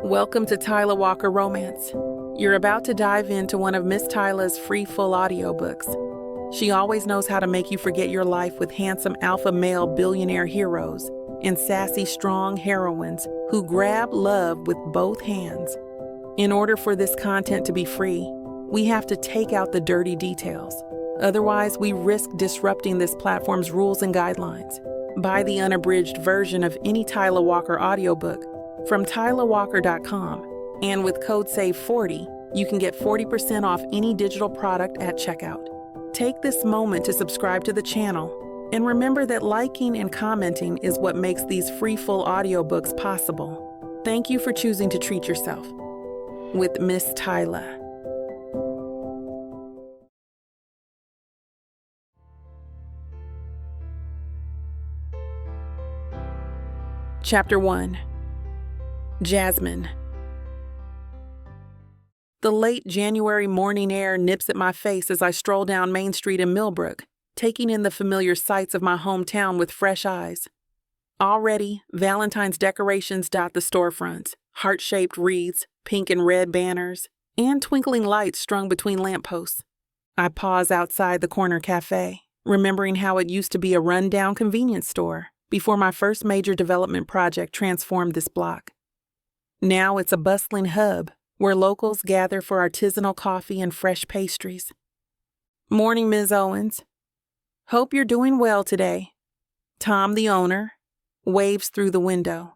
Welcome to Tyla Walker Romance. You're about to dive into one of Miss Tyla's free full audiobooks. She always knows how to make you forget your life with handsome alpha male billionaire heroes and sassy strong heroines who grab love with both hands. In order for this content to be free, we have to take out the dirty details. Otherwise, we risk disrupting this platform's rules and guidelines. Buy the unabridged version of any Tyla Walker audiobook from tylawalker.com, and with code SAVE40, you can get 40% off any digital product at checkout. Take this moment to subscribe to the channel, and remember that liking and commenting is what makes these free full audiobooks possible. Thank you for choosing to treat yourself with Miss Tyla. Chapter 1. Jasmine. The late January morning air nips at my face as I stroll down Main Street in Millbrook, taking in the familiar sights of my hometown with fresh eyes. Already, Valentine's decorations dot the storefronts, heart-shaped wreaths, pink and red banners, and twinkling lights strung between lampposts. I pause outside the corner cafe, remembering how it used to be a run-down convenience store before my first major development project transformed this block. Now it's a bustling hub where locals gather for artisanal coffee and fresh pastries. Morning, Ms. Owens. Hope you're doing well today. Tom, the owner, waves through the window.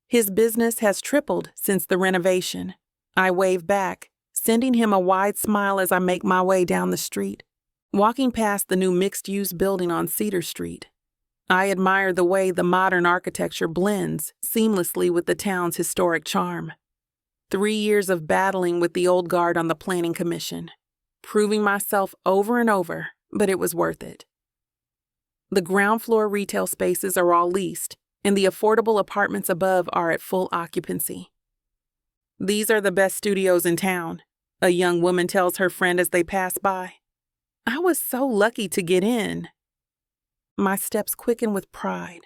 His business has tripled since the renovation. I wave back, sending him a wide smile as I make my way down the street, walking past the new mixed-use building on Cedar Street. I admire the way the modern architecture blends seamlessly with the town's historic charm. 3 years of battling with the old guard on the planning commission, proving myself over and over, but it was worth it. The ground floor retail spaces are all leased, and the affordable apartments above are at full occupancy. These are the best studios in town, a young woman tells her friend as they pass by. I was so lucky to get in. My steps quicken with pride.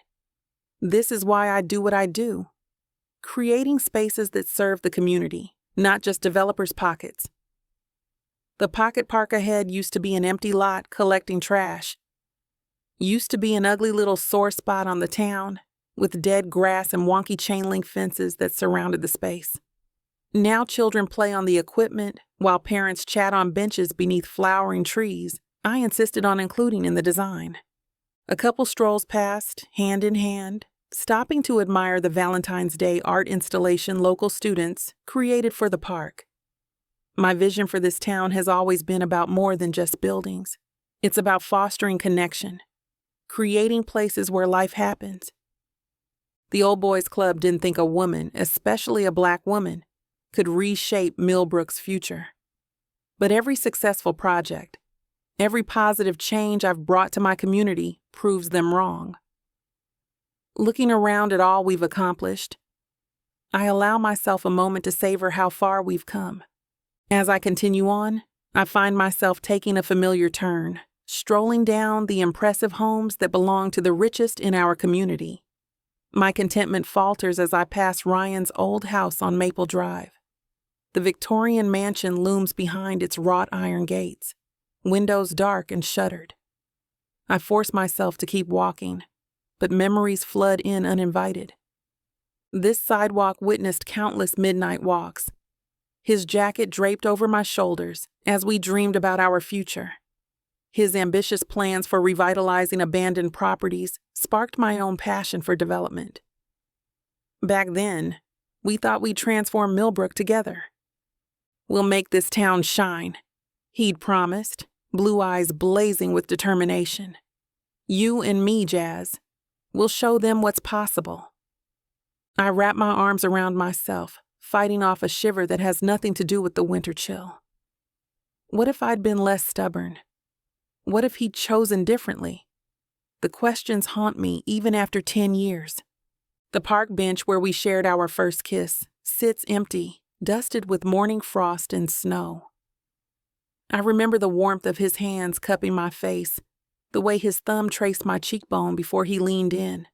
This is why I do what I do. Creating spaces that serve the community, not just developers' pockets. The pocket park ahead used to be an empty lot collecting trash. Used to be an ugly little sore spot on the town, with dead grass and wonky chain-link fences that surrounded the space. Now children play on the equipment, while parents chat on benches beneath flowering trees I insisted on including in the design. A couple strolls past, hand in hand, stopping to admire the Valentine's Day art installation local students created for the park. My vision for this town has always been about more than just buildings. It's about fostering connection, creating places where life happens. The Old Boys Club didn't think a woman, especially a Black woman, could reshape Millbrook's future. But every successful project, every positive change I've brought to my community proves them wrong. Looking around at all we've accomplished, I allow myself a moment to savor how far we've come. As I continue on, I find myself taking a familiar turn, strolling down the impressive homes that belong to the richest in our community. My contentment falters as I pass Ryan's old house on Maple Drive. The Victorian mansion looms behind its wrought iron gates, windows dark and shuttered. I force myself to keep walking, but memories flood in uninvited. This sidewalk witnessed countless midnight walks, his jacket draped over my shoulders as we dreamed about our future. His ambitious plans for revitalizing abandoned properties sparked my own passion for development. Back then, we thought we'd transform Millbrook together. We'll make this town shine, he'd promised, blue eyes blazing with determination. You and me, Jazz. We'll show them what's possible. I wrap my arms around myself, fighting off a shiver that has nothing to do with the winter chill. What if I'd been less stubborn? What if he'd chosen differently? The questions haunt me even after 10 years. The park bench where we shared our first kiss sits empty, dusted with morning frost and snow. I remember the warmth of his hands cupping my face, the way his thumb traced my cheekbone before he leaned in.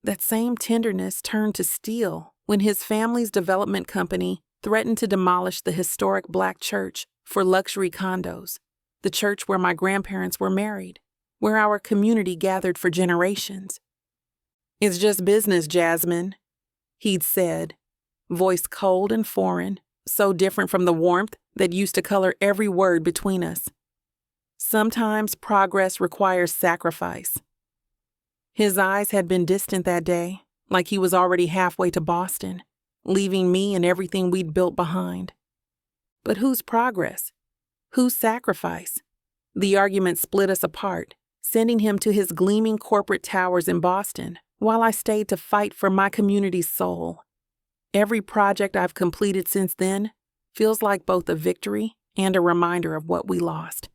That same tenderness turned to steel when his family's development company threatened to demolish the historic Black church for luxury condos, the church where my grandparents were married, where our community gathered for generations. "It's just business, Jasmine," he'd said, voice cold and foreign, so different from the warmth that used to color every word between us. Sometimes progress requires sacrifice. His eyes had been distant that day, like he was already halfway to Boston, leaving me and everything we'd built behind. But whose progress? Whose sacrifice? The argument split us apart, sending him to his gleaming corporate towers in Boston, while I stayed to fight for my community's soul. Every project I've completed since then feels like both a victory and a reminder of what we lost.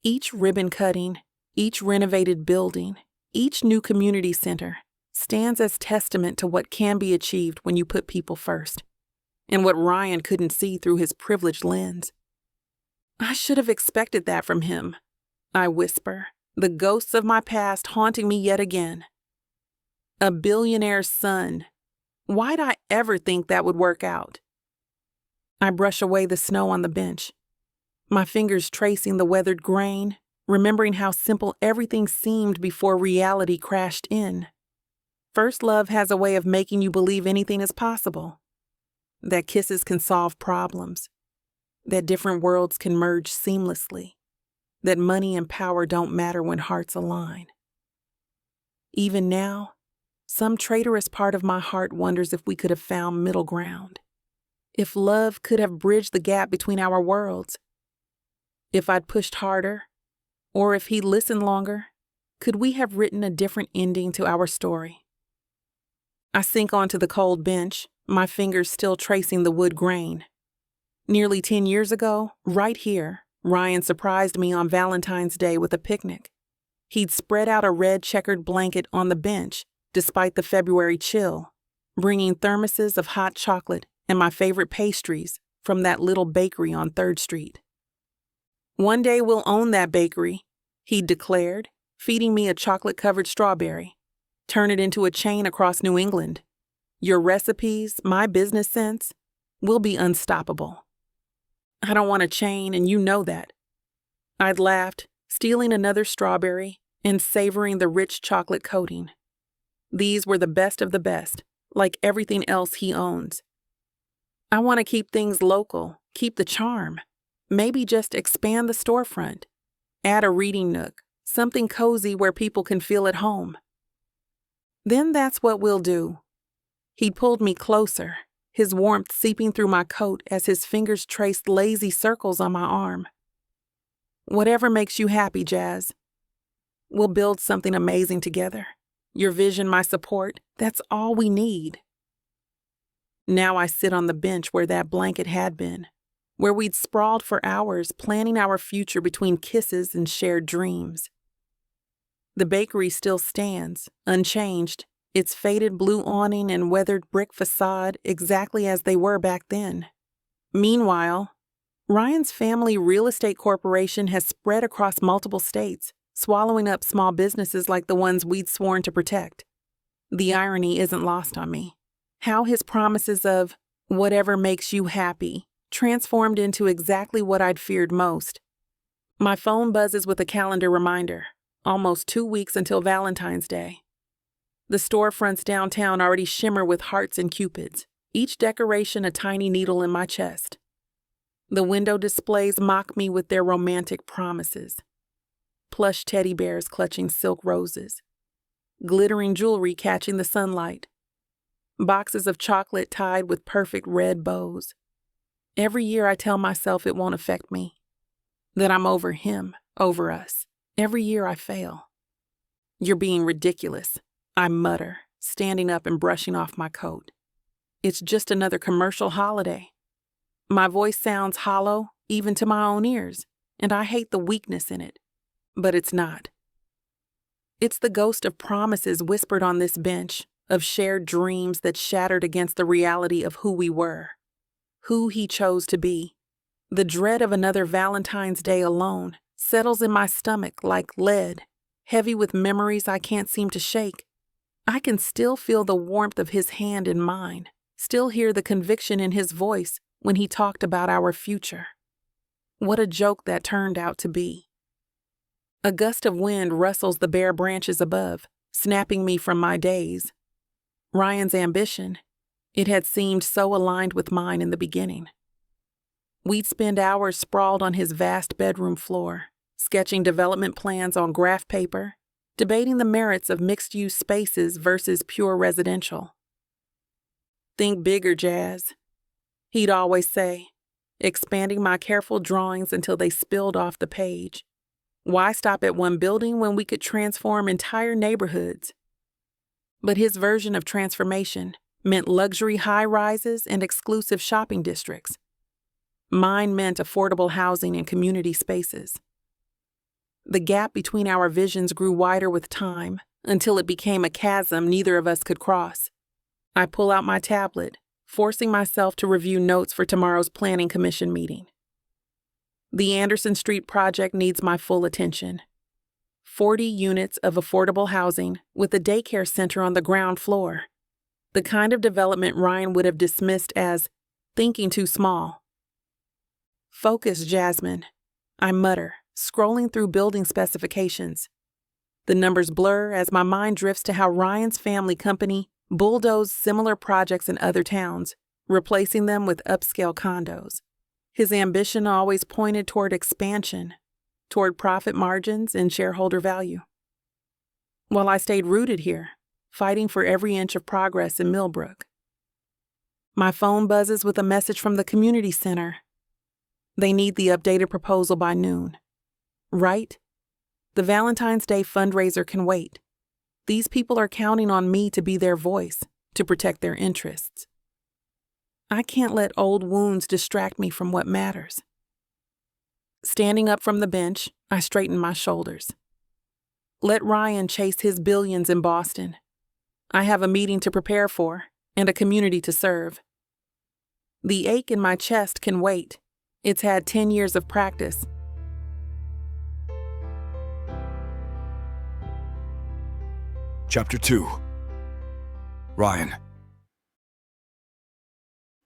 Each ribbon cutting, each renovated building, each new community center stands as testament to what can be achieved when you put people first, and what Ryan couldn't see through his privileged lens. I should have expected that from him, I whisper, the ghosts of my past haunting me yet again. A billionaire's son. Why'd I ever think that would work out? I brush away the snow on the bench, my fingers tracing the weathered grain, remembering how simple everything seemed before reality crashed in. First love has a way of making you believe anything is possible. That kisses can solve problems. That different worlds can merge seamlessly. That money and power don't matter when hearts align. Even now, some traitorous part of my heart wonders if we could have found middle ground. If love could have bridged the gap between our worlds. If I'd pushed harder, or if he'd listened longer, could we have written a different ending to our story? I sink onto the cold bench, my fingers still tracing the wood grain. Nearly 10 years ago, right here, Ryan surprised me on Valentine's Day with a picnic. He'd spread out a red checkered blanket on the bench, despite the February chill, bringing thermoses of hot chocolate and my favorite pastries from that little bakery on 3rd Street. "One day we'll own that bakery," he'd declared, feeding me a chocolate-covered strawberry. "Turn it into a chain across New England. Your recipes, my business sense, we'll be unstoppable." "I don't want a chain, and you know that." I'd laughed, stealing another strawberry and savoring the rich chocolate coating. These were the best of the best, like everything else he owns. I want to keep things local, keep the charm. Maybe just expand the storefront. Add a reading nook, something cozy where people can feel at home. "Then that's what we'll do." He pulled me closer, his warmth seeping through my coat as his fingers traced lazy circles on my arm. "Whatever makes you happy, Jazz. We'll build something amazing together. Your vision, my support, that's all we need." Now I sit on the bench where that blanket had been, where we'd sprawled for hours planning our future between kisses and shared dreams. The bakery still stands, unchanged, its faded blue awning and weathered brick facade exactly as they were back then. Meanwhile, Ryan's family real estate corporation has spread across multiple states, swallowing up small businesses like the ones we'd sworn to protect. The irony isn't lost on me. How his promises of "whatever makes you happy" transformed into exactly what I'd feared most. My phone buzzes with a calendar reminder, almost 2 weeks until Valentine's Day. The storefronts downtown already shimmer with hearts and cupids, each decoration a tiny needle in my chest. The window displays mock me with their romantic promises. Plush teddy bears clutching silk roses. Glittering jewelry catching the sunlight. Boxes of chocolate tied with perfect red bows. Every year I tell myself it won't affect me. That I'm over him, over us. Every year I fail. "You're being ridiculous," I mutter, standing up and brushing off my coat. It's just another commercial holiday. My voice sounds hollow, even to my own ears, and I hate the weakness in it. But it's not. It's the ghost of promises whispered on this bench, of shared dreams that shattered against the reality of who we were, who he chose to be. The dread of another Valentine's Day alone settles in my stomach like lead, heavy with memories I can't seem to shake. I can still feel the warmth of his hand in mine, still hear the conviction in his voice when he talked about our future. What a joke that turned out to be. A gust of wind rustles the bare branches above, snapping me from my daze. Ryan's ambition, it had seemed so aligned with mine in the beginning. We'd spend hours sprawled on his vast bedroom floor, sketching development plans on graph paper, debating the merits of mixed-use spaces versus pure residential. "Think bigger, Jazz," he'd always say, expanding my careful drawings until they spilled off the page. Why stop at one building when we could transform entire neighborhoods? But his version of transformation meant luxury high-rises and exclusive shopping districts. Mine meant affordable housing and community spaces. The gap between our visions grew wider with time until it became a chasm neither of us could cross. I pull out my tablet, forcing myself to review notes for tomorrow's planning commission meeting. The Anderson Street project needs my full attention. 40 units of affordable housing with a daycare center on the ground floor. The kind of development Ryan would have dismissed as thinking too small. "Focus, Jasmine," I mutter, scrolling through building specifications. The numbers blur as my mind drifts to how Ryan's family company bulldozed similar projects in other towns, replacing them with upscale condos. His ambition always pointed toward expansion, toward profit margins and shareholder value. While I stayed rooted here, fighting for every inch of progress in Millbrook. My phone buzzes with a message from the community center. They need the updated proposal by noon. Right? The Valentine's Day fundraiser can wait. These people are counting on me to be their voice, to protect their interests. I can't let old wounds distract me from what matters. Standing up from the bench, I straighten my shoulders. Let Ryan chase his billions in Boston. I have a meeting to prepare for and a community to serve. The ache in my chest can wait. It's had 10 years of practice. Chapter 2. Ryan.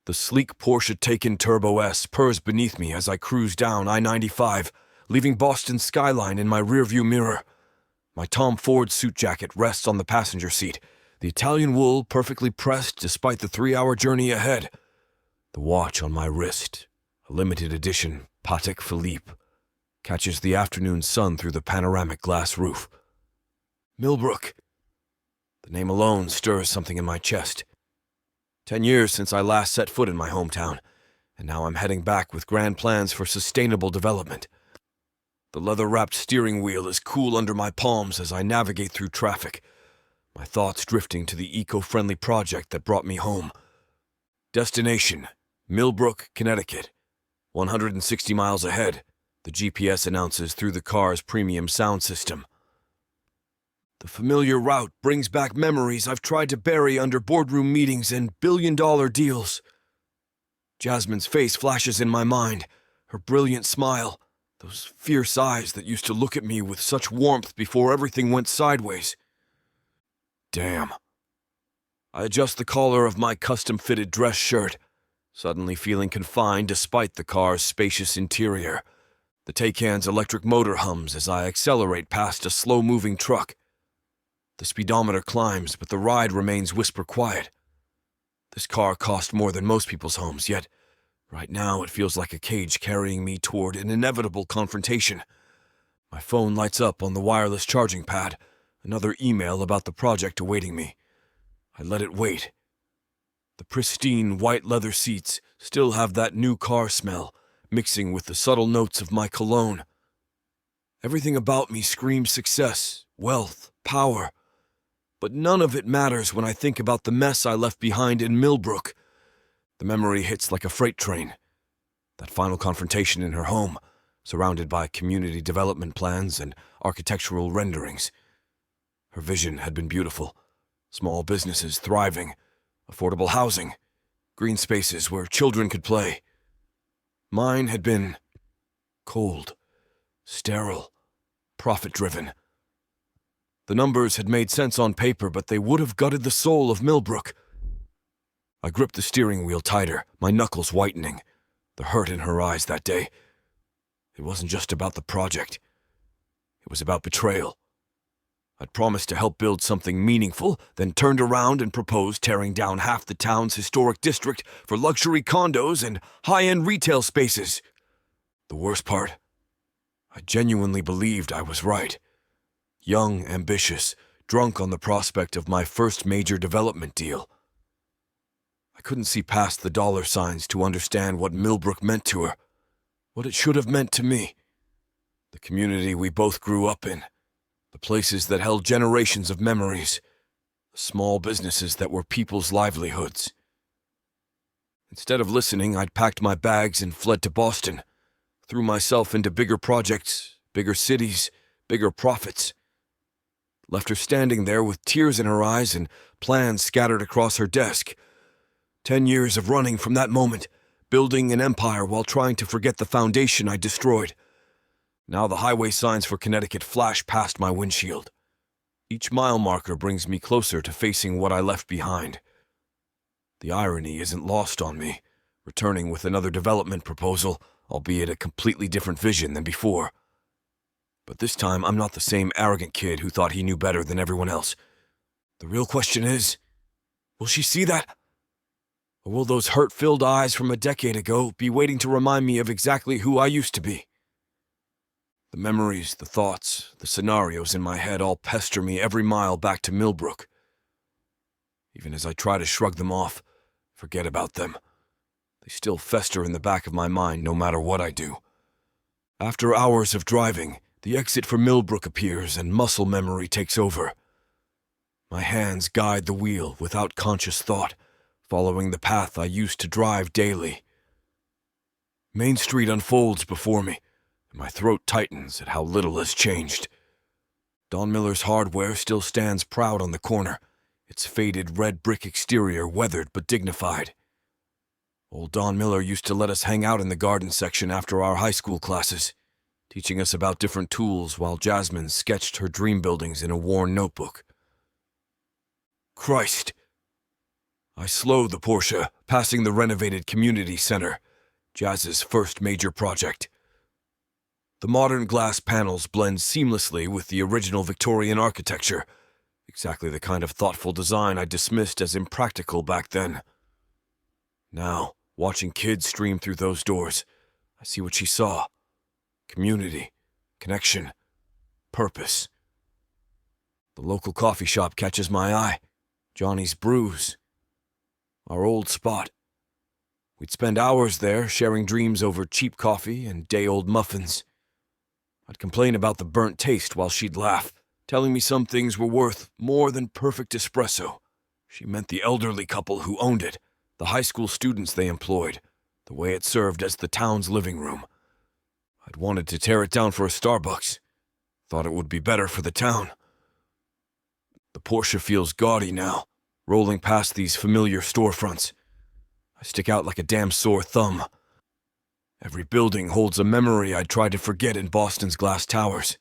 The sleek Porsche Taycan Turbo S purrs beneath me as I cruise down I-95, leaving Boston's skyline in my rearview mirror. My Tom Ford suit jacket rests on the passenger seat, the Italian wool perfectly pressed despite the 3-hour journey ahead. The watch on my wrist, a limited edition Patek Philippe, catches the afternoon sun through the panoramic glass roof. Millbrook. The name alone stirs something in my chest. 10 years since I last set foot in my hometown, and now I'm heading back with grand plans for sustainable development. The leather-wrapped steering wheel is cool under my palms as I navigate through traffic, my thoughts drifting to the eco-friendly project that brought me home. Destination, Millbrook, Connecticut. 160 miles ahead, the GPS announces through the car's premium sound system. The familiar route brings back memories I've tried to bury under boardroom meetings and billion-dollar deals. Jasmine's face flashes in my mind, her brilliant smile, those fierce eyes that used to look at me with such warmth before everything went sideways. Damn. I adjust the collar of my custom-fitted dress shirt, suddenly feeling confined despite the car's spacious interior. The Taycan's electric motor hums as I accelerate past a slow-moving truck. The speedometer climbs, but the ride remains whisper quiet. This car cost more than most people's homes, yet right now it feels like a cage carrying me toward an inevitable confrontation. My phone lights up on the wireless charging pad, another email about the project awaiting me. I let it wait. The pristine white leather seats still have that new car smell, mixing with the subtle notes of my cologne. Everything about me screams success, wealth, power. But none of it matters when I think about the mess I left behind in Millbrook. The memory hits like a freight train. That final confrontation in her home, surrounded by community development plans and architectural renderings. Her vision had been beautiful. Small businesses thriving, affordable housing, green spaces where children could play. Mine had been cold, sterile, profit-driven. The numbers had made sense on paper, but they would have gutted the soul of Millbrook. I gripped the steering wheel tighter, my knuckles whitening, the hurt in her eyes that day. It wasn't just about the project. It was about betrayal. I'd promised to help build something meaningful, then turned around and proposed tearing down half the town's historic district for luxury condos and high-end retail spaces. The worst part? I genuinely believed I was right. Young, ambitious, drunk on the prospect of my first major development deal. I couldn't see past the dollar signs to understand what Millbrook meant to her, what it should have meant to me. The community we both grew up in, the places that held generations of memories, the small businesses that were people's livelihoods. Instead of listening, I'd packed my bags and fled to Boston, threw myself into bigger projects, bigger cities, bigger profits. Left her standing there with tears in her eyes and plans scattered across her desk. 10 years of running from that moment, building an empire while trying to forget the foundation I destroyed. Now the highway signs for Connecticut flash past my windshield. Each mile marker brings me closer to facing what I left behind. The irony isn't lost on me, returning with another development proposal, albeit a completely different vision than before. But this time, I'm not the same arrogant kid who thought he knew better than everyone else. The real question is, will she see that? Or will those hurt-filled eyes from a decade ago be waiting to remind me of exactly who I used to be? The memories, the thoughts, the scenarios in my head all pester me every mile back to Millbrook. Even as I try to shrug them off, forget about them, they still fester in the back of my mind no matter what I do. After hours of driving, the exit for Millbrook appears and muscle memory takes over. My hands guide the wheel without conscious thought, following the path I used to drive daily. Main Street unfolds before me, and my throat tightens at how little has changed. Don Miller's Hardware still stands proud on the corner, its faded red brick exterior weathered but dignified. Old Don Miller used to let us hang out in the garden section after our high school classes, teaching us about different tools while Jasmine sketched her dream buildings in a worn notebook. Christ! I slowed the Porsche, passing the renovated community center, Jazz's first major project. The modern glass panels blend seamlessly with the original Victorian architecture, exactly the kind of thoughtful design I dismissed as impractical back then. Now, watching kids stream through those doors, I see what she saw. Community, connection, purpose. The local coffee shop catches my eye. Johnny's Brews. Our old spot. We'd spend hours there sharing dreams over cheap coffee and day-old muffins. I'd complain about the burnt taste while she'd laugh, telling me some things were worth more than perfect espresso. She meant the elderly couple who owned it, the high school students they employed, the way it served as the town's living room. I'd wanted to tear it down for a Starbucks. Thought it would be better for the town. The Porsche feels gaudy now, rolling past these familiar storefronts. I stick out like a damn sore thumb. Every building holds a memory I'd tried to forget in Boston's glass towers.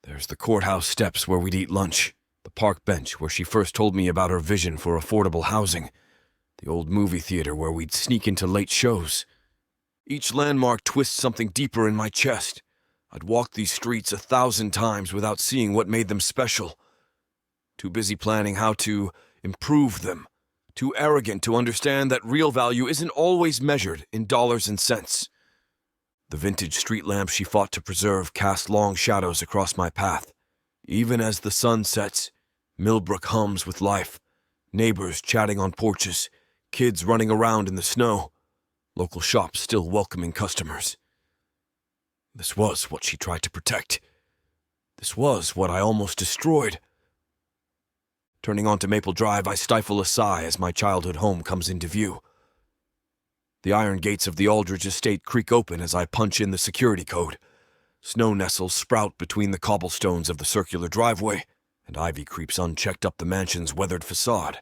There's the courthouse steps where we'd eat lunch, the park bench where she first told me about her vision for affordable housing, the old movie theater where we'd sneak into late shows. Each landmark twists something deeper in my chest. I'd walked these streets 1,000 times without seeing what made them special. Too busy planning how to improve them. Too arrogant to understand that real value isn't always measured in dollars and cents. The vintage street lamps she fought to preserve cast long shadows across my path. Even as the sun sets, Millbrook hums with life. Neighbors chatting on porches, kids running around in the snow, local shops still welcoming customers. This was what she tried to protect. This was what I almost destroyed. Turning onto Maple Drive, I stifle a sigh as my childhood home comes into view. The iron gates of the Aldridge estate creak open as I punch in the security code. Snow nettles sprout between the cobblestones of the circular driveway, and ivy creeps unchecked up the mansion's weathered facade.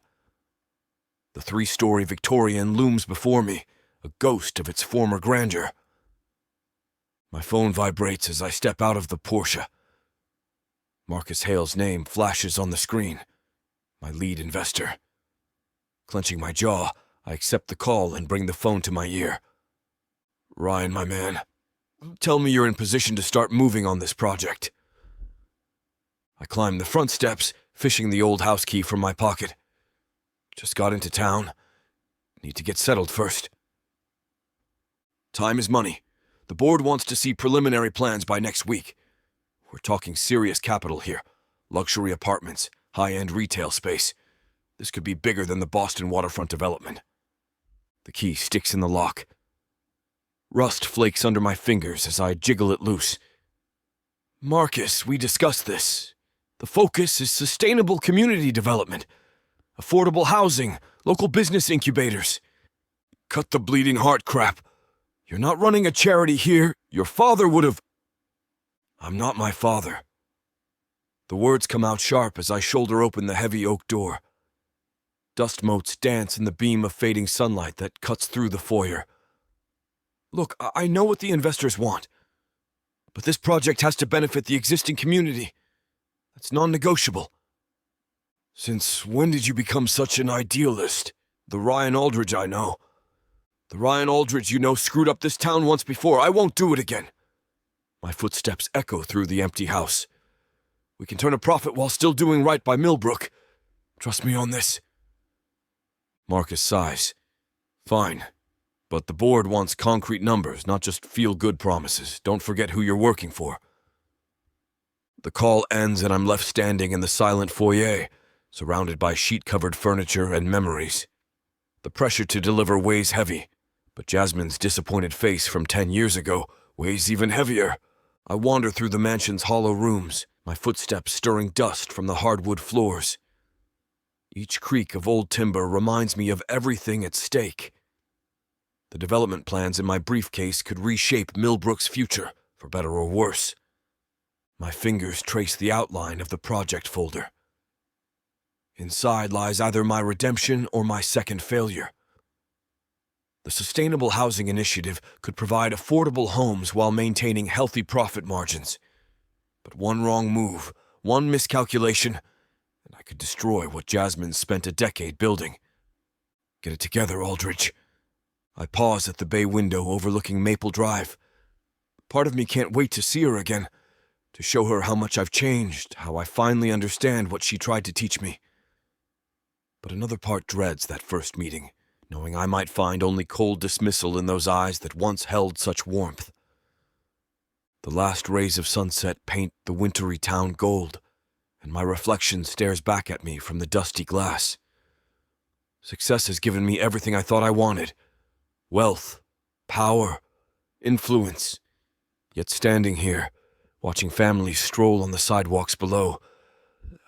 The 3-story Victorian looms before me, a ghost of its former grandeur. My phone vibrates as I step out of the Porsche. Marcus Hale's name flashes on the screen. My lead investor. Clenching my jaw, I accept the call and bring the phone to my ear. Ryan, my man, tell me you're in position to start moving on this project. I climb the front steps, fishing the old house key from my pocket. Just got into town. Need to get settled first. Time is money. The board wants to see preliminary plans by next week. We're talking serious capital here. Luxury apartments, high-end retail space. This could be bigger than the Boston waterfront development. The key sticks in the lock. Rust flakes under my fingers as I jiggle it loose. Marcus, we discussed this. The focus is sustainable community development. Affordable housing, local business incubators. Cut the bleeding heart crap. You're not running a charity here. Your father would have... I'm not my father. The words come out sharp as I shoulder open the heavy oak door. Dust motes dance in the beam of fading sunlight that cuts through the foyer. Look, I know what the investors want, but this project has to benefit the existing community. That's non-negotiable. Since when did you become such an idealist? The Ryan Aldridge I know. The Ryan Aldridge you know screwed up this town once before. I won't do it again. My footsteps echo through the empty house. We can turn a profit while still doing right by Millbrook. Trust me on this. Marcus sighs. Fine. But the board wants concrete numbers, not just feel-good promises. Don't forget who you're working for. The call ends and I'm left standing in the silent foyer, surrounded by sheet-covered furniture and memories. The pressure to deliver weighs heavy, but Jasmine's disappointed face from 10 years ago weighs even heavier. I wander through the mansion's hollow rooms, my footsteps stirring dust from the hardwood floors. Each creak of old timber reminds me of everything at stake. The development plans in my briefcase could reshape Millbrook's future, for better or worse. My fingers trace the outline of the project folder. Inside lies either my redemption or my second failure. The Sustainable Housing Initiative could provide affordable homes while maintaining healthy profit margins. But one wrong move, one miscalculation, and I could destroy what Jasmine spent a decade building. Get it together, Aldridge. I pause at the bay window overlooking Maple Drive. Part of me can't wait to see her again, to show her how much I've changed, how I finally understand what she tried to teach me. But another part dreads that first meeting, knowing I might find only cold dismissal in those eyes that once held such warmth. The last rays of sunset paint the wintry town gold, and my reflection stares back at me from the dusty glass. Success has given me everything I thought I wanted. Wealth, power, influence. Yet standing here, watching families stroll on the sidewalks below,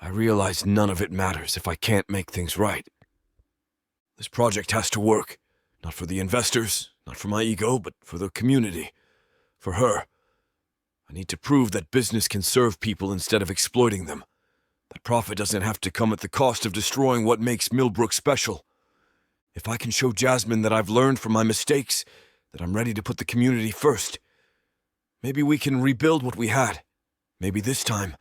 I realize none of it matters if I can't make things right. This project has to work, not for the investors, not for my ego, but for the community, for her. I need to prove that business can serve people instead of exploiting them, that profit doesn't have to come at the cost of destroying what makes Millbrook special. If I can show Jasmine that I've learned from my mistakes, that I'm ready to put the community first, maybe we can rebuild what we had. Maybe this time,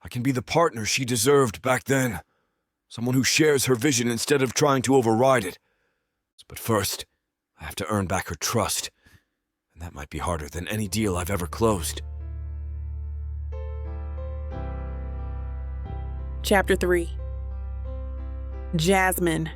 I can be the partner she deserved back then. Someone who shares her vision instead of trying to override it. But first, I have to earn back her trust. And that might be harder than any deal I've ever closed. Chapter 3. Jasmine.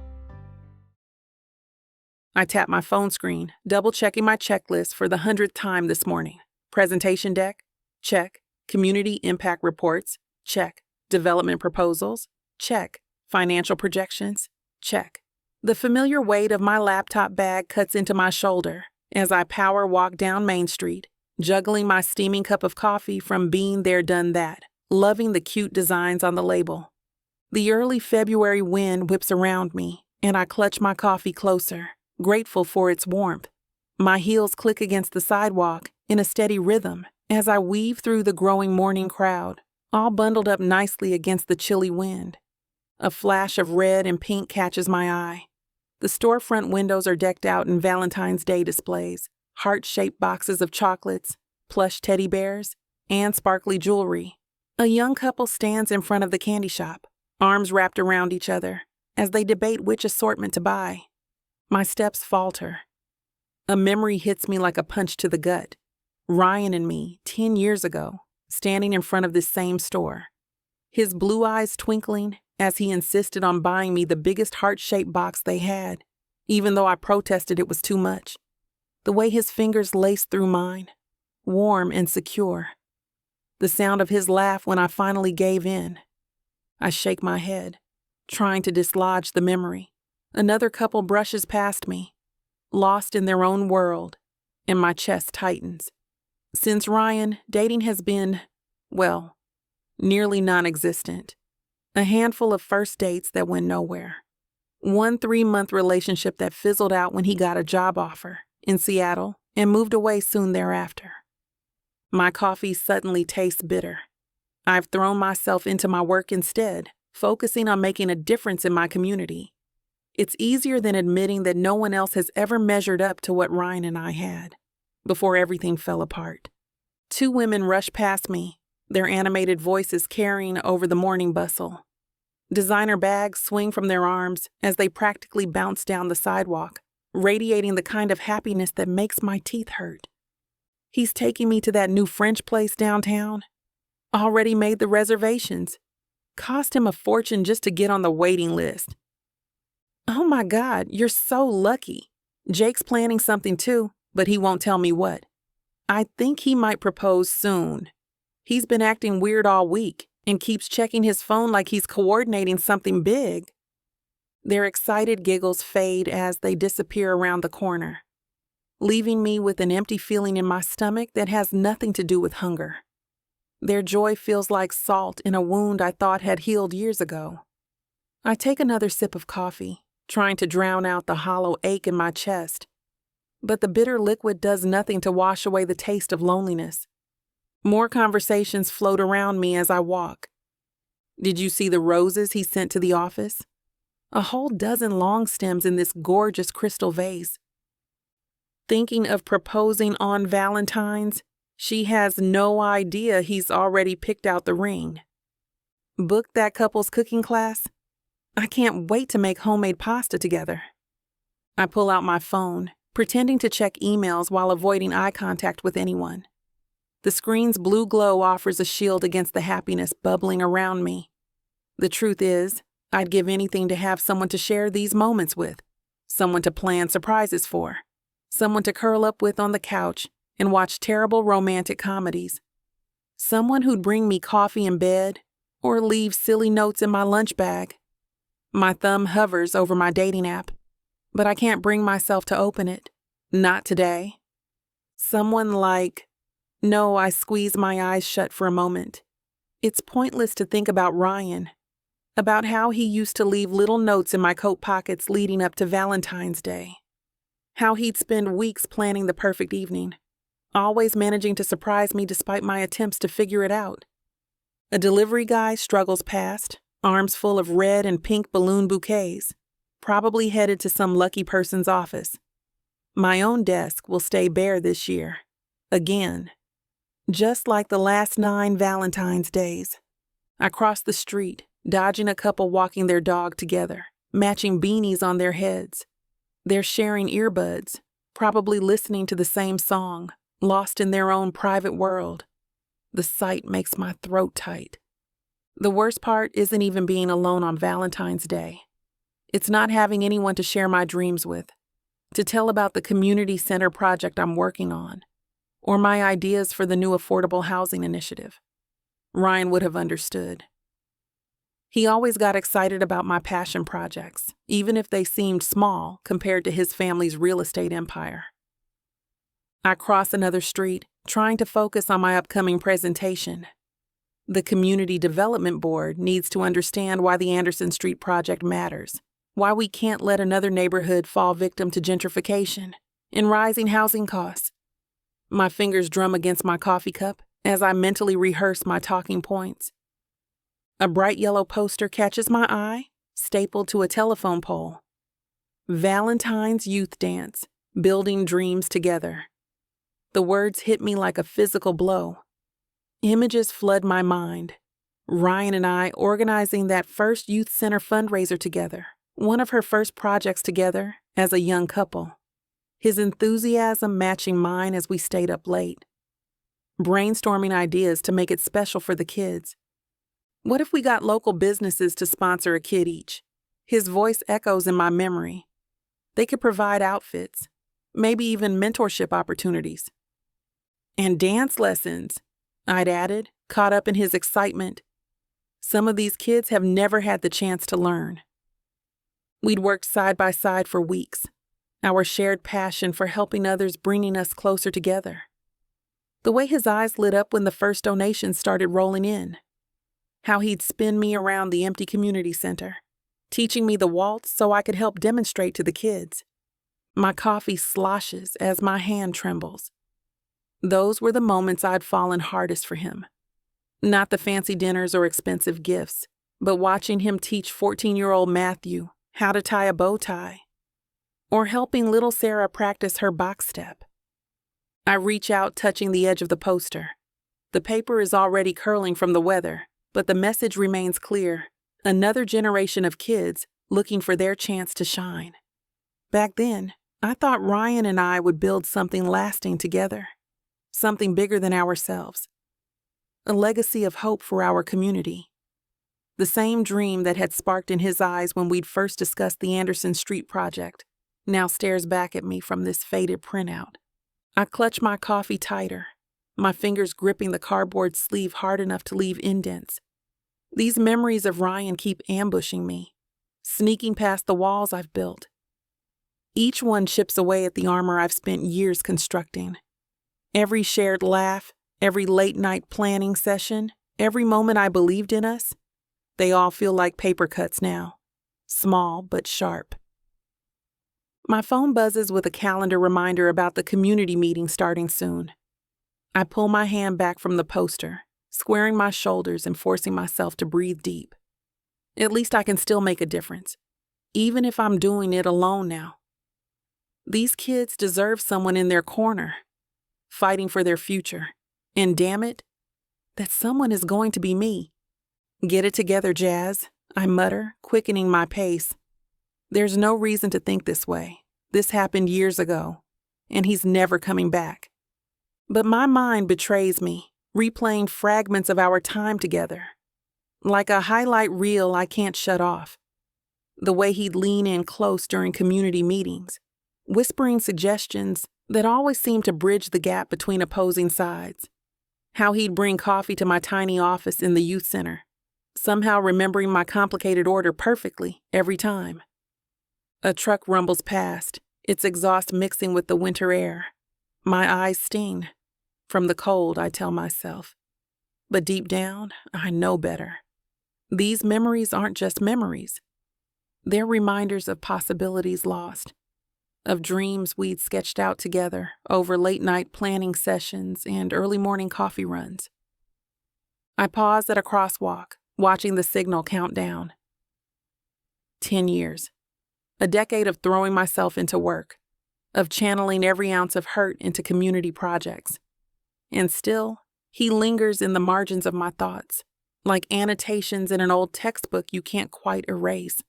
I tap my phone screen, double-checking my checklist for the 100th time this morning. Presentation deck? Check. Community impact reports? Check. Development proposals? Check. Financial projections? Check. The familiar weight of my laptop bag cuts into my shoulder as I power walk down Main Street, juggling my steaming cup of coffee from being there done that, loving the cute designs on the label. The early February wind whips around me, and I clutch my coffee closer, grateful for its warmth. My heels click against the sidewalk in a steady rhythm as I weave through the growing morning crowd, all bundled up nicely against the chilly wind. A flash of red and pink catches my eye. The storefront windows are decked out in Valentine's Day displays, heart-shaped boxes of chocolates, plush teddy bears, and sparkly jewelry. A young couple stands in front of the candy shop, arms wrapped around each other, as they debate which assortment to buy. My steps falter. A memory hits me like a punch to the gut. Ryan and me, 10 years ago, standing in front of this same store. His blue eyes twinkling as he insisted on buying me the biggest heart-shaped box they had, even though I protested it was too much. The way his fingers laced through mine, warm and secure. The sound of his laugh when I finally gave in. I shake my head, trying to dislodge the memory. Another couple brushes past me, lost in their own world, and my chest tightens. Since Ryan, dating has been, well, nearly non-existent. A handful of first dates that went nowhere. One 3-month relationship that fizzled out when he got a job offer in Seattle and moved away soon thereafter. My coffee suddenly tastes bitter. I've thrown myself into my work instead, focusing on making a difference in my community. It's easier than admitting that no one else has ever measured up to what Ryan and I had, before everything fell apart. 2 women rush past me, their animated voices carrying over the morning bustle. Designer bags swing from their arms as they practically bounce down the sidewalk, radiating the kind of happiness that makes my teeth hurt. He's taking me to that new French place downtown. Already made the reservations. Cost him a fortune just to get on the waiting list. Oh my God, you're so lucky. Jake's planning something too, but he won't tell me what. I think he might propose soon. He's been acting weird all week and keeps checking his phone like he's coordinating something big. Their excited giggles fade as they disappear around the corner, leaving me with an empty feeling in my stomach that has nothing to do with hunger. Their joy feels like salt in a wound I thought had healed years ago. I take another sip of coffee, trying to drown out the hollow ache in my chest. But the bitter liquid does nothing to wash away the taste of loneliness. More conversations float around me as I walk. Did you see the roses he sent to the office? A whole dozen long stems in this gorgeous crystal vase. Thinking of proposing on Valentine's, she has no idea he's already picked out the ring. Booked that couple's cooking class? I can't wait to make homemade pasta together. I pull out my phone, pretending to check emails while avoiding eye contact with anyone. The screen's blue glow offers a shield against the happiness bubbling around me. The truth is, I'd give anything to have someone to share these moments with, someone to plan surprises for, someone to curl up with on the couch and watch terrible romantic comedies, someone who'd bring me coffee in bed or leave silly notes in my lunch bag. My thumb hovers over my dating app, but I can't bring myself to open it. Not today. Someone like... No, I squeeze my eyes shut for a moment. It's pointless to think about Ryan, about how he used to leave little notes in my coat pockets leading up to Valentine's Day. How he'd spend weeks planning the perfect evening, always managing to surprise me despite my attempts to figure it out. A delivery guy struggles past, arms full of red and pink balloon bouquets, probably headed to some lucky person's office. My own desk will stay bare this year. Again. Just like the last 9 Valentine's days. I cross the street, dodging a couple walking their dog together, matching beanies on their heads. They're sharing earbuds, probably listening to the same song, lost in their own private world. The sight makes my throat tight. The worst part isn't even being alone on Valentine's Day. It's not having anyone to share my dreams with, to tell about the community center project I'm working on, or my ideas for the new affordable housing initiative. Ryan would have understood. He always got excited about my passion projects, even if they seemed small compared to his family's real estate empire. I cross another street, trying to focus on my upcoming presentation. The Community Development Board needs to understand why the Anderson Street project matters, why we can't let another neighborhood fall victim to gentrification and rising housing costs. My fingers drum against my coffee cup as I mentally rehearse my talking points. A bright yellow poster catches my eye, stapled to a telephone pole. Valentine's Youth Dance, Building Dreams Together. The words hit me like a physical blow. Images flood my mind, Ryan and I organizing that first youth center fundraiser together, one of her first projects together as a young couple. His enthusiasm matching mine as we stayed up late, brainstorming ideas to make it special for the kids. What if we got local businesses to sponsor a kid each? His voice echoes in my memory. They could provide outfits, maybe even mentorship opportunities. And dance lessons, I'd added, caught up in his excitement. Some of these kids have never had the chance to learn. We'd worked side by side for weeks, our shared passion for helping others bringing us closer together. The way his eyes lit up when the first donations started rolling in. How he'd spin me around the empty community center, teaching me the waltz so I could help demonstrate to the kids. My coffee sloshes as my hand trembles. Those were the moments I'd fallen hardest for him. Not the fancy dinners or expensive gifts, but watching him teach 14-year-old Matthew how to tie a bow tie, or helping little Sarah practice her box step. I reach out, touching the edge of the poster. The paper is already curling from the weather, but the message remains clear. Another generation of kids looking for their chance to shine. Back then, I thought Ryan and I would build something lasting together, something bigger than ourselves. A legacy of hope for our community. The same dream that had sparked in his eyes when we'd first discussed the Anderson Street project now stares back at me from this faded printout. I clutch my coffee tighter, my fingers gripping the cardboard sleeve hard enough to leave indents. These memories of Ryan keep ambushing me, sneaking past the walls I've built. Each one chips away at the armor I've spent years constructing. Every shared laugh, every late-night planning session, every moment I believed in us, they all feel like paper cuts now, small but sharp. My phone buzzes with a calendar reminder about the community meeting starting soon. I pull my hand back from the poster, squaring my shoulders and forcing myself to breathe deep. At least I can still make a difference, even if I'm doing it alone now. These kids deserve someone in their corner, fighting for their future. And damn it, that someone is going to be me. Get it together, Jazz, I mutter, quickening my pace. There's no reason to think this way. This happened years ago, and he's never coming back. But my mind betrays me, replaying fragments of our time together. Like a highlight reel I can't shut off. The way he'd lean in close during community meetings, whispering suggestions that always seemed to bridge the gap between opposing sides. How he'd bring coffee to my tiny office in the youth center, somehow remembering my complicated order perfectly every time. A truck rumbles past, its exhaust mixing with the winter air. My eyes sting. From the cold, I tell myself. But deep down, I know better. These memories aren't just memories. They're reminders of possibilities lost, of dreams we'd sketched out together over late-night planning sessions and early morning coffee runs. I pause at a crosswalk, watching the signal count down. 10 years. A decade of throwing myself into work, of channeling every ounce of hurt into community projects. And still, he lingers in the margins of my thoughts, like annotations in an old textbook you can't quite erase.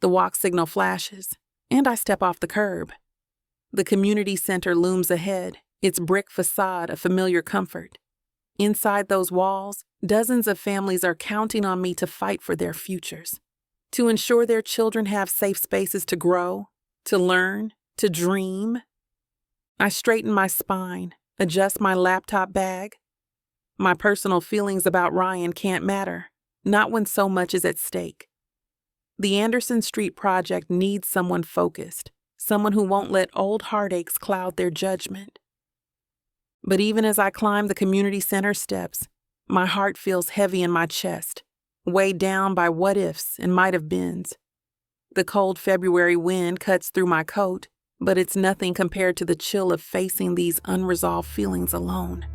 The walk signal flashes, and I step off the curb. The community center looms ahead, its brick facade a familiar comfort. Inside those walls, dozens of families are counting on me to fight for their futures, to ensure their children have safe spaces to grow, to learn, to dream. I straighten my spine, adjust my laptop bag. My personal feelings about Ryan can't matter, not when so much is at stake. The Anderson Street project needs someone focused, someone who won't let old heartaches cloud their judgment. But even as I climb the community center steps, my heart feels heavy in my chest, weighed down by what-ifs and might-have-beens. The cold February wind cuts through my coat, but it's nothing compared to the chill of facing these unresolved feelings alone.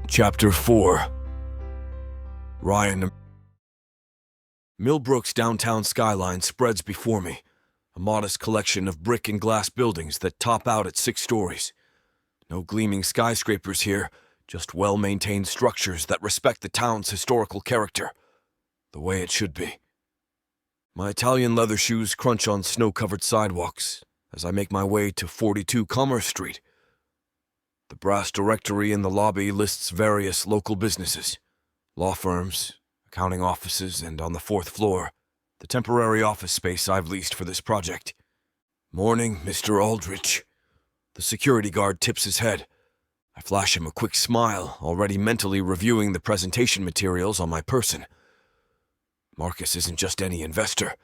Chapter 4. Ryan. Millbrook's downtown skyline spreads before me, a modest collection of brick and glass buildings that top out at 6 stories. No gleaming skyscrapers here, just well-maintained structures that respect the town's historical character, the way it should be. My Italian leather shoes crunch on snow-covered sidewalks as I make my way to 42 Commerce Street. The brass directory in the lobby lists various local businesses, law firms, accounting offices, and on the 4th floor, the temporary office space I've leased for this project. "Morning, Mr. Aldridge." The security guard tips his head. I flash him a quick smile, already mentally reviewing the presentation materials on my person. Marcus isn't just any investor.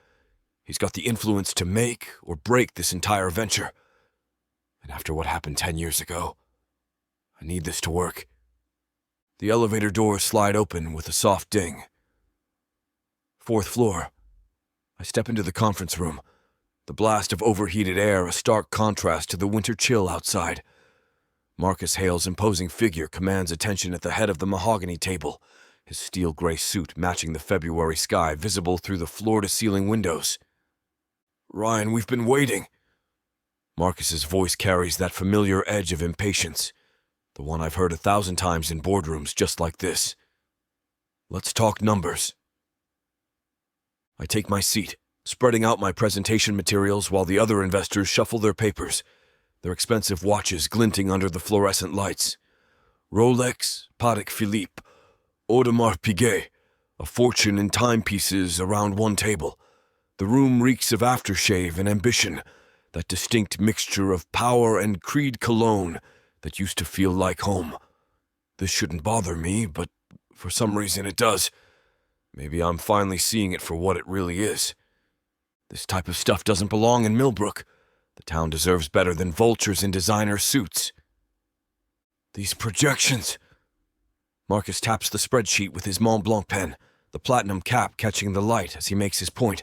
He's got the influence to make or break this entire venture. And after what happened 10 years ago, I need this to work. The elevator doors slide open with a soft ding. 4th floor. I step into the conference room. The blast of overheated air a stark contrast to the winter chill outside. Marcus Hale's imposing figure commands attention at the head of the mahogany table, his steel gray suit matching the February sky visible through the floor-to-ceiling windows. "Ryan, we've been waiting." Marcus's voice carries that familiar edge of impatience, the one I've heard 1,000 times in boardrooms just like this. "Let's talk numbers." I take my seat, spreading out my presentation materials while the other investors shuffle their papers, their expensive watches glinting under the fluorescent lights. Rolex, Patek Philippe, Audemars Piguet, a fortune in timepieces around one table. The room reeks of aftershave and ambition, that distinct mixture of power and Creed cologne that used to feel like home. This shouldn't bother me, but for some reason it does. Maybe I'm finally seeing it for what it really is. This type of stuff doesn't belong in Millbrook. The town deserves better than vultures in designer suits. "These projections." Marcus taps the spreadsheet with his Mont Blanc pen, the platinum cap catching the light as he makes his point.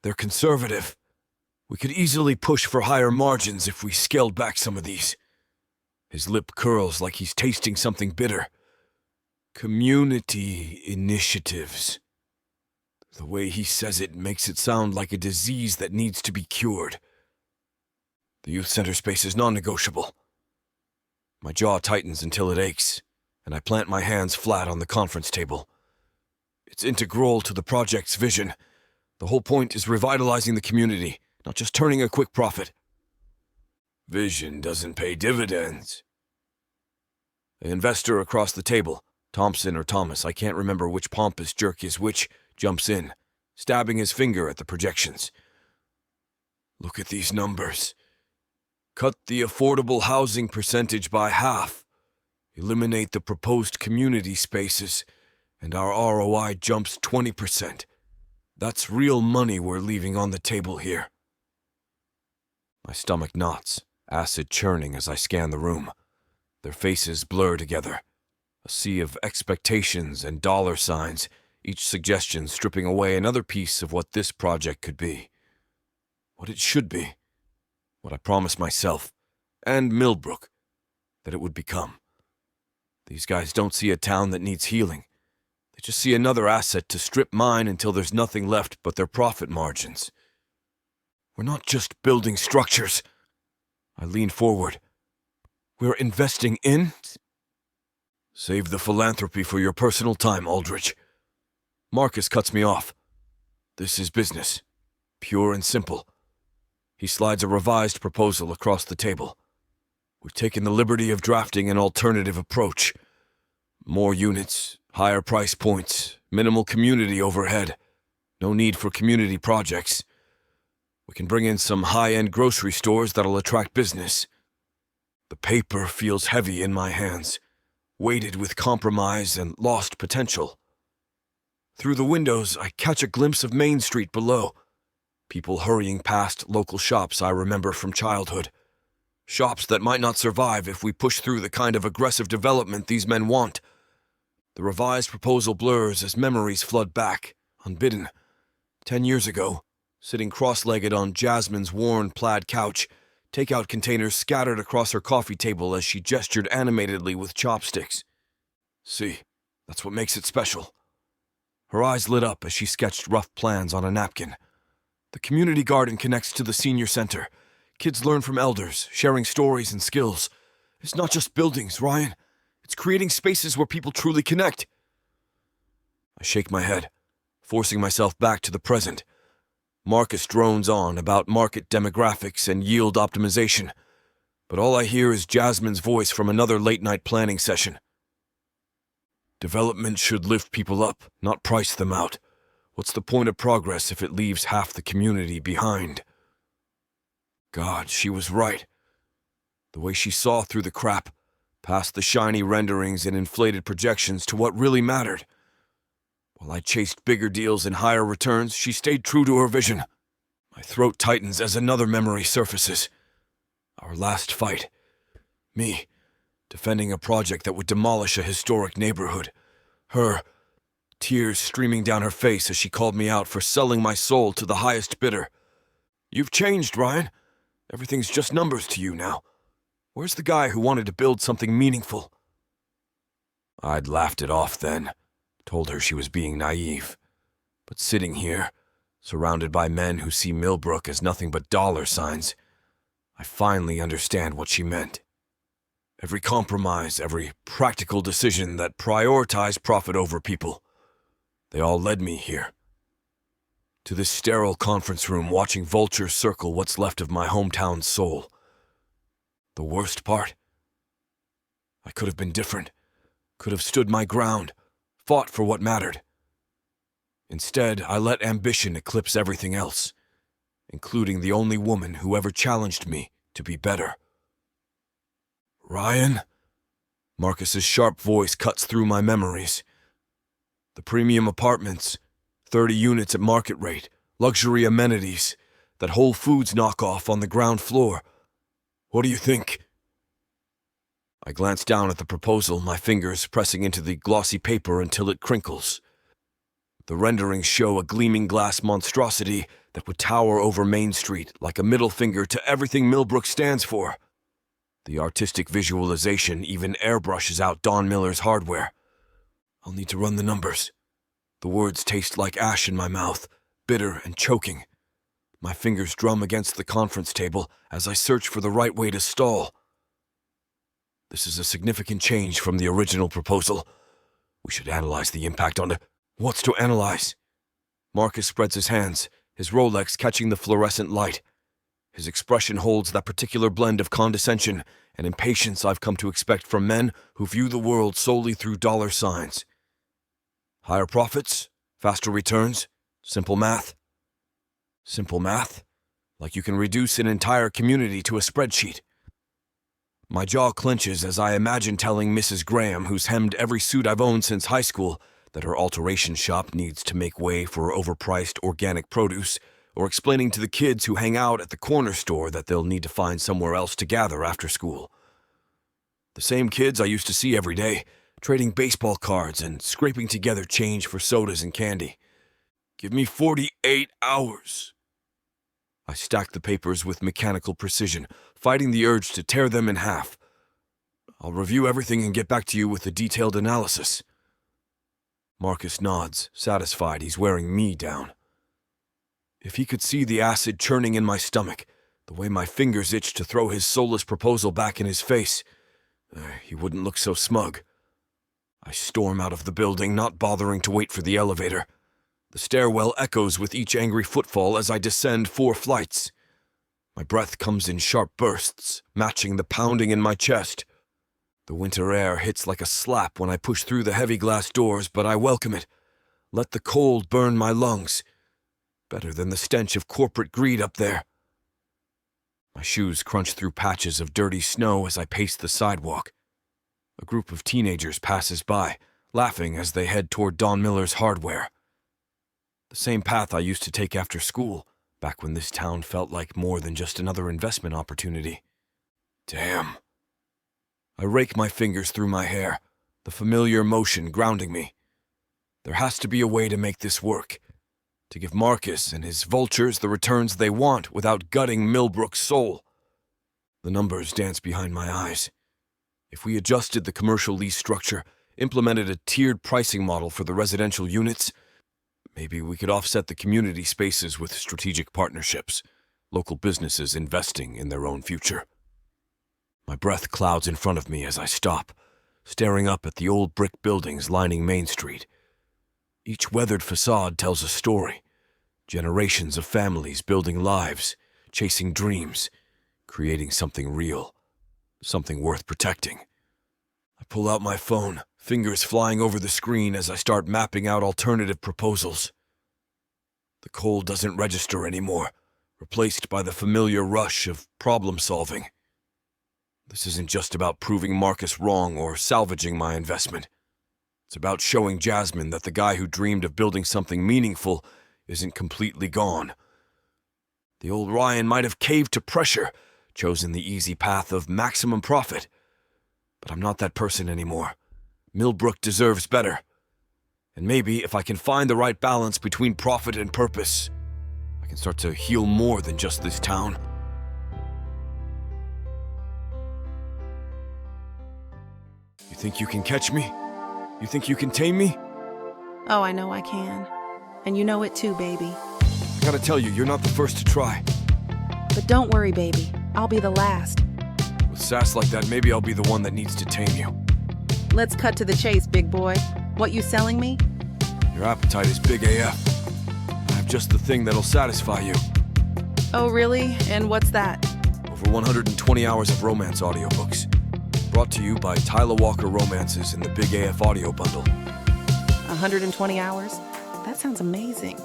"They're conservative. We could easily push for higher margins if we scaled back some of these." His lip curls like he's tasting something bitter. "Community initiatives." The way he says it makes it sound like a disease that needs to be cured. The youth center space is non-negotiable. My jaw tightens until it aches, and I plant my hands flat on the conference table. It's integral to the project's vision. The whole point is revitalizing the community, not just turning a quick profit. "Vision doesn't pay dividends." An investor across the table, Thompson or Thomas, I can't remember which pompous jerk is which, jumps in, stabbing his finger at the projections. "Look at these numbers. Cut the affordable housing percentage by half. Eliminate the proposed community spaces, and our ROI jumps 20%. That's real money we're leaving on the table here." My stomach knots, acid churning as I scan the room. Their faces blur together, a sea of expectations and dollar signs, each suggestion stripping away another piece of what this project could be. What it should be. What I promised myself, and Millbrook, that it would become. These guys don't see a town that needs healing. They just see another asset to strip mine until there's nothing left but their profit margins. "We're not just building structures." I lean forward. "We're investing in—" "Save the philanthropy for your personal time, Aldridge." Marcus cuts me off. "This is business. Pure and simple." He slides a revised proposal across the table. "We've taken the liberty of drafting an alternative approach. More units, higher price points, minimal community overhead. No need for community projects. We can bring in some high-end grocery stores that'll attract business." The paper feels heavy in my hands, weighted with compromise and lost potential. Through the windows, I catch a glimpse of Main Street below. People hurrying past local shops I remember from childhood. Shops that might not survive if we push through the kind of aggressive development these men want. The revised proposal blurs as memories flood back, unbidden. 10 years ago, sitting cross-legged on Jasmine's worn plaid couch, takeout containers scattered across her coffee table as she gestured animatedly with chopsticks. See, that's what makes it special. Her eyes lit up as she sketched rough plans on a napkin. The community garden connects to the senior center. Kids learn from elders, sharing stories and skills. It's not just buildings, Ryan. It's creating spaces where people truly connect. I shake my head, forcing myself back to the present. Marcus drones on about market demographics and yield optimization, but all I hear is Jasmine's voice from another late-night planning session. Development should lift people up, not price them out. What's the point of progress if it leaves half the community behind? God, she was right. The way she saw through the crap, past the shiny renderings and inflated projections to what really mattered. While I chased bigger deals and higher returns, she stayed true to her vision. My throat tightens as another memory surfaces. Our last fight. Me, defending a project that would demolish a historic neighborhood. Her, tears streaming down her face as she called me out for selling my soul to the highest bidder. You've changed, Ryan. Everything's just numbers to you now. Where's the guy who wanted to build something meaningful? I'd laughed it off then, told her she was being naive. But sitting here, surrounded by men who see Millbrook as nothing but dollar signs, I finally understand what she meant. Every compromise, every practical decision that prioritized profit over people, they all led me here. To this sterile conference room watching vultures circle what's left of my hometown's soul. The worst part? I could have been different, could have stood my ground, fought for what mattered. Instead, I let ambition eclipse everything else, including the only woman who ever challenged me to be better. Ryan? Marcus's sharp voice cuts through my memories. The premium apartments, 30 units at market rate, luxury amenities, that Whole Foods knockoff on the ground floor. What do you think? I glance down at the proposal, my fingers pressing into the glossy paper until it crinkles. The renderings show a gleaming glass monstrosity that would tower over Main Street like a middle finger to everything Millbrook stands for. The artistic visualization even airbrushes out Don Miller's hardware. I'll need to run the numbers. The words taste like ash in my mouth, bitter and choking. My fingers drum against the conference table as I search for the right way to stall. This is a significant change from the original proposal. We should analyze the impact on it. What's to analyze? Marcus spreads his hands, his Rolex catching the fluorescent light. His expression holds that particular blend of condescension and impatience I've come to expect from men who view the world solely through dollar signs. Higher profits? Faster returns? Simple math? Simple math? Like you can reduce an entire community to a spreadsheet. My jaw clenches as I imagine telling Mrs. Graham, who's hemmed every suit I've owned since high school, that her alteration shop needs to make way for overpriced organic produce, or explaining to the kids who hang out at the corner store that they'll need to find somewhere else to gather after school. The same kids I used to see every day, trading baseball cards and scraping together change for sodas and candy. Give me 48 hours. I stack the papers with mechanical precision, fighting the urge to tear them in half. I'll review everything and get back to you with a detailed analysis. Marcus nods, satisfied he's wearing me down. If he could see the acid churning in my stomach, the way my fingers itch to throw his soulless proposal back in his face, he wouldn't look so smug. I storm out of the building, not bothering to wait for the elevator. The stairwell echoes with each angry footfall as I descend 4 flights. My breath comes in sharp bursts, matching the pounding in my chest. The winter air hits like a slap when I push through the heavy glass doors, but I welcome it. Let the cold burn my lungs. Better than the stench of corporate greed up there. My shoes crunch through patches of dirty snow as I pace the sidewalk. A group of teenagers passes by, laughing as they head toward Don Miller's hardware. The same path I used to take after school, back when this town felt like more than just another investment opportunity. Damn. I rake my fingers through my hair, the familiar motion grounding me. There has to be a way to make this work, to give Marcus and his vultures the returns they want without gutting Millbrook's soul. The numbers dance behind my eyes. If we adjusted the commercial lease structure, implemented a tiered pricing model for the residential units, maybe we could offset the community spaces with strategic partnerships, local businesses investing in their own future. My breath clouds in front of me as I stop, staring up at the old brick buildings lining Main Street. Each weathered facade tells a story. Generations of families building lives, chasing dreams, creating something real, something worth protecting. I pull out my phone, fingers flying over the screen as I start mapping out alternative proposals. The cold doesn't register anymore, replaced by the familiar rush of problem solving. This isn't just about proving Marcus wrong or salvaging my investment. It's about showing Jasmine that the guy who dreamed of building something meaningful isn't completely gone. The old Ryan might have caved to pressure, chosen the easy path of maximum profit. But I'm not that person anymore. Millbrook deserves better. And maybe if I can find the right balance between profit and purpose, I can start to heal more than just this town. You think you can catch me? You think you can tame me? Oh, I know I can. And you know it too, baby. I gotta tell you, you're not the first to try. But don't worry, baby. I'll be the last. With sass like that, maybe I'll be the one that needs to tame you. Let's cut to the chase, big boy. What you selling me? Your appetite is big AF. I have just the thing that'll satisfy you. Oh, really? And what's that? Over 120 hours of romance audiobooks. Brought to you by Tyla Walker Romances in the Big AF Audio Bundle. 120 hours? That sounds amazing.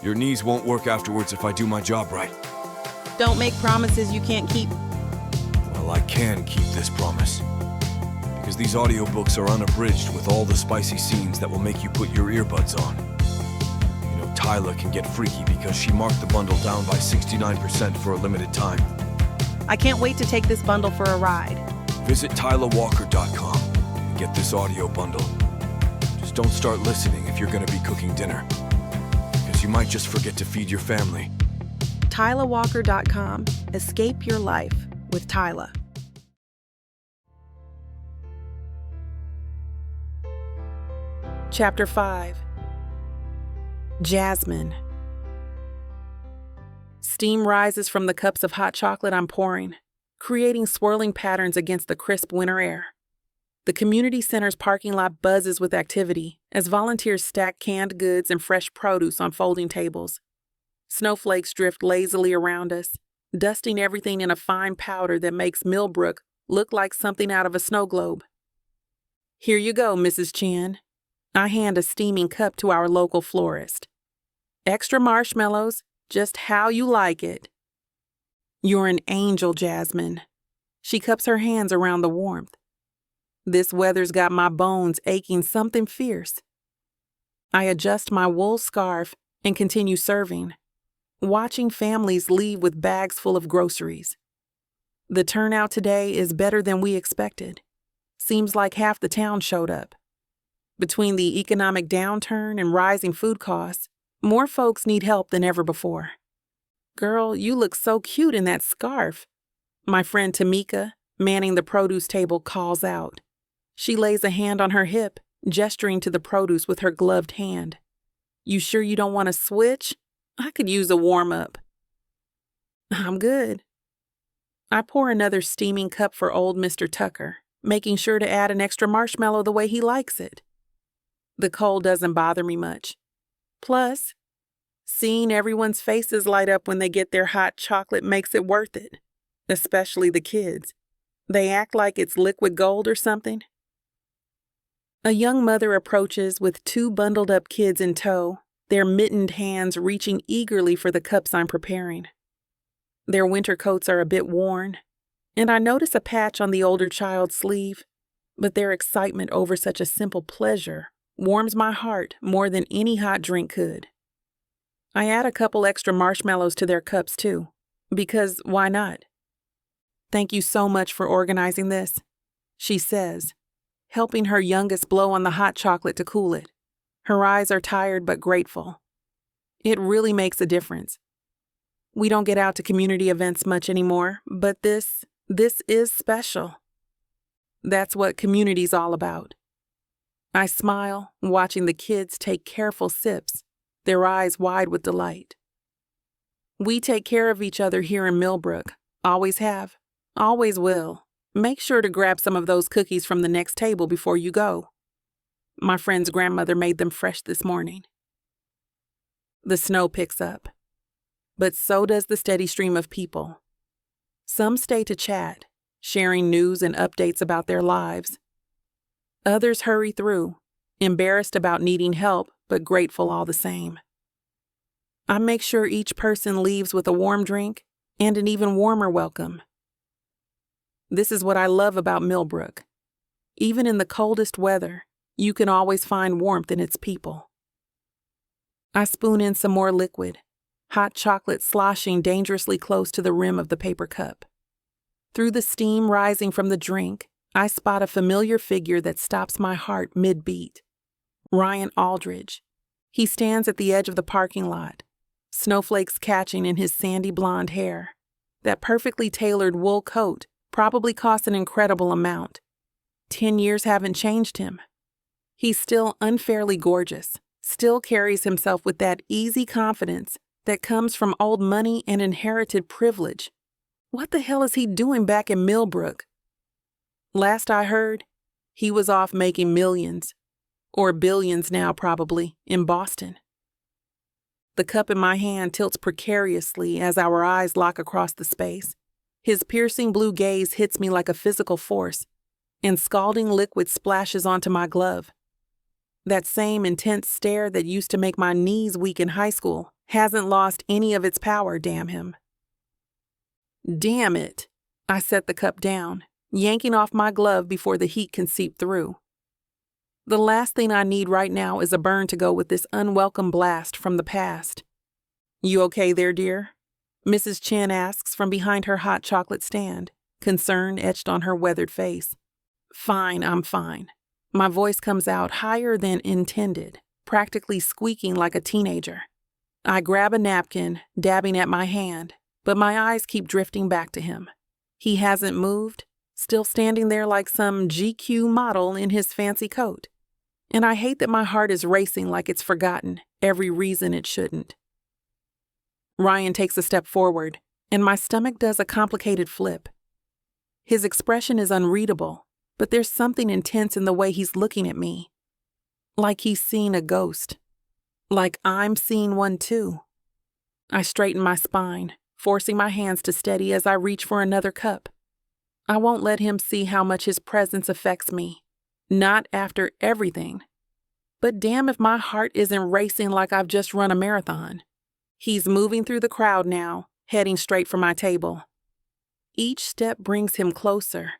Your knees won't work afterwards if I do my job right. Don't make promises you can't keep. Well, I can keep this promise. Because these audiobooks are unabridged with all the spicy scenes that will make you put your earbuds on. You know, Tyla can get freaky because she marked the bundle down by 69% for a limited time. I can't wait to take this bundle for a ride. Visit TylaWalker.com and get this audio bundle. Just don't start listening if you're going to be cooking dinner. Because you might just forget to feed your family. TylaWalker.com. Escape your life with Tyla. Chapter 5. Jasmine. Steam rises from the cups of hot chocolate I'm pouring, creating swirling patterns against the crisp winter air. The community center's parking lot buzzes with activity as volunteers stack canned goods and fresh produce on folding tables. Snowflakes drift lazily around us, dusting everything in a fine powder that makes Millbrook look like something out of a snow globe. Here you go, Mrs. Chen. I hand a steaming cup to our local florist. Extra marshmallows, just how you like it. You're an angel, Jasmine. She cups her hands around the warmth. This weather's got my bones aching something fierce. I adjust my wool scarf and continue serving, watching families leave with bags full of groceries. The turnout today is better than we expected. Seems like half the town showed up. Between the economic downturn and rising food costs, more folks need help than ever before. Girl, you look so cute in that scarf. My friend Tamika, manning the produce table, calls out. She lays a hand on her hip, gesturing to the produce with her gloved hand. You sure you don't want to switch? I could use a warm-up. I'm good. I pour another steaming cup for old Mr. Tucker, making sure to add an extra marshmallow the way he likes it. The cold doesn't bother me much. Plus, seeing everyone's faces light up when they get their hot chocolate makes it worth it, especially the kids. They act like it's liquid gold or something. A young mother approaches with 2 bundled-up kids in tow, their mittened hands reaching eagerly for the cups I'm preparing. Their winter coats are a bit worn, and I notice a patch on the older child's sleeve, but their excitement over such a simple pleasure warms my heart more than any hot drink could. I add a couple extra marshmallows to their cups too, because why not? Thank you so much for organizing this, she says, helping her youngest blow on the hot chocolate to cool it. Her eyes are tired but grateful. It really makes a difference. We don't get out to community events much anymore, but this is special. That's what community's all about. I smile, watching the kids take careful sips, their eyes wide with delight. We take care of each other here in Millbrook, always have, always will. Make sure to grab some of those cookies from the next table before you go. My friend's grandmother made them fresh this morning. The snow picks up, but so does the steady stream of people. Some stay to chat, sharing news and updates about their lives. Others hurry through, embarrassed about needing help, but grateful all the same. I make sure each person leaves with a warm drink and an even warmer welcome. This is what I love about Millbrook. Even in the coldest weather, you can always find warmth in its people. I spoon in some more liquid, hot chocolate sloshing dangerously close to the rim of the paper cup. Through the steam rising from the drink, I spot a familiar figure that stops my heart mid-beat. Ryan Aldridge. He stands at the edge of the parking lot, snowflakes catching in his sandy blonde hair. That perfectly tailored wool coat probably cost an incredible amount. 10 years haven't changed him. He's still unfairly gorgeous, still carries himself with that easy confidence that comes from old money and inherited privilege. What the hell is he doing back in Millbrook? Last I heard, he was off making millions, or billions now probably, in Boston. The cup in my hand tilts precariously as our eyes lock across the space. His piercing blue gaze hits me like a physical force, and scalding liquid splashes onto my glove. That same intense stare that used to make my knees weak in high school hasn't lost any of its power, damn him. Damn it! I set the cup down, yanking off my glove before the heat can seep through. The last thing I need right now is a burn to go with this unwelcome blast from the past. You okay there, dear? Mrs. Chen asks from behind her hot chocolate stand, concern etched on her weathered face. Fine, I'm fine. My voice comes out higher than intended, practically squeaking like a teenager. I grab a napkin, dabbing at my hand, but my eyes keep drifting back to him. He hasn't moved, still standing there like some GQ model in his fancy coat. And I hate that my heart is racing like it's forgotten every reason it shouldn't. Ryan takes a step forward, and my stomach does a complicated flip. His expression is unreadable, but there's something intense in the way he's looking at me. Like he's seen a ghost. Like I'm seeing one too. I straighten my spine, forcing my hands to steady as I reach for another cup. I won't let him see how much his presence affects me. Not after everything. But damn if my heart isn't racing like I've just run a marathon. He's moving through the crowd now, heading straight for my table. Each step brings him closer.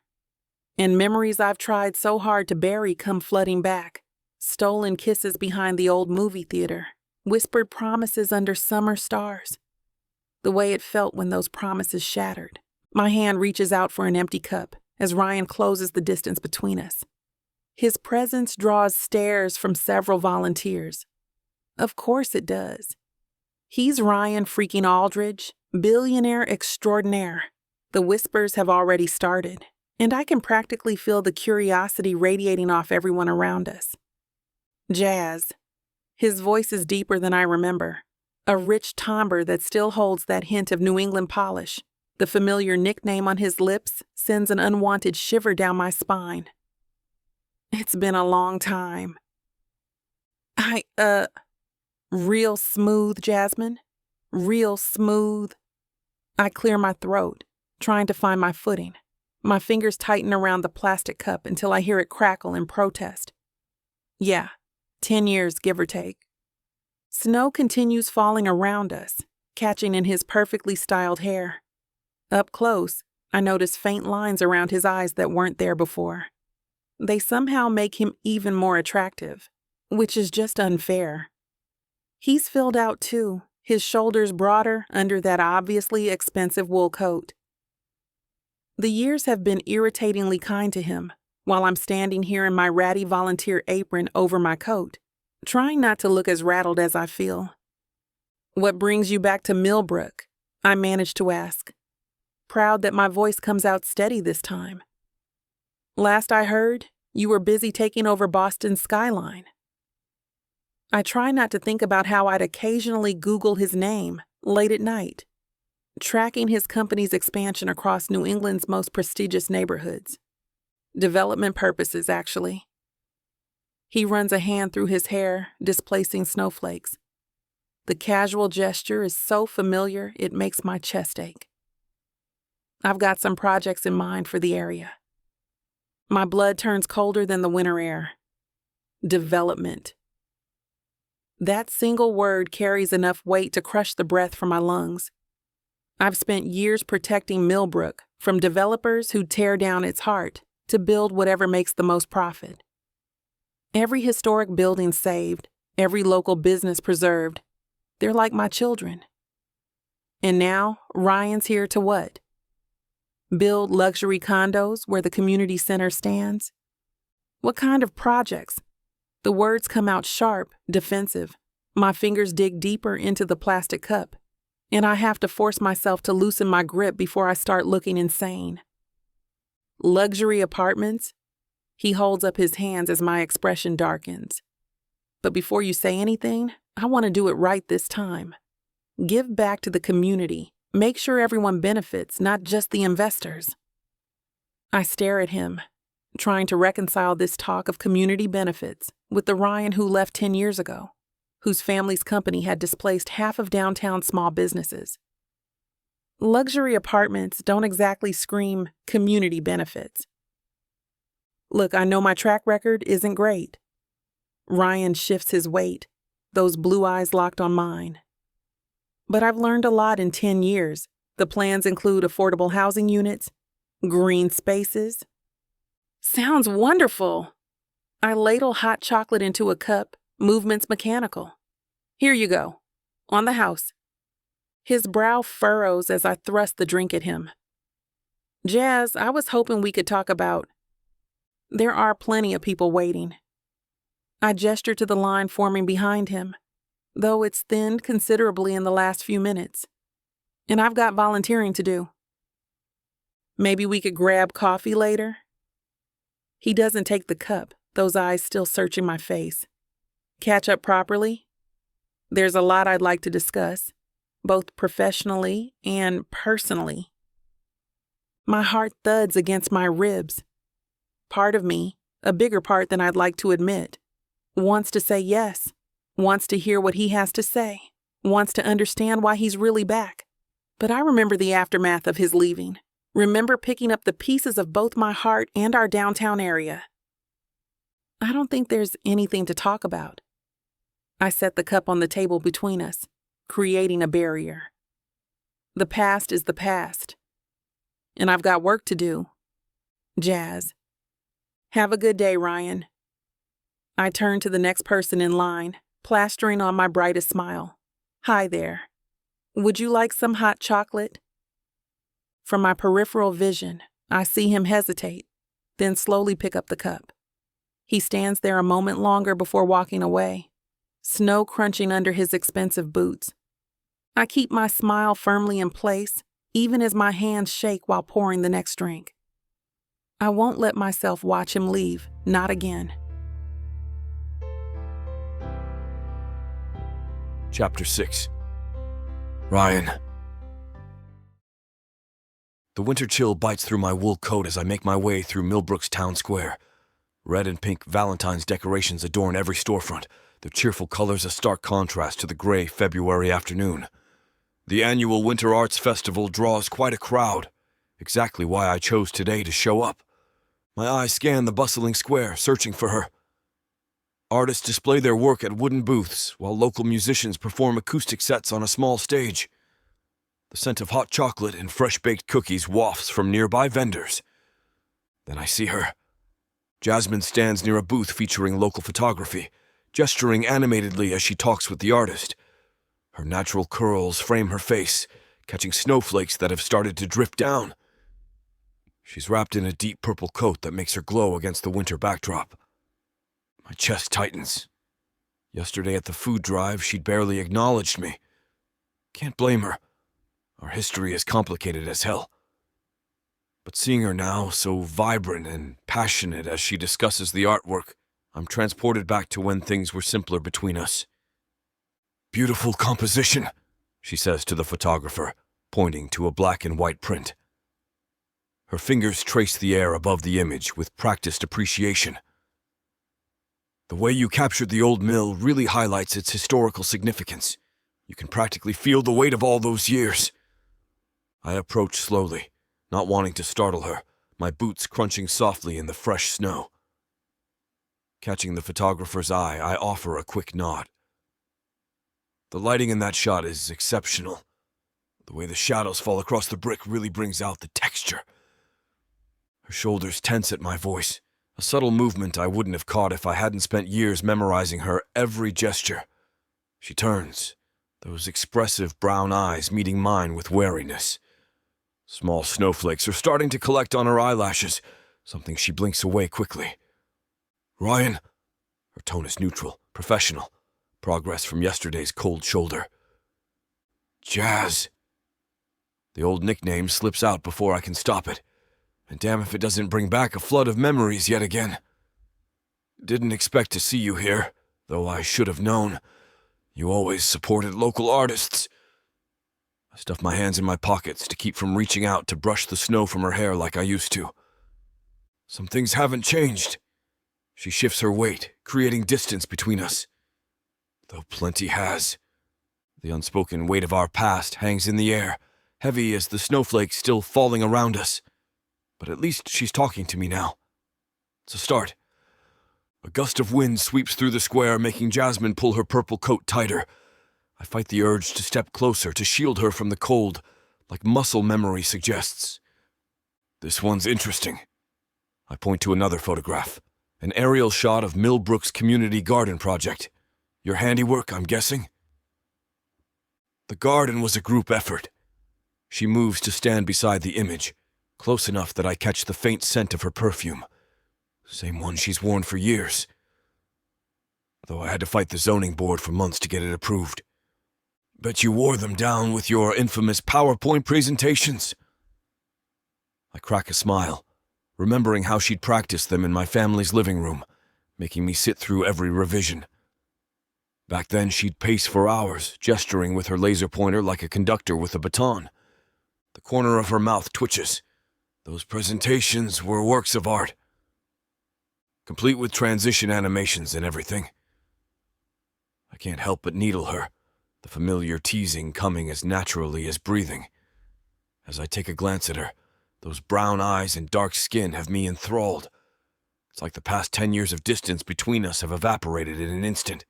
And memories I've tried so hard to bury come flooding back. Stolen kisses behind the old movie theater. Whispered promises under summer stars. The way it felt when those promises shattered. My hand reaches out for an empty cup as Ryan closes the distance between us. His presence draws stares from several volunteers. Of course it does. He's Ryan freaking Aldridge, billionaire extraordinaire. The whispers have already started, and I can practically feel the curiosity radiating off everyone around us. Jazz. His voice is deeper than I remember. A rich timbre that still holds that hint of New England polish. The familiar nickname on his lips sends an unwanted shiver down my spine. It's been a long time. Real smooth, Jasmine. Real smooth. I clear my throat, trying to find my footing. My fingers tighten around the plastic cup until I hear it crackle in protest. Yeah, 10 years, give or take. Snow continues falling around us, catching in his perfectly styled hair. Up close, I notice faint lines around his eyes that weren't there before. They somehow make him even more attractive, which is just unfair. He's filled out too, his shoulders broader under that obviously expensive wool coat. The years have been irritatingly kind to him, while I'm standing here in my ratty volunteer apron over my coat, trying not to look as rattled as I feel. What brings you back to Millbrook? I manage to ask, proud that my voice comes out steady this time. Last I heard, you were busy taking over Boston's skyline. I try not to think about how I'd occasionally Google his name late at night. tracking his company's expansion across New England's most prestigious neighborhoods. Development purposes, actually. He runs a hand through his hair, displacing snowflakes. The casual gesture is so familiar, it makes my chest ache. I've got some projects in mind for the area. My blood turns colder than the winter air. Development. That single word carries enough weight to crush the breath from my lungs. I've spent years protecting Millbrook from developers who tear down its heart to build whatever makes the most profit. Every historic building saved, every local business preserved. They're like my children. And now, Ryan's here to what? Build luxury condos where the community center stands? What kind of projects? The words come out sharp, defensive. My fingers dig deeper into the plastic cup, and I have to force myself to loosen my grip before I start looking insane. Luxury apartments? He holds up his hands as my expression darkens. But before you say anything, I want to do it right this time. Give back to the community. Make sure everyone benefits, not just the investors. I stare at him, trying to reconcile this talk of community benefits with the Ryan who left 10 years ago, whose family's company had displaced half of downtown small businesses. Luxury apartments don't exactly scream community benefits. Look, I know my track record isn't great. Ryan shifts his weight, those blue eyes locked on mine. But I've learned a lot in 10 years. The plans include affordable housing units, green spaces. Sounds wonderful. I ladle hot chocolate into a cup, movements mechanical. Here you go. On the house. His brow furrows as I thrust the drink at him. Jazz, I was hoping we could talk about... There are plenty of people waiting. I gesture to the line forming behind him, though it's thinned considerably in the last few minutes. And I've got volunteering to do. Maybe we could grab coffee later? He doesn't take the cup, those eyes still searching my face. Catch up properly? There's a lot I'd like to discuss, both professionally and personally. My heart thuds against my ribs. Part of me, a bigger part than I'd like to admit, wants to say yes, wants to hear what he has to say, wants to understand why he's really back. But I remember the aftermath of his leaving. Remember picking up the pieces of both my heart and our downtown area. I don't think there's anything to talk about. I set the cup on the table between us, creating a barrier. The past is the past. And I've got work to do. Jazz. Have a good day, Ryan. I turn to the next person in line, plastering on my brightest smile. Hi there. Would you like some hot chocolate? From my peripheral vision, I see him hesitate, then slowly pick up the cup. He stands there a moment longer before walking away, snow crunching under his expensive boots. I keep my smile firmly in place, even as my hands shake while pouring the next drink. I won't let myself watch him leave, not again. Chapter 6. Ryan. The winter chill bites through my wool coat as I make my way through Millbrook's town square. Red and pink Valentine's decorations adorn every storefront, their cheerful colors a stark contrast to the gray February afternoon. The annual Winter Arts Festival draws quite a crowd, exactly why I chose today to show up. My eyes scan the bustling square, searching for her. Artists display their work at wooden booths, while local musicians perform acoustic sets on a small stage. The scent of hot chocolate and fresh-baked cookies wafts from nearby vendors. Then I see her. Jasmine stands near a booth featuring local photography, gesturing animatedly as she talks with the artist. Her natural curls frame her face, catching snowflakes that have started to drift down. She's wrapped in a deep purple coat that makes her glow against the winter backdrop. My chest tightens. Yesterday at the food drive, she'd barely acknowledged me. Can't blame her. Our history is complicated as hell. But seeing her now, so vibrant and passionate as she discusses the artwork, I'm transported back to when things were simpler between us. "Beautiful composition," she says to the photographer, pointing to a black and white print. Her fingers trace the air above the image with practiced appreciation. The way you captured the old mill really highlights its historical significance. You can practically feel the weight of all those years. I approach slowly, not wanting to startle her, my boots crunching softly in the fresh snow. Catching the photographer's eye, I offer a quick nod. The lighting in that shot is exceptional. The way the shadows fall across the brick really brings out the texture. Her shoulders tense at my voice, a subtle movement I wouldn't have caught if I hadn't spent years memorizing her every gesture. She turns, those expressive brown eyes meeting mine with wariness. Small snowflakes are starting to collect on her eyelashes, something she blinks away quickly. "Ryan." Her tone is neutral, professional, progress from yesterday's cold shoulder. "Jazz." The old nickname slips out before I can stop it, and damn if it doesn't bring back a flood of memories yet again. "Didn't expect to see you here, though I should have known. You always supported local artists." I stuff my hands in my pockets to keep from reaching out to brush the snow from her hair like I used to. "Some things haven't changed." She shifts her weight, creating distance between us. "Though plenty has." The unspoken weight of our past hangs in the air, heavy as the snowflakes still falling around us. But at least she's talking to me now. It's a start. A gust of wind sweeps through the square, making Jasmine pull her purple coat tighter. I fight the urge to step closer to shield her from the cold, like muscle memory suggests. "This one's interesting." I point to another photograph, an aerial shot of Millbrook's community garden project. Your handiwork, I'm guessing? The garden was a group effort. She moves to stand beside the image, close enough that I catch the faint scent of her perfume. Same one she's worn for years. Though I had to fight the zoning board for months to get it approved. "Bet you wore them down with your infamous PowerPoint presentations." I crack a smile, remembering how she'd practiced them in my family's living room, making me sit through every revision. Back then, she'd pace for hours, gesturing with her laser pointer like a conductor with a baton. The corner of her mouth twitches. Those presentations were works of art, complete with transition animations and everything. I can't help but needle her, the familiar teasing coming as naturally as breathing. As I take a glance at her, those brown eyes and dark skin have me enthralled. It's like the past 10 years of distance between us have evaporated in an instant.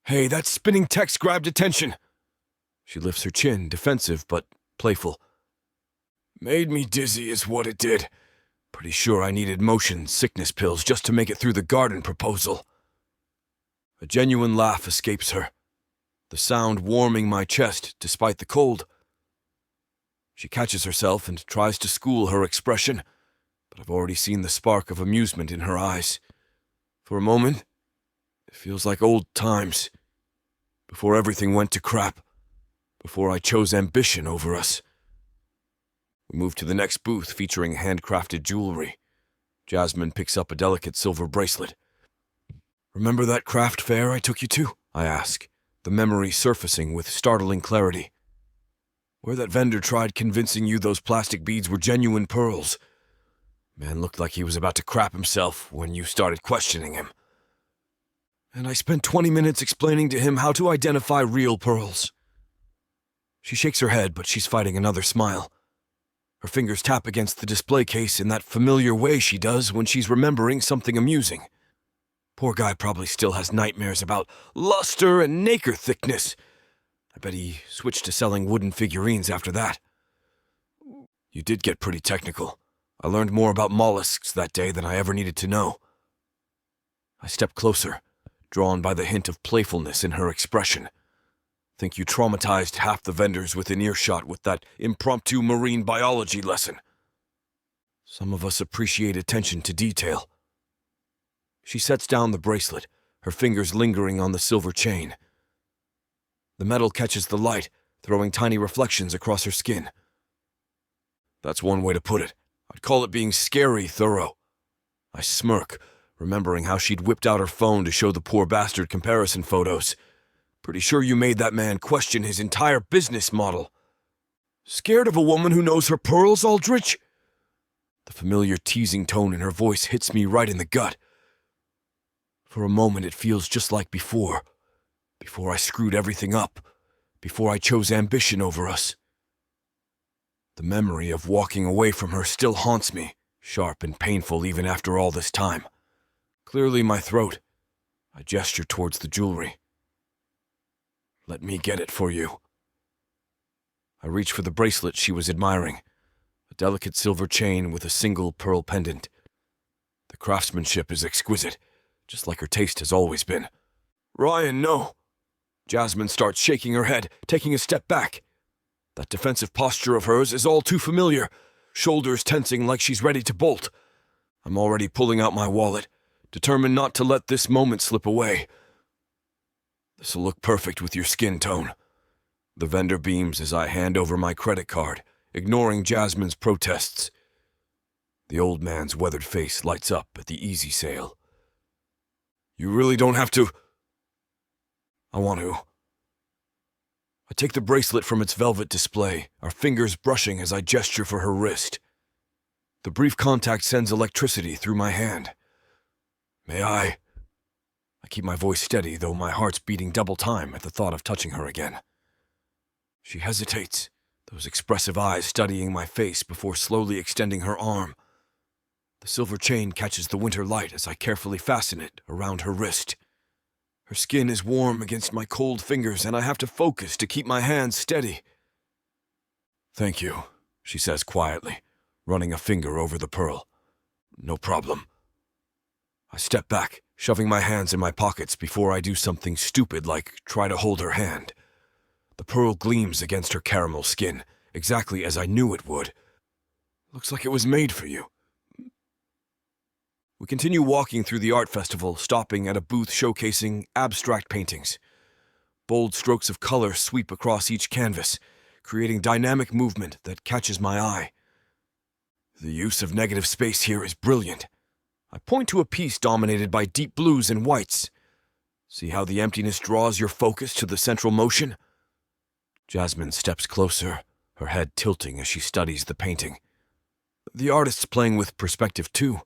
"Hey, that spinning text grabbed attention." She lifts her chin, defensive but playful. "Made me dizzy is what it did. Pretty sure I needed motion sickness pills just to make it through the garden proposal." A genuine laugh escapes her, the sound warming my chest despite the cold. She catches herself and tries to school her expression, but I've already seen the spark of amusement in her eyes. For a moment, it feels like old times, before everything went to crap, before I chose ambition over us. We move to the next booth featuring handcrafted jewelry. Jasmine picks up a delicate silver bracelet. "Remember that craft fair I took you to?" I ask, the memory surfacing with startling clarity. "Where that vendor tried convincing you those plastic beads were genuine pearls. Man looked like he was about to crap himself when you started questioning him. And I spent 20 minutes explaining to him how to identify real pearls." She shakes her head, but she's fighting another smile. Her fingers tap against the display case in that familiar way she does when she's remembering something amusing. Poor guy probably still has nightmares about luster and nacre thickness. I bet he switched to selling wooden figurines after that. "You did get pretty technical. I learned more about mollusks that day than I ever needed to know." I step closer, drawn by the hint of playfulness in her expression. "Think you traumatized half the vendors within earshot with that impromptu marine biology lesson. Some of us appreciate attention to detail." She sets down the bracelet, her fingers lingering on the silver chain. The metal catches the light, throwing tiny reflections across her skin. "That's one way to put it. I'd call it being scary thorough." I smirk, remembering how she'd whipped out her phone to show the poor bastard comparison photos. "Pretty sure you made that man question his entire business model." Scared of a woman who knows her pearls, Aldridge? The familiar teasing tone in her voice hits me right in the gut. For a moment it feels just like before I screwed everything up, before I chose ambition over us. The memory of walking away from her still haunts me, sharp and painful even after all this time. Clearly my throat. I gesture towards the jewelry. Let me get it for you. I reach for the bracelet she was admiring, a delicate silver chain with a single pearl pendant. The craftsmanship is exquisite, just like her taste has always been. Ryan, no! Jasmine starts shaking her head, taking a step back. That defensive posture of hers is all too familiar, shoulders tensing like she's ready to bolt. I'm already pulling out my wallet, determined not to let this moment slip away. This'll look perfect with your skin tone. The vendor beams as I hand over my credit card, ignoring Jasmine's protests. The old man's weathered face lights up at the easy sale. You really don't have to. I want to. I take the bracelet from its velvet display, our fingers brushing as I gesture for her wrist. The brief contact sends electricity through my hand. May I? I keep my voice steady, though my heart's beating double time at the thought of touching her again. She hesitates, those expressive eyes studying my face before slowly extending her arm. The silver chain catches the winter light as I carefully fasten it around her wrist. Her skin is warm against my cold fingers, and I have to focus to keep my hands steady. Thank you, she says quietly, running a finger over the pearl. No problem. I step back, shoving my hands in my pockets before I do something stupid like try to hold her hand. The pearl gleams against her caramel skin, exactly as I knew it would. Looks like it was made for you. We continue walking through the art festival, stopping at a booth showcasing abstract paintings. Bold strokes of color sweep across each canvas, creating dynamic movement that catches my eye. The use of negative space here is brilliant. I point to a piece dominated by deep blues and whites. See how the emptiness draws your focus to the central motion? Jasmine steps closer, her head tilting as she studies the painting. The artist's playing with perspective too.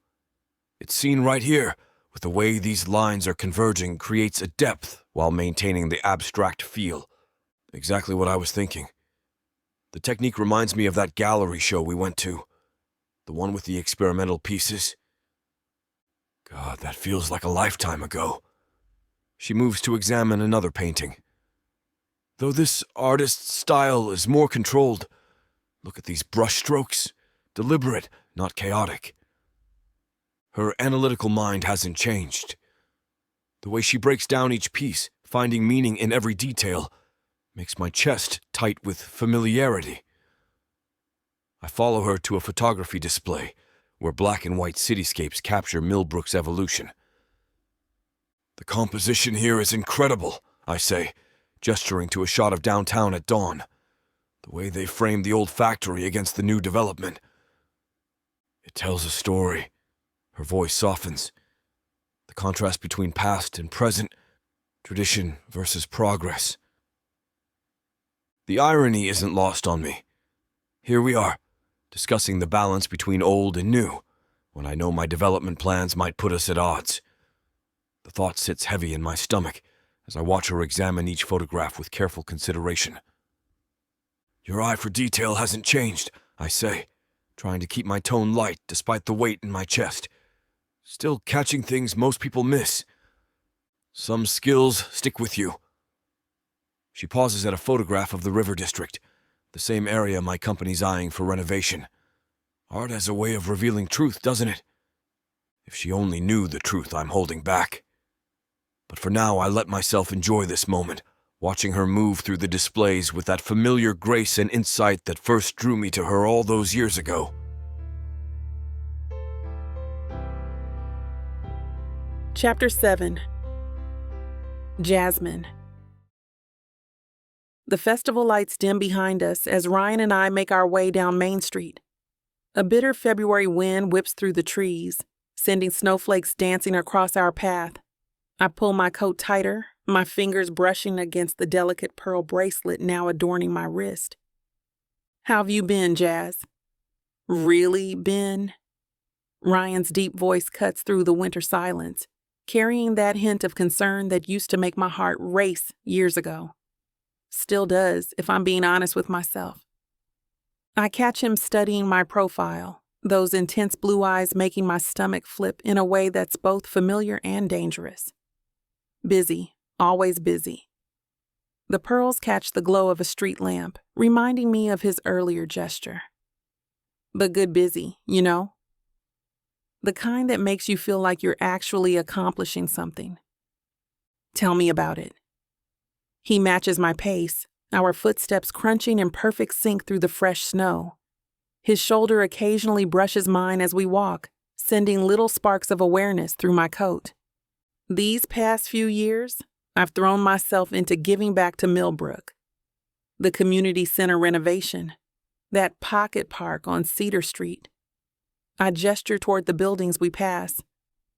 It's seen right here, with the way these lines are converging creates a depth while maintaining the abstract feel. Exactly what I was thinking. The technique reminds me of that gallery show we went to. The one with the experimental pieces. God, that feels like a lifetime ago. She moves to examine another painting. Though this artist's style is more controlled, look at these brushstrokes. Deliberate, not chaotic. Her analytical mind hasn't changed. The way she breaks down each piece, finding meaning in every detail, makes my chest tight with familiarity. I follow her to a photography display, where black and white cityscapes capture Millbrook's evolution. The composition here is incredible, I say, gesturing to a shot of downtown at dawn. The way they frame the old factory against the new development. It tells a story. Her voice softens. The contrast between past and present, tradition versus progress. The irony isn't lost on me. Here we are, discussing the balance between old and new, when I know my development plans might put us at odds. The thought sits heavy in my stomach as I watch her examine each photograph with careful consideration. Your eye for detail hasn't changed, I say, trying to keep my tone light despite the weight in my chest. Still catching things most people miss. Some skills stick with you. She pauses at a photograph of the River District, the same area my company's eyeing for renovation. Art has a way of revealing truth, doesn't it? If she only knew the truth I'm holding back. But for now, I let myself enjoy this moment, watching her move through the displays with that familiar grace and insight that first drew me to her all those years ago. Chapter 7. Jasmine. The festival lights dim behind us as Ryan and I make our way down Main Street. A bitter February wind whips through the trees, sending snowflakes dancing across our path. I pull my coat tighter, my fingers brushing against the delicate pearl bracelet now adorning my wrist. How've you been, Jazz? Really been? Ryan's deep voice cuts through the winter silence, carrying that hint of concern that used to make my heart race years ago. Still does, if I'm being honest with myself. I catch him studying my profile, those intense blue eyes making my stomach flip in a way that's both familiar and dangerous. Busy, always busy. The pearls catch the glow of a street lamp, reminding me of his earlier gesture. But good busy, you know? The kind that makes you feel like you're actually accomplishing something. Tell me about it. He matches my pace, our footsteps crunching in perfect sync through the fresh snow. His shoulder occasionally brushes mine as we walk, sending little sparks of awareness through my coat. These past few years, I've thrown myself into giving back to Millbrook. The community center renovation, that pocket park on Cedar Street. I gesture toward the buildings we pass,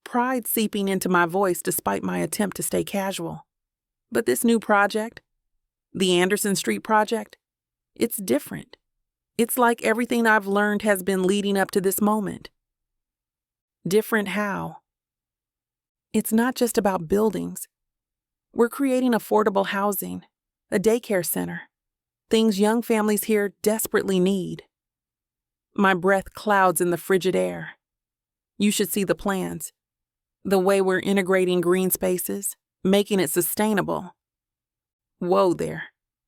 pride seeping into my voice despite my attempt to stay casual. But this new project, the Anderson Street project, it's different. It's like everything I've learned has been leading up to this moment. Different how? It's not just about buildings. We're creating affordable housing, a daycare center, things young families here desperately need. My breath clouds in the frigid air. You should see the plans. The way we're integrating green spaces, making it sustainable. Whoa there.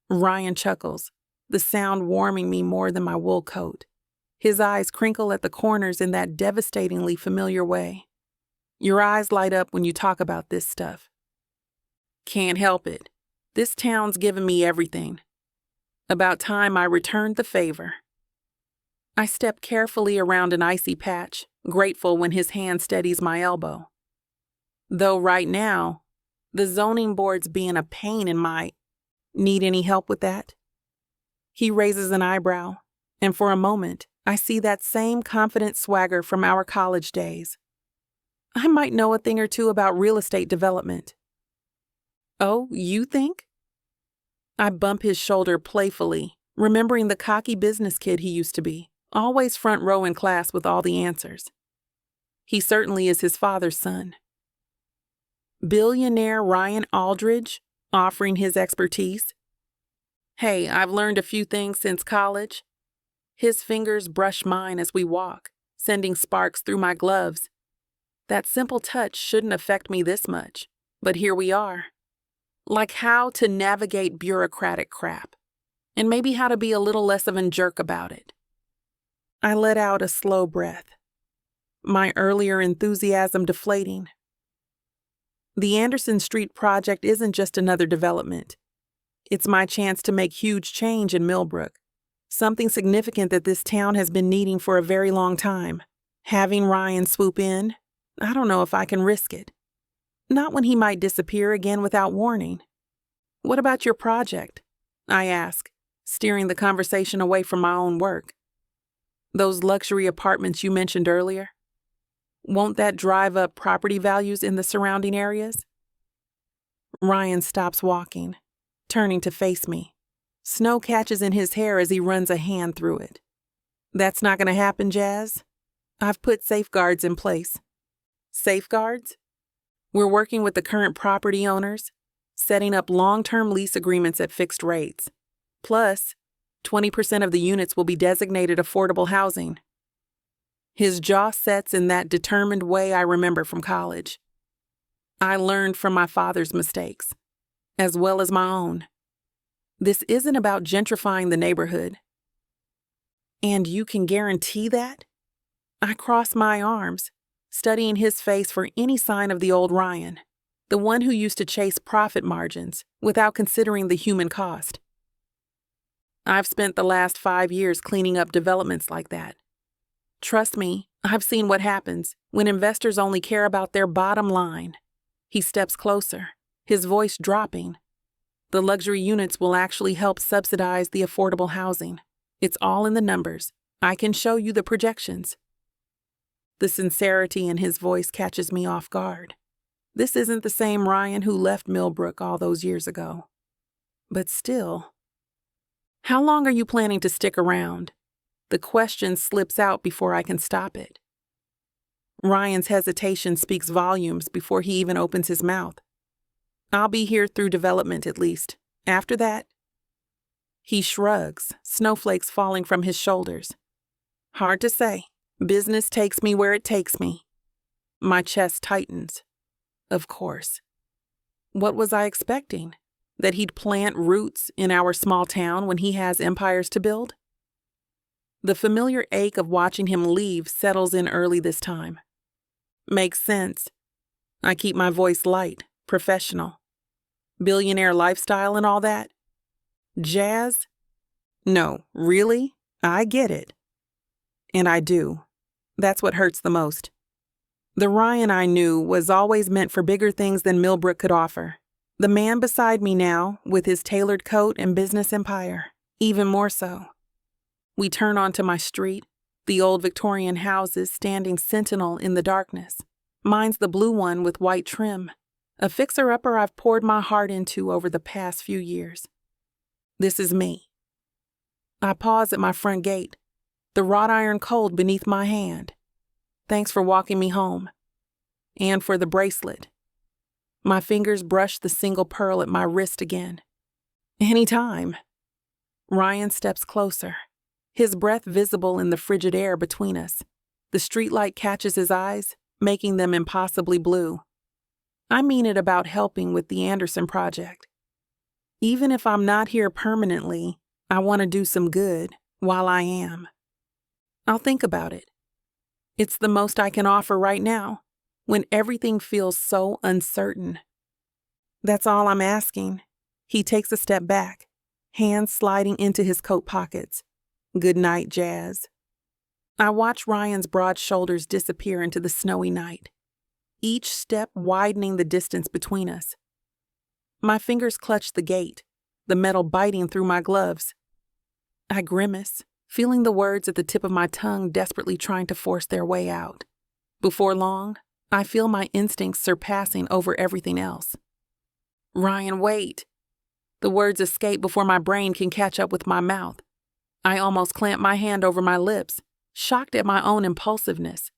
Ryan chuckles, the sound warming me more than my wool coat. His eyes crinkle at the corners in that devastatingly familiar way. Your eyes light up when you talk about this stuff. Can't help it. This town's given me everything. About time I returned the favor. I step carefully around an icy patch, grateful when his hand steadies my elbow. Though right now, the zoning board's being a pain in my... Need any help with that? He raises an eyebrow, and for a moment, I see that same confident swagger from our college days. I might know a thing or two about real estate development. Oh, you think? I bump his shoulder playfully, remembering the cocky business kid he used to be, always front row in class with all the answers. He certainly is his father's son. Billionaire Ryan Aldridge, offering his expertise. Hey, I've learned a few things since college. His fingers brush mine as we walk, sending sparks through my gloves. That simple touch shouldn't affect me this much, but here we are. Like how to navigate bureaucratic crap, and maybe how to be a little less of a jerk about it. I let out a slow breath, my earlier enthusiasm deflating. The Anderson Street project isn't just another development. It's my chance to make huge change in Millbrook, something significant that this town has been needing for a very long time. Having Ryan swoop in, I don't know if I can risk it. Not when he might disappear again without warning. What about your project? I ask, steering the conversation away from my own work. Those luxury apartments you mentioned earlier? Won't that drive up property values in the surrounding areas? Ryan stops walking, turning to face me. Snow catches in his hair as he runs a hand through it. That's not going to happen, Jazz. I've put safeguards in place. Safeguards? We're working with the current property owners, setting up long-term lease agreements at fixed rates. Plus, 20% of the units will be designated affordable housing. His jaw sets in that determined way I remember from college. I learned from my father's mistakes, as well as my own. This isn't about gentrifying the neighborhood. And you can guarantee that? I cross my arms, studying his face for any sign of the old Ryan, the one who used to chase profit margins without considering the human cost. I've spent the last 5 years cleaning up developments like that. Trust me, I've seen what happens when investors only care about their bottom line. He steps closer, his voice dropping. The luxury units will actually help subsidize the affordable housing. It's all in the numbers. I can show you the projections. The sincerity in his voice catches me off guard. This isn't the same Ryan who left Millbrook all those years ago. But still, How long are you planning to stick around? The question slips out before I can stop it. Ryan's hesitation speaks volumes before he even opens his mouth. I'll be here through development at least. After that, he shrugs, snowflakes falling from his shoulders. Hard to say. Business takes me where it takes me. My chest tightens. Of course. What was I expecting? That he'd plant roots in our small town when he has empires to build? The familiar ache of watching him leave settles in early this time. Makes sense. I keep my voice light, professional. Billionaire lifestyle and all that? Jazz? No, really? I get it. And I do. That's what hurts the most. The Ryan I knew was always meant for bigger things than Millbrook could offer. The man beside me now, with his tailored coat and business empire, even more so. We turn onto my street, the old Victorian houses standing sentinel in the darkness. Mine's the blue one with white trim, a fixer-upper I've poured my heart into over the past few years. This is me. I pause at my front gate, the wrought iron cold beneath my hand. Thanks for walking me home. And for the bracelet. My fingers brush the single pearl at my wrist again. Anytime. Ryan steps closer, his breath visible in the frigid air between us. The streetlight catches his eyes, making them impossibly blue. I mean it about helping with the Anderson project. Even if I'm not here permanently, I want to do some good while I am. I'll think about it. It's the most I can offer right now, when everything feels so uncertain. That's all I'm asking. He takes a step back, hands sliding into his coat pockets. Good night, Jazz. I watch Ryan's broad shoulders disappear into the snowy night, each step widening the distance between us. My fingers clutch the gate, the metal biting through my gloves. I grimace, feeling the words at the tip of my tongue desperately trying to force their way out. Before long, I feel my instincts surpassing over everything else. Ryan, wait. The words escape before my brain can catch up with my mouth. I almost clamp my hand over my lips, shocked at my own impulsiveness.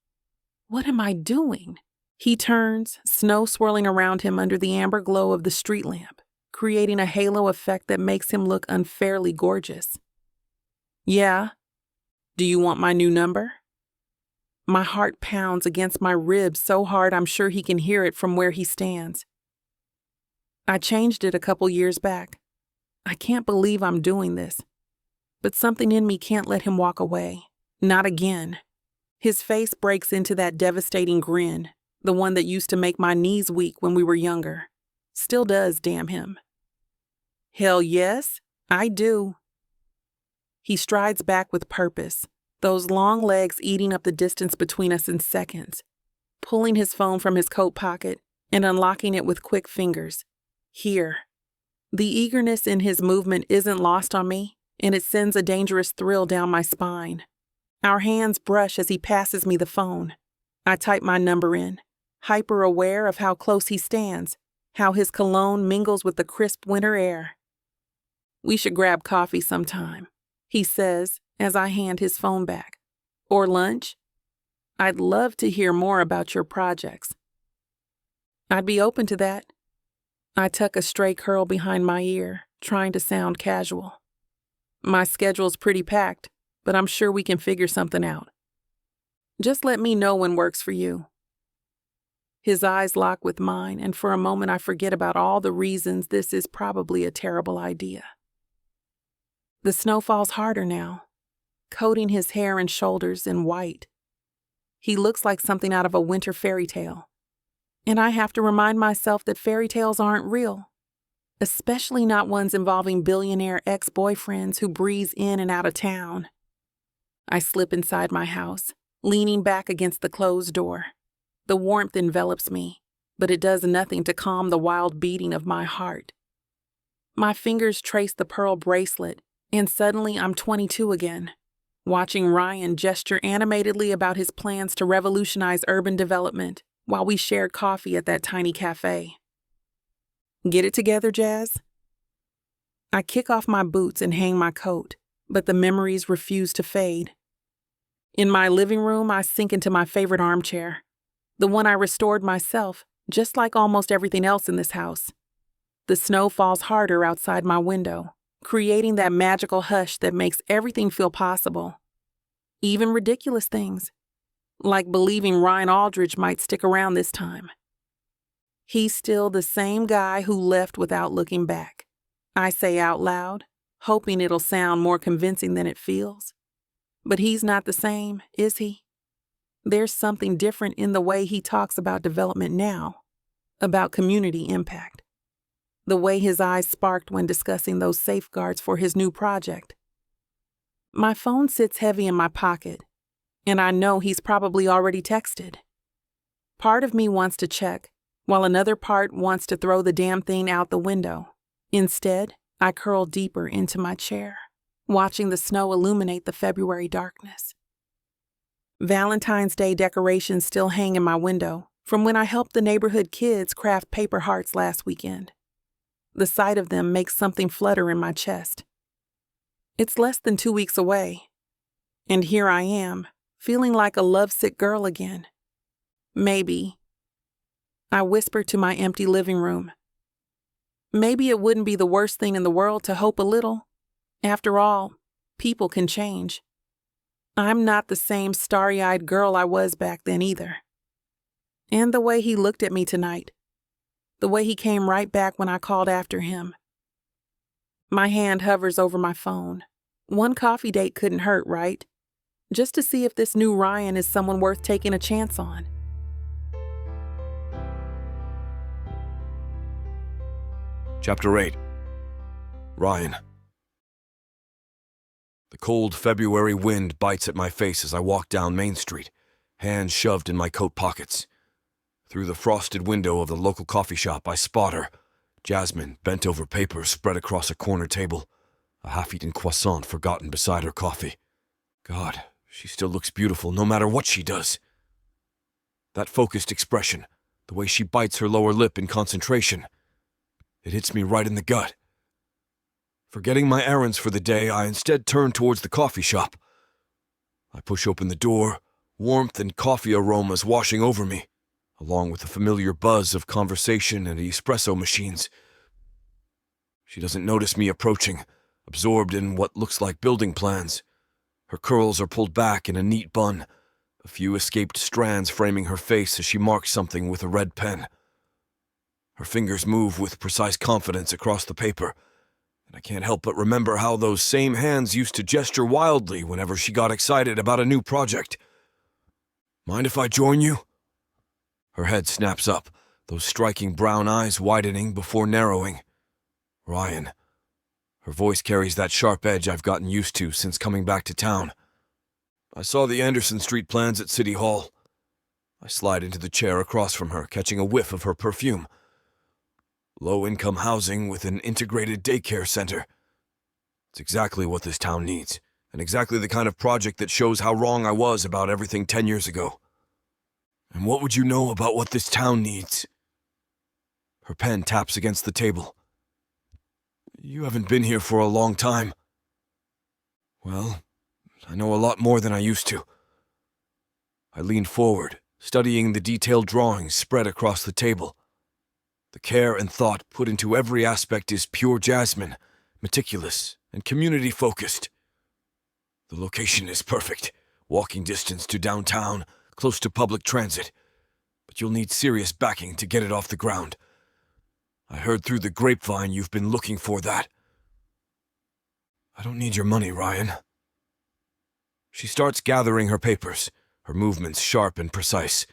What am I doing? He turns, snow swirling around him under the amber glow of the street lamp, creating a halo effect that makes him look unfairly gorgeous. Yeah? Do you want my new number? My heart pounds against my ribs so hard I'm sure he can hear it from where he stands. I changed it a couple years back. I can't believe I'm doing this. But something in me can't let him walk away. Not again. His face breaks into that devastating grin, the one that used to make my knees weak when we were younger. Still does, damn him. Hell yes, I do. He strides back with purpose, those long legs eating up the distance between us in seconds, pulling his phone from his coat pocket and unlocking it with quick fingers. Here. The eagerness in his movement isn't lost on me, and it sends a dangerous thrill down my spine. Our hands brush as he passes me the phone. I type my number in, hyper aware of how close he stands, how his cologne mingles with the crisp winter air. We should grab coffee sometime, he says as I hand his phone back. Or lunch? I'd love to hear more about your projects. I'd be open to that. I tuck a stray curl behind my ear, trying to sound casual. My schedule's pretty packed, but I'm sure we can figure something out. Just let me know when works for you. His eyes lock with mine, and for a moment I forget about all the reasons this is probably a terrible idea. The snow falls harder now, coating his hair and shoulders in white. He looks like something out of a winter fairy tale. And I have to remind myself that fairy tales aren't real, especially not ones involving billionaire ex-boyfriends who breeze in and out of town. I slip inside my house, leaning back against the closed door. The warmth envelops me, but it does nothing to calm the wild beating of my heart. My fingers trace the pearl bracelet, and suddenly I'm 22 again, watching Ryan gesture animatedly about his plans to revolutionize urban development while we shared coffee at that tiny cafe. Get it together, Jazz? I kick off my boots and hang my coat, but the memories refuse to fade. In my living room, I sink into my favorite armchair, the one I restored myself, just like almost everything else in this house. The snow falls harder outside my window, creating that magical hush that makes everything feel possible. Even ridiculous things, like believing Ryan Aldridge might stick around this time. He's still the same guy who left without looking back, I say out loud, hoping it'll sound more convincing than it feels. But he's not the same, is he? There's something different in the way he talks about development now, about community impact. The way his eyes sparked when discussing those safeguards for his new project. My phone sits heavy in my pocket, and I know he's probably already texted. Part of me wants to check, while another part wants to throw the damn thing out the window. Instead, I curl deeper into my chair, watching the snow illuminate the February darkness. Valentine's Day decorations still hang in my window from when I helped the neighborhood kids craft paper hearts last weekend. The sight of them makes something flutter in my chest. It's less than 2 weeks away, and here I am, feeling like a lovesick girl again. Maybe. I whisper to my empty living room. Maybe it wouldn't be the worst thing in the world to hope a little. After all, people can change. I'm not the same starry-eyed girl I was back then either. And the way he looked at me tonight. The way he came right back when I called after him. My hand hovers over my phone. One coffee date couldn't hurt, right? Just to see if this new Ryan is someone worth taking a chance on. Chapter 8. Ryan. The cold February wind bites at my face as I walk down Main Street, hands shoved in my coat pockets. Through the frosted window of the local coffee shop, I spot her, Jasmine, bent over papers spread across a corner table, a half-eaten croissant forgotten beside her coffee. God, she still looks beautiful no matter what she does. That focused expression, the way she bites her lower lip in concentration, it hits me right in the gut. Forgetting my errands for the day, I instead turn towards the coffee shop. I push open the door, warmth and coffee aromas washing over me, along with the familiar buzz of conversation and espresso machines. She doesn't notice me approaching, absorbed in what looks like building plans. Her curls are pulled back in a neat bun, a few escaped strands framing her face as she marks something with a red pen. Her fingers move with precise confidence across the paper, and I can't help but remember how those same hands used to gesture wildly whenever she got excited about a new project. Mind if I join you? Her head snaps up, those striking brown eyes widening before narrowing. Ryan. Her voice carries that sharp edge I've gotten used to since coming back to town. I saw the Anderson Street plans at City Hall. I slide into the chair across from her, catching a whiff of her perfume. Low-income housing with an integrated daycare center. It's exactly what this town needs, and exactly the kind of project that shows how wrong I was about everything 10 years ago. And what would you know about what this town needs? Her pen taps against the table. You haven't been here for a long time. Well, I know a lot more than I used to. I lean forward, studying the detailed drawings spread across the table. The care and thought put into every aspect is pure Jasmine, meticulous and community-focused. The location is perfect, walking distance to downtown, close to public transit, but you'll need serious backing to get it off the ground. I heard through the grapevine you've been looking for that. I don't need your money, Ryan. She starts gathering her papers, her movements sharp and precise.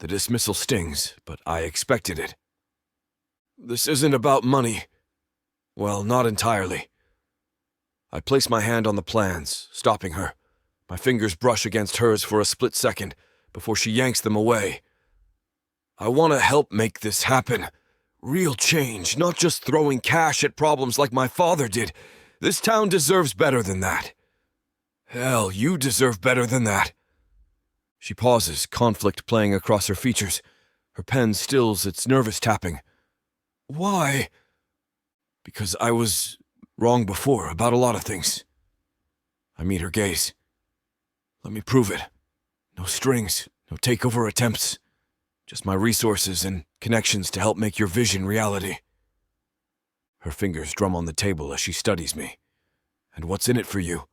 The dismissal stings, but I expected it. This isn't about money. Well, not entirely. I place my hand on the plans, stopping her. My fingers brush against hers for a split second before she yanks them away. I want to help make this happen. Real change, not just throwing cash at problems like my father did. This town deserves better than that. Hell, you deserve better than that. She pauses, conflict playing across her features. Her pen stills its nervous tapping. Why? Because I was Wrong before about a lot of things. I meet her gaze. Let me prove it. No strings, no takeover attempts. Just my resources and connections to help make your vision reality. Her fingers drum on the table as she studies me. And what's in it for you?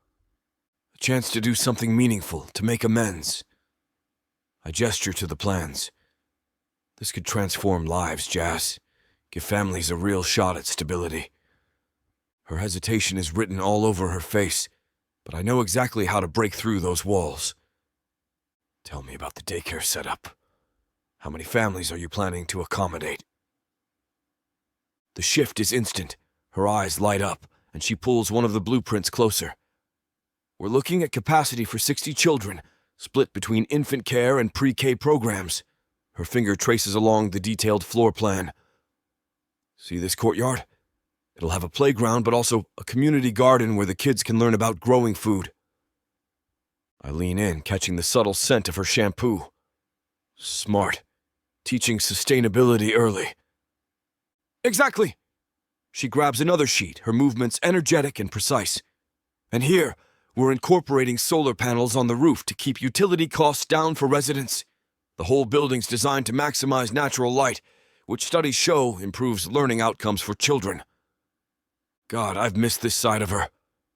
A chance to do something meaningful, to make amends. I gesture to the plans. This could transform lives, Jazz. Give families a real shot at stability. Her hesitation is written all over her face, but I know exactly how to break through those walls. Tell me about the daycare setup. How many families are you planning to accommodate? The shift is instant. Her eyes light up, and she pulls one of the blueprints closer. We're looking at capacity for 60 children, split between infant care and pre-K programs. Her finger traces along the detailed floor plan. See this courtyard? It'll have a playground, but also a community garden where the kids can learn about growing food. I lean in, catching the subtle scent of her shampoo. Smart. Teaching sustainability early. Exactly! She grabs another sheet, her movements energetic and precise. And here, we're incorporating solar panels on the roof to keep utility costs down for residents. The whole building's designed to maximize natural light, which studies show improves learning outcomes for children. God, I've missed this side of her.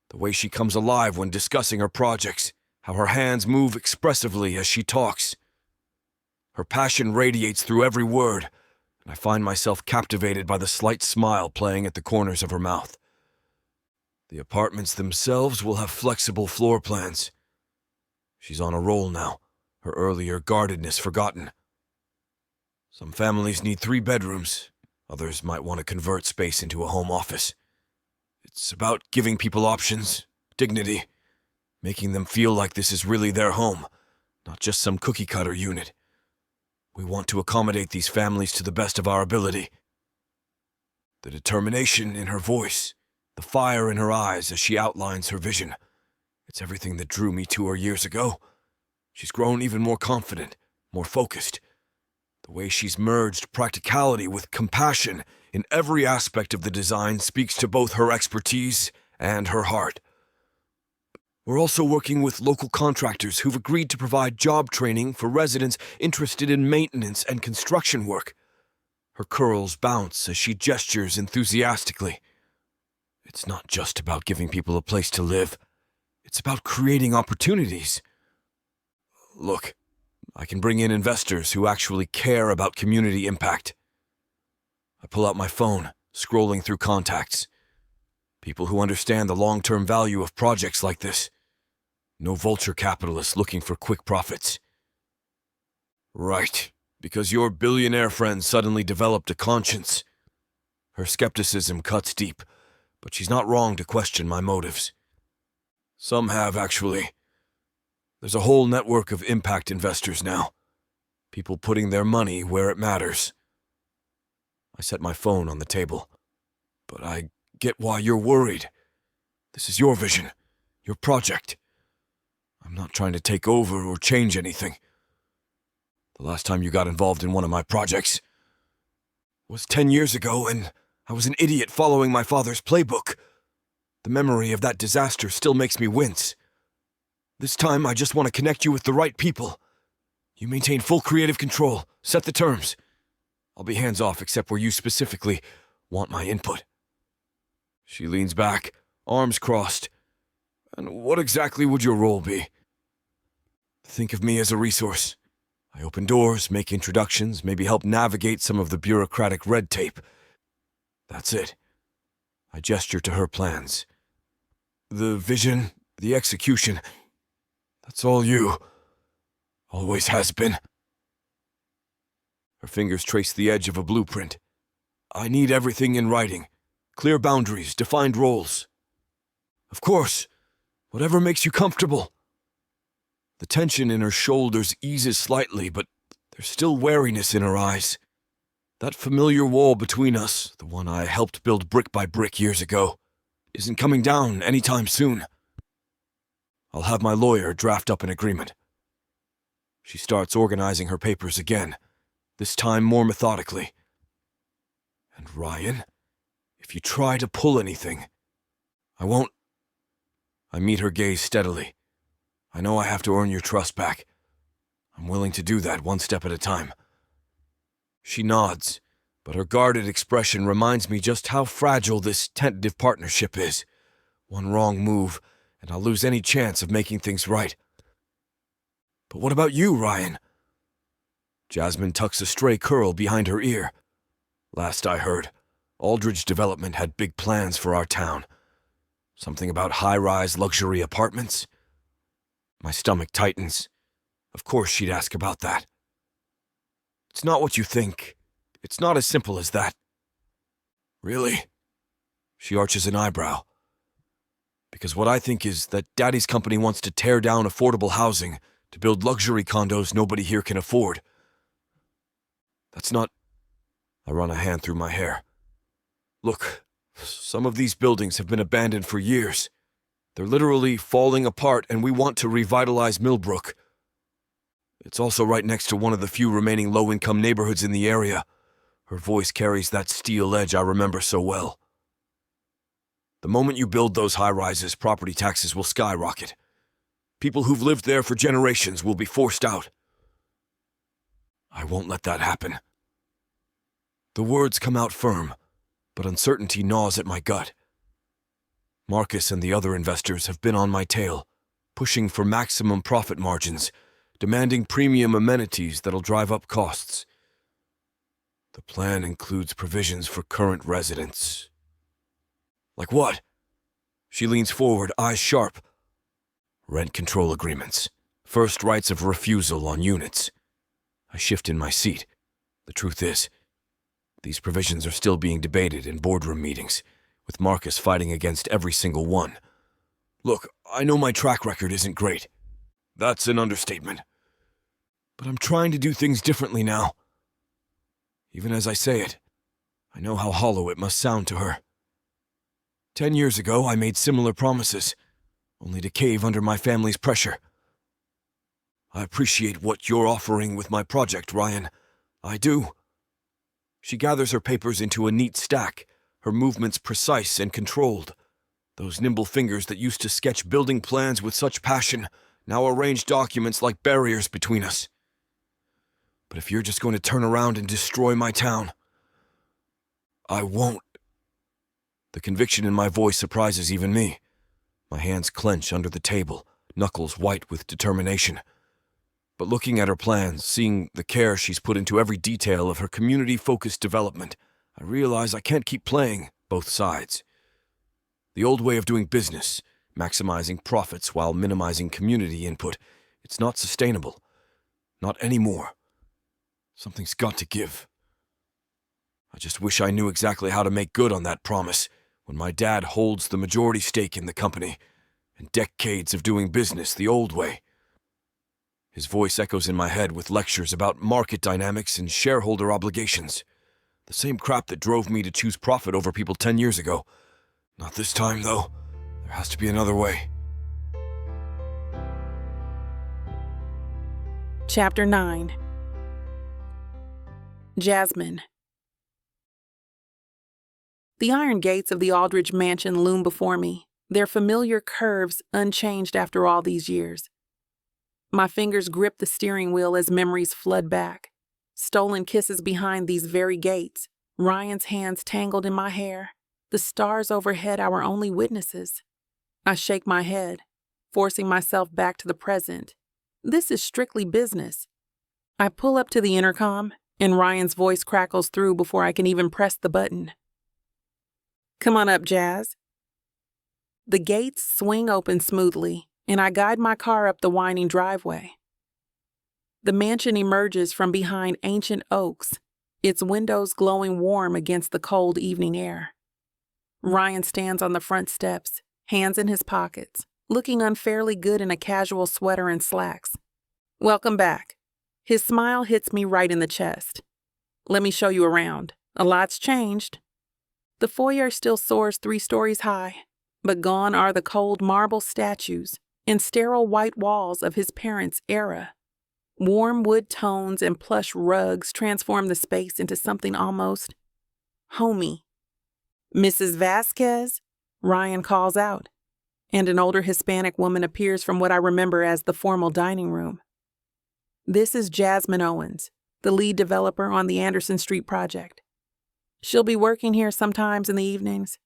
The way she comes alive when discussing her projects, how her hands move expressively as she talks. Her passion radiates through every word, and I find myself captivated by the slight smile playing at the corners of her mouth. The apartments themselves will have flexible floor plans. She's on a roll now, her earlier guardedness forgotten. Some families need 3 bedrooms. Others might want to convert space into a home office. It's about giving people options, dignity, making them feel like this is really their home, not just some cookie-cutter unit. We want to accommodate these families to the best of our ability. The determination in her voice, the fire in her eyes as she outlines her vision. It's everything that drew me to her years ago. She's grown even more confident, more focused. The way she's merged practicality with compassion in every aspect of the design speaks to both her expertise and her heart. We're also working with local contractors who've agreed to provide job training for residents interested in maintenance and construction work. Her curls bounce as she gestures enthusiastically. It's not just about giving people a place to live. It's about creating opportunities. Look, I can bring in investors who actually care about community impact. I pull out my phone, scrolling through contacts. People who understand the long-term value of projects like this. No vulture capitalists looking for quick profits. Right, because your billionaire friend suddenly developed a conscience. Her skepticism cuts deep, but she's not wrong to question my motives. Some have, actually. There's a whole network of impact investors now. People putting their money where it matters. I set my phone on the table. But I get why you're worried. This is your vision, your project. I'm not trying to take over or change anything. The last time you got involved in one of my projects was 10 years ago, and I was an idiot following my father's playbook. The memory of that disaster still makes me wince. This time, I just want to connect you with the right people. You maintain full creative control. Set the terms. I'll be hands-off except where you specifically want my input. She leans back, arms crossed. And what exactly would your role be? Think of me as a resource. I open doors, make introductions, maybe help navigate some of the bureaucratic red tape. That's it. I gesture to her plans. The vision, the execution, that's all you. Always has been. Her fingers trace the edge of a blueprint. I need everything in writing. Clear boundaries, defined roles. Of course. Whatever makes you comfortable. The tension in her shoulders eases slightly, but there's still wariness in her eyes. That familiar wall between us, the one I helped build brick by brick years ago, isn't coming down anytime soon. I'll have my lawyer draft up an agreement. She starts organizing her papers again, this time more methodically. And Ryan, if you try to pull anything, I won't. I meet her gaze steadily. I know I have to earn your trust back. I'm willing to do that one step at a time. She nods, but her guarded expression reminds me just how fragile this tentative partnership is. One wrong move, and I'll lose any chance of making things right. But what about you, Ryan? Jasmine tucks a stray curl behind her ear. Last I heard, Aldridge Development had big plans for our town. Something about high-rise luxury apartments? My stomach tightens. Of course she'd ask about that. It's not what you think. It's not as simple as that. Really? She arches an eyebrow. Because what I think is that Daddy's company wants to tear down affordable housing to build luxury condos nobody here can afford. That's not... I run a hand through my hair. Look, some of these buildings have been abandoned for years. They're literally falling apart, and we want to revitalize Millbrook. It's also right next to one of the few remaining low-income neighborhoods in the area. Her voice carries that steel edge I remember so well. The moment you build those high-rises, property taxes will skyrocket. People who've lived there for generations will be forced out. I won't let that happen. The words come out firm, but uncertainty gnaws at my gut. Marcus and the other investors have been on my tail, pushing for maximum profit margins, demanding premium amenities that'll drive up costs. The plan includes provisions for current residents. Like what? She leans forward, eyes sharp. Rent control agreements. First rights of refusal on units. I shift in my seat. The truth is, these provisions are still being debated in boardroom meetings, with Marcus fighting against every single one. Look, I know my track record isn't great. That's an understatement. But I'm trying to do things differently now. Even as I say it, I know how hollow it must sound to her. 10 years ago, I made similar promises, only to cave under my family's pressure. I appreciate what you're offering with my project, Ryan. I do. She gathers her papers into a neat stack, her movements precise and controlled. Those nimble fingers that used to sketch building plans with such passion now arrange documents like barriers between us. But if you're just going to turn around and destroy my town, I won't. The conviction in my voice surprises even me. My hands clench under the table, knuckles white with determination. But looking at her plans, seeing the care she's put into every detail of her community-focused development, I realize I can't keep playing both sides. The old way of doing business, maximizing profits while minimizing community input, it's not sustainable. Not anymore. Something's got to give. I just wish I knew exactly how to make good on that promise when my dad holds the majority stake in the company and decades of doing business the old way. His voice echoes in my head with lectures about market dynamics and shareholder obligations. The same crap that drove me to choose profit over people 10 years ago. Not this time, though. There has to be another way. Chapter 9. Jasmine. The iron gates of the Aldridge mansion loom before me, their familiar curves unchanged after all these years. My fingers grip the steering wheel as memories flood back. Stolen kisses behind these very gates, Ryan's hands tangled in my hair, the stars overhead our only witnesses. I shake my head, forcing myself back to the present. This is strictly business. I pull up to the intercom, and Ryan's voice crackles through before I can even press the button. Come on up, Jazz. The gates swing open smoothly, and I guide my car up the winding driveway. The mansion emerges from behind ancient oaks, its windows glowing warm against the cold evening air. Ryan stands on the front steps, hands in his pockets, looking unfairly good in a casual sweater and slacks. Welcome back. His smile hits me right in the chest. Let me show you around. A lot's changed. The foyer still soars 3 stories high, but gone are the cold marble statues and sterile white walls of his parents' era. Warm wood tones and plush rugs transform the space into something almost homey. Mrs. Vasquez, Ryan calls out, and an older Hispanic woman appears from what I remember as the formal dining room. This is Jasmine Owens, the lead developer on the Anderson Street project. She'll be working here sometimes in the evenings.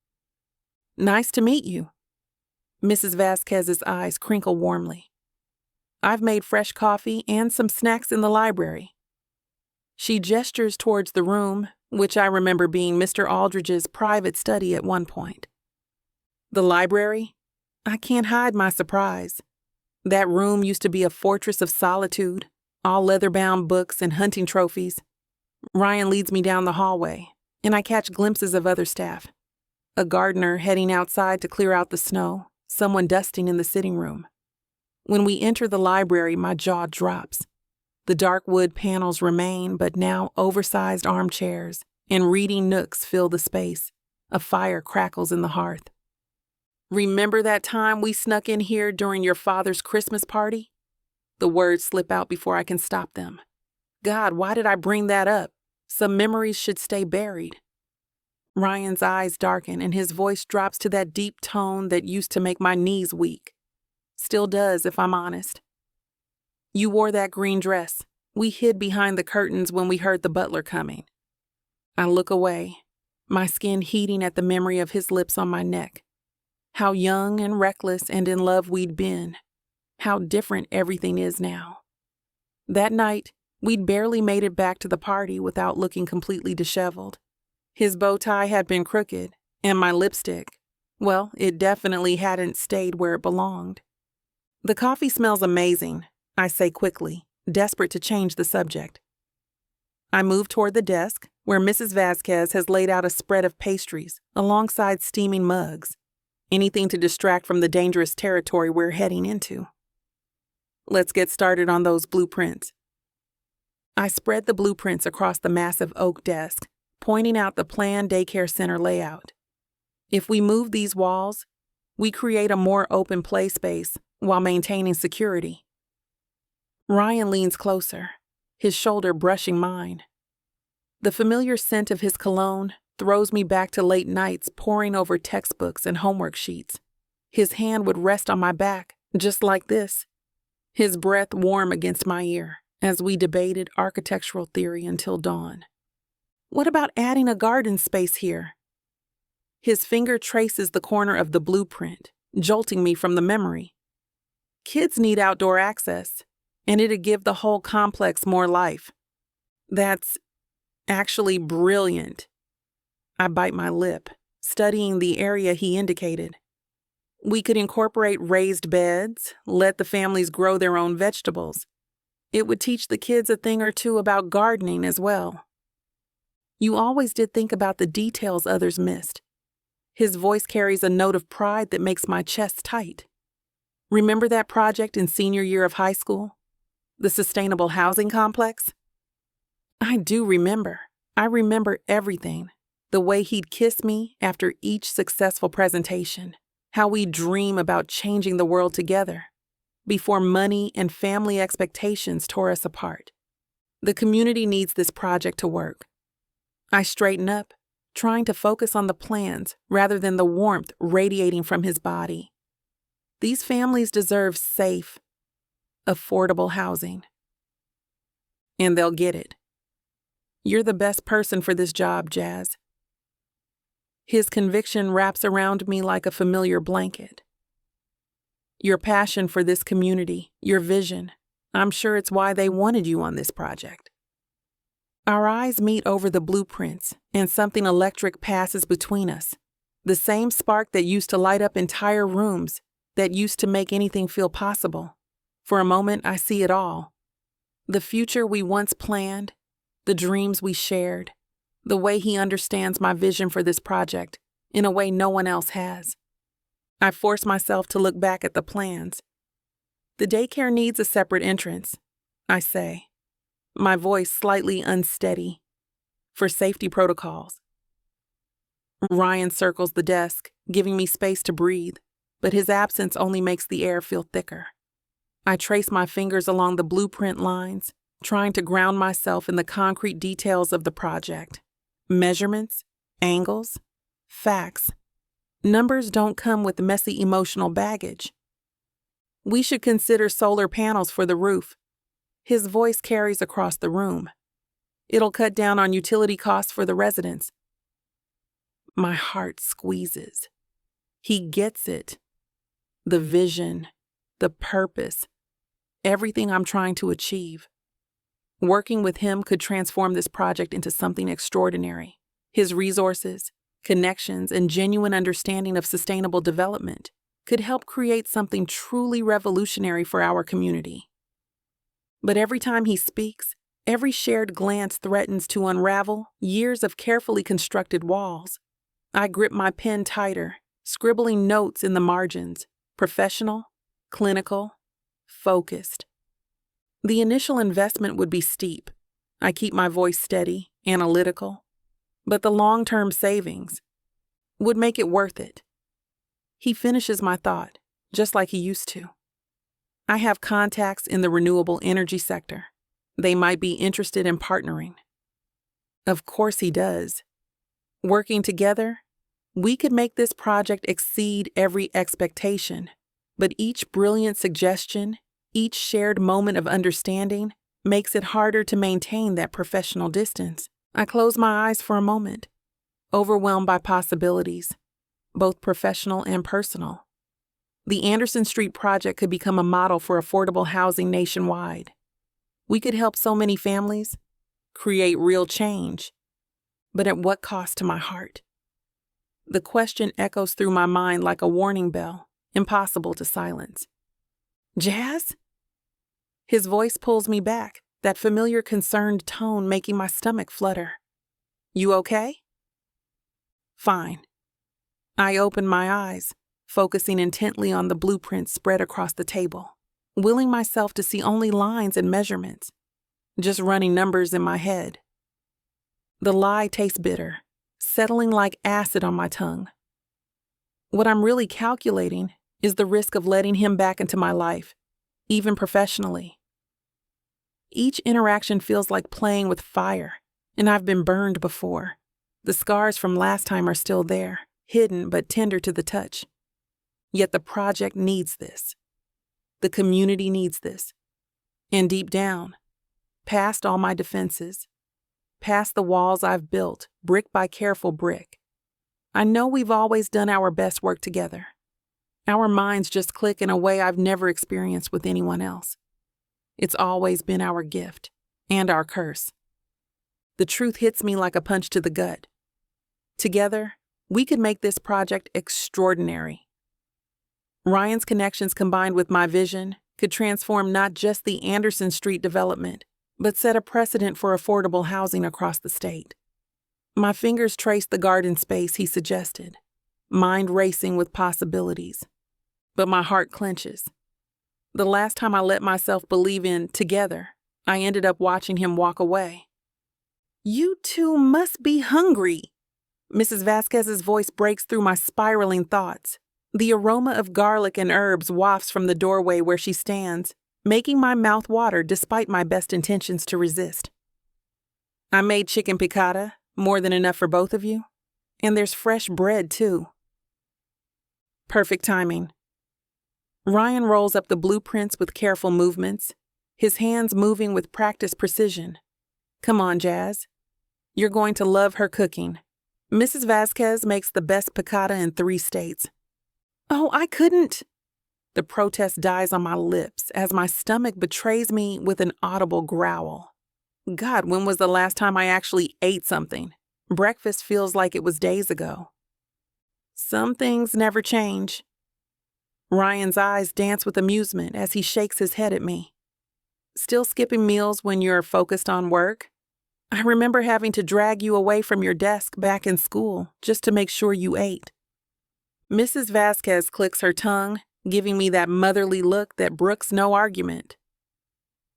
Nice to meet you. Mrs. Vasquez's eyes crinkle warmly. I've made fresh coffee and some snacks in the library. She gestures towards the room, which I remember being Mr. Aldridge's private study at one point. The library? I can't hide my surprise. That room used to be a fortress of solitude, all leather-bound books and hunting trophies. Ryan leads me down the hallway, and I catch glimpses of other staff. A gardener heading outside to clear out the snow, someone dusting in the sitting room. When we enter the library, my jaw drops. The dark wood panels remain, but now oversized armchairs and reading nooks fill the space. A fire crackles in the hearth. Remember that time we snuck in here during your father's Christmas party? The words slip out before I can stop them. God, why did I bring that up? Some memories should stay buried. Ryan's eyes darken and his voice drops to that deep tone that used to make my knees weak. Still does, if I'm honest. You wore that green dress. We hid behind the curtains when we heard the butler coming. I look away, my skin heating at the memory of his lips on my neck. How young and reckless and in love we'd been. How different everything is now. That night, we'd barely made it back to the party without looking completely disheveled. His bow tie had been crooked, and my lipstick, well, it definitely hadn't stayed where it belonged. The coffee smells amazing, I say quickly, desperate to change the subject. I move toward the desk, where Mrs. Vasquez has laid out a spread of pastries alongside steaming mugs. Anything to distract from the dangerous territory we're heading into. Let's get started on those blueprints. I spread the blueprints across the massive oak desk, pointing out the planned daycare center layout. If we move these walls, we create a more open play space while maintaining security. Ryan leans closer, his shoulder brushing mine. The familiar scent of his cologne throws me back to late nights poring over textbooks and homework sheets. His hand would rest on my back, just like this, his breath warm against my ear as we debated architectural theory until dawn. What about adding a garden space here? His finger traces the corner of the blueprint, jolting me from the memory. Kids need outdoor access, and it'd give the whole complex more life. That's actually brilliant. I bite my lip, studying the area he indicated. We could incorporate raised beds, let the families grow their own vegetables. It would teach the kids a thing or two about gardening as well. You always did think about the details others missed. His voice carries a note of pride that makes my chest tight. Remember that project in senior year of high school? The sustainable housing complex? I do remember. I remember everything. The way he'd kiss me after each successful presentation. How we'd dream about changing the world together. Before money and family expectations tore us apart. The community needs this project to work. I straighten up, trying to focus on the plans rather than the warmth radiating from his body. These families deserve safe, affordable housing. And they'll get it. You're the best person for this job, Jazz. His conviction wraps around me like a familiar blanket. Your passion for this community, your vision, I'm sure it's why they wanted you on this project. Our eyes meet over the blueprints, and something electric passes between us. The same spark that used to light up entire rooms, that used to make anything feel possible. For a moment, I see it all. The future we once planned, the dreams we shared, the way he understands my vision for this project in a way no one else has. I force myself to look back at the plans. The daycare needs a separate entrance, I say, my voice slightly unsteady, for safety protocols. Ryan circles the desk, giving me space to breathe, but his absence only makes the air feel thicker. I trace my fingers along the blueprint lines, trying to ground myself in the concrete details of the project. Measurements, angles, facts. Numbers don't come with messy emotional baggage. We should consider solar panels for the roof. His voice carries across the room. It'll cut down on utility costs for the residents. My heart squeezes. He gets it. The vision, the purpose, everything I'm trying to achieve. Working with him could transform this project into something extraordinary. His resources, connections, and genuine understanding of sustainable development could help create something truly revolutionary for our community. But every time he speaks, every shared glance threatens to unravel years of carefully constructed walls. I grip my pen tighter, scribbling notes in the margins, professional, clinical, focused. The initial investment would be steep. I keep my voice steady, analytical, but the long-term savings would make it worth it. He finishes my thought, just like he used to. I have contacts in the renewable energy sector. They might be interested in partnering. Of course he does. Working together, we could make this project exceed every expectation, but each brilliant suggestion, each shared moment of understanding, makes it harder to maintain that professional distance. I close my eyes for a moment, overwhelmed by possibilities, both professional and personal. The Anderson Street project could become a model for affordable housing nationwide. We could help so many families, create real change, but at what cost to my heart? The question echoes through my mind like a warning bell, impossible to silence. Jazz? His voice pulls me back, that familiar concerned tone making my stomach flutter. You okay? Fine. I open my eyes, focusing intently on the blueprints spread across the table, willing myself to see only lines and measurements, just running numbers in my head. The lie tastes bitter, settling like acid on my tongue. What I'm really calculating is the risk of letting him back into my life, even professionally. Each interaction feels like playing with fire, and I've been burned before. The scars from last time are still there, hidden but tender to the touch. Yet the project needs this. The community needs this. And deep down, past all my defenses, past the walls I've built, brick by careful brick, I know we've always done our best work together. Our minds just click in a way I've never experienced with anyone else. It's always been our gift and our curse. The truth hits me like a punch to the gut. Together, we could make this project extraordinary. Ryan's connections combined with my vision could transform not just the Anderson Street development, but set a precedent for affordable housing across the state. My fingers trace the garden space he suggested, mind racing with possibilities. But my heart clenches. The last time I let myself believe in together, I ended up watching him walk away. You two must be hungry. Mrs. Vasquez's voice breaks through my spiraling thoughts. The aroma of garlic and herbs wafts from the doorway where she stands, making my mouth water despite my best intentions to resist. I made chicken piccata, more than enough for both of you, and there's fresh bread too. Perfect timing. Ryan rolls up the blueprints with careful movements, his hands moving with practiced precision. Come on, Jazz. You're going to love her cooking. Mrs. Vasquez makes the best piccata in 3 states. Oh, I couldn't. The protest dies on my lips as my stomach betrays me with an audible growl. God, when was the last time I actually ate something? Breakfast feels like it was days ago. Some things never change. Ryan's eyes dance with amusement as he shakes his head at me. Still skipping meals when you're focused on work? I remember having to drag you away from your desk back in school just to make sure you ate. Mrs. Vasquez clicks her tongue, giving me that motherly look that brooks no argument.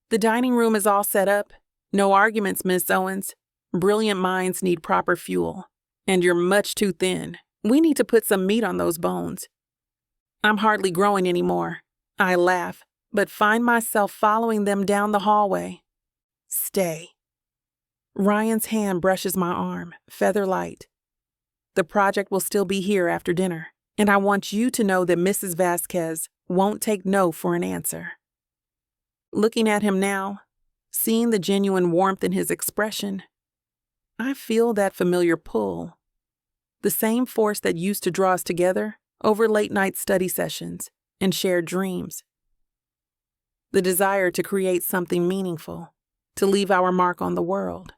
The dining room is all set up. No arguments, Miss Owens. Brilliant minds need proper fuel. And you're much too thin. We need to put some meat on those bones. I'm hardly growing anymore. I laugh, but find myself following them down the hallway. Stay. Ryan's hand brushes my arm, feather light. The project will still be here after dinner. And I want you to know that Mrs. Vasquez won't take no for an answer. Looking at him now, seeing the genuine warmth in his expression, I feel that familiar pull. The same force that used to draw us together over late-night study sessions and shared dreams. The desire to create something meaningful, to leave our mark on the world.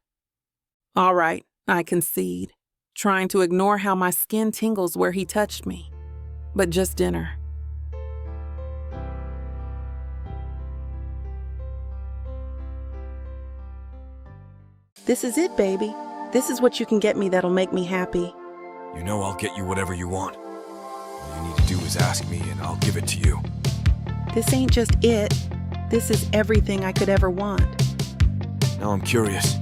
All right, I concede, trying to ignore how my skin tingles where he touched me. But just dinner. This is it, baby. This is what you can get me that'll make me happy. You know I'll get you whatever you want. All you need to do is ask me and I'll give it to you. This ain't just it. This is everything I could ever want. Now I'm curious.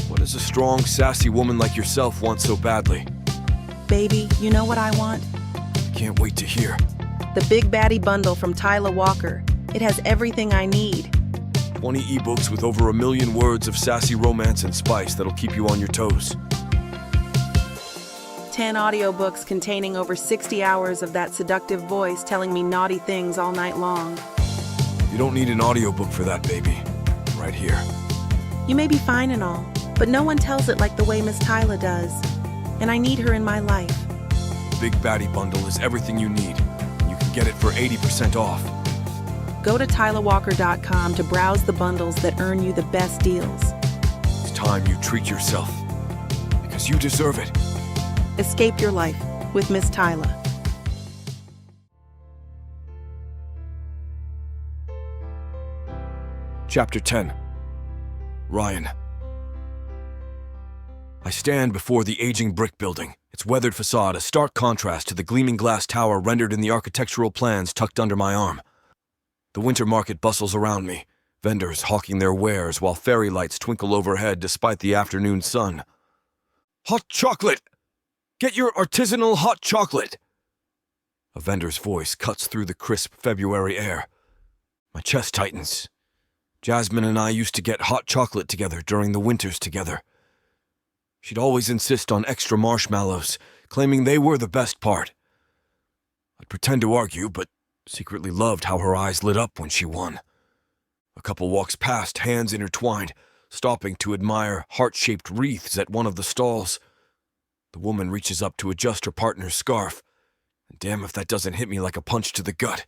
What does a strong, sassy woman like yourself want so badly? Baby, you know what I want? Can't wait to hear. The Big Baddie Bundle from Tyla Walker. It has everything I need. 20 ebooks with over 1 million words of sassy romance and spice that'll keep you on your toes. 10 audiobooks containing over 60 hours of that seductive voice telling me naughty things all night long. You don't need an audiobook for that, baby. Right here. You may be fine and all, but no one tells it like the way Miss Tyla does. And I need her in my life. The Big Baddie Bundle is everything you need. You can get it for 80% off. Go to TylaWalker.com to browse the bundles that earn you the best deals. It's time you treat yourself. Because you deserve it. Escape your life with Miss Tyla. Chapter 10. Ryan. I stand before the aging brick building, its weathered facade a stark contrast to the gleaming glass tower rendered in the architectural plans tucked under my arm. The winter market bustles around me, vendors hawking their wares while fairy lights twinkle overhead despite the afternoon sun. Hot chocolate! Get your artisanal hot chocolate! A vendor's voice cuts through the crisp February air. My chest tightens. Jasmine and I used to get hot chocolate together during the winters together. She'd always insist on extra marshmallows, claiming they were the best part. I'd pretend to argue, but secretly loved how her eyes lit up when she won. A couple walks past, hands intertwined, stopping to admire heart-shaped wreaths at one of the stalls. The woman reaches up to adjust her partner's scarf. And damn if that doesn't hit me like a punch to the gut.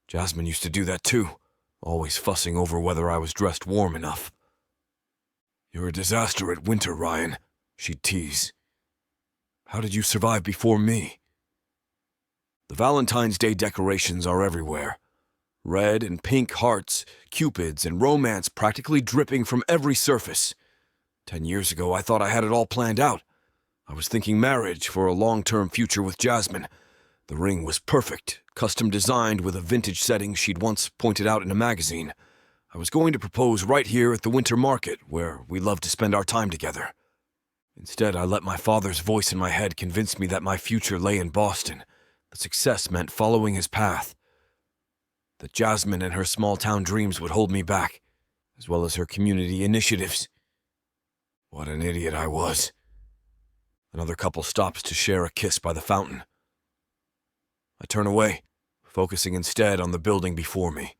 Jasmine used to do that too, always fussing over whether I was dressed warm enough. You're a disaster at winter, Ryan, she'd tease. How did you survive before me? The Valentine's Day decorations are everywhere. Red and pink hearts, cupids, and romance practically dripping from every surface. 10 years ago, I thought I had it all planned out. I was thinking marriage for a long-term future with Jasmine. The ring was perfect, custom designed with a vintage setting she'd once pointed out in a magazine. I was going to propose right here at the winter market, where we love to spend our time together. Instead, I let my father's voice in my head convince me that my future lay in Boston. That success meant following his path. That Jasmine and her small-town dreams would hold me back, as well as her community initiatives. What an idiot I was. Another couple stops to share a kiss by the fountain. I turn away, focusing instead on the building before me.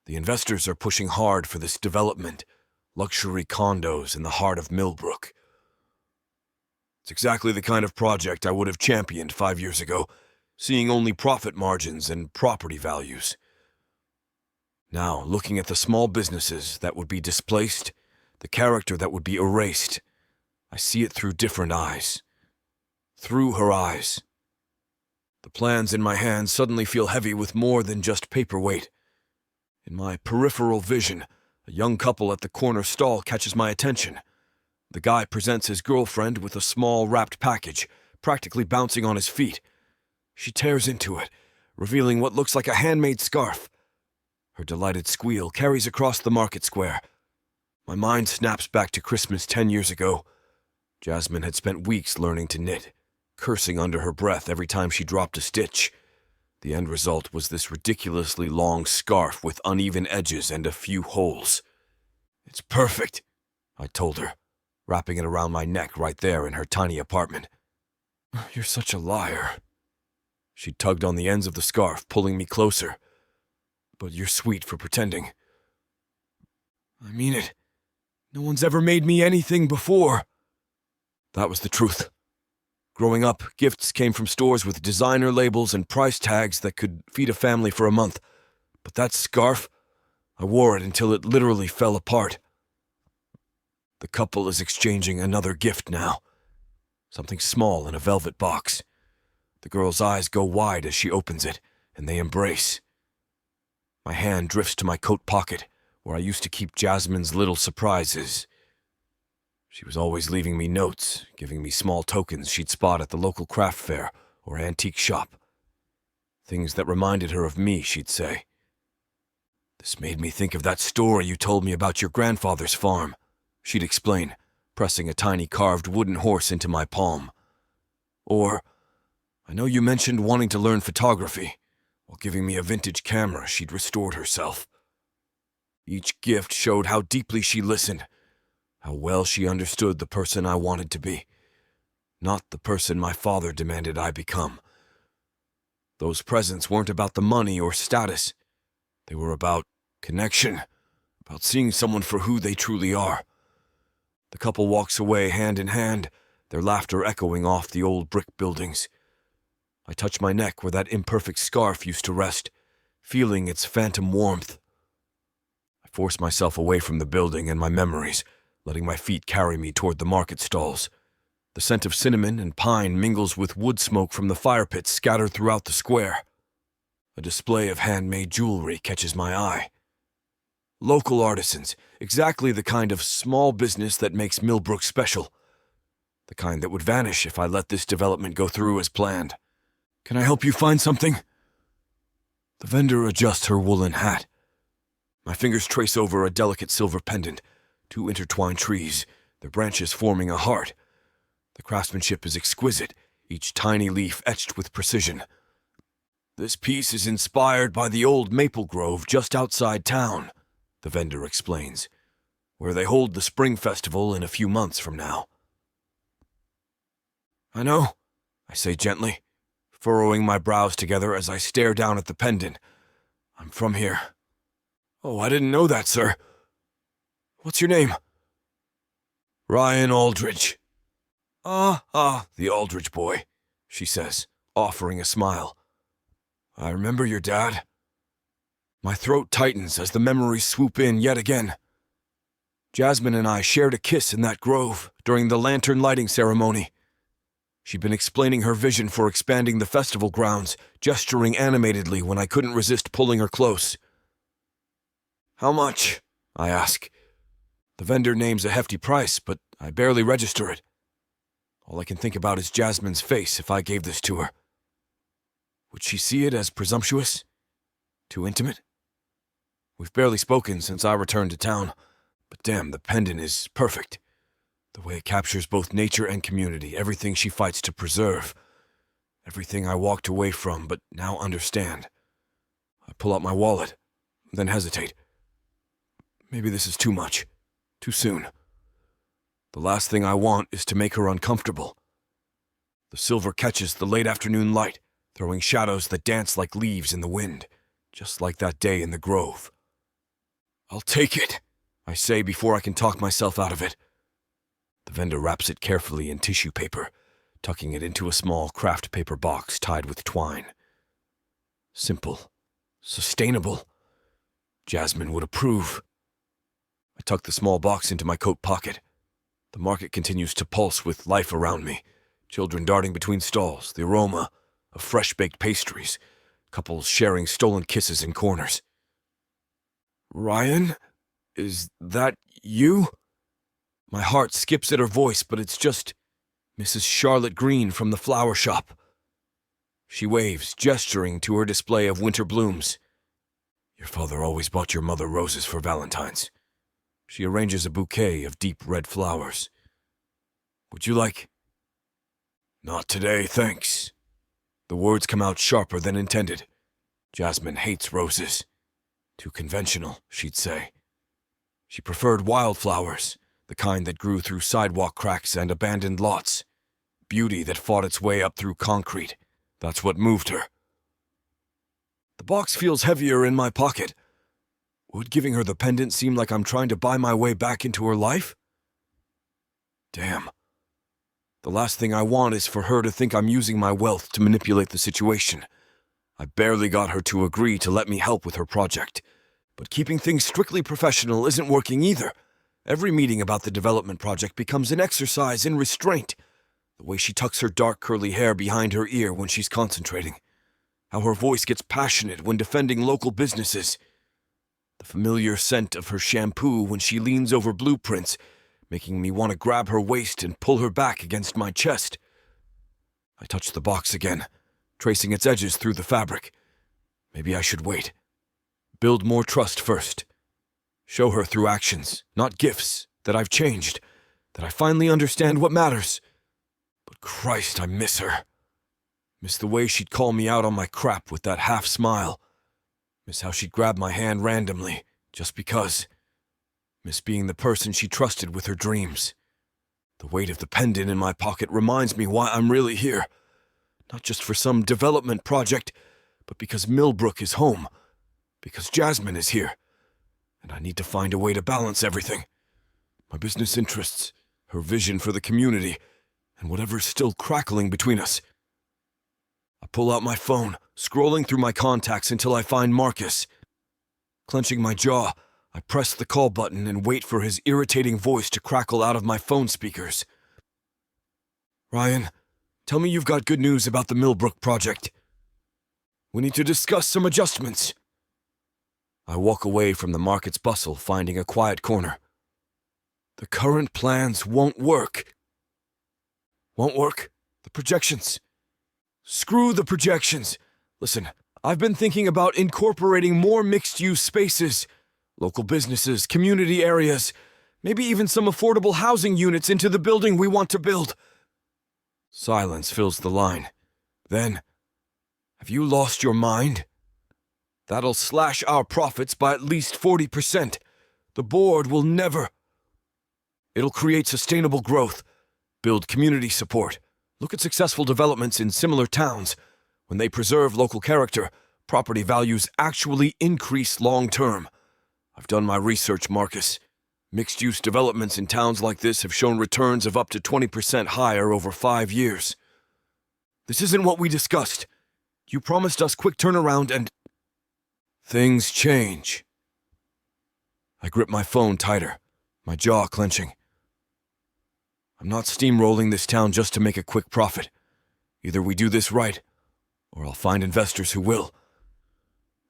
The investors are pushing hard for this development, luxury condos in the heart of Millbrook. It's exactly the kind of project I would have championed 5 years ago, seeing only profit margins and property values. Now, looking at the small businesses that would be displaced, the character that would be erased, I see it through different eyes. Through her eyes. The plans in my hands suddenly feel heavy with more than just paperweight. In my peripheral vision, a young couple at the corner stall catches my attention. The guy presents his girlfriend with a small wrapped package, practically bouncing on his feet. She tears into it, revealing what looks like a handmade scarf. Her delighted squeal carries across the market square. My mind snaps back to Christmas 10 years ago. Jasmine had spent weeks learning to knit, cursing under her breath every time she dropped a stitch. The end result was this ridiculously long scarf with uneven edges and a few holes. It's perfect, I told her, wrapping it around my neck right there in her tiny apartment. You're such a liar, She tugged on the ends of the scarf, pulling me closer. But you're sweet for pretending. I mean it. No one's ever made me anything before. That was the truth. Growing up, gifts came from stores with designer labels and price tags that could feed a family for a month. But that scarf, I wore it until it literally fell apart. The couple is exchanging another gift now. Something small in a velvet box. The girl's eyes go wide as she opens it, and they embrace. My hand drifts to my coat pocket, where I used to keep Jasmine's little surprises. She was always leaving me notes, giving me small tokens she'd spot at the local craft fair or antique shop. Things that reminded her of me, she'd say. This made me think of that story you told me about your grandfather's farm, she'd explain, pressing a tiny carved wooden horse into my palm. Or, I know you mentioned wanting to learn photography, while giving me a vintage camera she'd restored herself. Each gift showed how deeply she listened, how well she understood the person I wanted to be, not the person my father demanded I become. Those presents weren't about the money or status. They were about connection, about seeing someone for who they truly are. The couple walks away hand in hand, their laughter echoing off the old brick buildings. I touch my neck where that imperfect scarf used to rest, feeling its phantom warmth. I force myself away from the building and my memories, letting my feet carry me toward the market stalls. The scent of cinnamon and pine mingles with wood smoke from the fire pits scattered throughout the square. A display of handmade jewelry catches my eye. Local artisans, exactly the kind of small business that makes Millbrook special. The kind that would vanish if I let this development go through as planned. Can I help you find something? The vendor adjusts her woolen hat. My fingers trace over a delicate silver pendant, two intertwined trees, their branches forming a heart. The craftsmanship is exquisite, each tiny leaf etched with precision. This piece is inspired by the old maple grove just outside town, the vendor explains, where they hold the spring festival in a few months from now. I know, I say gently, furrowing my brows together as I stare down at the pendant. I'm from here. Oh, I didn't know that, sir. What's your name? Ryan Aldridge. The Aldridge boy, she says, offering a smile. I remember your dad. My throat tightens as the memories swoop in yet again. Jasmine and I shared a kiss in that grove during the lantern lighting ceremony. She'd been explaining her vision for expanding the festival grounds, gesturing animatedly when I couldn't resist pulling her close. How much? I ask. The vendor names a hefty price, but I barely register it. All I can think about is Jasmine's face if I gave this to her. Would she see it as presumptuous? Too intimate? We've barely spoken since I returned to town, but damn, the pendant is perfect. The way it captures both nature and community, everything she fights to preserve. Everything I walked away from, but now understand. I pull out my wallet, then hesitate. Maybe this is too much. Too soon. The last thing I want is to make her uncomfortable. The silver catches the late afternoon light, throwing shadows that dance like leaves in the wind, just like that day in the grove. I'll take it, I say before I can talk myself out of it. The vendor wraps it carefully in tissue paper, tucking it into a small craft paper box tied with twine. Simple. Sustainable. Jasmine would approve. I tuck the small box into my coat pocket. The market continues to pulse with life around me. Children darting between stalls, the aroma of fresh-baked pastries, couples sharing stolen kisses in corners. Ryan? Is that you? My heart skips at her voice, but it's just Mrs. Charlotte Green from the flower shop. She waves, gesturing to her display of winter blooms. Your father always bought your mother roses for Valentine's. She arranges a bouquet of deep red flowers. Would you like? Not today, thanks. The words come out sharper than intended. Jasmine hates roses. Too conventional, she'd say. She preferred wildflowers, the kind that grew through sidewalk cracks and abandoned lots. Beauty that fought its way up through concrete, That's what moved her. The box feels heavier in my pocket. Would giving her the pendant seem like I'm trying to buy my way back into her life? Damn. The last thing I want is for her to think I'm using my wealth to manipulate the situation. I barely got her to agree to let me help with her project. But keeping things strictly professional isn't working either. Every meeting about the development project becomes an exercise in restraint. The way she tucks her dark curly hair behind her ear when she's concentrating. How her voice gets passionate when defending local businesses. The familiar scent of her shampoo when she leans over blueprints, making me want to grab her waist and pull her back against my chest. I touch the box again, tracing its edges through the fabric. Maybe I should wait. Build more trust first. Show her through actions, not gifts, that I've changed, that I finally understand what matters. But Christ, I miss her. Miss the way she'd call me out on my crap with that half smile. Miss how she'd grab my hand randomly, just because. Miss being the person she trusted with her dreams. The weight of the pendant in my pocket reminds me why I'm really here. Not just for some development project, but because Millbrook is home. Because Jasmine is here. And I need to find a way to balance everything. My business interests, her vision for the community, and whatever's still crackling between us. I pull out my phone, scrolling through my contacts until I find Marcus. Clenching my jaw, I press the call button and wait for his irritating voice to crackle out of my phone speakers. Ryan, tell me you've got good news about the Millbrook project. We need to discuss some adjustments. I walk away from the market's bustle, finding a quiet corner. The current plans won't work. Won't work? The projections. Screw the projections. Listen, I've been thinking about incorporating more mixed-use spaces, local businesses, community areas, maybe even some affordable housing units into the building we want to build. Silence fills the line. Then, have you lost your mind? That'll slash our profits by at least 40%. The board will never. It'll create sustainable growth, build community support. Look at successful developments in similar towns. When they preserve local character, property values actually increase long-term. I've done my research, Marcus. Mixed-use developments in towns like this have shown returns of up to 20% higher over 5 years. This isn't what we discussed. You promised us quick turnaround and... Things change. I grip my phone tighter, my jaw clenching. I'm not steamrolling this town just to make a quick profit. Either we do this right, or I'll find investors who will.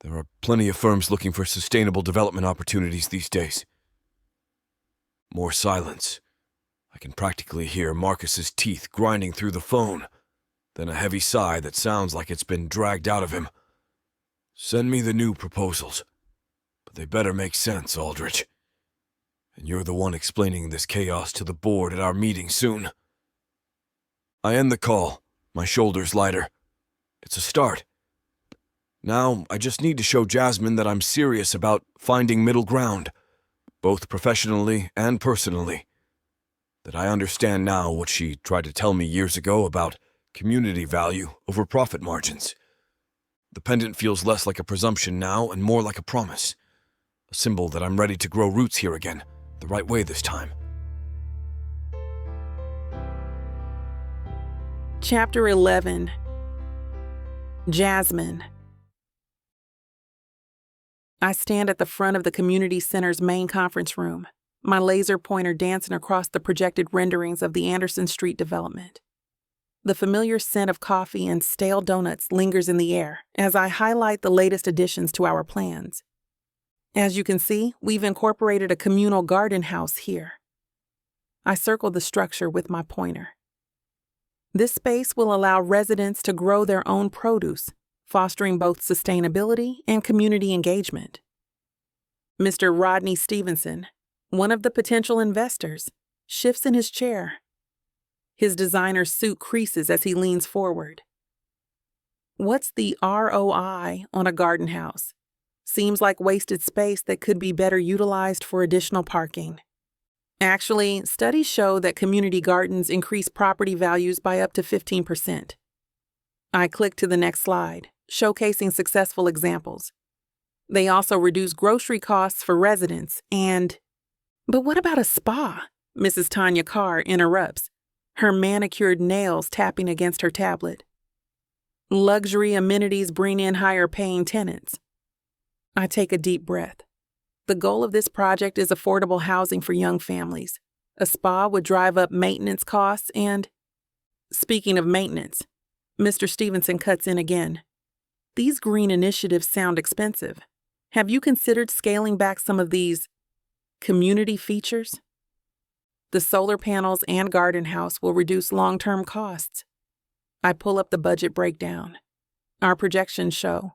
There are plenty of firms looking for sustainable development opportunities these days. More silence. I can practically hear Marcus's teeth grinding through the phone, then a heavy sigh that sounds like it's been dragged out of him. Send me the new proposals, but they better make sense, Aldridge. And you're the one explaining this chaos to the board at our meeting soon. I end the call, my shoulders lighter. It's a start. Now, I just need to show Jasmine that I'm serious about finding middle ground, both professionally and personally. That I understand now what she tried to tell me years ago about community value over profit margins. The pendant feels less like a presumption now and more like a promise. A symbol that I'm ready to grow roots here again, the right way this time. Chapter 11. Jasmine. I stand at the front of the community center's main conference room, my laser pointer dancing across the projected renderings of the Anderson Street development. The familiar scent of coffee and stale donuts lingers in the air as I highlight the latest additions to our plans. As you can see, we've incorporated a communal garden house here. I circle the structure with my pointer. This space will allow residents to grow their own produce, fostering both sustainability and community engagement. Mr. Rodney Stevenson, one of the potential investors, shifts in his chair. His designer suit creases as he leans forward. What's the ROI on a garden house? Seems like wasted space that could be better utilized for additional parking. Actually, studies show that community gardens increase property values by up to 15%. I click to the next slide, showcasing successful examples. They also reduce grocery costs for residents and... But what about a spa? Mrs. Tanya Carr interrupts, her manicured nails tapping against her tablet. Luxury amenities bring in higher-paying tenants. I take a deep breath. The goal of this project is affordable housing for young families. A spa would drive up maintenance costs and... Speaking of maintenance, Mr. Stevenson cuts in again. These green initiatives sound expensive. Have you considered scaling back some of these community features? The solar panels and garden house will reduce long-term costs. I pull up the budget breakdown. Our projections show.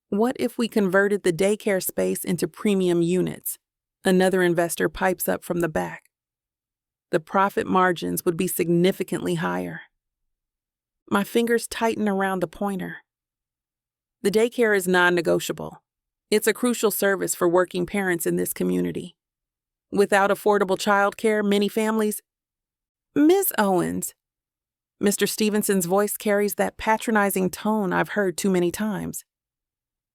What if we converted the daycare space into premium units? Another investor pipes up from the back. The profit margins would be significantly higher. My fingers tighten around the pointer. The daycare is non-negotiable. It's a crucial service for working parents in this community. Without affordable childcare, many families... Ms. Owens. Mr. Stevenson's voice carries that patronizing tone I've heard too many times.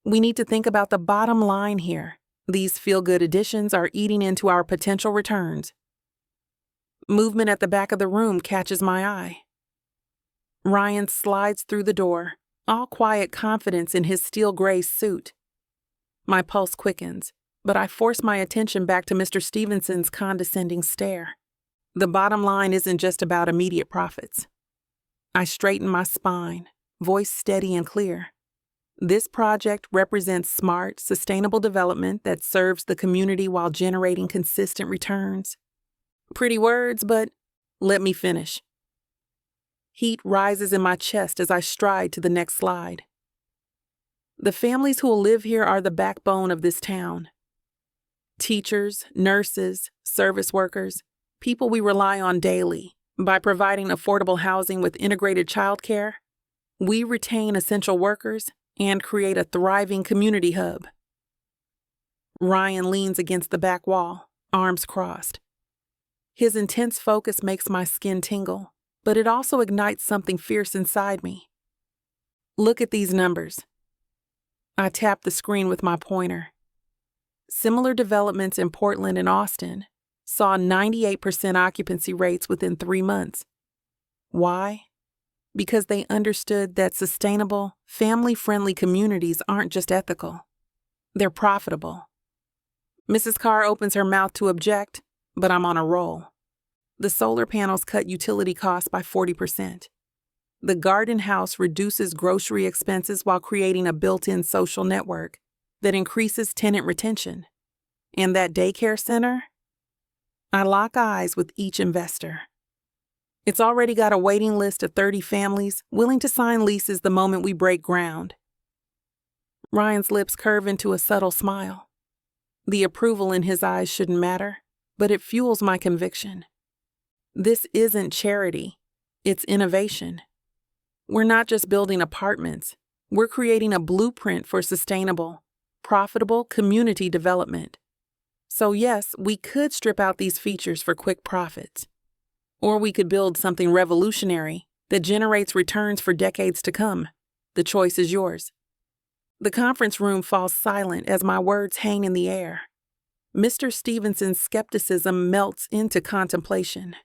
We need to think about the bottom line here. These feel-good additions are eating into our potential returns. Movement at the back of the room catches my eye. Ryan slides through the door, all quiet confidence in his steel gray suit. My pulse quickens, but I force my attention back to Mr. Stevenson's condescending stare. The bottom line isn't just about immediate profits. I straighten my spine, voice steady and clear. This project represents smart, sustainable development that serves the community while generating consistent returns. Pretty words, but let me finish. Heat rises in my chest as I stride to the next slide. The families who will live here are the backbone of this town. Teachers, nurses, service workers, people we rely on daily. By providing affordable housing with integrated childcare, we retain essential workers and create a thriving community hub. Ryan leans against the back wall, arms crossed. His intense focus makes my skin tingle, but it also ignites something fierce inside me. Look at these numbers. I tap the screen with my pointer. Similar developments in Portland and Austin saw 98% occupancy rates within 3 months. Why? Because they understood that sustainable, family-friendly communities aren't just ethical. They're profitable. Mrs. Carr opens her mouth to object, but I'm on a roll. The solar panels cut utility costs by 40%. The garden house reduces grocery expenses while creating a built-in social network that increases tenant retention. And that daycare center? I lock eyes with each investor. It's already got a waiting list of 30 families willing to sign leases the moment we break ground. Ryan's lips curve into a subtle smile. The approval in his eyes shouldn't matter, but it fuels my conviction. This isn't charity, it's innovation. We're not just building apartments, we're creating a blueprint for sustainable, profitable community development. So yes, we could strip out these features for quick profits. Or we could build something revolutionary that generates returns for decades to come. The choice is yours. The conference room falls silent as my words hang in the air. Mr. Stevenson's skepticism melts into contemplation.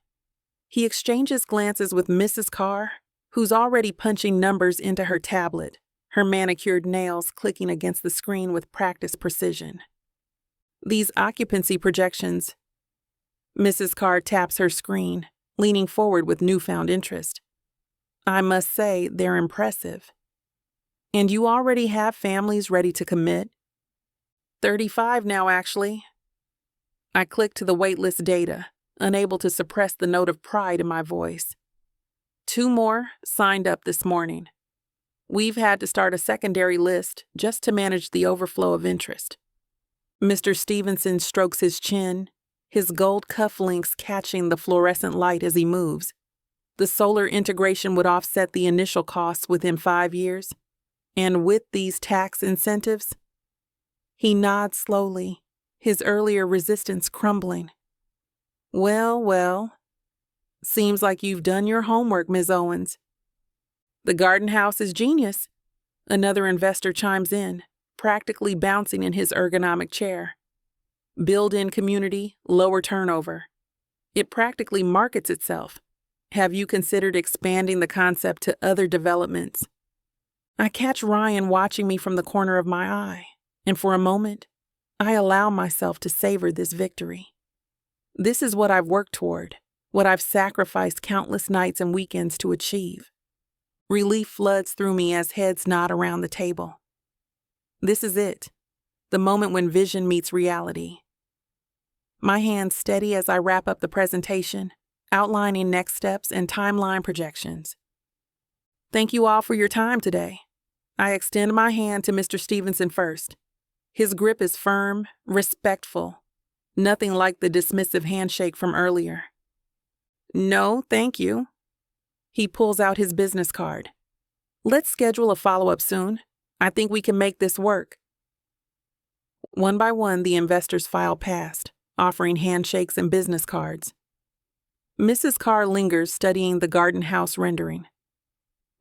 He exchanges glances with Mrs. Carr, who's already punching numbers into her tablet, her manicured nails clicking against the screen with practiced precision. These occupancy projections... Mrs. Carr taps her screen, leaning forward with newfound interest. I must say, they're impressive. And you already have families ready to commit? 35 now, actually. I click to the waitlist data, unable to suppress the note of pride in my voice. 2 more signed up this morning. We've had to start a secondary list just to manage the overflow of interest. Mr. Stevenson strokes his chin, his gold cufflinks catching the fluorescent light as he moves. The solar integration would offset the initial costs within 5 years. And with these tax incentives, he nods slowly, his earlier resistance crumbling. Well, seems like you've done your homework, Ms. Owens. The garden house is genius. Another investor chimes in, practically bouncing in his ergonomic chair. Build-in community, lower turnover. It practically markets itself. Have you considered expanding the concept to other developments? I catch Ryan watching me from the corner of my eye, and for a moment, I allow myself to savor this victory. This is what I've worked toward, what I've sacrificed countless nights and weekends to achieve. Relief floods through me as heads nod around the table. This is it, the moment when vision meets reality. My hands steady as I wrap up the presentation, outlining next steps and timeline projections. Thank you all for your time today. I extend my hand to Mr. Stevenson first. His grip is firm, respectful, nothing like the dismissive handshake from earlier. No, thank you. He pulls out his business card. Let's schedule a follow-up soon. I think we can make this work. One by one, the investors file past, offering handshakes and business cards. Mrs. Carr lingers, studying the garden house rendering.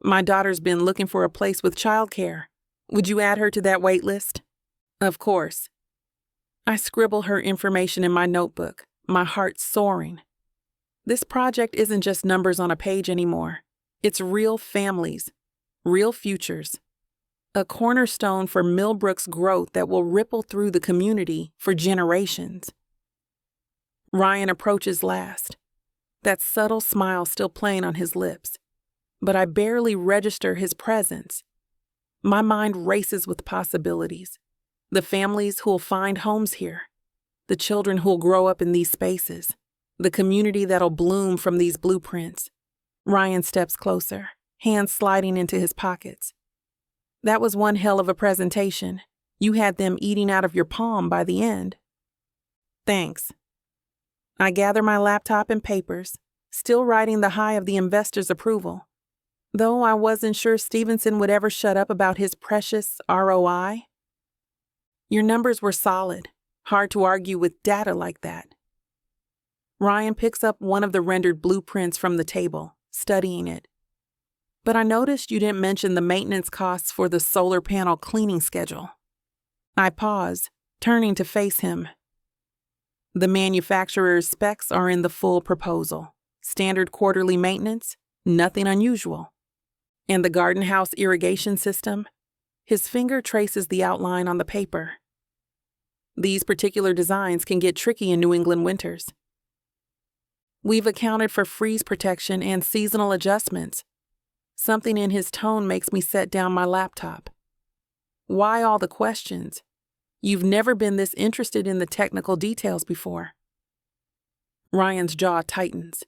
My daughter's been looking for a place with childcare. Would you add her to that wait list? Of course. I scribble her information in my notebook, my heart soaring. This project isn't just numbers on a page anymore. It's real families, real futures. A cornerstone for Millbrook's growth that will ripple through the community for generations. Ryan approaches last, that subtle smile still playing on his lips, but I barely register his presence. My mind races with possibilities. The families who'll find homes here, the children who'll grow up in these spaces, the community that'll bloom from these blueprints. Ryan steps closer, hands sliding into his pockets. That was one hell of a presentation. You had them eating out of your palm by the end. Thanks. I gather my laptop and papers, still riding the high of the investor's approval. Though I wasn't sure Stevenson would ever shut up about his precious ROI. Your numbers were solid. Hard to argue with data like that. Ryan picks up one of the rendered blueprints from the table, studying it. But I noticed you didn't mention the maintenance costs for the solar panel cleaning schedule. I pause, turning to face him. The manufacturer's specs are in the full proposal. Standard quarterly maintenance, nothing unusual. And the garden house irrigation system? His finger traces the outline on the paper. These particular designs can get tricky in New England winters. We've accounted for freeze protection and seasonal adjustments. Something in his tone makes me set down my laptop. Why all the questions? You've never been this interested in the technical details before. Ryan's jaw tightens.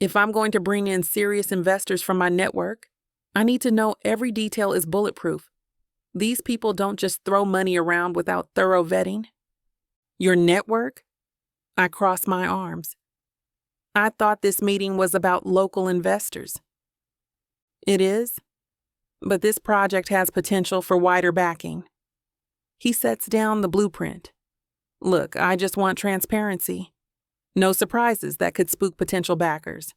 If I'm going to bring in serious investors from my network, I need to know every detail is bulletproof. These people don't just throw money around without thorough vetting. Your network? I cross my arms. I thought this meeting was about local investors. It is, but this project has potential for wider backing. He sets down the blueprint. Look, I just want transparency. No surprises that could spook potential backers.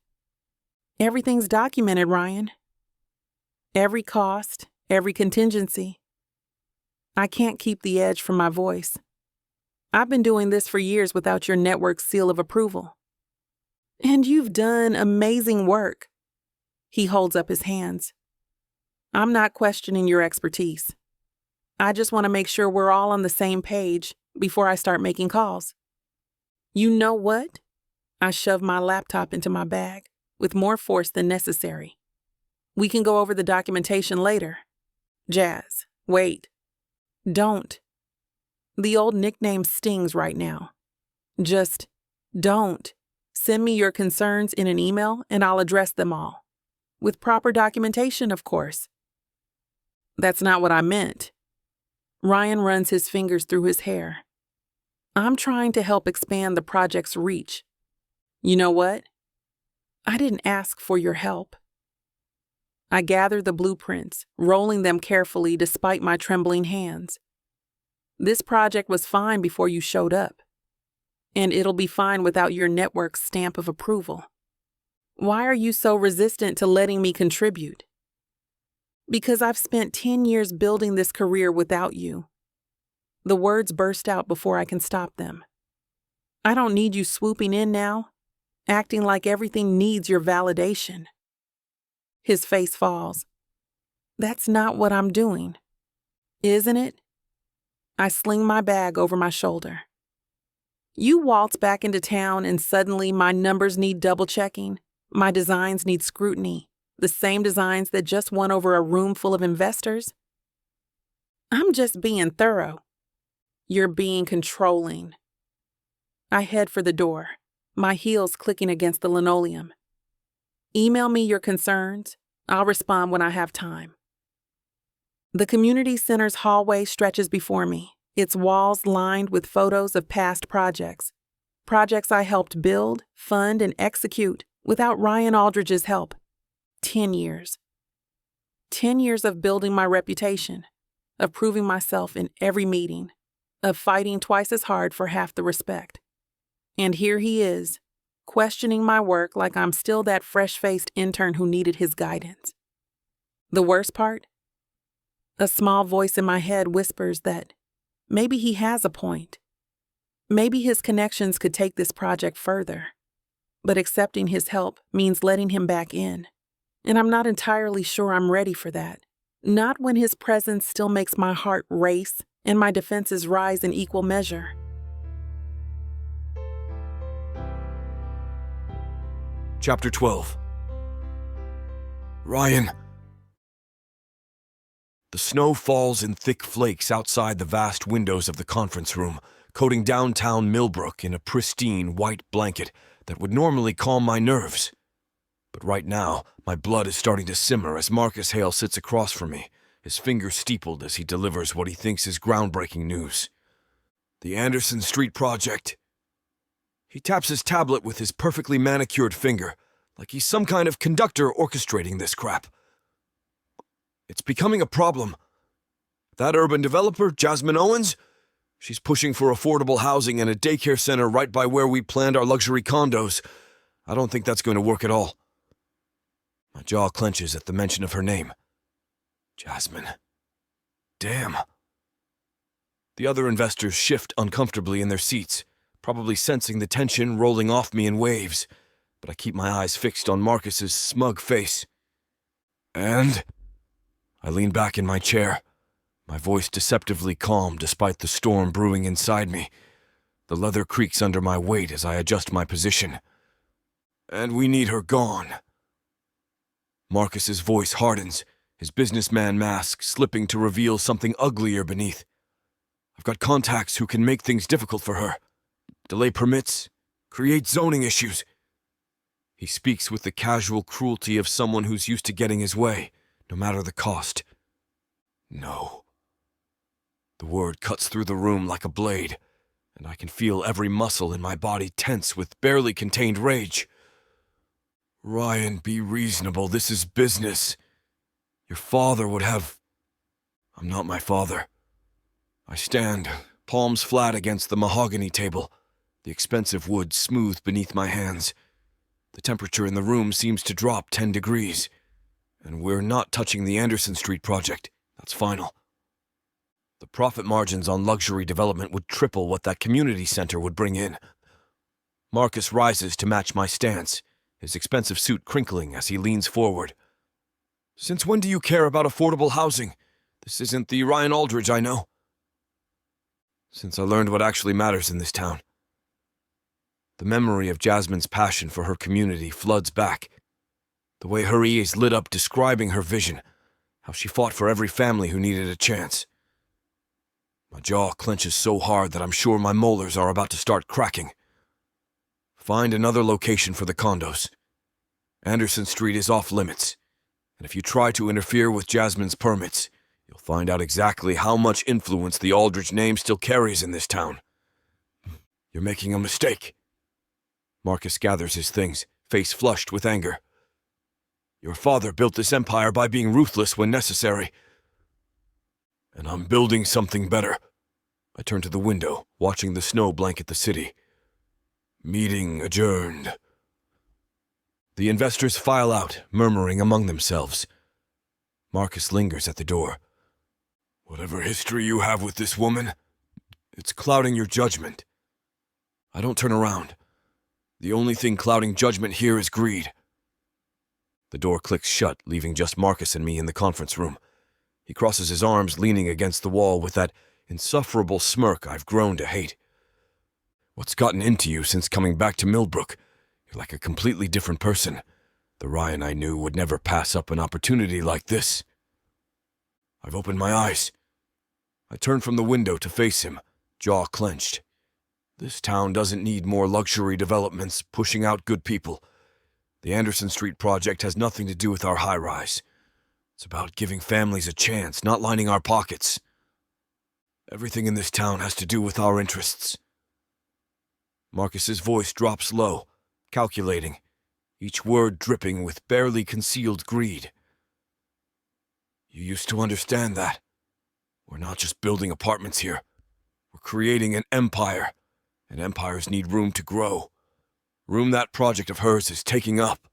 Everything's documented, Ryan. Every cost, every contingency. I can't keep the edge from my voice. I've been doing this for years without your network's seal of approval. And you've done amazing work. He holds up his hands. I'm not questioning your expertise. I just want to make sure we're all on the same page before I start making calls. You know what? I shove my laptop into my bag with more force than necessary. We can go over the documentation later. Jazz, wait. Don't. The old nickname stings right now. Just don't. Send me your concerns in an email and I'll address them all. With proper documentation, of course. That's not what I meant. Ryan runs his fingers through his hair. I'm trying to help expand the project's reach. You know what? I didn't ask for your help. I gather the blueprints, rolling them carefully despite my trembling hands. This project was fine before you showed up. And it'll be fine without your network's stamp of approval. Why are you so resistant to letting me contribute? Because I've spent 10 years building this career without you. The words burst out before I can stop them. I don't need you swooping in now, acting like everything needs your validation. His face falls. That's not what I'm doing, isn't it? I sling my bag over my shoulder. You waltz back into town and suddenly my numbers need double-checking. My designs need scrutiny. The same designs that just won over a room full of investors. I'm just being thorough. You're being controlling. I head for the door, my heels clicking against the linoleum. Email me your concerns. I'll respond when I have time. The community center's hallway stretches before me, its walls lined with photos of past projects. Projects I helped build, fund, and execute without Ryan Aldridge's help. 10 years. 10 years of building my reputation, of proving myself in every meeting, of fighting twice as hard for half the respect. And here he is, questioning my work like I'm still that fresh-faced intern who needed his guidance. The worst part? A small voice in my head whispers that maybe he has a point. Maybe his connections could take this project further. But accepting his help means letting him back in. And I'm not entirely sure I'm ready for that. Not when his presence still makes my heart race and my defenses rise in equal measure. Chapter 12. Ryan. The snow falls in thick flakes outside the vast windows of the conference room, coating downtown Millbrook in a pristine white blanket that would normally calm my nerves. But right now, my blood is starting to simmer as Marcus Hale sits across from me, his fingers steepled as he delivers what he thinks is groundbreaking news. The Anderson Street project. He taps his tablet with his perfectly manicured finger, like he's some kind of conductor orchestrating this crap. It's becoming a problem. That urban developer, Jasmine Owens, she's pushing for affordable housing and a daycare center right by where we planned our luxury condos. I don't think that's going to work at all. My jaw clenches at the mention of her name. Jasmine. Damn. The other investors shift uncomfortably in their seats, probably sensing the tension rolling off me in waves, but I keep my eyes fixed on Marcus's smug face. And? I lean back in my chair, my voice deceptively calm despite the storm brewing inside me. The leather creaks under my weight as I adjust my position. And we need her gone. Marcus's voice hardens, his businessman mask slipping to reveal something uglier beneath. I've got contacts who can make things difficult for her. Delay permits, create zoning issues. He speaks with the casual cruelty of someone who's used to getting his way, no matter the cost. No. The word cuts through the room like a blade, and I can feel every muscle in my body tense with barely contained rage. Ryan, be reasonable. This is business. Your father would have... I'm not my father. I stand, palms flat against the mahogany table, the expensive wood smooth beneath my hands. The temperature in the room seems to drop 10 degrees. And we're not touching the Anderson Street project. That's final. The profit margins on luxury development would triple what that community center would bring in. Marcus rises to match my stance, his expensive suit crinkling as he leans forward. Since when do you care about affordable housing? This isn't the Ryan Aldridge I know. Since I learned what actually matters in this town. The memory of Jasmine's passion for her community floods back. The way her eyes lit up describing her vision, how she fought for every family who needed a chance. My jaw clenches so hard that I'm sure my molars are about to start cracking. Find another location for the condos. Anderson Street is off limits, and if you try to interfere with Jasmine's permits, you'll find out exactly how much influence the Aldridge name still carries in this town. You're making a mistake. Marcus gathers his things, face flushed with anger. Your father built this empire by being ruthless when necessary. And I'm building something better. I turn to the window, watching the snow blanket the city. Meeting adjourned. The investors file out, murmuring among themselves. Marcus lingers at the door. Whatever history you have with this woman, it's clouding your judgment. I don't turn around. The only thing clouding judgment here is greed. The door clicks shut, leaving just Marcus and me in the conference room. He crosses his arms, leaning against the wall with that insufferable smirk I've grown to hate. What's gotten into you since coming back to Millbrook? You're like a completely different person. The Ryan I knew would never pass up an opportunity like this. I've opened my eyes. I turn from the window to face him, jaw clenched. This town doesn't need more luxury developments pushing out good people. The Anderson Street project has nothing to do with our high-rise. It's about giving families a chance, not lining our pockets. Everything in this town has to do with our interests. Marcus's voice drops low, calculating, each word dripping with barely concealed greed. You used to understand that. We're not just building apartments here. We're creating an empire, and empires need room to grow. Room that project of hers is taking up.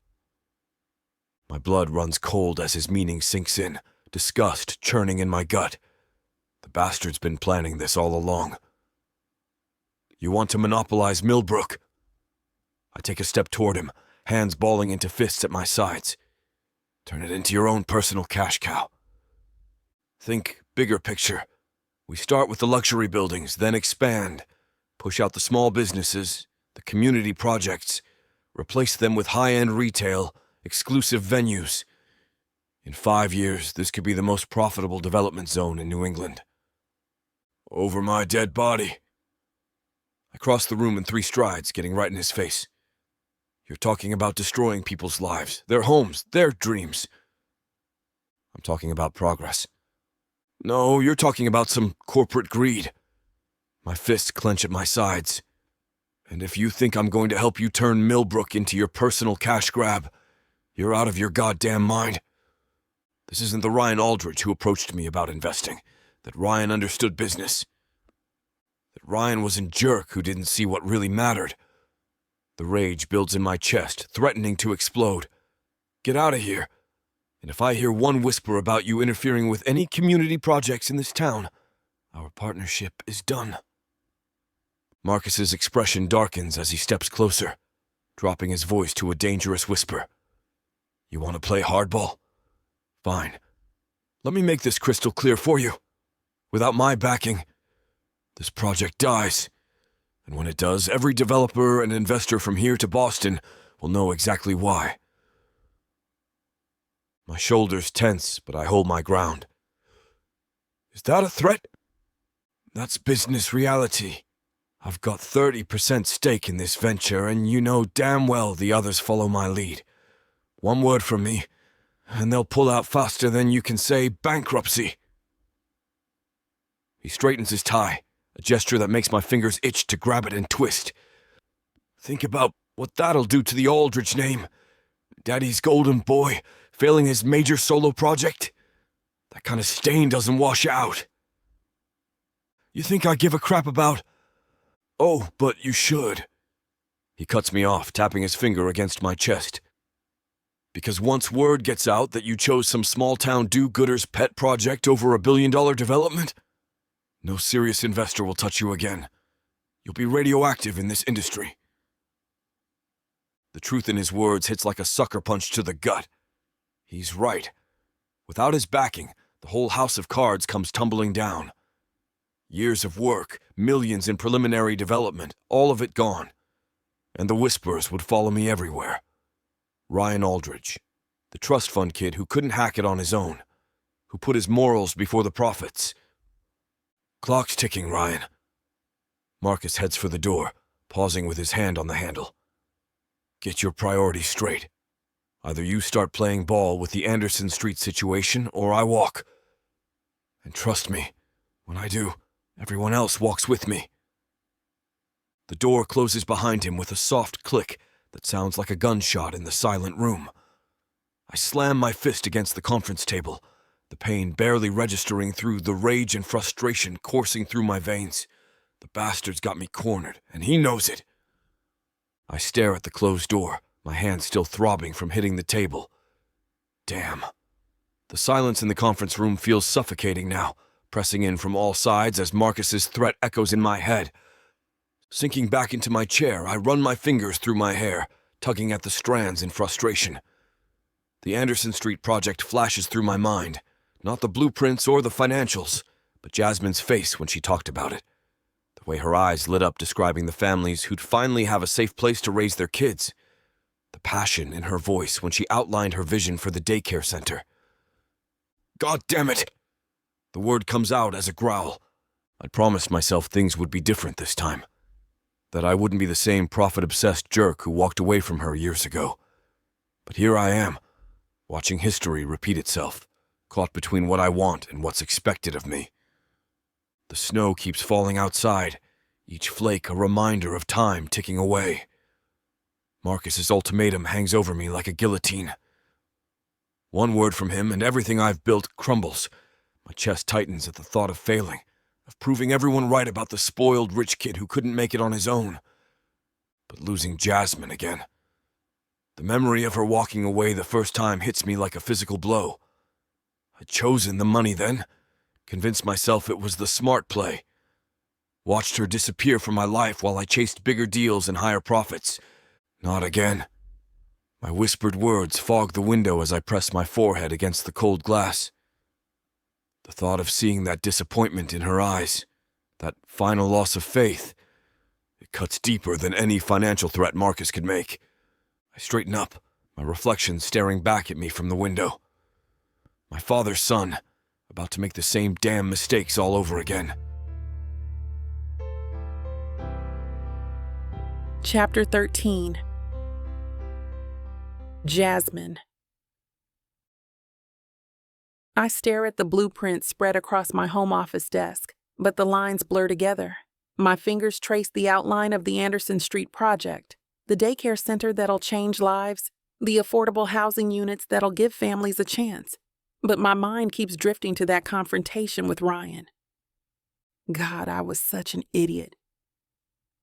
My blood runs cold as his meaning sinks in, disgust churning in my gut. The bastard's been planning this all along. You want to monopolize Millbrook? I take a step toward him, hands balling into fists at my sides. Turn it into your own personal cash cow. Think bigger picture. We start with the luxury buildings, then expand. Push out the small businesses, the community projects. Replace them with high-end retail, exclusive venues. In 5 years, this could be the most profitable development zone in New England. Over my dead body. I cross the room in 3 strides, getting right in his face. You're talking about destroying people's lives, their homes, their dreams. I'm talking about progress. No, you're talking about some corporate greed. My fists clench at my sides. And if you think I'm going to help you turn Millbrook into your personal cash grab, you're out of your goddamn mind. This isn't the Ryan Aldridge who approached me about investing, that Ryan understood business. That Ryan was a jerk who didn't see what really mattered. The rage builds in my chest, threatening to explode. Get out of here. And if I hear one whisper about you interfering with any community projects in this town, our partnership is done. Marcus's expression darkens as he steps closer, dropping his voice to a dangerous whisper. You want to play hardball? Fine. Let me make this crystal clear for you. Without my backing, this project dies. And when it does, every developer and investor from here to Boston will know exactly why. My shoulders tense, but I hold my ground. Is that a threat? That's business reality. I've got 30% stake in this venture, and you know damn well the others follow my lead. One word from me, and they'll pull out faster than you can say bankruptcy. He straightens his tie, a gesture that makes my fingers itch to grab it and twist. Think about what that'll do to the Aldridge name. Daddy's golden boy, failing his major solo project. That kind of stain doesn't wash out. You think I give a crap about... Oh, but you should. He cuts me off, tapping his finger against my chest. Because once word gets out that you chose some small-town do-gooder's pet project over $1 billion development, no serious investor will touch you again. You'll be radioactive in this industry. The truth in his words hits like a sucker punch to the gut. He's right. Without his backing, the whole house of cards comes tumbling down. Years of work, millions in preliminary development, all of it gone. And the whispers would follow me everywhere. Ryan Aldridge, the trust fund kid who couldn't hack it on his own, who put his morals before the profits. Clock's ticking, Ryan. Marcus heads for the door, pausing with his hand on the handle. Get your priorities straight. Either you start playing ball with the Anderson Street situation, or I walk. And trust me, when I do, everyone else walks with me. The door closes behind him with a soft click that sounds like a gunshot in the silent room. I slam my fist against the conference table, the pain barely registering through the rage and frustration coursing through my veins. The bastard's got me cornered, and he knows it. I stare at the closed door, my hand still throbbing from hitting the table. Damn. The silence in the conference room feels suffocating now, pressing in from all sides as Marcus's threat echoes in my head. Sinking back into my chair, I run my fingers through my hair, tugging at the strands in frustration. The Anderson Street project flashes through my mind, not the blueprints or the financials, but Jasmine's face when she talked about it. The way her eyes lit up describing the families who'd finally have a safe place to raise their kids. The passion in her voice when she outlined her vision for the daycare center. God damn it! The word comes out as a growl. I'd promised myself things would be different this time. That I wouldn't be the same profit-obsessed jerk who walked away from her years ago. But here I am, watching history repeat itself, caught between what I want and what's expected of me. The snow keeps falling outside, each flake a reminder of time ticking away. Marcus's ultimatum hangs over me like a guillotine. One word from him and everything I've built crumbles. My chest tightens at the thought of failing, of proving everyone right about the spoiled rich kid who couldn't make it on his own. But losing Jasmine again. The memory of her walking away the first time hits me like a physical blow. I'd chosen the money then, convinced myself it was the smart play. Watched her disappear from my life while I chased bigger deals and higher profits. Not again. My whispered words fog the window as I press my forehead against the cold glass. The thought of seeing that disappointment in her eyes, that final loss of faith, it cuts deeper than any financial threat Marcus could make. I straighten up, my reflection staring back at me from the window. My father's son, about to make the same damn mistakes all over again. Chapter 13. Jasmine. I stare at the blueprints spread across my home office desk, but the lines blur together. My fingers trace the outline of the Anderson Street project, the daycare center that'll change lives, the affordable housing units that'll give families a chance. But my mind keeps drifting to that confrontation with Ryan. God, I was such an idiot.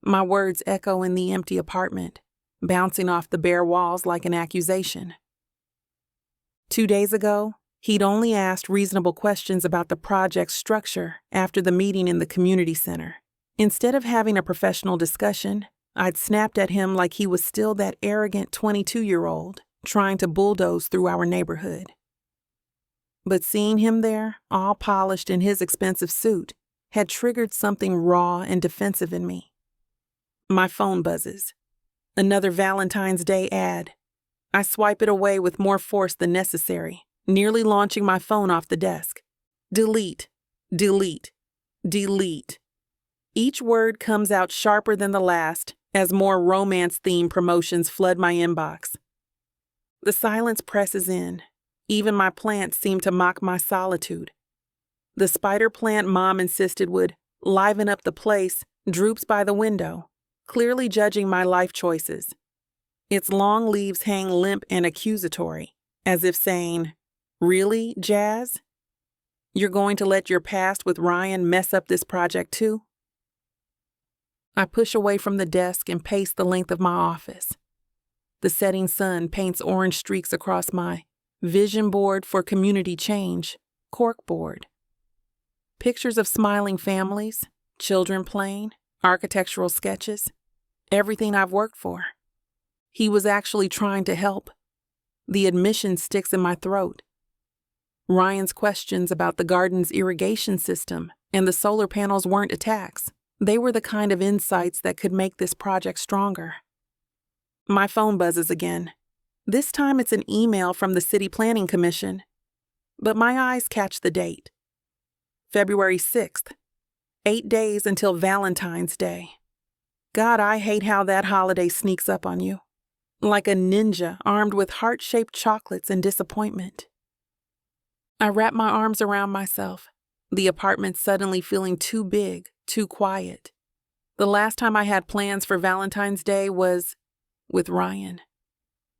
My words echo in the empty apartment, bouncing off the bare walls like an accusation. 2 days ago, he'd only asked reasonable questions about the project's structure after the meeting in the community center. Instead of having a professional discussion, I'd snapped at him like he was still that arrogant 22-year-old trying to bulldoze through our neighborhood. But seeing him there, all polished in his expensive suit, had triggered something raw and defensive in me. My phone buzzes. Another Valentine's Day ad. I swipe it away with more force than necessary, nearly launching my phone off the desk. Delete, delete, delete. Each word comes out sharper than the last as more romance-themed promotions flood my inbox. The silence presses in. Even my plants seem to mock my solitude. The spider plant Mom insisted would liven up the place droops by the window, clearly judging my life choices. Its long leaves hang limp and accusatory, as if saying, "Really, Jazz? You're going to let your past with Ryan mess up this project too?" I push away from the desk and pace the length of my office. The setting sun paints orange streaks across my vision board for community change, corkboard. Pictures of smiling families, children playing, architectural sketches, everything I've worked for. He was actually trying to help. The admission sticks in my throat. Ryan's questions about the garden's irrigation system and the solar panels weren't attacks. They were the kind of insights that could make this project stronger. My phone buzzes again. This time it's an email from the City Planning Commission. But my eyes catch the date. February 6th. 8 days until Valentine's Day. God, I hate how that holiday sneaks up on you. Like a ninja armed with heart-shaped chocolates and disappointment. I wrap my arms around myself, the apartment suddenly feeling too big, too quiet. The last time I had plans for Valentine's Day was with Ryan.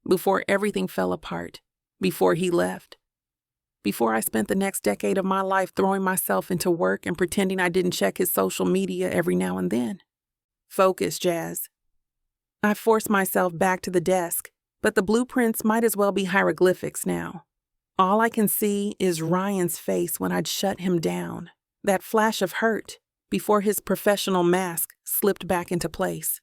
Before everything fell apart, before he left. Before I spent the next decade of my life throwing myself into work and pretending I didn't check his social media every now and then. Focus, Jazz. I force myself back to the desk, but the blueprints might as well be hieroglyphics now. All I can see is Ryan's face when I'd shut him down, that flash of hurt before his professional mask slipped back into place.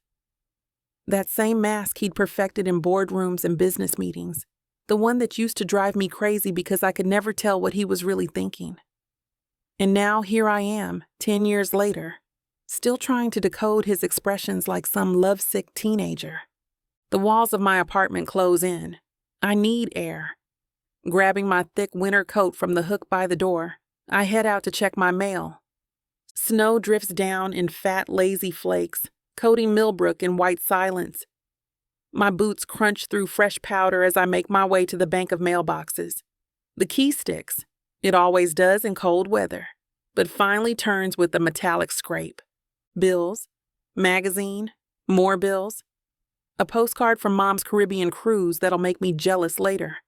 That same mask he'd perfected in boardrooms and business meetings, the one that used to drive me crazy because I could never tell what he was really thinking. And now here I am, 10 years later, still trying to decode his expressions like some lovesick teenager. The walls of my apartment close in. I need air. Grabbing my thick winter coat from the hook by the door, I head out to check my mail. Snow drifts down in fat, lazy flakes, coating Millbrook in white silence. My boots crunch through fresh powder as I make my way to the bank of mailboxes. The key sticks. It always does in cold weather, but finally turns with a metallic scrape. Bills, magazine, more bills. A postcard from Mom's Caribbean cruise that'll make me jealous later.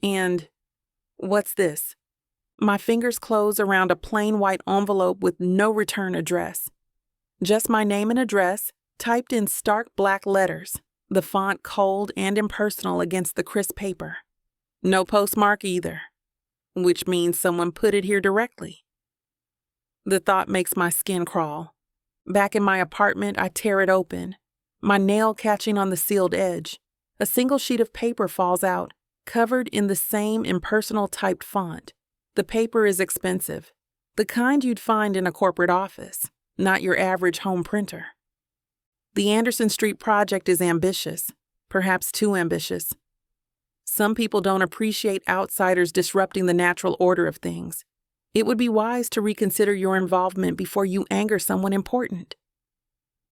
And what's this? My fingers close around a plain white envelope with no return address. Just my name and address, typed in stark black letters, the font cold and impersonal against the crisp paper. No postmark either, which means someone put it here directly. The thought makes my skin crawl. Back in my apartment, I tear it open, my nail catching on the sealed edge. A single sheet of paper falls out, covered in the same impersonal typed font. The paper is expensive, the kind you'd find in a corporate office, not your average home printer. The Anderson Street project is ambitious, perhaps too ambitious. Some people don't appreciate outsiders disrupting the natural order of things. It would be wise to reconsider your involvement before you anger someone important.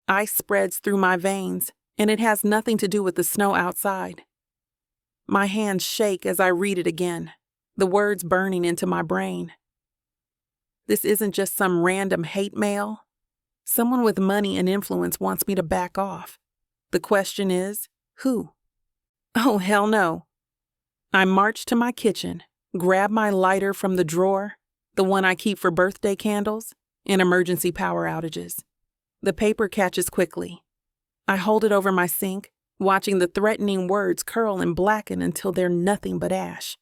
Ice spreads through my veins, and it has nothing to do with the snow outside. My hands shake as I read it again, the words burning into my brain. This isn't just some random hate mail. Someone with money and influence wants me to back off. The question is, who? Oh, hell no. I march to my kitchen, grab my lighter from the drawer, the one I keep for birthday candles and emergency power outages. The paper catches quickly. I hold it over my sink, watching the threatening words curl and blacken until they're nothing but ash.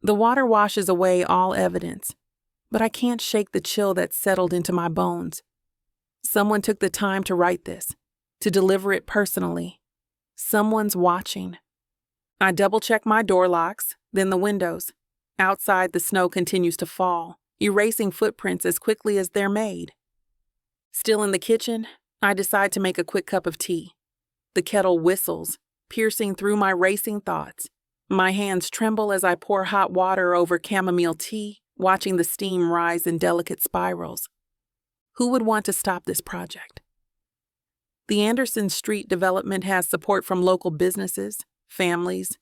The water washes away all evidence, but I can't shake the chill that's settled into my bones. Someone took the time to write this, to deliver it personally. Someone's watching. I double-check my door locks, then the windows. Outside, the snow continues to fall, erasing footprints as quickly as they're made. Still in the kitchen, I decide to make a quick cup of tea. The kettle whistles, piercing through my racing thoughts. My hands tremble as I pour hot water over chamomile tea, watching the steam rise in delicate spirals. Who would want to stop this project? The Anderson Street development has support from local businesses, families,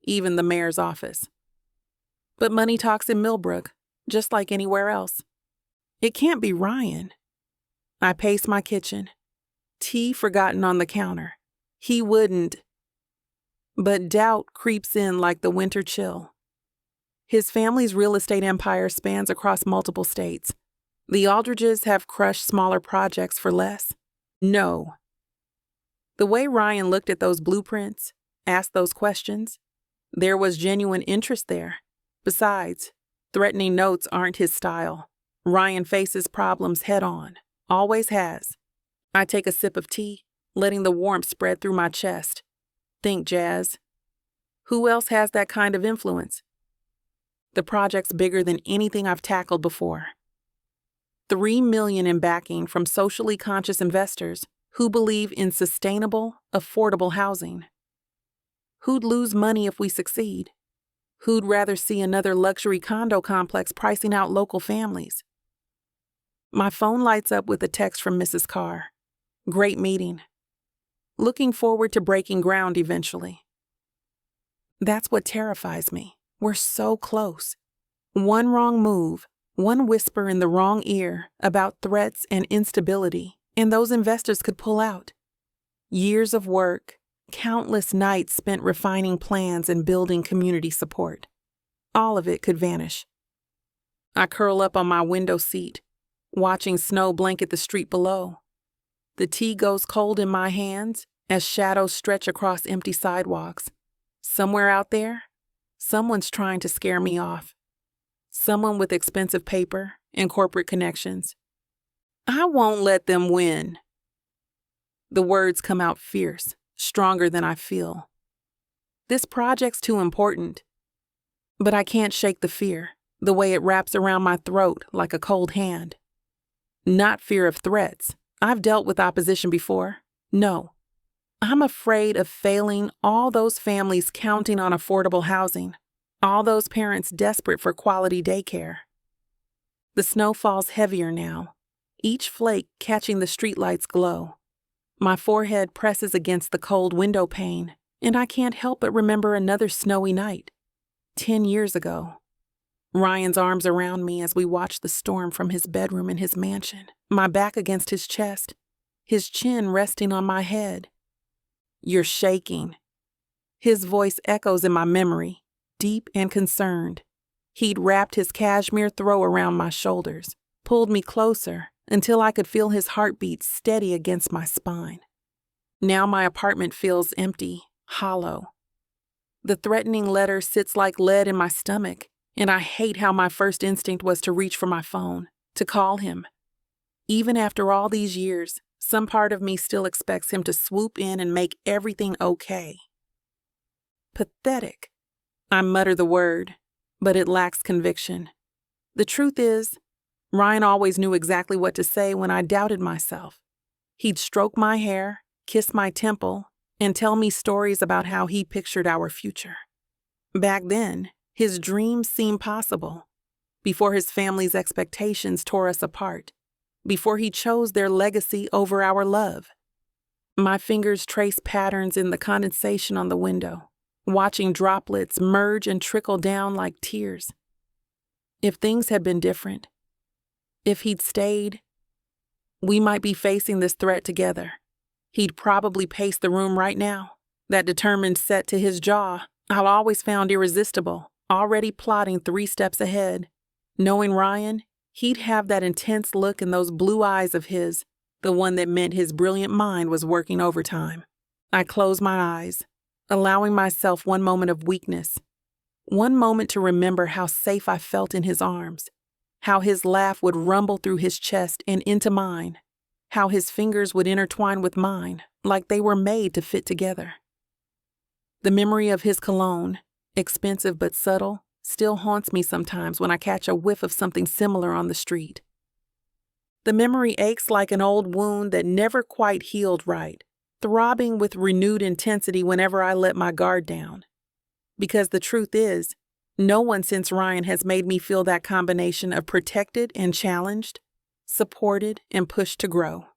even the mayor's office. But money talks in Millbrook, just like anywhere else. It can't be Ryan. I pace my kitchen. Tea forgotten on the counter. He wouldn't. But doubt creeps in like the winter chill. His family's real estate empire spans across multiple states. The Aldridges have crushed smaller projects for less. No. The way Ryan looked at those blueprints, asked those questions, there was genuine interest there. Besides, threatening notes aren't his style. Ryan faces problems head on. Always has. I take a sip of tea, letting the warmth spread through my chest. Think, Jazz. Who else has that kind of influence? The project's bigger than anything I've tackled before. $3 million in backing from socially conscious investors who believe in sustainable, affordable housing. Who'd lose money if we succeed? Who'd rather see another luxury condo complex pricing out local families? My phone lights up with a text from Mrs. Carr. Great meeting. Looking forward to breaking ground eventually. That's what terrifies me. We're so close. One wrong move, one whisper in the wrong ear about threats and instability, and those investors could pull out. Years of work, countless nights spent refining plans and building community support. All of it could vanish. I curl up on my window seat, watching snow blanket the street below. The tea goes cold in my hands as shadows stretch across empty sidewalks. Somewhere out there, Someone's trying to scare me off. Someone with expensive paper and corporate connections. I won't let them win. The words come out fierce, stronger than I feel. This project's too important. But I can't shake the fear, the way it wraps around my throat like a cold hand. Not fear of threats. I've dealt with opposition before. No. I'm afraid of failing all those families counting on affordable housing, all those parents desperate for quality daycare. The snow falls heavier now, each flake catching the streetlight's glow. My forehead presses against the cold window pane, and I can't help but remember another snowy night, 10 years ago. Ryan's arms around me as we watched the storm from his bedroom in his mansion, my back against his chest, his chin resting on my head. You're shaking. His voice echoes in my memory, deep and concerned. He'd wrapped his cashmere throw around my shoulders, pulled me closer until I could feel his heartbeat steady against my spine. Now my apartment feels empty, hollow. The threatening letter sits like lead in my stomach, and I hate how my first instinct was to reach for my phone, to call him. Even after all these years, some part of me still expects him to swoop in and make everything okay. Pathetic. I mutter the word, but it lacks conviction. The truth is, Ryan always knew exactly what to say when I doubted myself. He'd stroke my hair, kiss my temple, and tell me stories about how he pictured our future. Back then, his dreams seemed possible. Before his family's expectations tore us apart. Before he chose their legacy over our love. My fingers trace patterns in the condensation on the window, watching droplets merge and trickle down like tears. If things had been different, if he'd stayed, we might be facing this threat together. He'd probably pace the room right now, that determined set to his jaw I'll always found irresistible, already plotting 3 steps ahead. Knowing Ryan, he'd have that intense look in those blue eyes of his, the one that meant his brilliant mind was working overtime. I close my eyes, allowing myself one moment of weakness, one moment to remember how safe I felt in his arms, how his laugh would rumble through his chest and into mine, how his fingers would intertwine with mine like they were made to fit together. The memory of his cologne, expensive but subtle, still haunts me sometimes when I catch a whiff of something similar on the street. The memory aches like an old wound that never quite healed right, throbbing with renewed intensity whenever I let my guard down. Because the truth is, no one since Ryan has made me feel that combination of protected and challenged, supported and pushed to grow.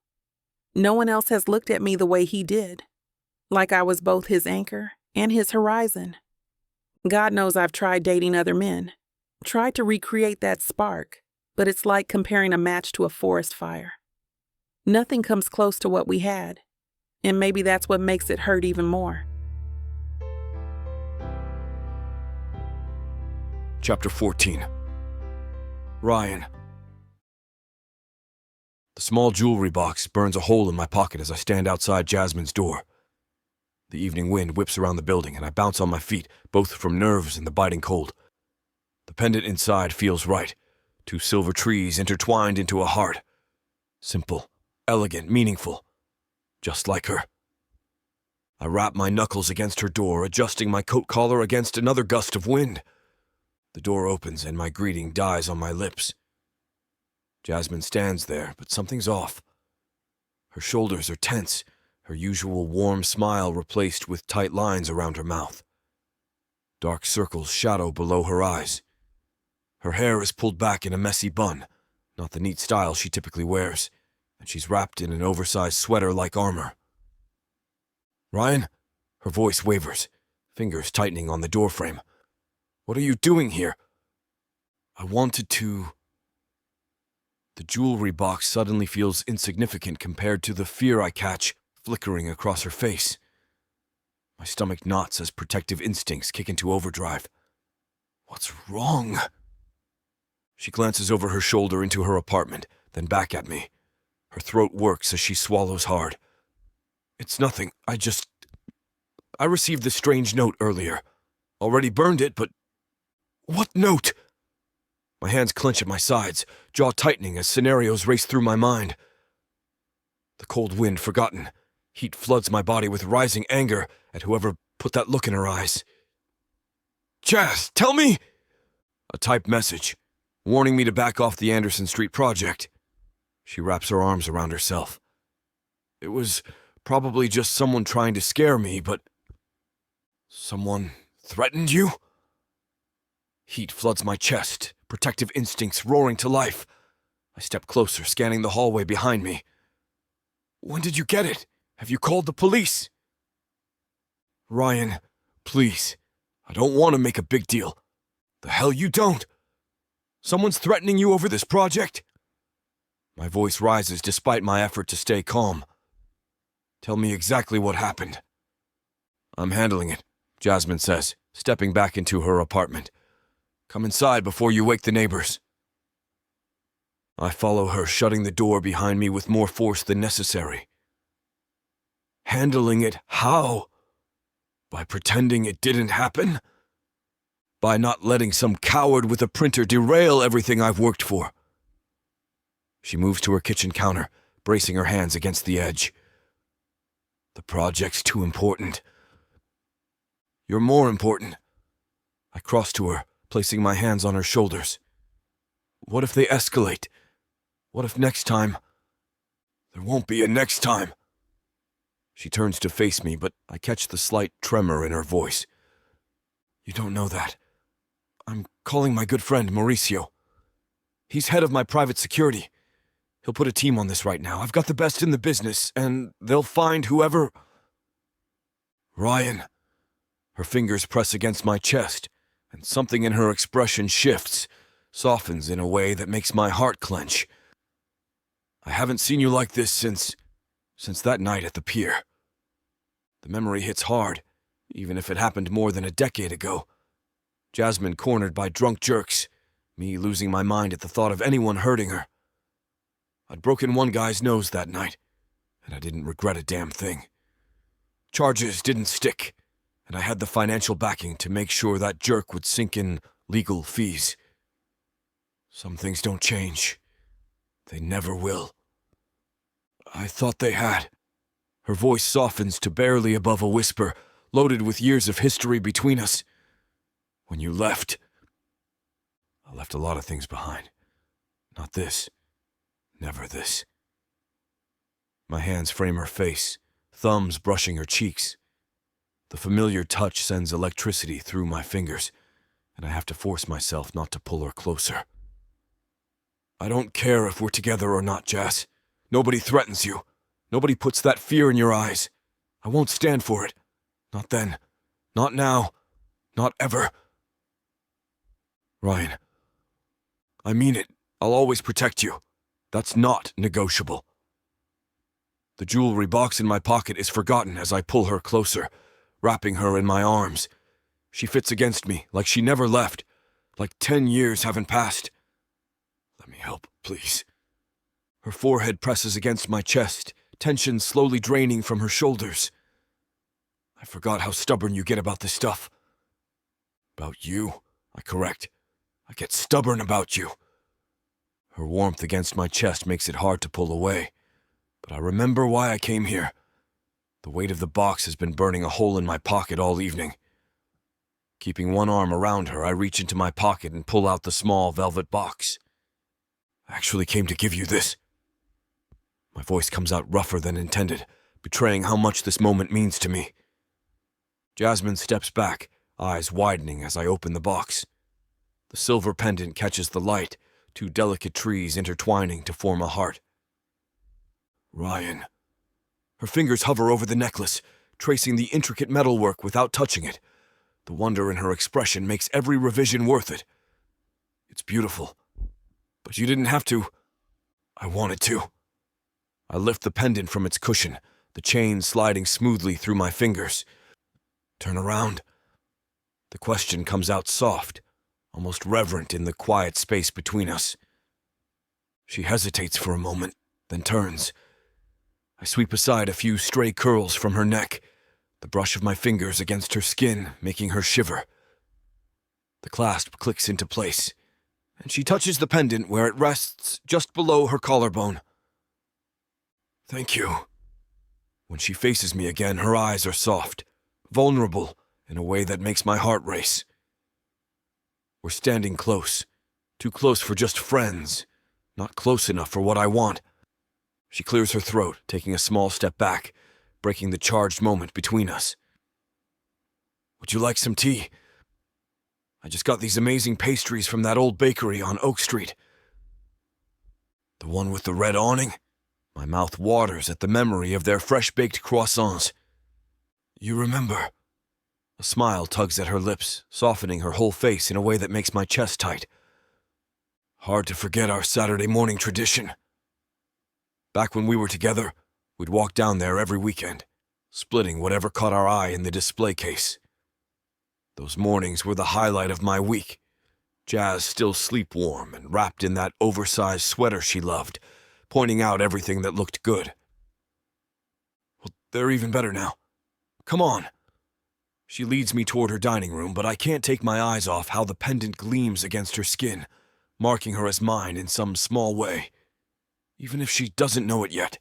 No one else has looked at me the way he did, like I was both his anchor and his horizon. God knows I've tried dating other men, tried to recreate that spark, but it's like comparing a match to a forest fire. Nothing comes close to what we had, and maybe that's what makes it hurt even more. Chapter 14. Ryan. The small jewelry box burns a hole in my pocket as I stand outside Jasmine's door. The evening wind whips around the building and I bounce on my feet, both from nerves and the biting cold. The pendant inside feels right. 2 silver trees intertwined into a heart. Simple, elegant, meaningful. Just like her. I rap my knuckles against her door, adjusting my coat collar against another gust of wind. The door opens and my greeting dies on my lips. Jasmine stands there, but something's off. Her shoulders are tense, her usual warm smile replaced with tight lines around her mouth. Dark circles shadow below her eyes. Her hair is pulled back in a messy bun, not the neat style she typically wears, and she's wrapped in an oversized sweater like armor. Ryan? Her voice wavers, fingers tightening on the doorframe. What are you doing here? I wanted to... The jewelry box suddenly feels insignificant compared to the fear I catch flickering across her face. My stomach knots as protective instincts kick into overdrive. What's wrong? She glances over her shoulder into her apartment, then back at me. Her throat works as she swallows hard. It's nothing. I received this strange note earlier. Already burned it, but... What note? My hands clench at my sides, jaw tightening as scenarios race through my mind. The cold wind forgotten. Heat floods my body with rising anger at whoever put that look in her eyes. Jazz, tell me! A typed message, warning me to back off the Anderson Street project. She wraps her arms around herself. It was probably just someone trying to scare me, but... Someone threatened you? Heat floods my chest, protective instincts roaring to life. I step closer, scanning the hallway behind me. When did you get it? Have you called the police? Ryan, please. I don't want to make a big deal. The hell you don't. Someone's threatening you over this project? My voice rises despite my effort to stay calm. Tell me exactly what happened. I'm handling it, Jasmine says, stepping back into her apartment. Come inside before you wake the neighbors. I follow her, shutting the door behind me with more force than necessary. Handling it how? By pretending it didn't happen? By not letting some coward with a printer derail everything I've worked for? She moves to her kitchen counter, bracing her hands against the edge. The project's too important. You're more important. I cross to her, placing my hands on her shoulders. What if they escalate? What if next time... There won't be a next time. She turns to face me, but I catch the slight tremor in her voice. You don't know that. I'm calling my good friend Mauricio. He's head of my private security. He'll put a team on this right now. I've got the best in the business, and they'll find whoever... Ryan. Her fingers press against my chest, and something in her expression shifts, softens in a way that makes my heart clench. I haven't seen you like this since that night at the pier. The memory hits hard, even if it happened more than a decade ago. Jasmine cornered by drunk jerks, me losing my mind at the thought of anyone hurting her. I'd broken one guy's nose that night, and I didn't regret a damn thing. Charges didn't stick, and I had the financial backing to make sure that jerk would sink in legal fees. Some things don't change. They never will. I thought they had. Her voice softens to barely above a whisper, loaded with years of history between us. When you left, I left a lot of things behind. Not this. Never this. My hands frame her face, thumbs brushing her cheeks. The familiar touch sends electricity through my fingers, and I have to force myself not to pull her closer. I don't care if we're together or not, Jazz. Nobody threatens you. Nobody puts that fear in your eyes. I won't stand for it. Not then. Not now. Not ever. Ryan, I mean it. I'll always protect you. That's not negotiable. The jewelry box in my pocket is forgotten as I pull her closer, wrapping her in my arms. She fits against me like she never left, like 10 years haven't passed. Let me help, please. Her forehead presses against my chest, tension slowly draining from her shoulders. I forgot how stubborn you get about this stuff. About you, I correct. I get stubborn about you. Her warmth against my chest makes it hard to pull away, but I remember why I came here. The weight of the box has been burning a hole in my pocket all evening. Keeping one arm around her, I reach into my pocket and pull out the small velvet box. I actually came to give you this. My voice comes out rougher than intended, betraying how much this moment means to me. Jasmine steps back, eyes widening as I open the box. The silver pendant catches the light, two delicate trees intertwining to form a heart. Ryan. Her fingers hover over the necklace, tracing the intricate metalwork without touching it. The wonder in her expression makes every revision worth it. It's beautiful, but you didn't have to. I wanted to. I lift the pendant from its cushion, the chain sliding smoothly through my fingers. Turn around. The question comes out soft, almost reverent in the quiet space between us. She hesitates for a moment, then turns. I sweep aside a few stray curls from her neck, the brush of my fingers against her skin making her shiver, The clasp clicks into place, and she touches the pendant where it rests just below her collarbone. Thank you. When she faces me again, her eyes are soft, vulnerable in a way that makes my heart race. We're standing close, too close for just friends, not close enough for what I want. She clears her throat, taking a small step back, breaking the charged moment between us. Would you like some tea? I just got these amazing pastries from that old bakery on Oak Street. The one with the red awning? My mouth waters at the memory of their fresh-baked croissants. You remember? A smile tugs at her lips, softening her whole face in a way that makes my chest tight. Hard to forget our Saturday morning tradition. Back when we were together, we'd walk down there every weekend, splitting whatever caught our eye in the display case. Those mornings were the highlight of my week. Jazz still sleep-warm and wrapped in that oversized sweater she loved, pointing out everything that looked good. Well, they're even better now. Come on. She leads me toward her dining room, but I can't take my eyes off how the pendant gleams against her skin, marking her as mine in some small way, even if she doesn't know it yet.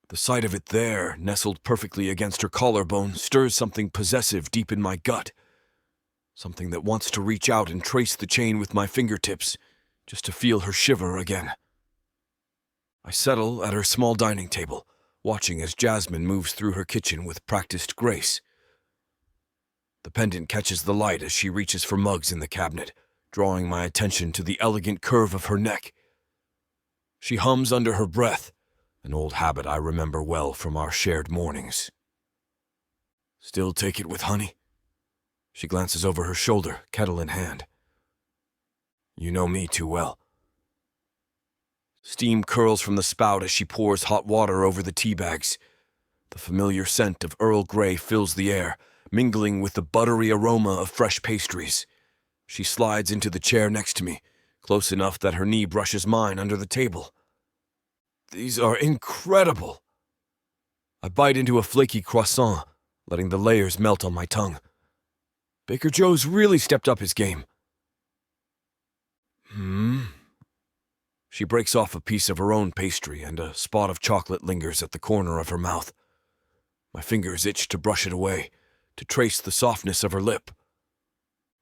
The sight of it there, nestled perfectly against her collarbone, stirs something possessive deep in my gut, something that wants to reach out and trace the chain with my fingertips, just to feel her shiver again. I settle at her small dining table, watching as Jasmine moves through her kitchen with practiced grace. The pendant catches the light as she reaches for mugs in the cabinet, drawing my attention to the elegant curve of her neck. She hums under her breath, an old habit I remember well from our shared mornings. Still take it with honey? She glances over her shoulder, kettle in hand. You know me too well. Steam curls from the spout as she pours hot water over the tea bags. The familiar scent of Earl Grey fills the air, mingling with the buttery aroma of fresh pastries. She slides into the chair next to me, close enough that her knee brushes mine under the table. These are incredible. I bite into a flaky croissant, letting the layers melt on my tongue. Baker Joe's really stepped up his game. She breaks off a piece of her own pastry, and a spot of chocolate lingers at the corner of her mouth. My fingers itch to brush it away, to trace the softness of her lip.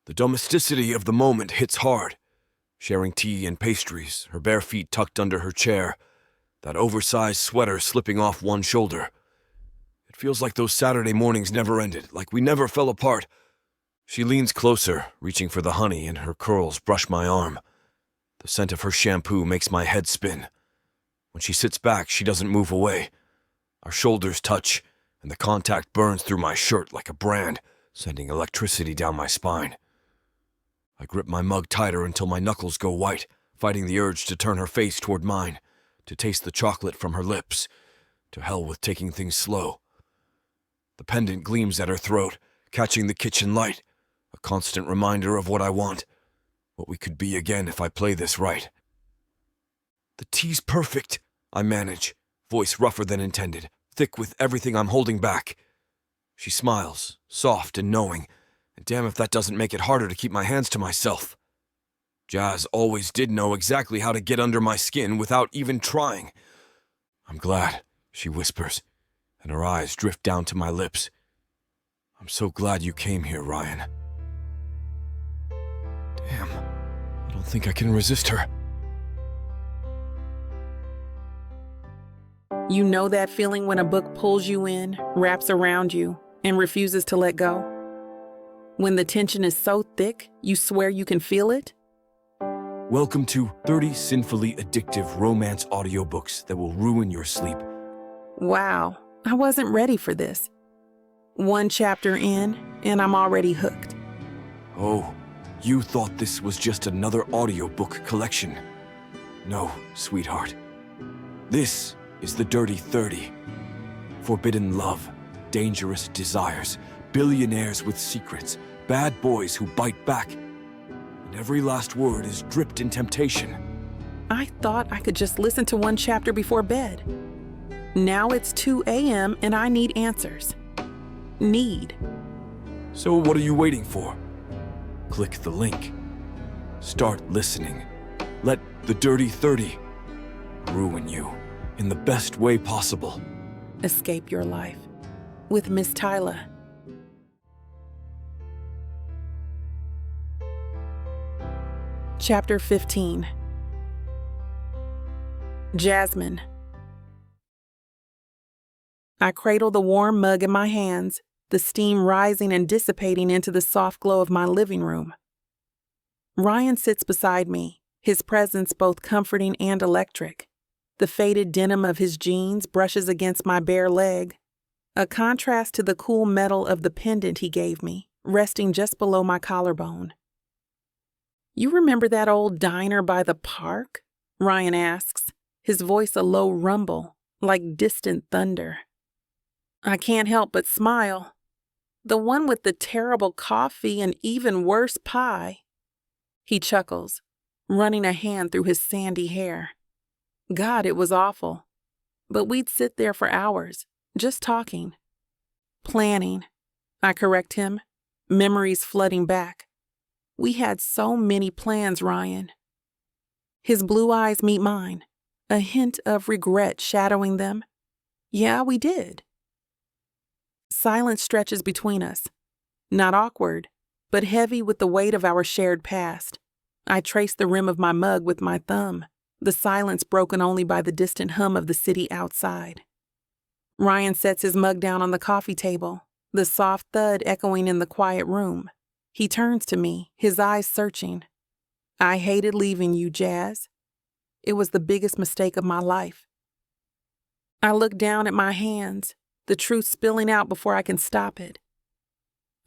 The domesticity of the moment hits hard, sharing tea and pastries, her bare feet tucked under her chair, that oversized sweater slipping off one shoulder. It feels like those Saturday mornings never ended, like we never fell apart. She leans closer, reaching for the honey, and her curls brush my arm. The scent of her shampoo makes my head spin. When she sits back, she doesn't move away. Our shoulders touch, and the contact burns through my shirt like a brand, sending electricity down my spine. I grip my mug tighter until my knuckles go white, fighting the urge to turn her face toward mine, to taste the chocolate from her lips. To hell with taking things slow. The pendant gleams at her throat, catching the kitchen light, a constant reminder of what I want, what we could be again if I play this right. The tea's perfect, I manage, voice rougher than intended, thick with everything I'm holding back. She smiles, soft and knowing, and damn if that doesn't make it harder to keep my hands to myself. Jazz always did know exactly how to get under my skin without even trying. I'm glad, she whispers, and her eyes drift down to my lips. I'm so glad you came here, Ryan. Damn, I don't think I can resist her. You know that feeling when a book pulls you in, wraps around you, and refuses to let go? When the tension is so thick, you swear you can feel it? Welcome to 30 sinfully addictive romance audiobooks that will ruin your sleep. Wow, I wasn't ready for this. One chapter in, and I'm already hooked. Oh, you thought this was just another audiobook collection. No, sweetheart. This is the Dirty 30. Forbidden love, dangerous desires, billionaires with secrets, bad boys who bite back. And every last word is dripped in temptation. I thought I could just listen to one chapter before bed. Now it's 2 a.m. and I need answers. Need. So what are you waiting for? Click the link. Start listening. Let the Dirty 30 ruin you in the best way possible. Escape your life with Miss Tyla. Chapter 15. Jasmine. I cradle the warm mug in my hands, the steam rising and dissipating into the soft glow of my living room. Ryan sits beside me, his presence both comforting and electric. The faded denim of his jeans brushes against my bare leg, a contrast to the cool metal of the pendant he gave me, resting just below my collarbone. "You remember that old diner by the park?" Ryan asks, his voice a low rumble, like distant thunder. I can't help but smile. "The one with the terrible coffee and even worse pie." He chuckles, running a hand through his sandy hair. God, it was awful. But we'd sit there for hours, just talking. Planning. I correct him, memories flooding back. We had so many plans, Ryan. His blue eyes meet mine, a hint of regret shadowing them. Yeah, we did. Silence stretches between us. Not awkward, but heavy with the weight of our shared past. I trace the rim of my mug with my thumb, the silence broken only by the distant hum of the city outside. Ryan sets his mug down on the coffee table, the soft thud echoing in the quiet room. He turns to me, his eyes searching. "I hated leaving you, Jazz. It was the biggest mistake of my life." I look down at my hands, the truth spilling out before I can stop it.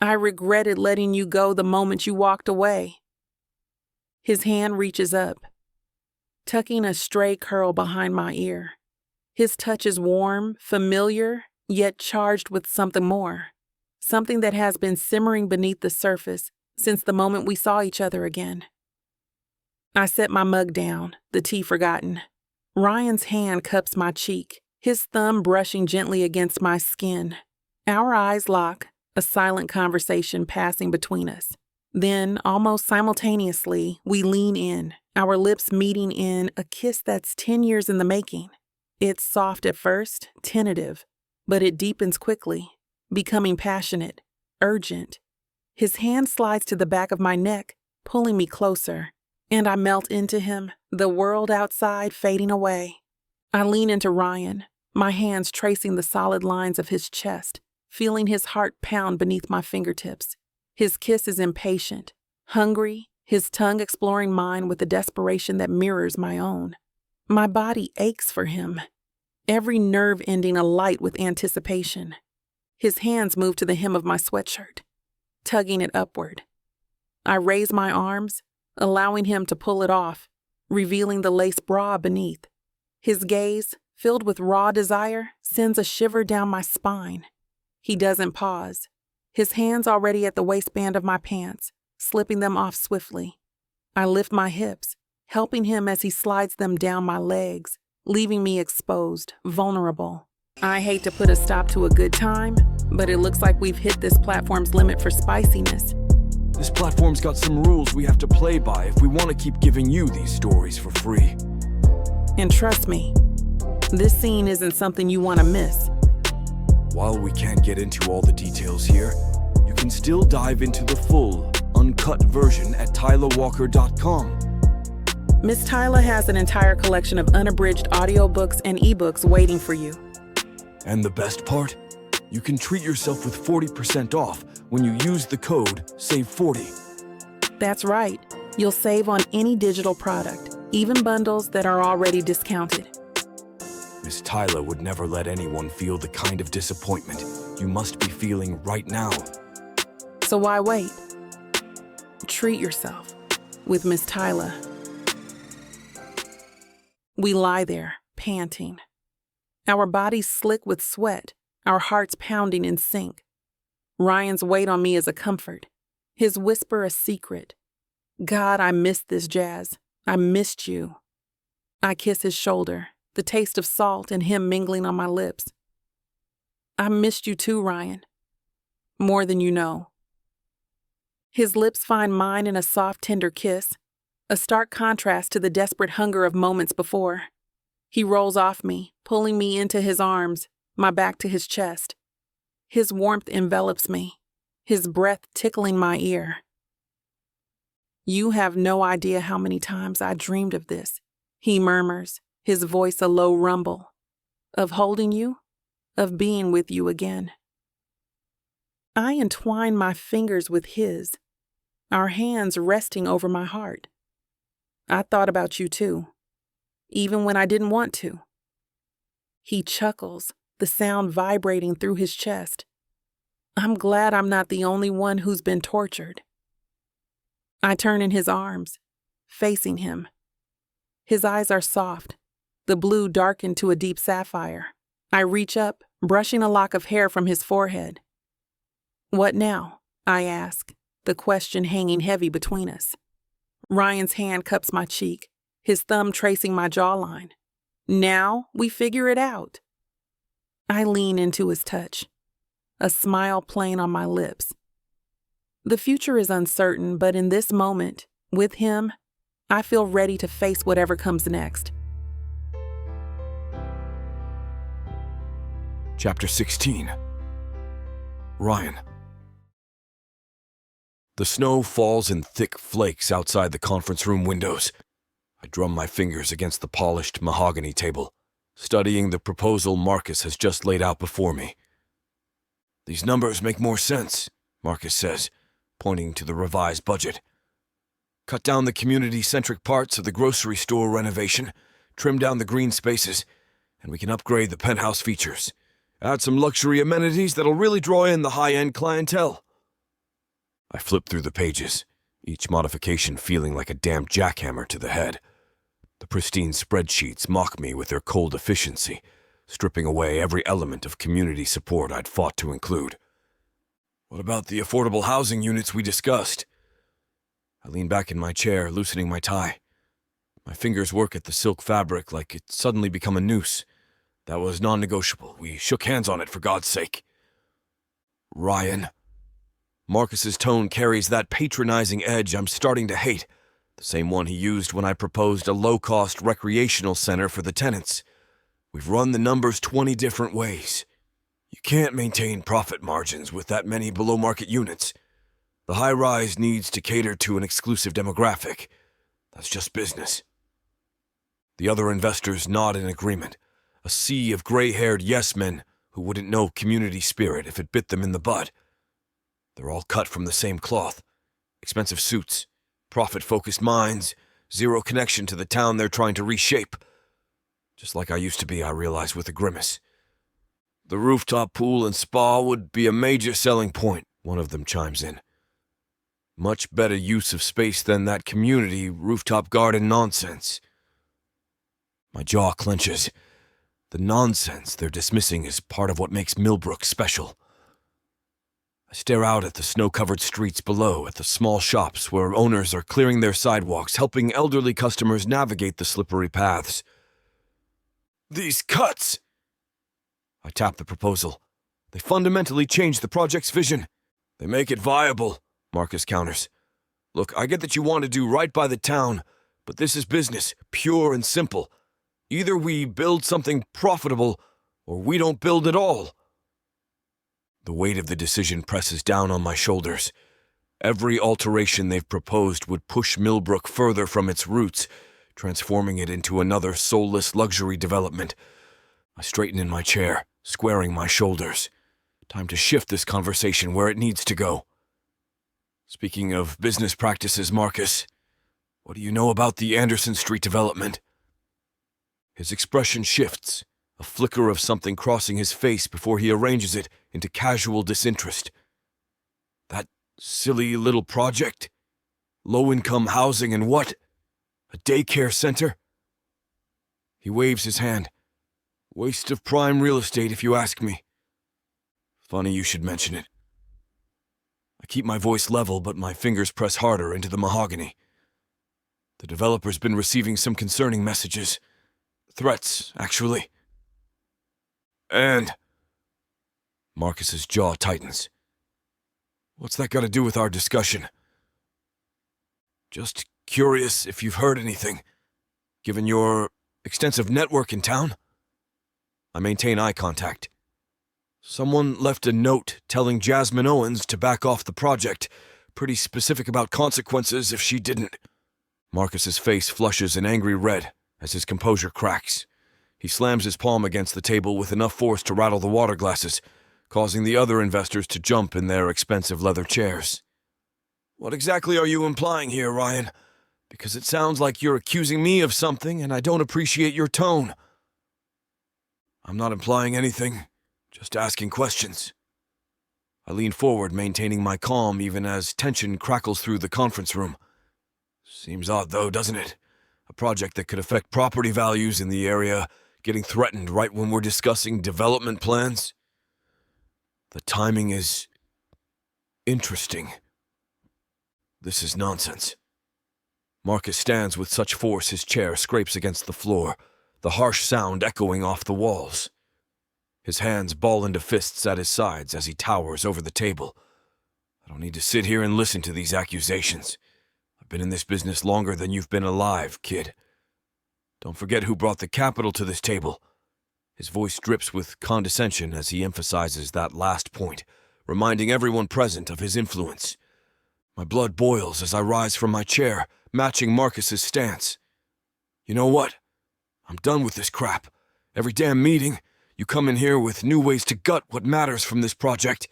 "I regretted letting you go the moment you walked away." His hand reaches up, tucking a stray curl behind my ear. His touch is warm, familiar, yet charged with something more. Something that has been simmering beneath the surface since the moment we saw each other again. I set my mug down, the tea forgotten. Ryan's hand cups my cheek, his thumb brushing gently against my skin. Our eyes lock, a silent conversation passing between us. Then, almost simultaneously, we lean in, our lips meeting in a kiss that's 10 years in the making. It's soft at first, tentative, but it deepens quickly, becoming passionate, urgent. His hand slides to the back of my neck, pulling me closer, and I melt into him, the world outside fading away. I lean into Ryan, my hands tracing the solid lines of his chest, feeling his heart pound beneath my fingertips. His kiss is impatient, hungry, his tongue exploring mine with a desperation that mirrors my own. My body aches for him, every nerve ending alight with anticipation. His hands move to the hem of my sweatshirt, tugging it upward. I raise my arms, allowing him to pull it off, revealing the lace bra beneath. His gaze, filled with raw desire, sends a shiver down my spine. He doesn't pause, his hands already at the waistband of my pants, slipping them off swiftly. I lift my hips, helping him as he slides them down my legs, leaving me exposed, vulnerable. I hate to put a stop to a good time, but it looks like we've hit this platform's limit for spiciness. This platform's got some rules we have to play by if we want to keep giving you these stories for free. And trust me, this scene isn't something you want to miss. While we can't get into all the details here, you can still dive into the full, uncut version at tylawalker.com. Miss Tyla has an entire collection of unabridged audiobooks and ebooks waiting for you. And the best part? You can treat yourself with 40% off when you use the code SAVE40. That's right. You'll save on any digital product, even bundles that are already discounted. Miss Tyla would never let anyone feel the kind of disappointment you must be feeling right now. So why wait? Treat yourself with Miss Tyla. We lie there, panting. Our bodies slick with sweat, our hearts pounding in sync. Ryan's weight on me is a comfort, his whisper a secret. God, I missed this, Jazz. I missed you. I kiss his shoulder, the taste of salt and him mingling on my lips. I missed you too, Ryan. More than you know. His lips find mine in a soft, tender kiss, a stark contrast to the desperate hunger of moments before. He rolls off me, pulling me into his arms, my back to his chest. His warmth envelops me, his breath tickling my ear. "You have no idea how many times I dreamed of this," he murmurs, his voice a low rumble. "Of holding you, of being with you again." I entwine my fingers with his, our hands resting over my heart. "I thought about you too, even when I didn't want to." He chuckles, the sound vibrating through his chest. I'm glad I'm not the only one who's been tortured. I turn in his arms, facing him. His eyes are soft, the blue darkened to a deep sapphire. I reach up, brushing a lock of hair from his forehead. "What now?" I ask, the question hanging heavy between us. Ryan's hand cups my cheek, his thumb tracing my jawline. "Now we figure it out." I lean into his touch, a smile playing on my lips. The future is uncertain, but in this moment, with him, I feel ready to face whatever comes next. Chapter 16. Ryan. The snow falls in thick flakes outside the conference room windows. I drum my fingers against the polished mahogany table, studying the proposal Marcus has just laid out before me. "These numbers make more sense," Marcus says, pointing to the revised budget. "Cut down the community-centric parts of the grocery store renovation, trim down the green spaces, and we can upgrade the penthouse features. Add some luxury amenities that'll really draw in the high-end clientele." I flip through the pages, each modification feeling like a damn jackhammer to the head. The pristine spreadsheets mock me with their cold efficiency, stripping away every element of community support I'd fought to include. "What about the affordable housing units we discussed?" I lean back in my chair, loosening my tie. My fingers work at the silk fabric like it's suddenly become a noose. That was non-negotiable. We shook hands on it, for God's sake. "Ryan." Marcus's tone carries that patronizing edge I'm starting to hate, the same one he used when I proposed a low-cost recreational center for the tenants. "We've run the numbers 20 different ways. You can't maintain profit margins with that many below-market units. The high-rise needs to cater to an exclusive demographic. That's just business." The other investors nod in agreement, a sea of gray-haired yes-men who wouldn't know community spirit if it bit them in the butt. They're all cut from the same cloth. Expensive suits, profit-focused minds, zero connection to the town they're trying to reshape. Just like I used to be, I realize with a grimace. "The rooftop pool and spa would be a major selling point," one of them chimes in. "Much better use of space than that community rooftop garden nonsense." My jaw clenches. The nonsense they're dismissing is part of what makes Millbrook special. I stare out at the snow-covered streets below, at the small shops where owners are clearing their sidewalks, helping elderly customers navigate the slippery paths. "These cuts!" I tap the proposal. "They fundamentally change the project's vision." "They make it viable," Marcus counters. "Look, I get that you want to do right by the town, but this is business, pure and simple. Either we build something profitable, or we don't build at all." The weight of the decision presses down on my shoulders. Every alteration they've proposed would push Millbrook further from its roots, transforming it into another soulless luxury development. I straighten in my chair, squaring my shoulders. Time to shift this conversation where it needs to go. "Speaking of business practices, Marcus, what do you know about the Anderson Street development?" His expression shifts, a flicker of something crossing his face before he arranges it into casual disinterest. "That silly little project? Low-income housing and what? A daycare center?" He waves his hand. "Waste of prime real estate, if you ask me." "Funny you should mention it." I keep my voice level, but my fingers press harder into the mahogany. "The developer's been receiving some concerning messages. Threats, actually." "And?" Marcus's jaw tightens. "What's that got to do with our discussion?" Just curious if you've heard anything, given your extensive network in town. I maintain eye contact. Someone left a note telling Jasmine Owens to back off the project, pretty specific about consequences if she didn't. Marcus's face flushes an angry red as his composure cracks. He slams his palm against the table with enough force to rattle the water glasses, causing the other investors to jump in their expensive leather chairs. What exactly are you implying here, Ryan? Because it sounds like you're accusing me of something, and I don't appreciate your tone. I'm not implying anything, just asking questions. I lean forward, maintaining my calm even as tension crackles through the conference room. Seems odd, though, doesn't it? A project that could affect property values in the area getting threatened right when we're discussing development plans. The timing is interesting. This is nonsense. Marcus stands with such force his chair scrapes against the floor, the harsh sound echoing off the walls. His hands ball into fists at his sides as he towers over the table. I don't need to sit here and listen to these accusations. I've been in this business longer than you've been alive, kid. Don't forget who brought the capital to this table. His voice drips with condescension as he emphasizes that last point, reminding everyone present of his influence. My blood boils as I rise from my chair, matching Marcus's stance. You know what? I'm done with this crap. Every damn meeting, you come in here with new ways to gut what matters from this project.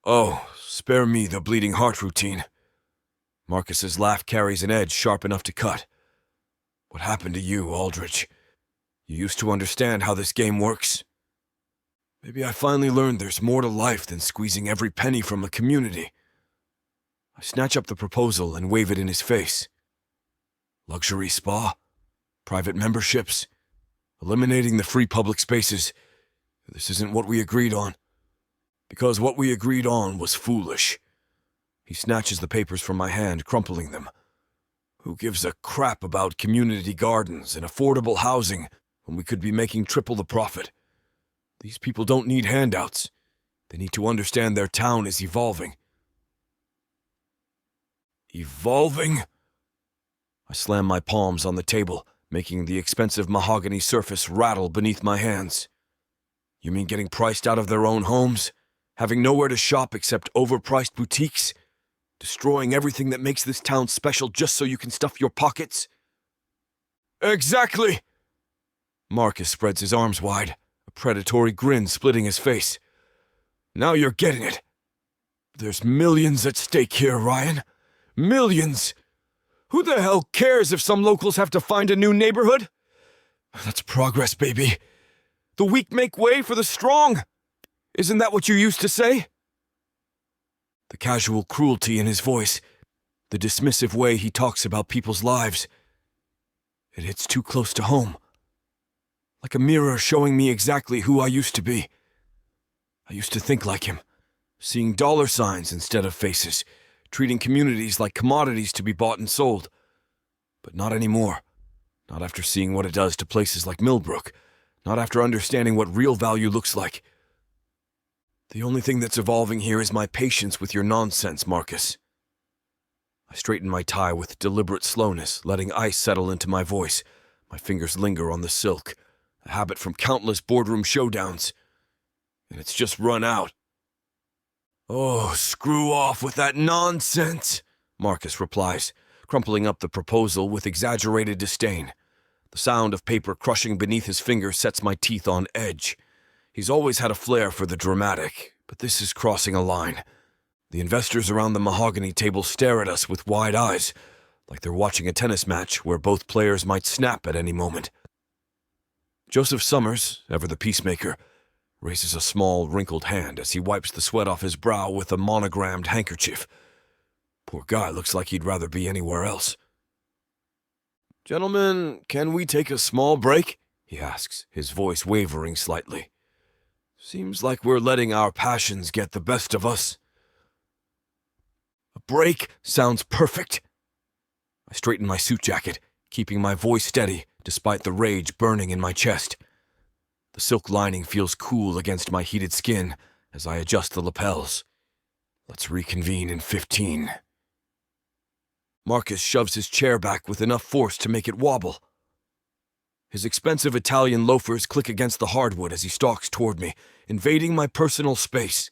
Oh, spare me the bleeding heart routine. Marcus's laugh carries an edge sharp enough to cut. What happened to you, Aldridge? You used to understand how this game works. Maybe I finally learned there's more to life than squeezing every penny from a community. I snatch up the proposal and wave it in his face. Luxury spa? Private memberships? Eliminating the free public spaces? This isn't what we agreed on. Because what we agreed on was foolish. He snatches the papers from my hand, crumpling them. Who gives a crap about community gardens and affordable housing when we could be making triple the profit? These people don't need handouts. They need to understand their town is evolving. Evolving? I slam my palms on the table, making the expensive mahogany surface rattle beneath my hands. You mean getting priced out of their own homes? Having nowhere to shop except overpriced boutiques? Destroying everything that makes this town special just so you can stuff your pockets? Exactly! Marcus spreads his arms wide, a predatory grin splitting his face. Now you're getting it. There's millions at stake here, Ryan. Millions! Who the hell cares if some locals have to find a new neighborhood? That's progress, baby. The weak make way for the strong. Isn't that what you used to say? The casual cruelty in his voice, the dismissive way he talks about people's lives. It hits too close to home. Like a mirror showing me exactly who I used to be. I used to think like him, seeing dollar signs instead of faces, treating communities like commodities to be bought and sold. But not anymore. Not after seeing what it does to places like Millbrook. Not after understanding what real value looks like. The only thing that's evolving here is my patience with your nonsense, Marcus. I straighten my tie with deliberate slowness, letting ice settle into my voice. My fingers linger on the silk, a habit from countless boardroom showdowns. And it's just run out. Oh, screw off with that nonsense, Marcus replies, crumpling up the proposal with exaggerated disdain. The sound of paper crushing beneath his fingers sets my teeth on edge. He's always had a flair for the dramatic, but this is crossing a line. The investors around the mahogany table stare at us with wide eyes, like they're watching a tennis match where both players might snap at any moment. Joseph Summers, ever the peacemaker, raises a small, wrinkled hand as he wipes the sweat off his brow with a monogrammed handkerchief. Poor guy looks like he'd rather be anywhere else. Gentlemen, can we take a small break? He asks, his voice wavering slightly. Seems like we're letting our passions get the best of us. A break sounds perfect. I straighten my suit jacket, keeping my voice steady despite the rage burning in my chest. The silk lining feels cool against my heated skin as I adjust the lapels. Let's reconvene in 15. Marcus shoves his chair back with enough force to make it wobble. His expensive Italian loafers click against the hardwood as he stalks toward me, invading my personal space.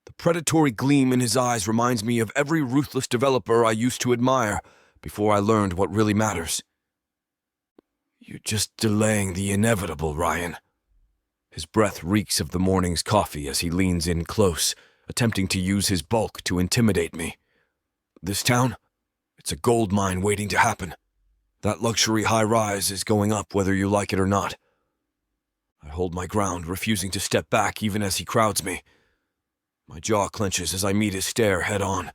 The predatory gleam in his eyes reminds me of every ruthless developer I used to admire before I learned what really matters. You're just delaying the inevitable, Ryan. His breath reeks of the morning's coffee as he leans in close, attempting to use his bulk to intimidate me. This town? It's a gold mine waiting to happen. That luxury high-rise is going up whether you like it or not. I hold my ground, refusing to step back even as he crowds me. My jaw clenches as I meet his stare head-on.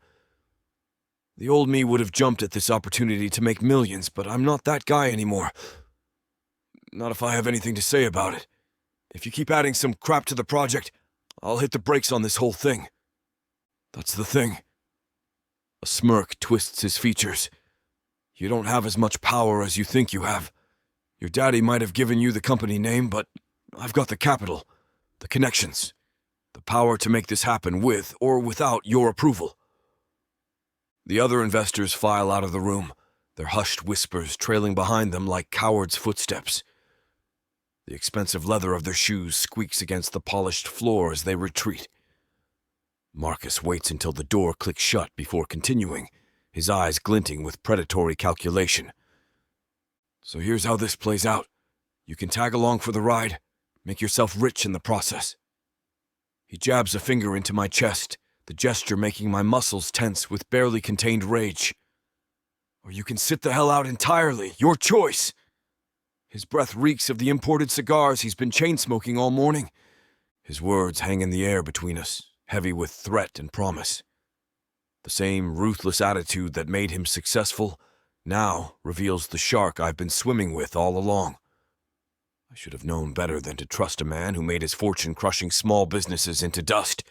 The old me would have jumped at this opportunity to make millions, but I'm not that guy anymore. Not if I have anything to say about it. If you keep adding some crap to the project, I'll hit the brakes on this whole thing. That's the thing. A smirk twists his features. You don't have as much power as you think you have. Your daddy might have given you the company name, but I've got the capital, the connections, the power to make this happen with or without your approval. The other investors file out of the room, their hushed whispers trailing behind them like cowards' footsteps. The expensive leather of their shoes squeaks against the polished floor as they retreat. Marcus waits until the door clicks shut before continuing, his eyes glinting with predatory calculation. So here's how this plays out. You can tag along for the ride, make yourself rich in the process. He jabs a finger into my chest, the gesture making my muscles tense with barely contained rage. Or you can sit the hell out entirely, your choice. His breath reeks of the imported cigars he's been chain-smoking all morning. His words hang in the air between us, heavy with threat and promise. The same ruthless attitude that made him successful now reveals the shark I've been swimming with all along. I should have known better than to trust a man who made his fortune crushing small businesses into dust.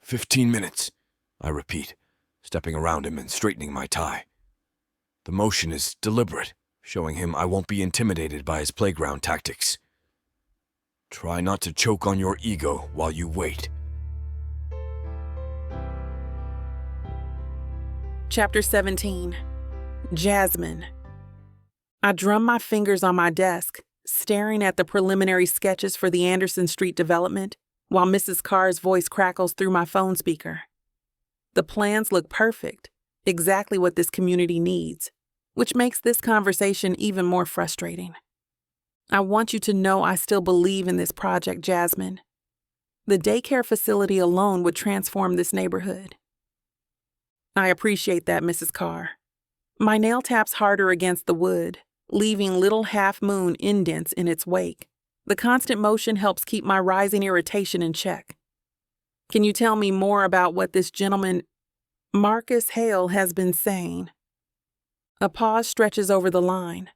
15 minutes, I repeat, stepping around him and straightening my tie. The motion is deliberate, showing him I won't be intimidated by his playground tactics. Try not to choke on your ego while you wait. Chapter 17. Jasmine. I drum my fingers on my desk, staring at the preliminary sketches for the Anderson Street development, while Mrs. Carr's voice crackles through my phone speaker. The plans look perfect, exactly what this community needs, which makes this conversation even more frustrating. I want you to know I still believe in this project, Jasmine. The daycare facility alone would transform this neighborhood. I appreciate that, Mrs. Carr. My nail taps harder against the wood, leaving little half-moon indents in its wake. The constant motion helps keep my rising irritation in check. Can you tell me more about what this gentleman, Marcus Hale, has been saying? A pause stretches over the line,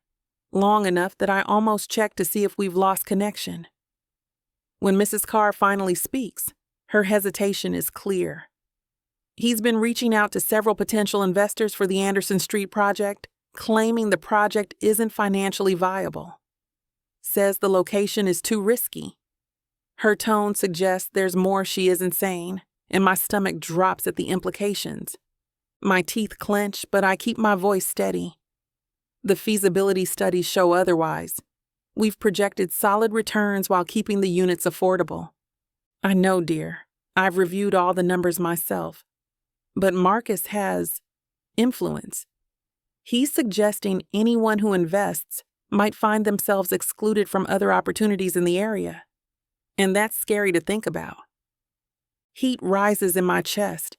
long enough that I almost check to see if we've lost connection. When Mrs. Carr finally speaks, her hesitation is clear. He's been reaching out to several potential investors for the Anderson Street project, claiming the project isn't financially viable. Says the location is too risky. Her tone suggests there's more she isn't saying, and my stomach drops at the implications. My teeth clench, but I keep my voice steady. The feasibility studies show otherwise. We've projected solid returns while keeping the units affordable. I know, dear. I've reviewed all the numbers myself. But Marcus has influence. He's suggesting anyone who invests might find themselves excluded from other opportunities in the area. And that's scary to think about. Heat rises in my chest.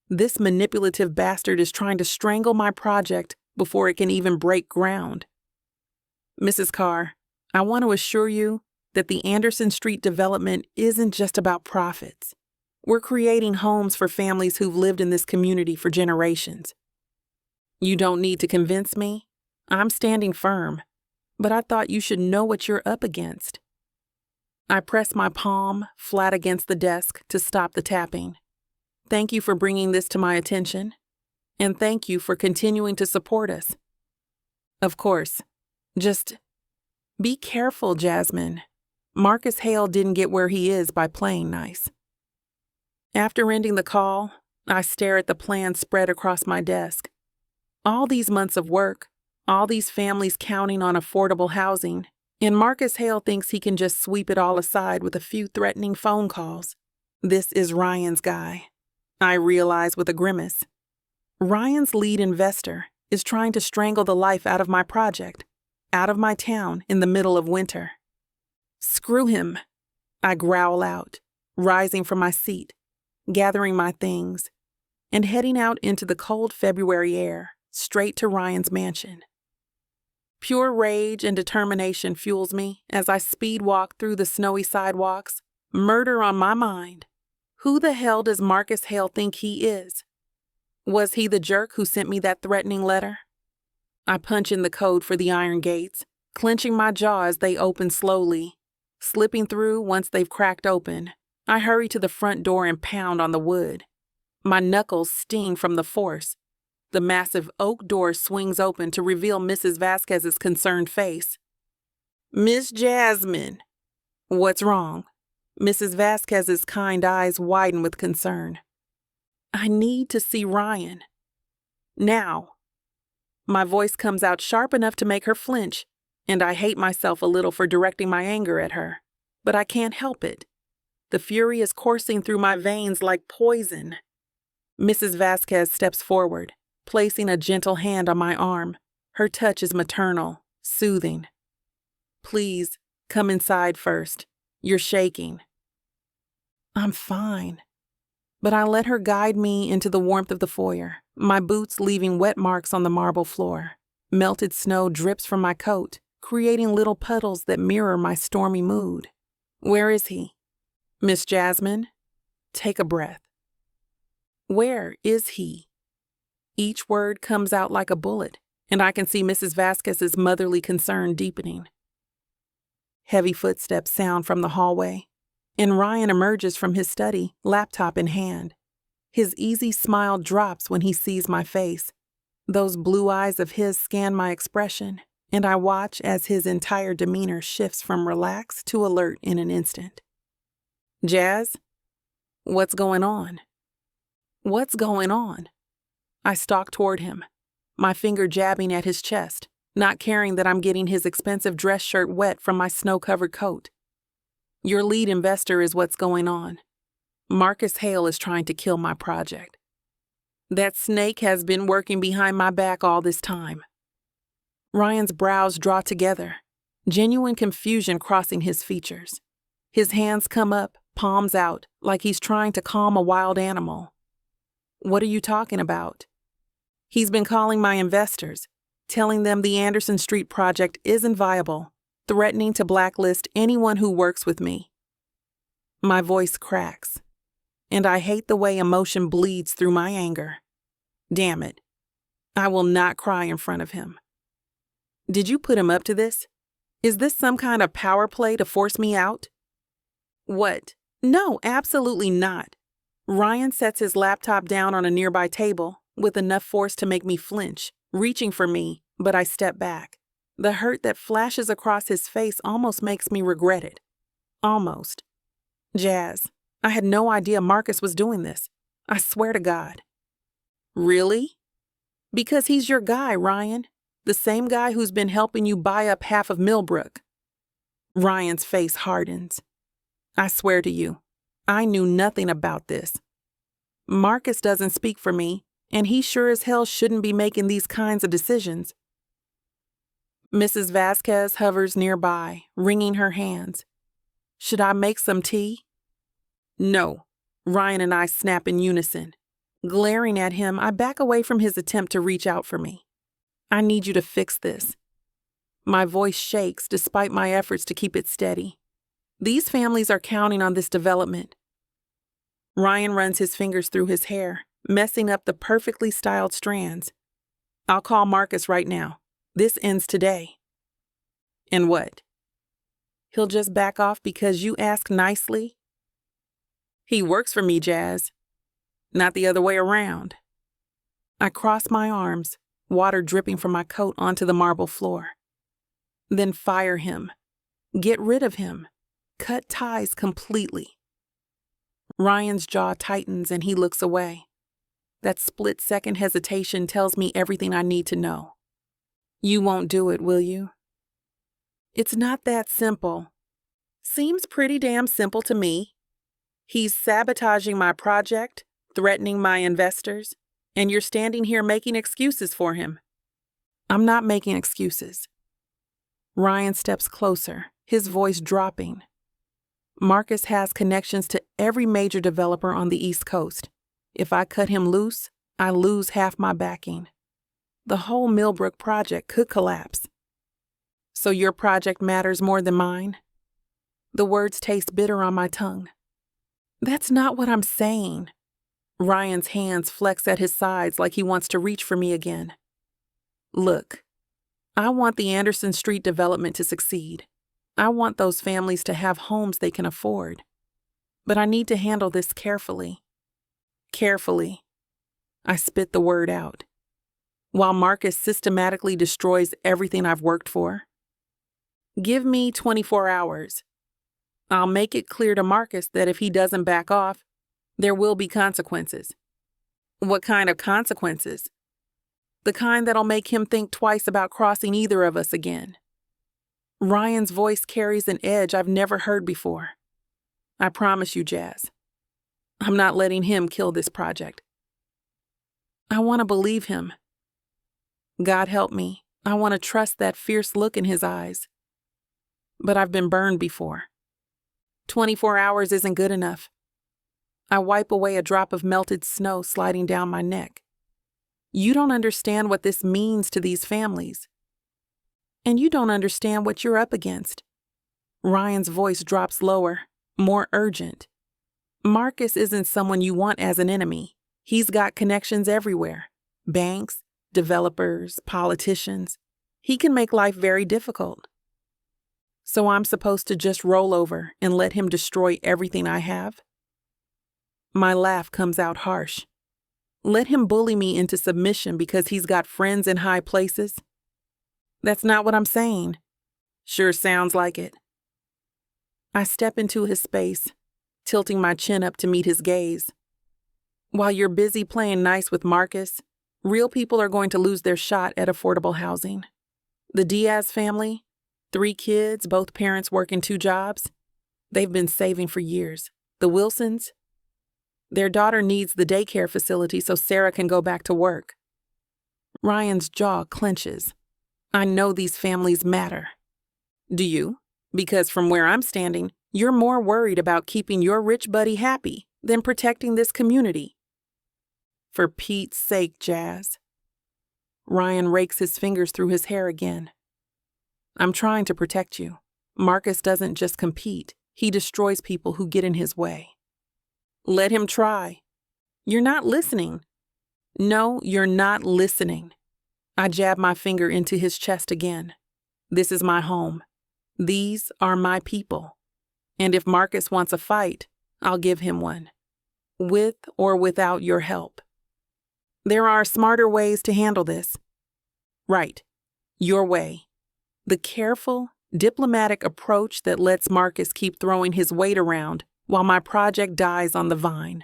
This manipulative bastard is trying to strangle my project before it can even break ground. Mrs. Carr, I want to assure you that the Anderson Street development isn't just about profits. We're creating homes for families who've lived in this community for generations. You don't need to convince me. I'm standing firm, but I thought you should know what you're up against. I press my palm flat against the desk to stop the tapping. Thank you for bringing this to my attention, and thank you for continuing to support us. Of course, just be careful, Jasmine. Marcus Hale didn't get where he is by playing nice. After ending the call, I stare at the plans spread across my desk. All these months of work, all these families counting on affordable housing, and Marcus Hale thinks he can just sweep it all aside with a few threatening phone calls. This is Ryan's guy, I realize with a grimace. Ryan's lead investor is trying to strangle the life out of my project, out of my town in the middle of winter. Screw him, I growl out, rising from my seat, gathering my things, and heading out into the cold February air, straight to Ryan's mansion. Pure rage and determination fuels me as I speed walk through the snowy sidewalks, murder on my mind. Who the hell does Marcus Hale think he is? Was he the jerk who sent me that threatening letter? I punch in the code for the iron gates, clenching my jaw as they open slowly. Slipping through once they've cracked open, I hurry to the front door and pound on the wood. My knuckles sting from the force. The massive oak door swings open to reveal Mrs. Vasquez's concerned face. Miss Jasmine. What's wrong? Mrs. Vasquez's kind eyes widen with concern. I need to see Ryan. Now. My voice comes out sharp enough to make her flinch, and I hate myself a little for directing my anger at her. But I can't help it. The fury is coursing through my veins like poison. Mrs. Vasquez steps forward, placing a gentle hand on my arm. Her touch is maternal, soothing. Please, come inside first. You're shaking. I'm fine. But I let her guide me into the warmth of the foyer, my boots leaving wet marks on the marble floor. Melted snow drips from my coat, creating little puddles that mirror my stormy mood. Where is he? Miss Jasmine? Take a breath. Where is he? Each word comes out like a bullet, and I can see Mrs. Vasquez's motherly concern deepening. Heavy footsteps sound from the hallway, and Ryan emerges from his study, laptop in hand. His easy smile drops when he sees my face. Those blue eyes of his scan my expression, and I watch as his entire demeanor shifts from relaxed to alert in an instant. Jazz? What's going on? What's going on? I stalk toward him, my finger jabbing at his chest, not caring that I'm getting his expensive dress shirt wet from my snow-covered coat. Your lead investor is what's going on. Marcus Hale is trying to kill my project. That snake has been working behind my back all this time. Ryan's brows draw together, genuine confusion crossing his features. His hands come up, palms out, like he's trying to calm a wild animal. What are you talking about? He's been calling my investors, telling them the Anderson Street project isn't viable, threatening to blacklist anyone who works with me. My voice cracks, and I hate the way emotion bleeds through my anger. Damn it. I will not cry in front of him. Did you put him up to this? Is this some kind of power play to force me out? What? No, absolutely not. Ryan sets his laptop down on a nearby table with enough force to make me flinch, reaching for me, but I step back. The hurt that flashes across his face almost makes me regret it. Almost. Jazz, I had no idea Marcus was doing this. I swear to God. Really? Because he's your guy, Ryan. The same guy who's been helping you buy up half of Millbrook. Ryan's face hardens. I swear to you, I knew nothing about this. Marcus doesn't speak for me, and he sure as hell shouldn't be making these kinds of decisions. Mrs. Vasquez hovers nearby, wringing her hands. Should I make some tea? No. Ryan and I snap in unison. Glaring at him, I back away from his attempt to reach out for me. I need you to fix this. My voice shakes despite my efforts to keep it steady. These families are counting on this development. Ryan runs his fingers through his hair, messing up the perfectly styled strands. I'll call Marcus right now. This ends today. And what? He'll just back off because you ask nicely? He works for me, Jazz. Not the other way around. I cross my arms, water dripping from my coat onto the marble floor. Then fire him. Get rid of him. Cut ties completely. Ryan's jaw tightens and he looks away. That split-second hesitation tells me everything I need to know. You won't do it, will you? It's not that simple. Seems pretty damn simple to me. He's sabotaging my project, threatening my investors, and you're standing here making excuses for him. I'm not making excuses. Ryan steps closer, his voice dropping. Marcus has connections to every major developer on the East Coast. If I cut him loose, I lose half my backing. The whole Millbrook project could collapse. So your project matters more than mine? The words taste bitter on my tongue. That's not what I'm saying. Ryan's hands flex at his sides like he wants to reach for me again. Look, I want the Anderson Street development to succeed. I want those families to have homes they can afford. But I need to handle this carefully. Carefully. I spit the word out. While Marcus systematically destroys everything I've worked for. Give me 24 hours. I'll make it clear to Marcus that if he doesn't back off, there will be consequences. What kind of consequences? The kind that'll make him think twice about crossing either of us again. Ryan's voice carries an edge I've never heard before. I promise you, Jazz. I'm not letting him kill this project. I want to believe him. God help me. I want to trust that fierce look in his eyes. But I've been burned before. 24 hours isn't good enough. I wipe away a drop of melted snow sliding down my neck. You don't understand what this means to these families. And you don't understand what you're up against. Ryan's voice drops lower, more urgent. Marcus isn't someone you want as an enemy. He's got connections everywhere. Banks, developers, politicians. He can make life very difficult. So I'm supposed to just roll over and let him destroy everything I have? My laugh comes out harsh. Let him bully me into submission because he's got friends in high places? That's not what I'm saying. Sure sounds like it. I step into his space, tilting my chin up to meet his gaze. While you're busy playing nice with Marcus, real people are going to lose their shot at affordable housing. The Diaz family, 3 kids, both parents working 2 jobs. They've been saving for years. The Wilsons, their daughter needs the daycare facility so Sarah can go back to work. Ryan's jaw clenches. I know these families matter. Do you? Because from where I'm standing, you're more worried about keeping your rich buddy happy than protecting this community. For Pete's sake, Jazz. Ryan rakes his fingers through his hair again. I'm trying to protect you. Marcus doesn't just compete. He destroys people who get in his way. Let him try. You're not listening. No, you're not listening. I jab my finger into his chest again. This is my home. These are my people. And if Marcus wants a fight, I'll give him one. With or without your help. There are smarter ways to handle this. Right. Your way. The careful, diplomatic approach that lets Marcus keep throwing his weight around while my project dies on the vine.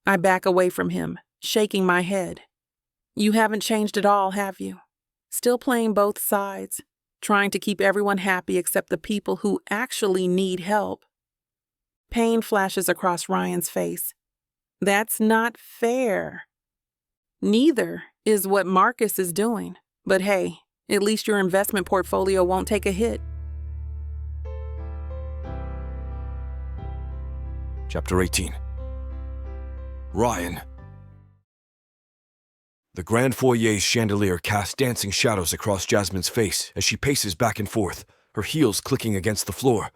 I back away from him, shaking my head. You haven't changed at all, have you? Still playing both sides, trying to keep everyone happy except the people who actually need help. Pain flashes across Ryan's face. That's not fair. Neither is what Marcus is doing. But hey, at least your investment portfolio won't take a hit. Chapter 18. Ryan. The grand foyer's chandelier casts dancing shadows across Jasmine's face as she paces back and forth, her heels clicking against the floor.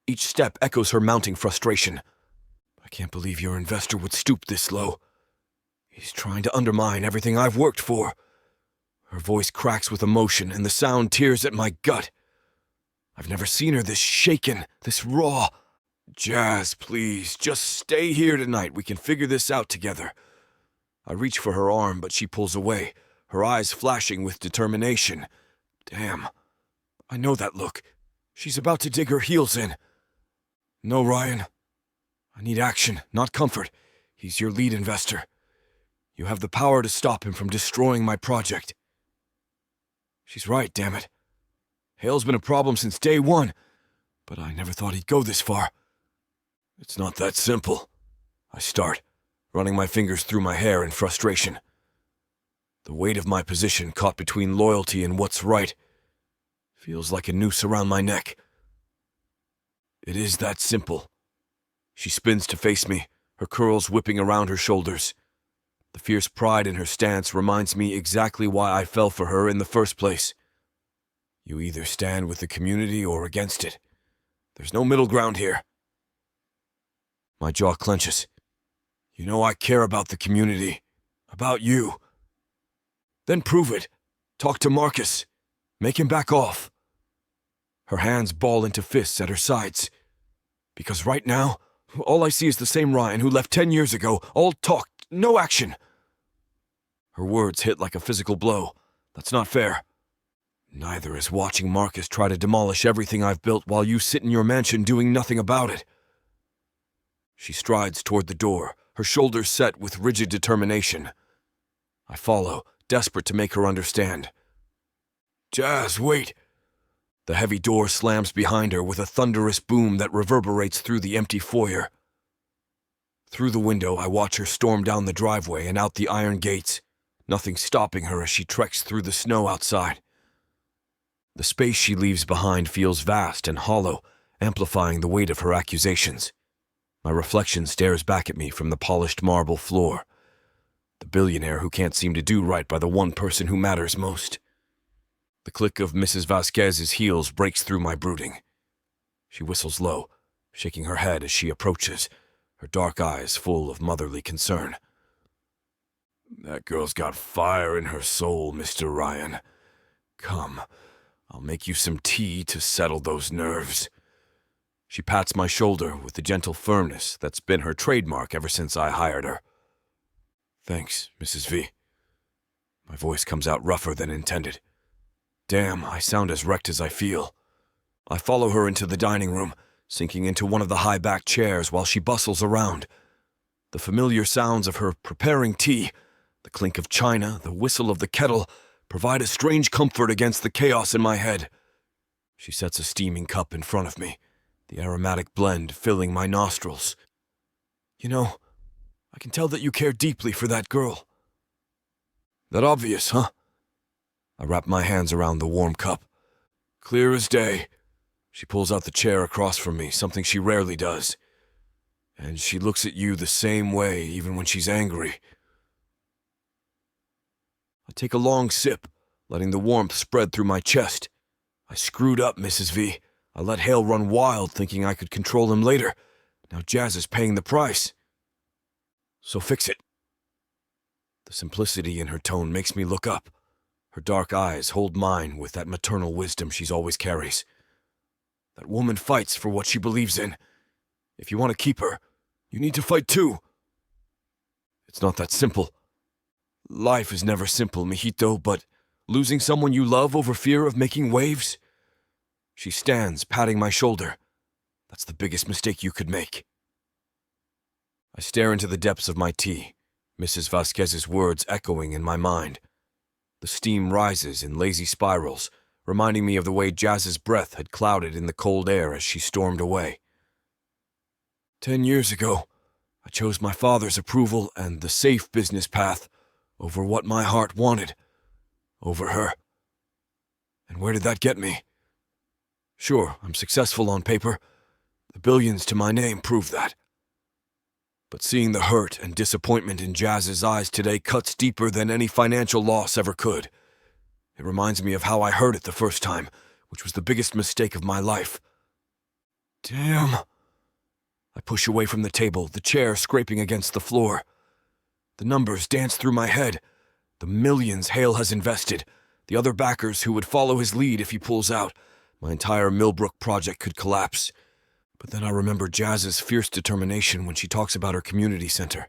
Each step echoes her mounting frustration. I can't believe your investor would stoop this low. He's trying to undermine everything I've worked for. Her voice cracks with emotion and the sound tears at my gut. I've never seen her this shaken, this raw. Jazz, please, just stay here tonight. We can figure this out together. I reach for her arm, but she pulls away, her eyes flashing with determination. Damn. I know that look. She's about to dig her heels in. No, Ryan. I need action, not comfort. He's your lead investor. You have the power to stop him from destroying my project. She's right, damn it. Hale's been a problem since day one, but I never thought he'd go this far. It's not that simple. I start, running my fingers through my hair in frustration. The weight of my position caught between loyalty and what's right feels like a noose around my neck. It is that simple. She spins to face me, her curls whipping around her shoulders. The fierce pride in her stance reminds me exactly why I fell for her in the first place. You either stand with the community or against it. There's no middle ground here. My jaw clenches. You know I care about the community. About you. Then prove it. Talk to Marcus. Make him back off. Her hands ball into fists at her sides. Because right now, all I see is the same Ryan who left 10 years ago, all talk, no action. Her words hit like a physical blow. That's not fair. Neither is watching Marcus try to demolish everything I've built while you sit in your mansion doing nothing about it. She strides toward the door, her shoulders set with rigid determination. I follow, desperate to make her understand. Jazz, wait! The heavy door slams behind her with a thunderous boom that reverberates through the empty foyer. Through the window, I watch her storm down the driveway and out the iron gates, nothing stopping her as she treks through the snow outside. The space she leaves behind feels vast and hollow, amplifying the weight of her accusations. My reflection stares back at me from the polished marble floor. The billionaire who can't seem to do right by the one person who matters most. The click of Mrs. Vasquez's heels breaks through my brooding. She whistles low, shaking her head as she approaches, her dark eyes full of motherly concern. That girl's got fire in her soul, Mr. Ryan. Come, I'll make you some tea to settle those nerves. She pats my shoulder with the gentle firmness that's been her trademark ever since I hired her. Thanks, Mrs. V. My voice comes out rougher than intended. Damn, I sound as wrecked as I feel. I follow her into the dining room, sinking into one of the high-backed chairs while she bustles around. The familiar sounds of her preparing tea, the clink of china, the whistle of the kettle, provide a strange comfort against the chaos in my head. She sets a steaming cup in front of me, the aromatic blend filling my nostrils. You know, I can tell that you care deeply for that girl. That obvious, huh? I wrap my hands around the warm cup. Clear as day. She pulls out the chair across from me, something she rarely does. And she looks at you the same way, even when she's angry. I take a long sip, letting the warmth spread through my chest. I screwed up, Mrs. V. I let Hale run wild, thinking I could control him later. Now Jazz is paying the price. So fix it. The simplicity in her tone makes me look up. Her dark eyes hold mine with that maternal wisdom she's always carries. That woman fights for what she believes in. If you want to keep her, you need to fight too. It's not that simple. Life is never simple, mijito, but losing someone you love over fear of making waves? She stands, patting my shoulder. That's the biggest mistake you could make. I stare into the depths of my tea, Mrs. Vasquez's words echoing in my mind. The steam rises in lazy spirals, reminding me of the way Jazz's breath had clouded in the cold air as she stormed away. 10 years ago, I chose my father's approval and the safe business path over what my heart wanted, over her. And where did that get me? Sure, I'm successful on paper. The billions to my name prove that. But seeing the hurt and disappointment in Jazz's eyes today cuts deeper than any financial loss ever could. It reminds me of how I heard it the first time, which was the biggest mistake of my life. Damn. I push away from the table, the chair scraping against the floor. The numbers dance through my head. The millions Hale has invested, the other backers who would follow his lead if he pulls out. My entire Millbrook project could collapse. But then I remember Jazz's fierce determination when she talks about her community center.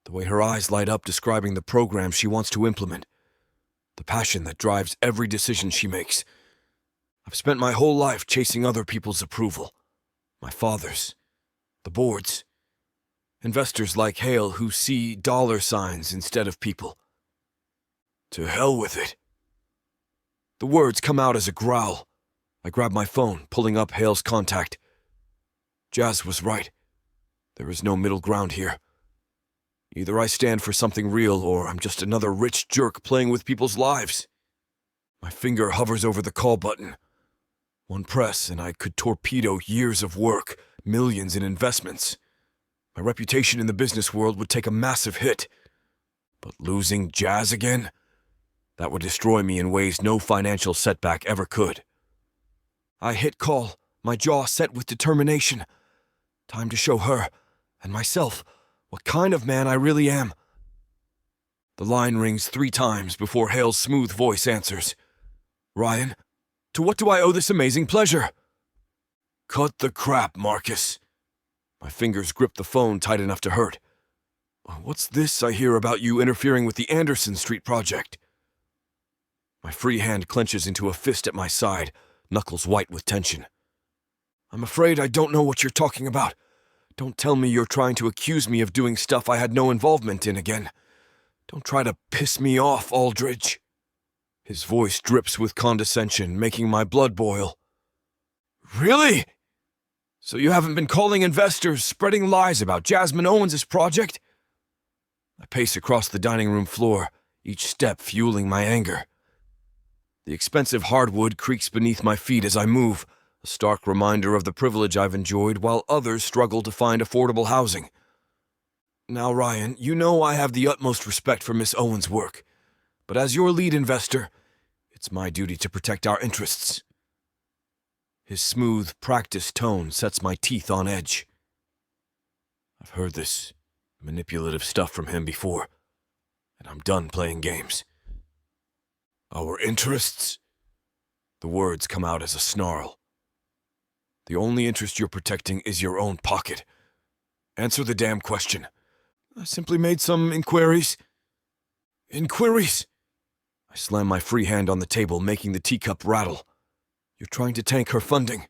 The way her eyes light up describing the program she wants to implement. The passion that drives every decision she makes. I've spent my whole life chasing other people's approval. My father's. The board's. Investors like Hale who see dollar signs instead of people. To hell with it. The words come out as a growl. I grab my phone, pulling up Hale's contact. Jazz was right. There is no middle ground here. Either I stand for something real, or I'm just another rich jerk playing with people's lives. My finger hovers over the call button. One press, and I could torpedo years of work, millions in investments. My reputation in the business world would take a massive hit. But losing Jazz again? That would destroy me in ways no financial setback ever could. I hit call, my jaw set with determination. Time to show her, and myself, what kind of man I really am. The line rings 3 times before Hale's smooth voice answers. Ryan, to what do I owe this amazing pleasure? Cut the crap, Marcus. My fingers grip the phone tight enough to hurt. What's this I hear about you interfering with the Anderson Street project? My free hand clenches into a fist at my side, knuckles white with tension. I'm afraid I don't know what you're talking about. Don't tell me you're trying to accuse me of doing stuff I had no involvement in again. Don't try to piss me off, Aldridge. His voice drips with condescension, making my blood boil. Really? So you haven't been calling investors, spreading lies about Jasmine Owens' project? I pace across the dining room floor, each step fueling my anger. The expensive hardwood creaks beneath my feet as I move, a stark reminder of the privilege I've enjoyed while others struggle to find affordable housing. Now, Ryan, you know I have the utmost respect for Miss Owens' work, but as your lead investor, it's my duty to protect our interests. His smooth, practiced tone sets my teeth on edge. I've heard this manipulative stuff from him before, and I'm done playing games. Our interests? The words come out as a snarl. The only interest you're protecting is your own pocket. Answer the damn question. I simply made some inquiries. Inquiries? I slam my free hand on the table, making the teacup rattle. You're trying to tank her funding.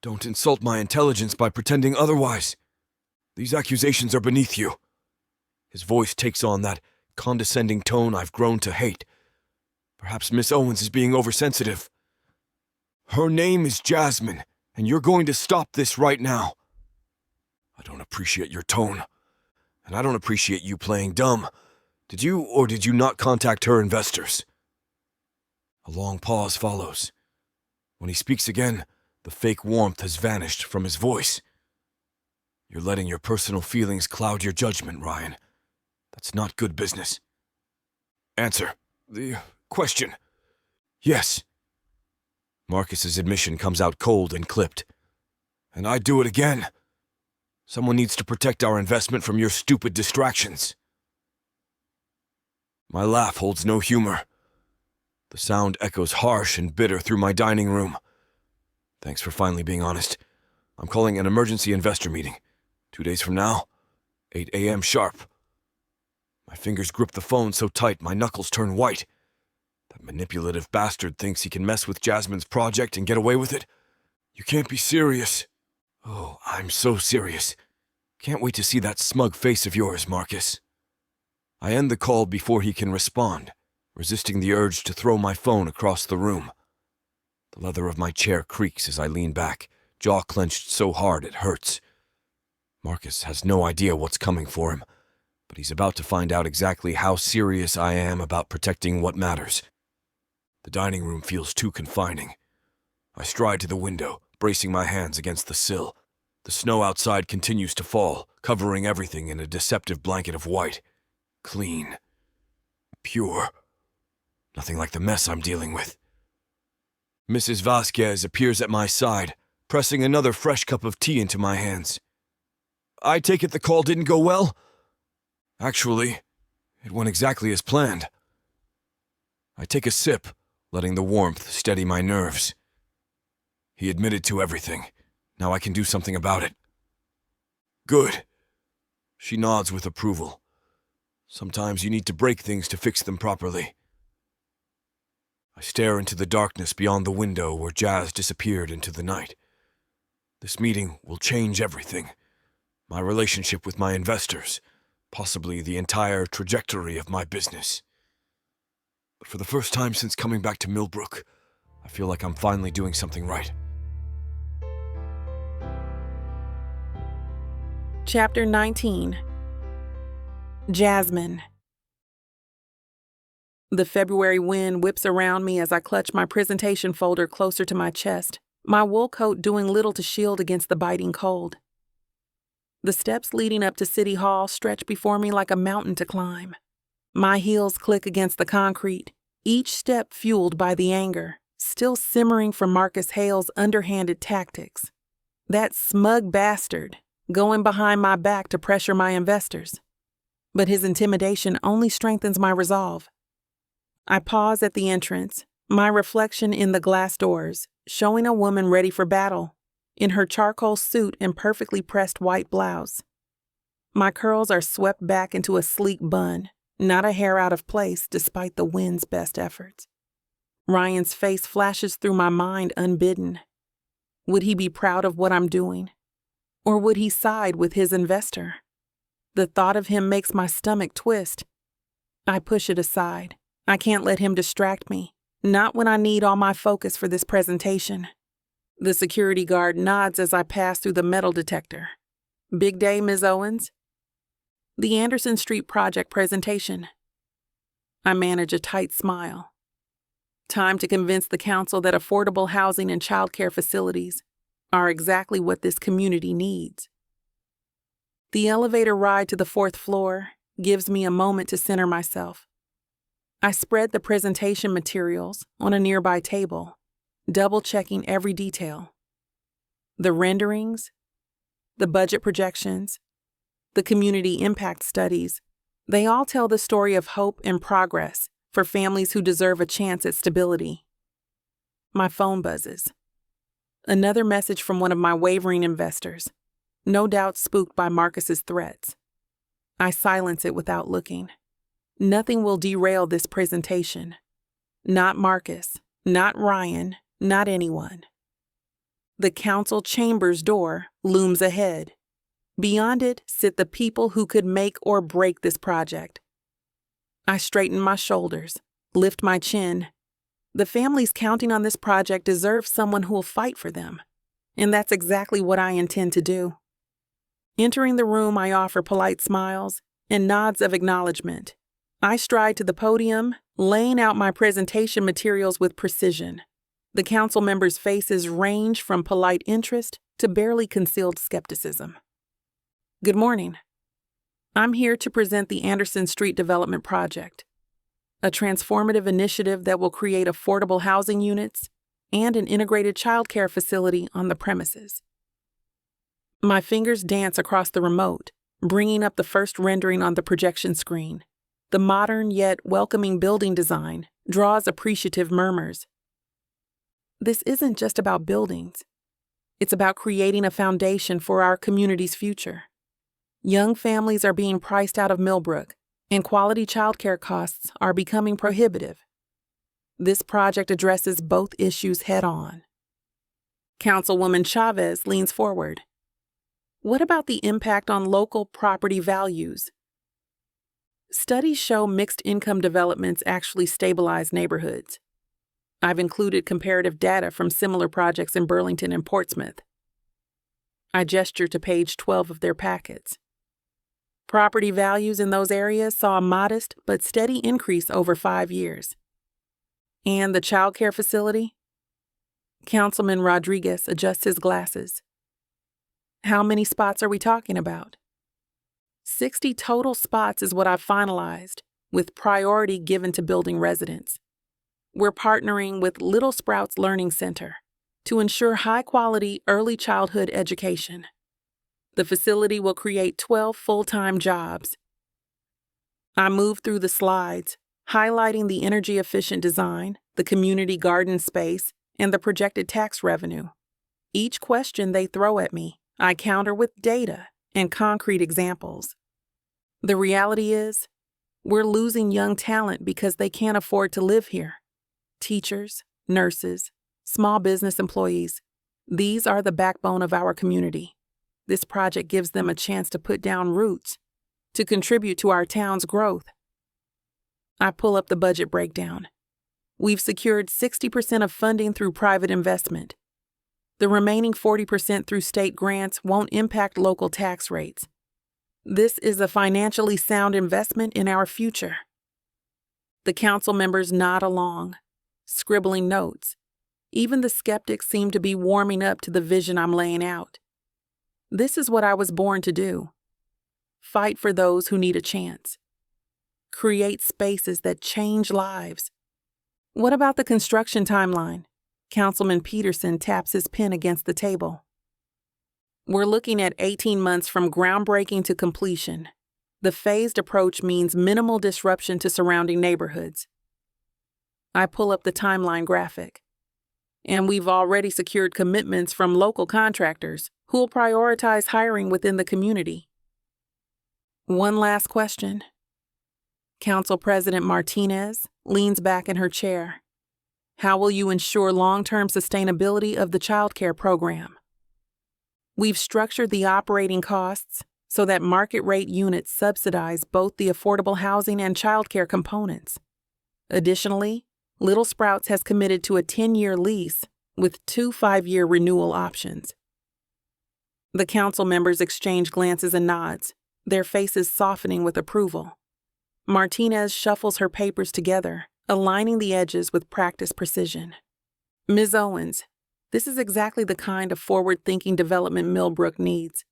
Don't insult my intelligence by pretending otherwise. These accusations are beneath you. His voice takes on that condescending tone I've grown to hate. Perhaps Miss Owens is being oversensitive. Her name is Jasmine, and you're going to stop this right now. I don't appreciate your tone, and I don't appreciate you playing dumb. Did you or did you not contact her investors? A long pause follows. When he speaks again, the fake warmth has vanished from his voice. You're letting your personal feelings cloud your judgment, Ryan. That's not good business. Answer the question. Yes. Marcus's admission comes out cold and clipped. And I'd do it again. Someone needs to protect our investment from your stupid distractions. My laugh holds no humor. The sound echoes harsh and bitter through my dining room. Thanks for finally being honest. I'm calling an emergency investor meeting. 2 days from now, 8 a.m. sharp. My fingers grip the phone so tight my knuckles turn white. That manipulative bastard thinks he can mess with Jasmine's project and get away with it. You can't be serious. Oh, I'm so serious. Can't wait to see that smug face of yours, Marcus. I end the call before he can respond, resisting the urge to throw my phone across the room. The leather of my chair creaks as I lean back, jaw clenched so hard it hurts. Marcus has no idea what's coming for him, but he's about to find out exactly how serious I am about protecting what matters. The dining room feels too confining. I stride to the window, bracing my hands against the sill. The snow outside continues to fall, covering everything in a deceptive blanket of white. Clean. Pure. Nothing like the mess I'm dealing with. Mrs. Vasquez appears at my side, pressing another fresh cup of tea into my hands. I take it the call didn't go well? Actually, it went exactly as planned. I take a sip, letting the warmth steady my nerves. He admitted to everything. Now I can do something about it. Good. She nods with approval. Sometimes you need to break things to fix them properly. I stare into the darkness beyond the window where Jazz disappeared into the night. This meeting will change everything. my relationship with my investors, possibly the entire trajectory of my business. But for the first time since coming back to Millbrook, I feel like I'm finally doing something right. Chapter 19. Jasmine. The February wind whips around me as I clutch my presentation folder closer to my chest, my wool coat doing little to shield against the biting cold. The steps leading up to City Hall stretch before me like a mountain to climb. My heels click against the concrete, each step fueled by the anger, still simmering from Marcus Hale's underhanded tactics. That smug bastard, going behind my back to pressure my investors. But his intimidation only strengthens my resolve. I pause at the entrance, my reflection in the glass doors, showing a woman ready for battle, in her charcoal suit and perfectly pressed white blouse. My curls are swept back into a sleek bun, not a hair out of place despite the wind's best efforts. Ryan's face flashes through my mind unbidden. Would he be proud of what I'm doing? Or would he side with his investor? The thought of him makes my stomach twist. I push it aside. I can't let him distract me, not when I need all my focus for this presentation. The security guard nods as I pass through the metal detector. Big day, Ms. Owens? The Anderson Street project presentation. I manage a tight smile. Time to convince the council that affordable housing and childcare facilities are exactly what this community needs. The elevator ride to the 4th floor gives me a moment to center myself. I spread the presentation materials on a nearby table, double-checking every detail. The renderings, the budget projections, the community impact studies, they all tell the story of hope and progress for families who deserve a chance at stability. My phone buzzes. Another message from one of my wavering investors, no doubt spooked by Marcus's threats. I silence it without looking. Nothing will derail this presentation. Not Marcus, not Ryan, not anyone. The council chamber's door looms ahead. Beyond it sit the people who could make or break this project. I straighten my shoulders, lift my chin. The families counting on this project deserve someone who will fight for them, and that's exactly what I intend to do. Entering the room, I offer polite smiles and nods of acknowledgement. I stride to the podium, laying out my presentation materials with precision. The council members' faces range from polite interest to barely concealed skepticism. Good morning. I'm here to present the Anderson Street Development Project, a transformative initiative that will create affordable housing units and an integrated childcare facility on the premises. My fingers dance across the remote, bringing up the first rendering on the projection screen. The modern yet welcoming building design draws appreciative murmurs. This isn't just about buildings. It's about creating a foundation for our community's future. Young families are being priced out of Millbrook, and quality childcare costs are becoming prohibitive. This project addresses both issues head-on. Councilwoman Chavez leans forward. What about the impact on local property values? Studies show mixed-income developments actually stabilize neighborhoods. I've included comparative data from similar projects in Burlington and Portsmouth. I gesture to page 12 of their packets. Property values in those areas saw a modest but steady increase over 5 years. And the childcare facility? Councilman Rodriguez adjusts his glasses. How many spots are we talking about? 60 total spots is what I've finalized, with priority given to building residents. We're partnering with Little Sprouts Learning Center to ensure high-quality early childhood education. The facility will create 12 full-time jobs. I move through the slides, highlighting the energy-efficient design, the community garden space, and the projected tax revenue. Each question they throw at me, I counter with data and concrete examples. The reality is, we're losing young talent because they can't afford to live here. Teachers, nurses, small business employees, these are the backbone of our community. This project gives them a chance to put down roots, to contribute to our town's growth. I pull up the budget breakdown. We've secured 60% of funding through private investment. The remaining 40% through state grants won't impact local tax rates. This is a financially sound investment in our future. The council members nod along, scribbling notes. Even the skeptics seem to be warming up to the vision I'm laying out. This is what I was born to do. Fight for those who need a chance. Create spaces that change lives. What about the construction timeline? Councilman Peterson taps his pen against the table. We're looking at 18 months from groundbreaking to completion. The phased approach means minimal disruption to surrounding neighborhoods. I pull up the timeline graphic. And we've already secured commitments from local contractors who'll prioritize hiring within the community. One last question. Council President Martinez leans back in her chair. How will you ensure long-term sustainability of the childcare program? We've structured the operating costs so that market rate units subsidize both the affordable housing and childcare components. Additionally, Little Sprouts has committed to a 10-year lease with 2 5-year renewal options. The council members exchange glances and nods, their faces softening with approval. Martinez shuffles her papers together, aligning the edges with practiced precision. Ms. Owens, this is exactly the kind of forward-thinking development Millbrook needs.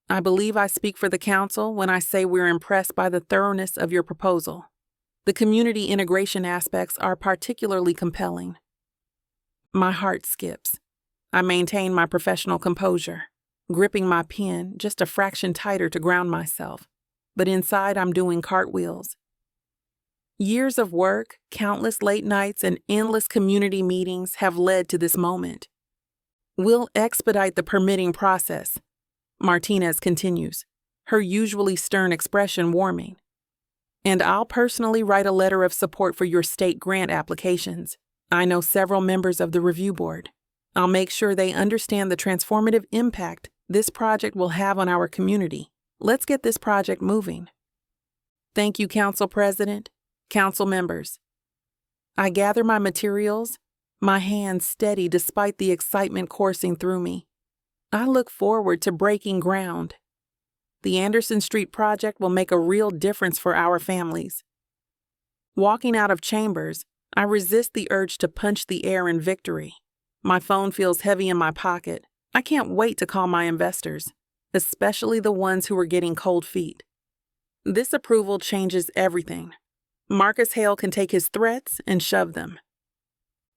I believe I speak for the council when I say we're impressed by the thoroughness of your proposal. The community integration aspects are particularly compelling. My heart skips. I maintain my professional composure, gripping my pen just a fraction tighter to ground myself, but inside I'm doing cartwheels. Years of work, countless late nights, and endless community meetings have led to this moment. We'll expedite the permitting process, Martinez continues, her usually stern expression warming. And I'll personally write a letter of support for your state grant applications. I know several members of the review board. I'll make sure they understand the transformative impact this project will have on our community. Let's get this project moving. Thank you, Council President, Council members. I gather my materials, my hands steady despite the excitement coursing through me. I look forward to breaking ground. The Anderson Street project will make a real difference for our families. Walking out of chambers, I resist the urge to punch the air in victory. My phone feels heavy in my pocket. I can't wait to call my investors, especially the ones who are getting cold feet. This approval changes everything. Marcus Hale can take his threats and shove them.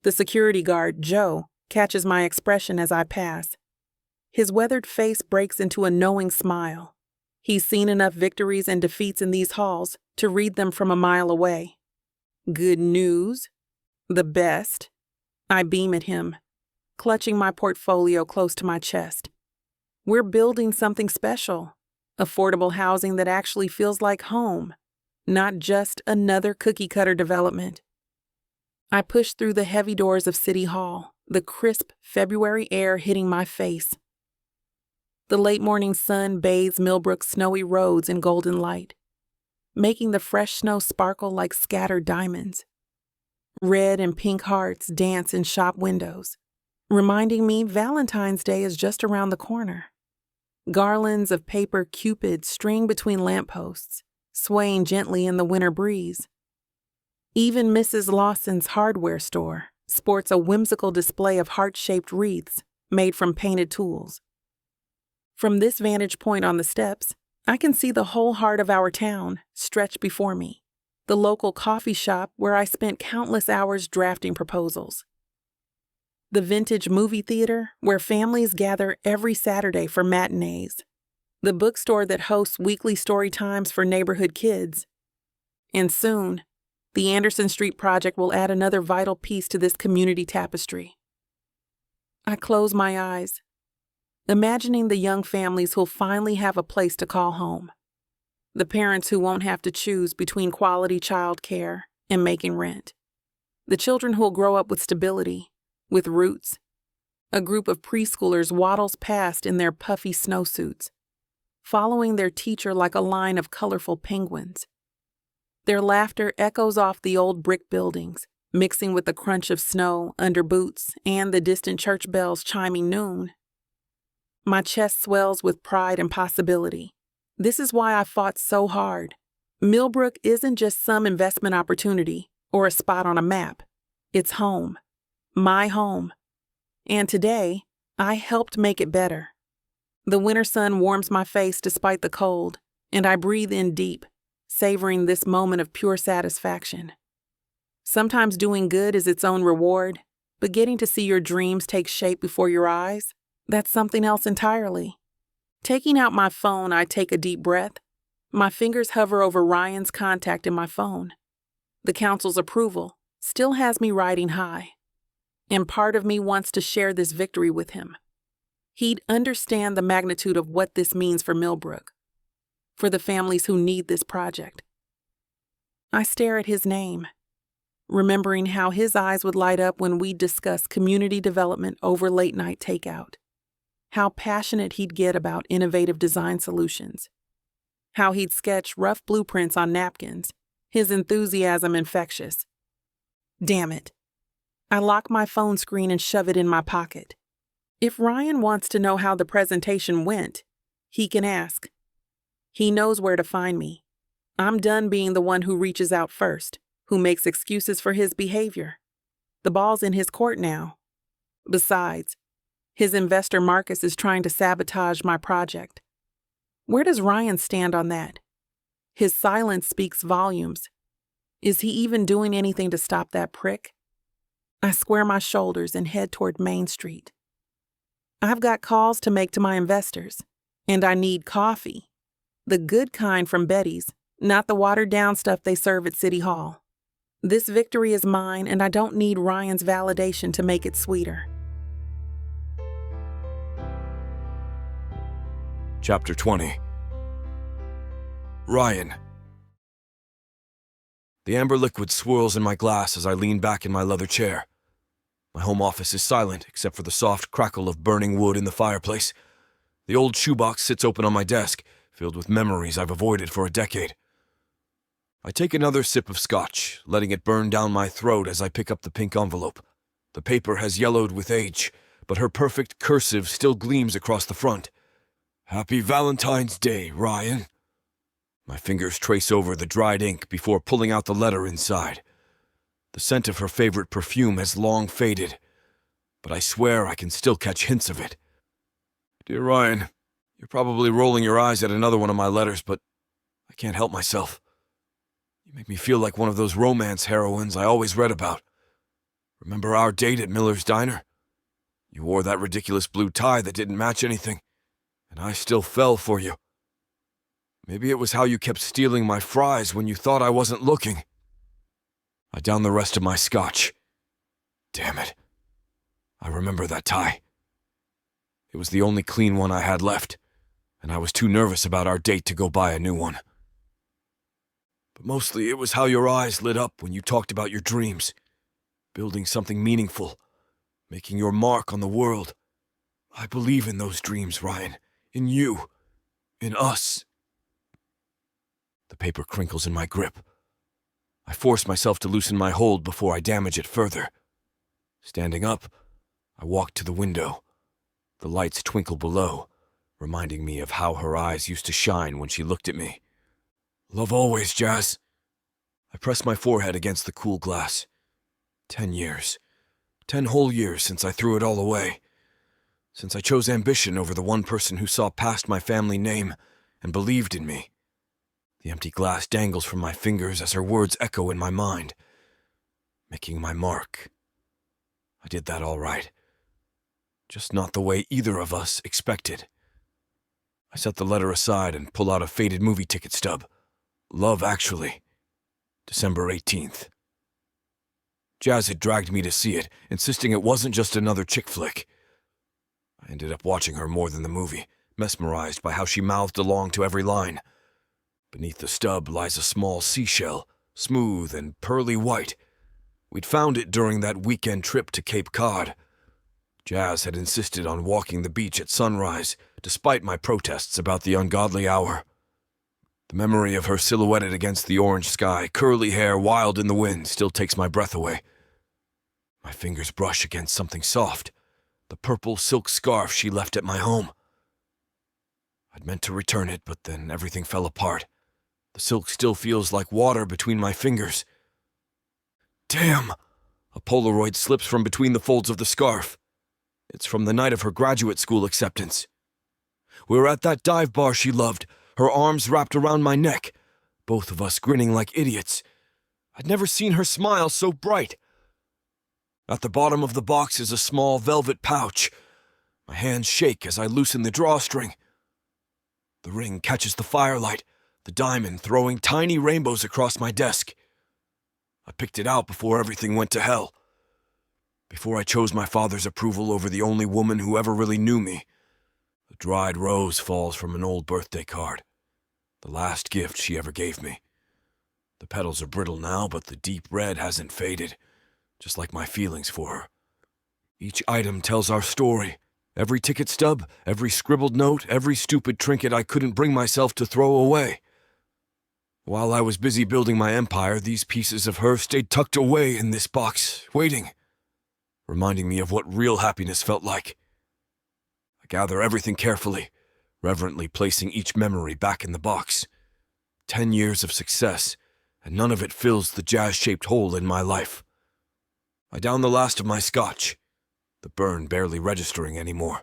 The security guard, Joe, catches my expression as I pass. His weathered face breaks into a knowing smile. He's seen enough victories and defeats in these halls to read them from a mile away. Good news? The best? I beam at him, clutching my portfolio close to my chest. We're building something special. Affordable housing that actually feels like home, not just another cookie-cutter development. I push through the heavy doors of City Hall, the crisp February air hitting my face. The late morning sun bathes Millbrook's snowy roads in golden light, making the fresh snow sparkle like scattered diamonds. Red and pink hearts dance in shop windows, reminding me Valentine's Day is just around the corner. Garlands of paper cupids string between lampposts, swaying gently in the winter breeze. Even Mrs. Lawson's hardware store sports a whimsical display of heart-shaped wreaths made from painted tools. From this vantage point on the steps, I can see the whole heart of our town stretch before me, the local coffee shop where I spent countless hours drafting proposals. The vintage movie theater where families gather every Saturday for matinees. The bookstore that hosts weekly story times for neighborhood kids. And soon, the Anderson Street project will add another vital piece to this community tapestry. I close my eyes, imagining the young families who'll finally have a place to call home. The parents who won't have to choose between quality child care and making rent. The children who'll grow up with stability, with roots, A group of preschoolers waddles past in their puffy snowsuits, following their teacher like a line of colorful penguins. Their laughter echoes off the old brick buildings, mixing with the crunch of snow under boots and the distant church bells chiming noon. My chest swells with pride and possibility. This is why I fought so hard. Millbrook isn't just some investment opportunity or a spot on a map. It's home. My home. And today, I helped make it better. The winter sun warms my face despite the cold, and I breathe in deep, savoring this moment of pure satisfaction. Sometimes doing good is its own reward, but getting to see your dreams take shape before your eyes, that's something else entirely. Taking out my phone, I take a deep breath. My fingers hover over Ryan's contact in my phone. The council's approval still has me riding high, and part of me wants to share this victory with him. He'd understand the magnitude of what this means for Millbrook, for the families who need this project. I stare at his name, remembering how his eyes would light up when we discuss community development over late-night takeout, how passionate he'd get about innovative design solutions, how he'd sketch rough blueprints on napkins, his enthusiasm infectious. Damn it. I lock my phone screen and shove it in my pocket. If Ryan wants to know how the presentation went, he can ask. He knows where to find me. I'm done being the one who reaches out first, who makes excuses for his behavior. The ball's in his court now. Besides, his investor Marcus is trying to sabotage my project. Where does Ryan stand on that? His silence speaks volumes. Is he even doing anything to stop that prick? I square my shoulders and head toward Main Street. I've got calls to make to my investors, and I need coffee. The good kind from Betty's, not the watered-down stuff they serve at City Hall. This victory is mine, and I don't need Ryan's validation to make it sweeter. Chapter 20. Ryan. The amber liquid swirls in my glass as I lean back in my leather chair. My home office is silent, except for the soft crackle of burning wood in the fireplace. The old shoebox sits open on my desk, filled with memories I've avoided for a decade. I take another sip of scotch, letting it burn down my throat as I pick up the pink envelope. The paper has yellowed with age, but her perfect cursive still gleams across the front. Happy Valentine's Day, Ryan. My fingers trace over the dried ink before pulling out the letter inside. The scent of her favorite perfume has long faded, but I swear I can still catch hints of it. Dear Ryan, you're probably rolling your eyes at another one of my letters, but I can't help myself. You make me feel like one of those romance heroines I always read about. Remember our date at Miller's Diner? You wore that ridiculous blue tie that didn't match anything, and I still fell for you. Maybe it was how you kept stealing my fries when you thought I wasn't looking. I downed the rest of my scotch. Damn it. I remember that tie. It was the only clean one I had left, and I was too nervous about our date to go buy a new one. But mostly it was how your eyes lit up when you talked about your dreams, building something meaningful, making your mark on the world. I believe in those dreams, Ryan. In you. In us. The paper crinkles in my grip. I force myself to loosen my hold before I damage it further. Standing up, I walk to the window. The lights twinkle below, reminding me of how her eyes used to shine when she looked at me. Love always, Jazz. I press my forehead against the cool glass. 10 years. 10 whole years since I threw it all away. Since I chose ambition over the one person who saw past my family name and believed in me. The empty glass dangles from my fingers as her words echo in my mind. Making my mark. I did that all right. Just not the way either of us expected. I set the letter aside and pull out a faded movie ticket stub. Love Actually. December 18th. Jazz had dragged me to see it, insisting it wasn't just another chick flick. I ended up watching her more than the movie, mesmerized by how she mouthed along to every line. Beneath the stub lies a small seashell, smooth and pearly white. We'd found it during that weekend trip to Cape Cod. Jazz had insisted on walking the beach at sunrise, despite my protests about the ungodly hour. The memory of her silhouetted against the orange sky, curly hair wild in the wind, still takes my breath away. My fingers brush against something soft, the purple silk scarf she left at my home. I'd meant to return it, but then everything fell apart. The silk still feels like water between my fingers. Damn! A Polaroid slips from between the folds of the scarf. It's from the night of her graduate school acceptance. We were at that dive bar she loved, her arms wrapped around my neck, both of us grinning like idiots. I'd never seen her smile so bright. At the bottom of the box is a small velvet pouch. My hands shake as I loosen the drawstring. The ring catches the firelight, the diamond throwing tiny rainbows across my desk. I picked it out before everything went to hell. Before I chose my father's approval over the only woman who ever really knew me. The dried rose falls from an old birthday card, the last gift she ever gave me. The petals are brittle now, but the deep red hasn't faded, just like my feelings for her. Each item tells our story. Every ticket stub, every scribbled note, every stupid trinket I couldn't bring myself to throw away. While I was busy building my empire, these pieces of her stayed tucked away in this box, waiting, reminding me of what real happiness felt like. I gather everything carefully, reverently placing each memory back in the box. 10 years of success, and none of it fills the jazz-shaped hole in my life. I down the last of my scotch, the burn barely registering anymore.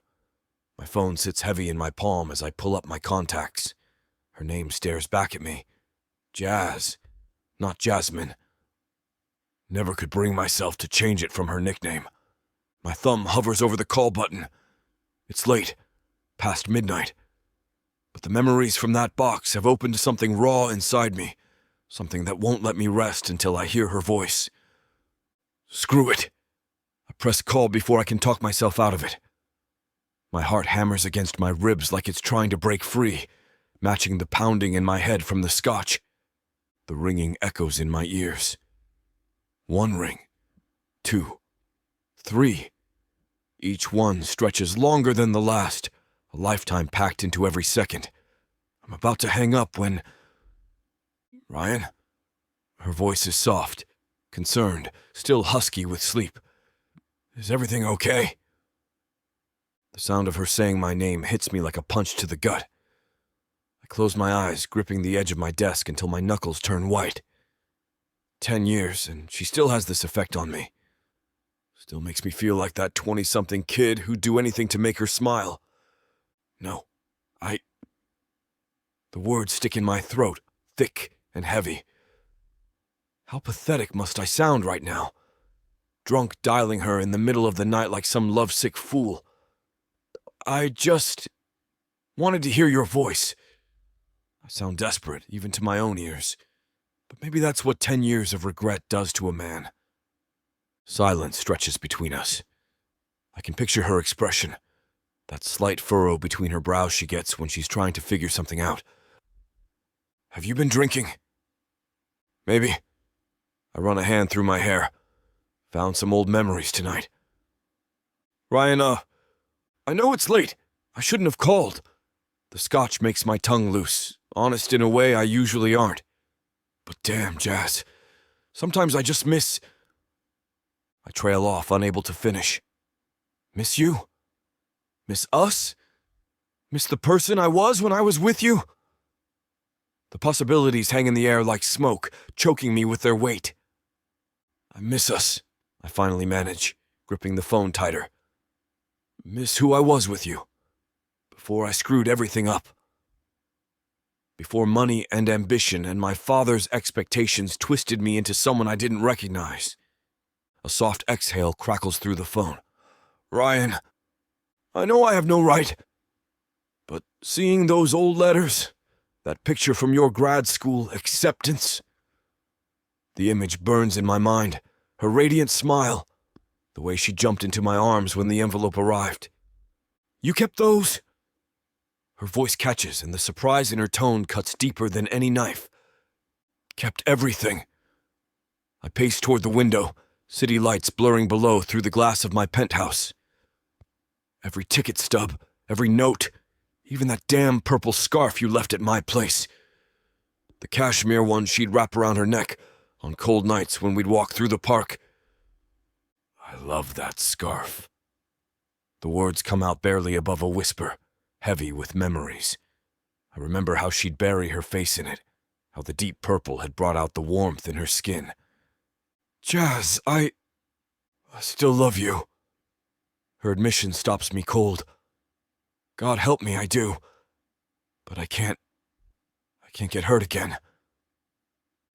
My phone sits heavy in my palm as I pull up my contacts. Her name stares back at me. Jazz, not Jasmine. Never could bring myself to change it from her nickname. My thumb hovers over the call button. It's late, past midnight. But the memories from that box have opened something raw inside me, something that won't let me rest until I hear her voice. Screw it. I press call before I can talk myself out of it. My heart hammers against my ribs like it's trying to break free, matching the pounding in my head from the scotch. The ringing echoes in my ears. 1 ring, 2, 3. Each one stretches longer than the last, a lifetime packed into every second. I'm about to hang up when... Ryan? Her voice is soft, concerned, still husky with sleep. Is everything okay? The sound of her saying my name hits me like a punch to the gut. I close my eyes, gripping the edge of my desk until my knuckles turn white. 10 years, and she still has this effect on me. Still makes me feel like that 20-something kid who'd do anything to make her smile. No, The words stick in my throat, thick and heavy. How pathetic must I sound right now? Drunk dialing her in the middle of the night like some lovesick fool. I just wanted to hear your voice. I sound desperate, even to my own ears. But maybe that's what 10 years of regret does to a man. Silence stretches between us. I can picture her expression, that slight furrow between her brows she gets when she's trying to figure something out. Have you been drinking? Maybe. I run a hand through my hair. Found some old memories tonight. Ryan, I know it's late. I shouldn't have called. The scotch makes my tongue loose, honest in a way I usually aren't. But damn, Jazz. Sometimes I just miss... I trail off, unable to finish. Miss you? Miss us? Miss the person I was when I was with you? The possibilities hang in the air like smoke, choking me with their weight. I miss us, I finally manage, gripping the phone tighter. Miss who I was with you, before I screwed everything up. Before money and ambition and my father's expectations twisted me into someone I didn't recognize. A soft exhale crackles through the phone. Ryan, I know I have no right, but seeing those old letters, that picture from your grad school acceptance, the image burns in my mind, her radiant smile, the way she jumped into my arms when the envelope arrived. You kept those? Her voice catches, and the surprise in her tone cuts deeper than any knife. Kept everything. I pace toward the window, city lights blurring below through the glass of my penthouse. Every ticket stub, every note, even that damn purple scarf you left at my place. The cashmere one she'd wrap around her neck on cold nights when we'd walk through the park. I love that scarf. The words come out barely above a whisper, heavy with memories. I remember how she'd bury her face in it, how the deep purple had brought out the warmth in her skin. Jazz, I still love you. Her admission stops me cold. God help me, I do. But I can't get hurt again.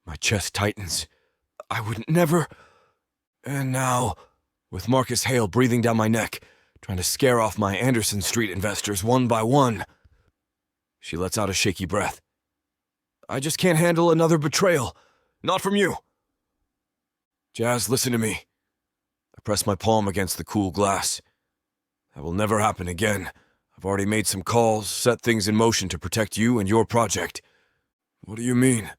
My chest tightens. I would never... And now, with Marcus Hale breathing down my neck, trying to scare off my Anderson Street investors one by one. She lets out a shaky breath. I just can't handle another betrayal. Not from you. Jazz, listen to me. I press my palm against the cool glass. That will never happen again. I've already made some calls, set things in motion to protect you and your project. What do you mean?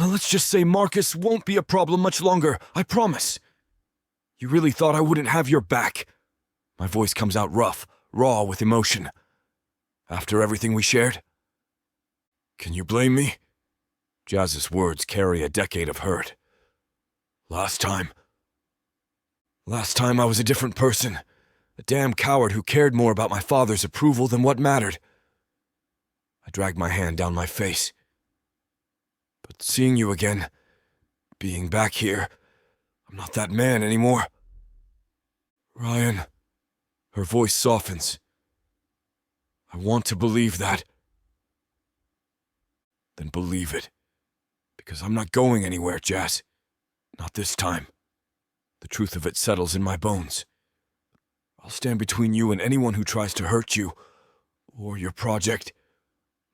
Let's just say Marcus won't be a problem much longer, I promise. You really thought I wouldn't have your back? My voice comes out rough, raw with emotion. After everything we shared? Can you blame me? Jazz's words carry a decade of hurt. Last time I was a different person. A damn coward who cared more about my father's approval than what mattered. I dragged my hand down my face. But seeing you again, being back here, I'm not that man anymore. Ryan, her voice softens. I want to believe that. Then believe it. Because I'm not going anywhere, Jazz. Not this time. The truth of it settles in my bones. I'll stand between you and anyone who tries to hurt you, or your project.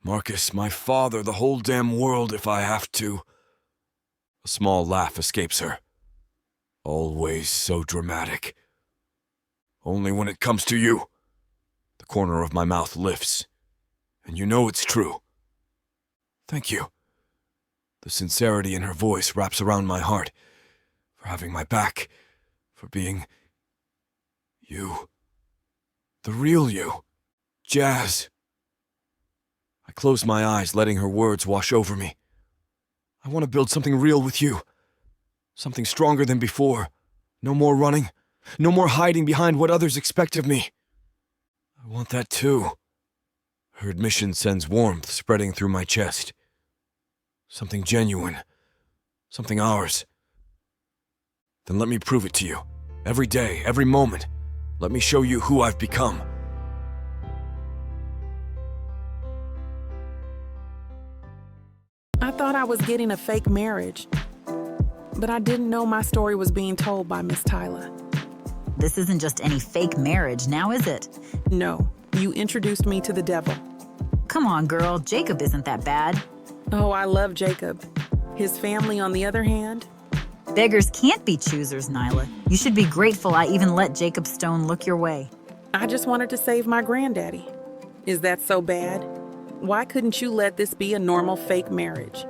Marcus, my father, the whole damn world if I have to. A small laugh escapes her. Always so dramatic. Only when it comes to you. The corner of my mouth lifts. And you know it's true. Thank you. The sincerity in her voice wraps around my heart. For having my back. For being... you. The real you. Jazz. I close my eyes, letting her words wash over me. I want to build something real with you. Something stronger than before. No more running. No more hiding behind what others expect of me. I want that too. Her admission sends warmth spreading through my chest. Something genuine. Something ours. Then let me prove it to you. Every day, every moment. Let me show you who I've become. I thought I was getting a fake marriage, but I didn't know my story was being told by Miss Tyla. This isn't just any fake marriage, now is it? No, you introduced me to the devil. Come on, girl, Jacob isn't that bad. Oh, I love Jacob. His family, on the other hand? Beggars can't be choosers, Nyla. You should be grateful I even let Jacob Stone look your way. I just wanted to save my granddaddy. Is that so bad? Why couldn't you let this be a normal fake marriage?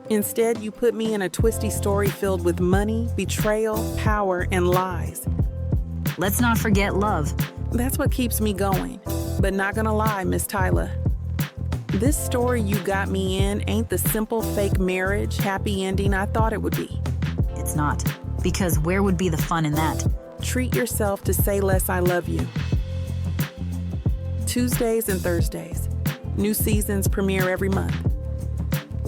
Instead, you put me in a twisty story filled with money, betrayal, power, and lies. Let's not forget love. That's what keeps me going. But not gonna lie, Miss Tyla. This story you got me in ain't the simple fake marriage, happy ending I thought it would be. It's not. Because where would be the fun in that? Treat yourself to Say Less I Love You. Tuesdays and Thursdays. New seasons premiere every month.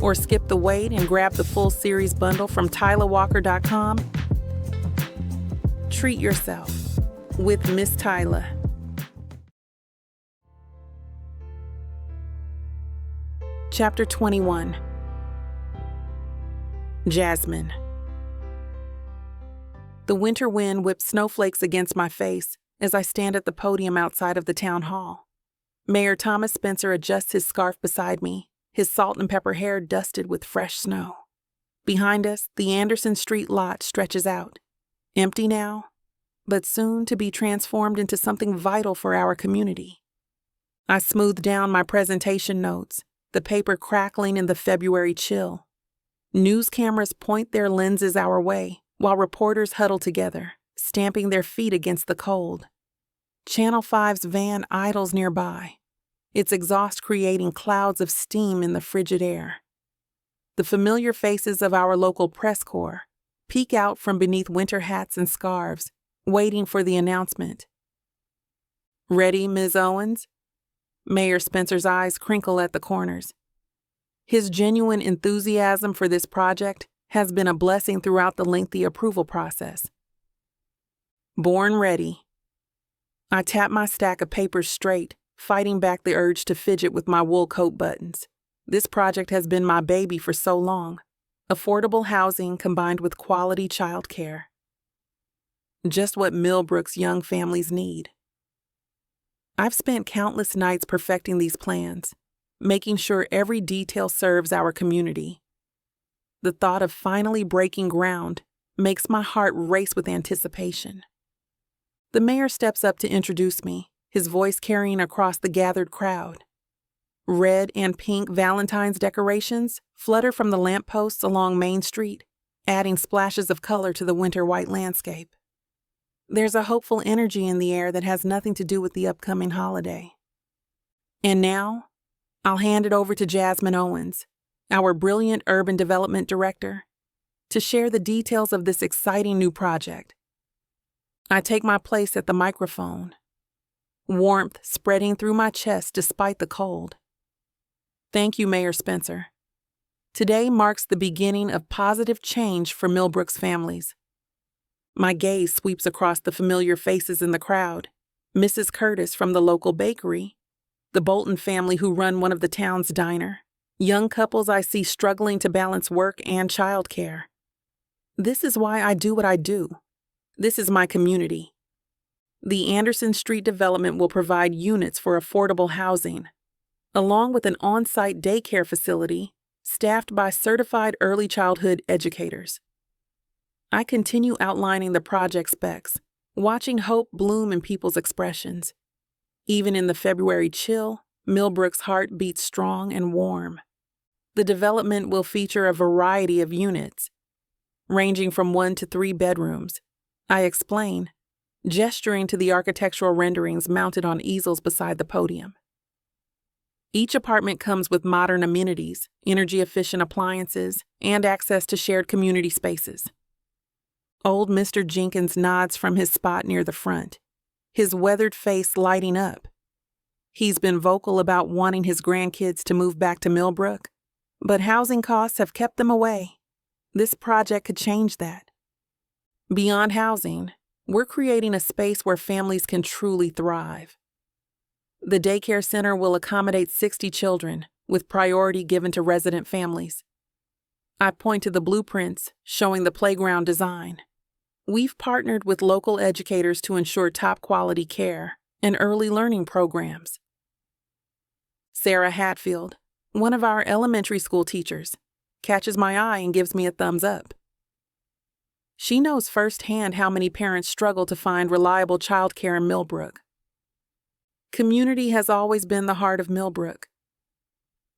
Or skip the wait and grab the full series bundle from TylaWalker.com. Treat yourself with Miss Tyla. Chapter 21. Jasmine. The winter wind whips snowflakes against my face as I stand at the podium outside of the town hall. Mayor Thomas Spencer adjusts his scarf beside me, his salt and pepper hair dusted with fresh snow. Behind us, the Anderson Street lot stretches out, empty now, but soon to be transformed into something vital for our community. I smooth down my presentation notes, the paper crackling in the February chill. News cameras point their lenses our way, while reporters huddle together, stamping their feet against the cold. Channel 5's van idles nearby, its exhaust creating clouds of steam in the frigid air. The familiar faces of our local press corps peek out from beneath winter hats and scarves, waiting for the announcement. "Ready, Ms. Owens?" Mayor Spencer's eyes crinkle at the corners. His genuine enthusiasm for this project has been a blessing throughout the lengthy approval process. "Born ready." I tap my stack of papers straight, fighting back the urge to fidget with my wool coat buttons. This project has been my baby for so long. Affordable housing combined with quality child care. Just what Millbrook's young families need. I've spent countless nights perfecting these plans, making sure every detail serves our community. The thought of finally breaking ground makes my heart race with anticipation. The mayor steps up to introduce me, his voice carrying across the gathered crowd. Red and pink Valentine's decorations flutter from the lampposts along Main Street, adding splashes of color to the winter white landscape. There's a hopeful energy in the air that has nothing to do with the upcoming holiday. And now, I'll hand it over to Jasmine Owens, our brilliant urban development director, to share the details of this exciting new project. I take my place at the microphone, warmth spreading through my chest despite the cold. Thank you, Mayor Spencer. Today marks the beginning of positive change for Millbrook's families. My gaze sweeps across the familiar faces in the crowd. Mrs. Curtis from the local bakery, the Bolton family who run one of the town's diner, young couples I see struggling to balance work and childcare. This is why I do what I do. This is my community. The Anderson Street development will provide units for affordable housing, along with an on-site daycare facility staffed by certified early childhood educators. I continue outlining the project specs, watching hope bloom in people's expressions. Even in the February chill, Millbrook's heart beats strong and warm. The development will feature a variety of units, ranging from 1 to 3 bedrooms. I explain, gesturing to the architectural renderings mounted on easels beside the podium. Each apartment comes with modern amenities, energy-efficient appliances, and access to shared community spaces. Old Mr. Jenkins nods from his spot near the front, his weathered face lighting up. He's been vocal about wanting his grandkids to move back to Millbrook, but housing costs have kept them away. This project could change that. Beyond housing, we're creating a space where families can truly thrive. The daycare center will accommodate 60 children, with priority given to resident families. I point to the blueprints showing the playground design. We've partnered with local educators to ensure top-quality care and early learning programs. Sarah Hatfield, one of our elementary school teachers, catches my eye and gives me a thumbs up. She knows firsthand how many parents struggle to find reliable childcare in Millbrook. Community has always been the heart of Millbrook.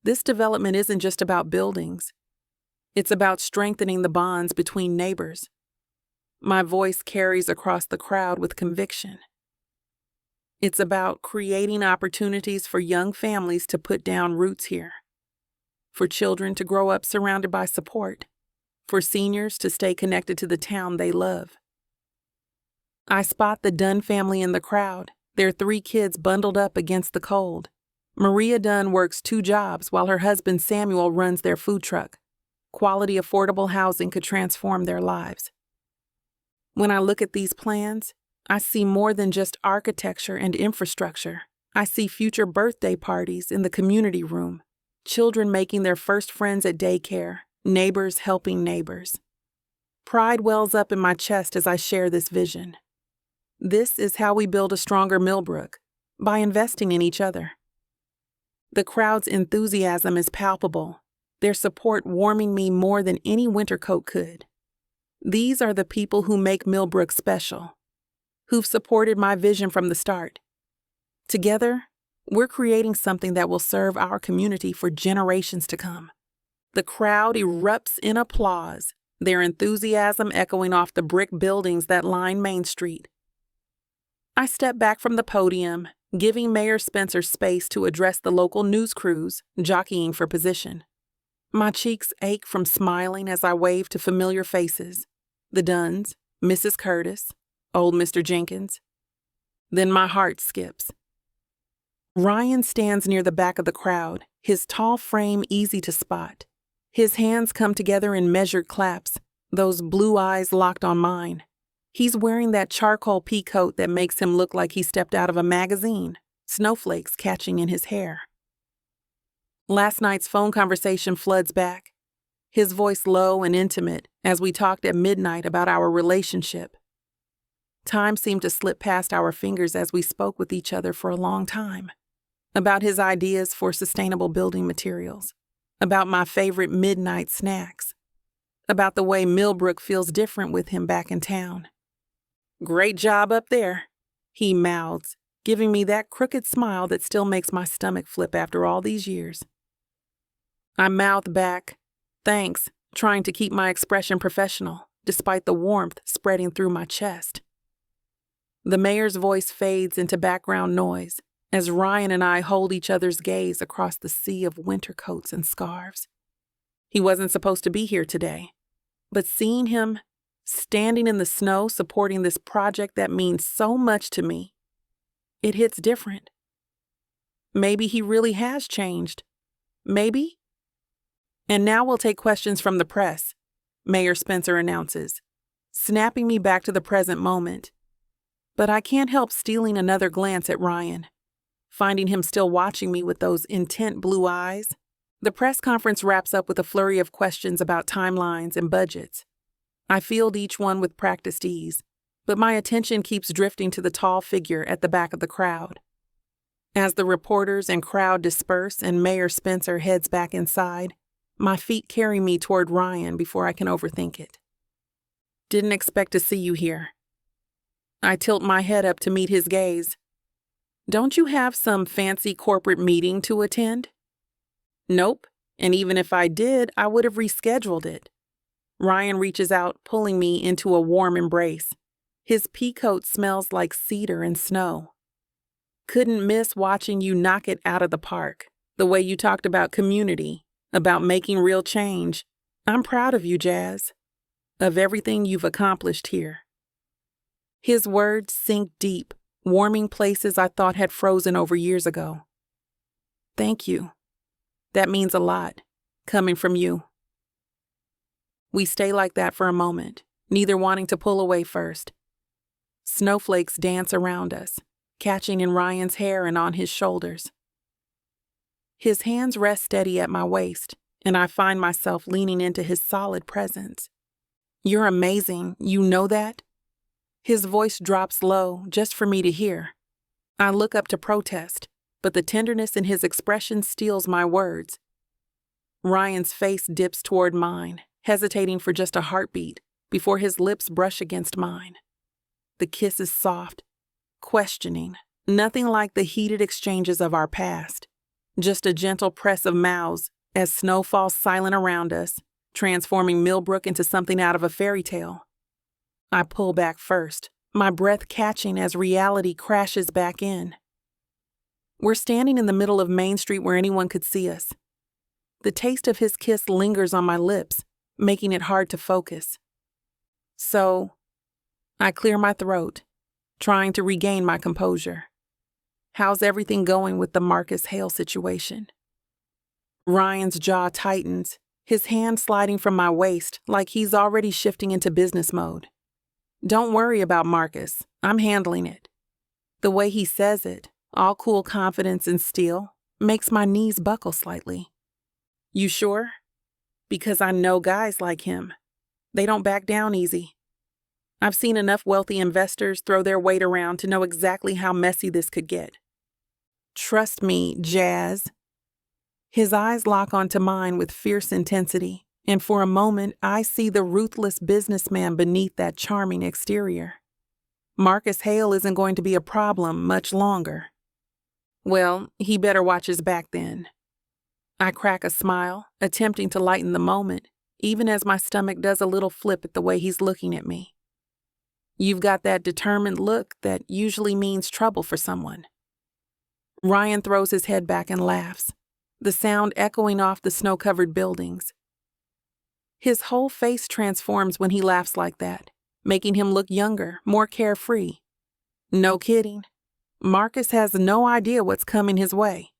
This development isn't just about buildings. It's about strengthening the bonds between neighbors. My voice carries across the crowd with conviction. It's about creating opportunities for young families to put down roots here, for children to grow up surrounded by support, for seniors to stay connected to the town they love. I spot the Dunn family in the crowd, their 3 kids bundled up against the cold. Maria Dunn works 2 jobs while her husband Samuel runs their food truck. Quality, affordable housing could transform their lives. When I look at these plans, I see more than just architecture and infrastructure. I see future birthday parties in the community room, children making their first friends at daycare, neighbors helping neighbors. Pride wells up in my chest as I share this vision. This is how we build a stronger Millbrook, by investing in each other. The crowd's enthusiasm is palpable, their support warming me more than any winter coat could. These are the people who make Millbrook special, who've supported my vision from the start. Together, we're creating something that will serve our community for generations to come. The crowd erupts in applause, their enthusiasm echoing off the brick buildings that line Main Street. I step back from the podium, giving Mayor Spencer space to address the local news crews jockeying for position. My cheeks ache from smiling as I wave to familiar faces: the Dunns, Mrs. Curtis, old Mr. Jenkins. Then my heart skips. Ryan stands near the back of the crowd, his tall frame easy to spot. His hands come together in measured claps, those blue eyes locked on mine. He's wearing that charcoal pea coat that makes him look like he stepped out of a magazine, snowflakes catching in his hair. Last night's phone conversation floods back, his voice low and intimate as we talked at midnight about our relationship. Time seemed to slip past our fingers as we spoke with each other for a long time. About his ideas for sustainable building materials, about my favorite midnight snacks, about the way Millbrook feels different with him back in town. "Great job up there," he mouths, giving me that crooked smile that still makes my stomach flip after all these years. I mouth back, "Thanks," trying to keep my expression professional, despite the warmth spreading through my chest. The mayor's voice fades into background noise as Ryan and I hold each other's gaze across the sea of winter coats and scarves. He wasn't supposed to be here today, but seeing him standing in the snow supporting this project that means so much to me, it hits different. Maybe he really has changed. Maybe. "And now we'll take questions from the press," Mayor Spencer announces, snapping me back to the present moment. But I can't help stealing another glance at Ryan, finding him still watching me with those intent blue eyes. The press conference wraps up with a flurry of questions about timelines and budgets. I field each one with practiced ease, but my attention keeps drifting to the tall figure at the back of the crowd. As the reporters and crowd disperse and Mayor Spencer heads back inside, my feet carry me toward Ryan before I can overthink it. "Didn't expect to see you here." I tilt my head up to meet his gaze. "Don't you have some fancy corporate meeting to attend?" "Nope, and even if I did, I would have rescheduled it." Ryan reaches out, pulling me into a warm embrace. His peacoat smells like cedar and snow. "Couldn't miss watching you knock it out of the park. The way you talked about community, about making real change. I'm proud of you, Jazz, of everything you've accomplished here." His words sink deep, warming places I thought had frozen over years ago. "Thank you. That means a lot, coming from you." We stay like that for a moment, neither wanting to pull away first. Snowflakes dance around us, catching in Ryan's hair and on his shoulders. His hands rest steady at my waist, and I find myself leaning into his solid presence. "You're amazing, you know that?" His voice drops low, just for me to hear. I look up to protest, but the tenderness in his expression steals my words. Ryan's face dips toward mine, hesitating for just a heartbeat before his lips brush against mine. The kiss is soft, questioning, nothing like the heated exchanges of our past, just a gentle press of mouths as snow falls silent around us, transforming Millbrook into something out of a fairy tale. I pull back first, my breath catching as reality crashes back in. We're standing in the middle of Main Street where anyone could see us. The taste of his kiss lingers on my lips, making it hard to focus. "So," I clear my throat, trying to regain my composure. "How's everything going with the Marcus Hale situation?" Ryan's jaw tightens, his hand sliding from my waist like he's already shifting into business mode. "Don't worry about Marcus, I'm handling it." The way he says it, all cool confidence and steel, makes my knees buckle slightly. "You sure?" Because I know guys like him. They don't back down easy. I've seen enough wealthy investors throw their weight around to know exactly how messy this could get. "Trust me, Jazz." His eyes lock onto mine with fierce intensity, and for a moment I see the ruthless businessman beneath that charming exterior. Marcus Hale isn't going to be a problem much longer. Well, he better watch his back then. I crack a smile, attempting to lighten the moment, even as my stomach does a little flip at the way he's looking at me. You've got that determined look that usually means trouble for someone. Ryan throws his head back and laughs, the sound echoing off the snow-covered buildings. His whole face transforms when he laughs like that, making him look younger, more carefree. No kidding. Marcus has no idea what's coming his way.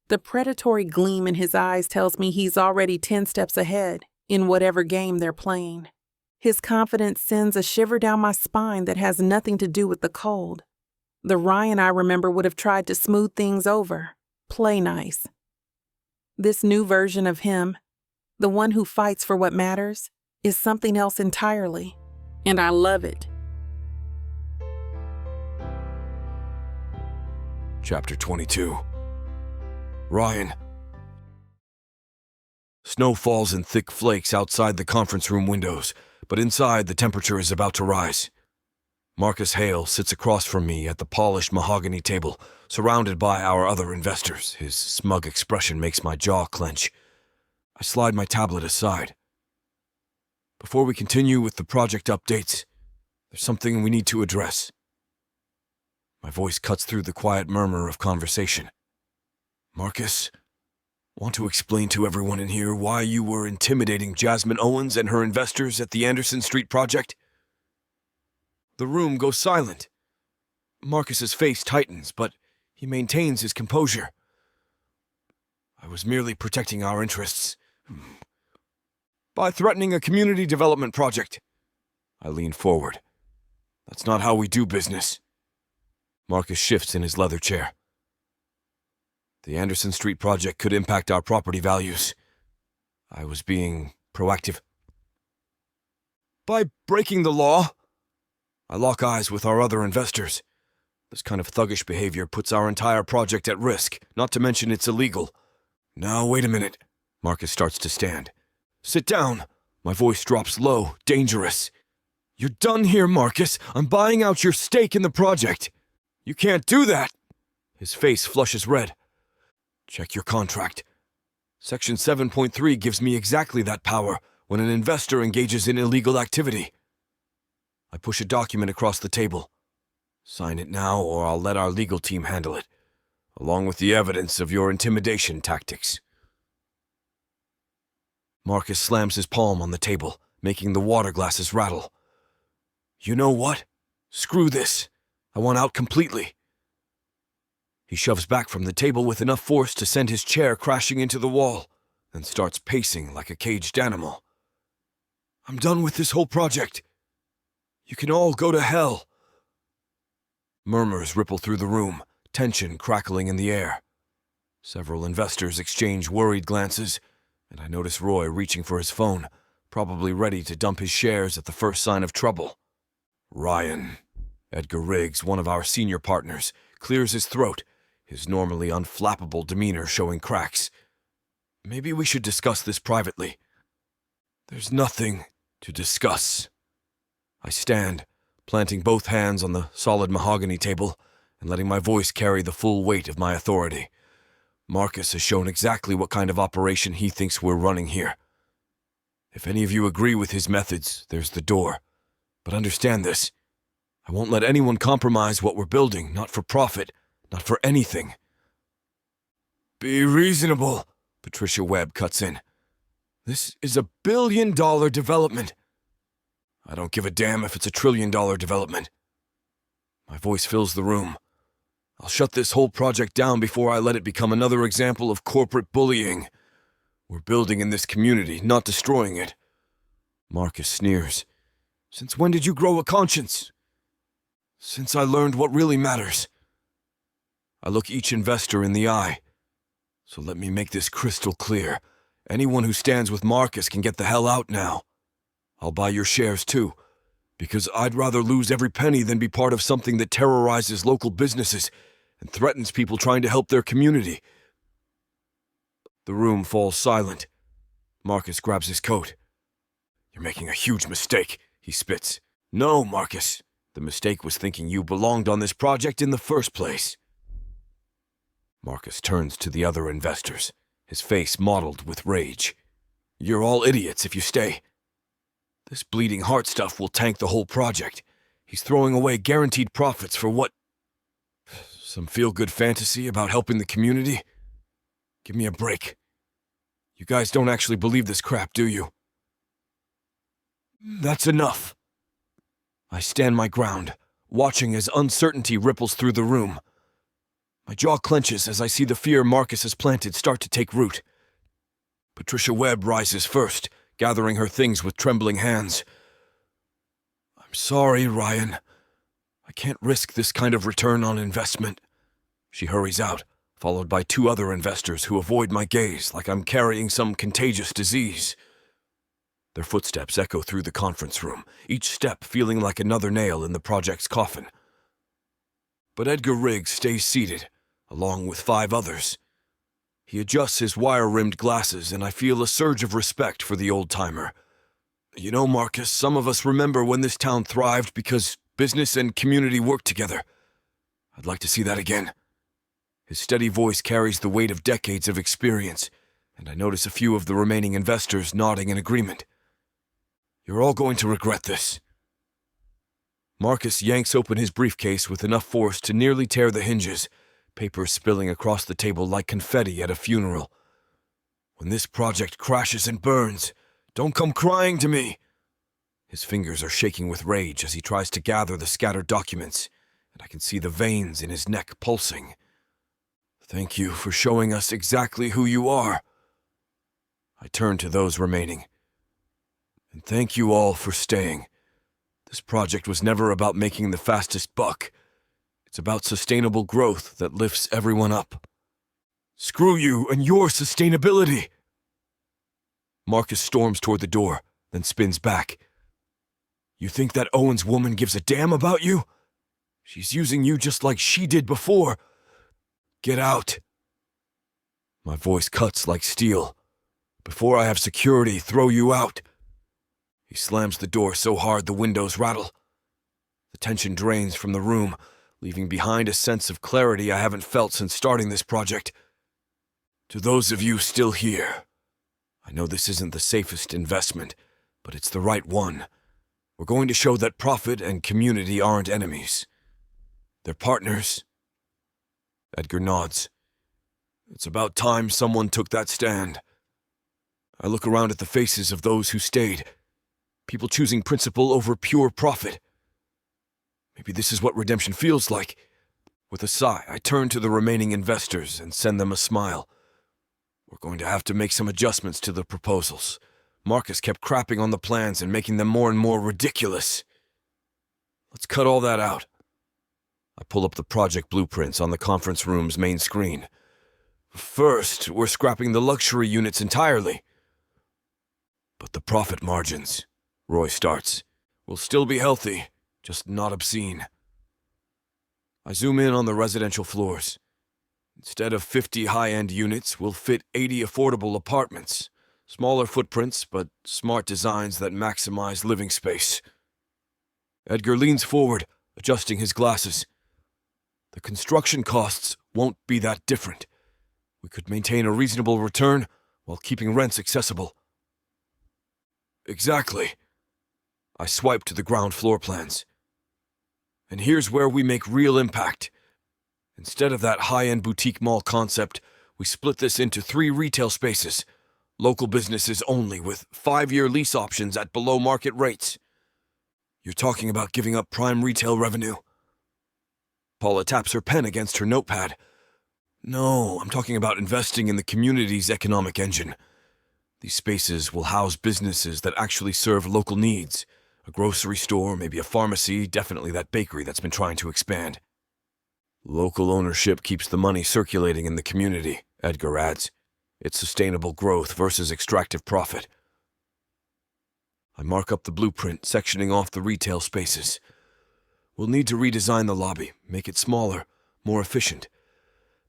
The predatory gleam in his eyes tells me he's already 10 steps ahead in whatever game they're playing. His confidence sends a shiver down my spine that has nothing to do with the cold. The Ryan I remember would have tried to smooth things over, play nice. This new version of him, the one who fights for what matters, is something else entirely, and I love it. Chapter 22. Ryan. Snow falls in thick flakes outside the conference room windows, but inside the temperature is about to rise. Marcus Hale sits across from me at the polished mahogany table, surrounded by our other investors. His smug expression makes my jaw clench. I slide my tablet aside. Before we continue with the project updates, there's something we need to address. My voice cuts through the quiet murmur of conversation. Marcus, want to explain to everyone in here why you were intimidating Jasmine Owens and her investors at the Anderson Street project? The room goes silent. Marcus's face tightens, but he maintains his composure. I was merely protecting our interests by threatening a community development project. I lean forward. That's not how we do business. Marcus shifts in his leather chair. The Anderson Street project could impact our property values. I was being proactive. By breaking the law? I lock eyes with our other investors. This kind of thuggish behavior puts our entire project at risk, not to mention it's illegal. Now, wait a minute. Marcus starts to stand. Sit down. My voice drops low, dangerous. You're done here, Marcus. I'm buying out your stake in the project. You can't do that. His face flushes red. Check your contract. Section 7.3 gives me exactly that power when an investor engages in illegal activity. I push a document across the table. Sign it now, or I'll let our legal team handle it, along with the evidence of your intimidation tactics. Marcus slams his palm on the table, making the water glasses rattle. You know what? Screw this. I want out completely. He shoves back from the table with enough force to send his chair crashing into the wall, then starts pacing like a caged animal. I'm done with this whole project. You can all go to hell. Murmurs ripple through the room, tension crackling in the air. Several investors exchange worried glances, and I notice Roy reaching for his phone, probably ready to dump his shares at the first sign of trouble. Ryan. Edgar Riggs, one of our senior partners, clears his throat, his normally unflappable demeanor showing cracks. Maybe we should discuss this privately. There's nothing to discuss. I stand, planting both hands on the solid mahogany table and letting my voice carry the full weight of my authority. Marcus has shown exactly what kind of operation he thinks we're running here. If any of you agree with his methods, there's the door. But understand this. I won't let anyone compromise what we're building, not for profit, not for anything. Be reasonable, Patricia Webb cuts in. This is $1 billion development. I don't give a damn if it's $1 trillion development. My voice fills the room. I'll shut this whole project down before I let it become another example of corporate bullying. We're building in this community, not destroying it. Marcus sneers. Since when did you grow a conscience? Since I learned what really matters. I look each investor in the eye. So let me make this crystal clear. Anyone who stands with Marcus can get the hell out now. I'll buy your shares too, because I'd rather lose every penny than be part of something that terrorizes local businesses and threatens people trying to help their community. The room falls silent. Marcus grabs his coat. You're making a huge mistake, he spits. No, Marcus. The mistake was thinking you belonged on this project in the first place. Marcus turns to the other investors, his face mottled with rage. You're all idiots if you stay. This bleeding heart stuff will tank the whole project. He He's throwing away guaranteed profits for what? Some feel-good fantasy about helping the community? Give me a break. You guys don't actually believe this crap, do you? That's enough. I stand my ground, watching as uncertainty ripples through the room. My jaw clenches as I see the fear Marcus has planted start to take root. Patricia Webb rises first, gathering her things with trembling hands. I'm sorry, Ryan. I can't risk this kind of return on investment. She hurries out, followed by 2 other investors who avoid my gaze like I'm carrying some contagious disease. Their footsteps echo through the conference room, each step feeling like another nail in the project's coffin. But Edgar Riggs stays seated, along with 5 others. He adjusts his wire-rimmed glasses, and I feel a surge of respect for the old-timer. You know, Marcus, some of us remember when this town thrived because business and community worked together. I'd like to see that again. His steady voice carries the weight of decades of experience, and I notice a few of the remaining investors nodding in agreement. You're all going to regret this. Marcus yanks open his briefcase with enough force to nearly tear the hinges, papers spilling across the table like confetti at a funeral. When this project crashes and burns, don't come crying to me. His fingers are shaking with rage as he tries to gather the scattered documents, and I can see the veins in his neck pulsing. Thank you for showing us exactly who you are. I turn to those remaining. And thank you all for staying. This project was never about making the fastest buck. It's about sustainable growth that lifts everyone up. Screw you and your sustainability! Marcus storms toward the door, then spins back. You think that Owens woman gives a damn about you? She's using you just like she did before. Get out. My voice cuts like steel. Before I have security, throw you out. He slams the door so hard the windows rattle. The tension drains from the room, leaving behind a sense of clarity I haven't felt since starting this project. To those of you still here, I know this isn't the safest investment, but it's the right one. We're going to show that profit and community aren't enemies. They're partners. Edgar nods. It's about time someone took that stand. I look around at the faces of those who stayed. People choosing principle over pure profit. Maybe this is what redemption feels like. With a sigh, I turn to the remaining investors and send them a smile. We're going to have to make some adjustments to the proposals. Marcus kept crapping on the plans and making them more and more ridiculous. Let's cut all that out. I pull up the project blueprints on the conference room's main screen. First, we're scrapping the luxury units entirely. But the profit margins, Roy starts, will still be healthy, just not obscene. I zoom in on the residential floors. Instead of 50 high-end units, we'll fit 80 affordable apartments. Smaller footprints, but smart designs that maximize living space. Edgar leans forward, adjusting his glasses. The construction costs won't be that different. We could maintain a reasonable return while keeping rents accessible. Exactly. I swipe to the ground floor plans. And here's where we make real impact. Instead of that high-end boutique mall concept, we split this into 3 retail spaces. Local businesses only, with 5-year lease options at below-market rates. You're talking about giving up prime retail revenue. Paula taps her pen against her notepad. No, I'm talking about investing in the community's economic engine. These spaces will house businesses that actually serve local needs. A grocery store, maybe a pharmacy, definitely that bakery that's been trying to expand. Local ownership keeps the money circulating in the community, Edgar adds. It's sustainable growth versus extractive profit. I mark up the blueprint, sectioning off the retail spaces. We'll need to redesign the lobby, make it smaller, more efficient.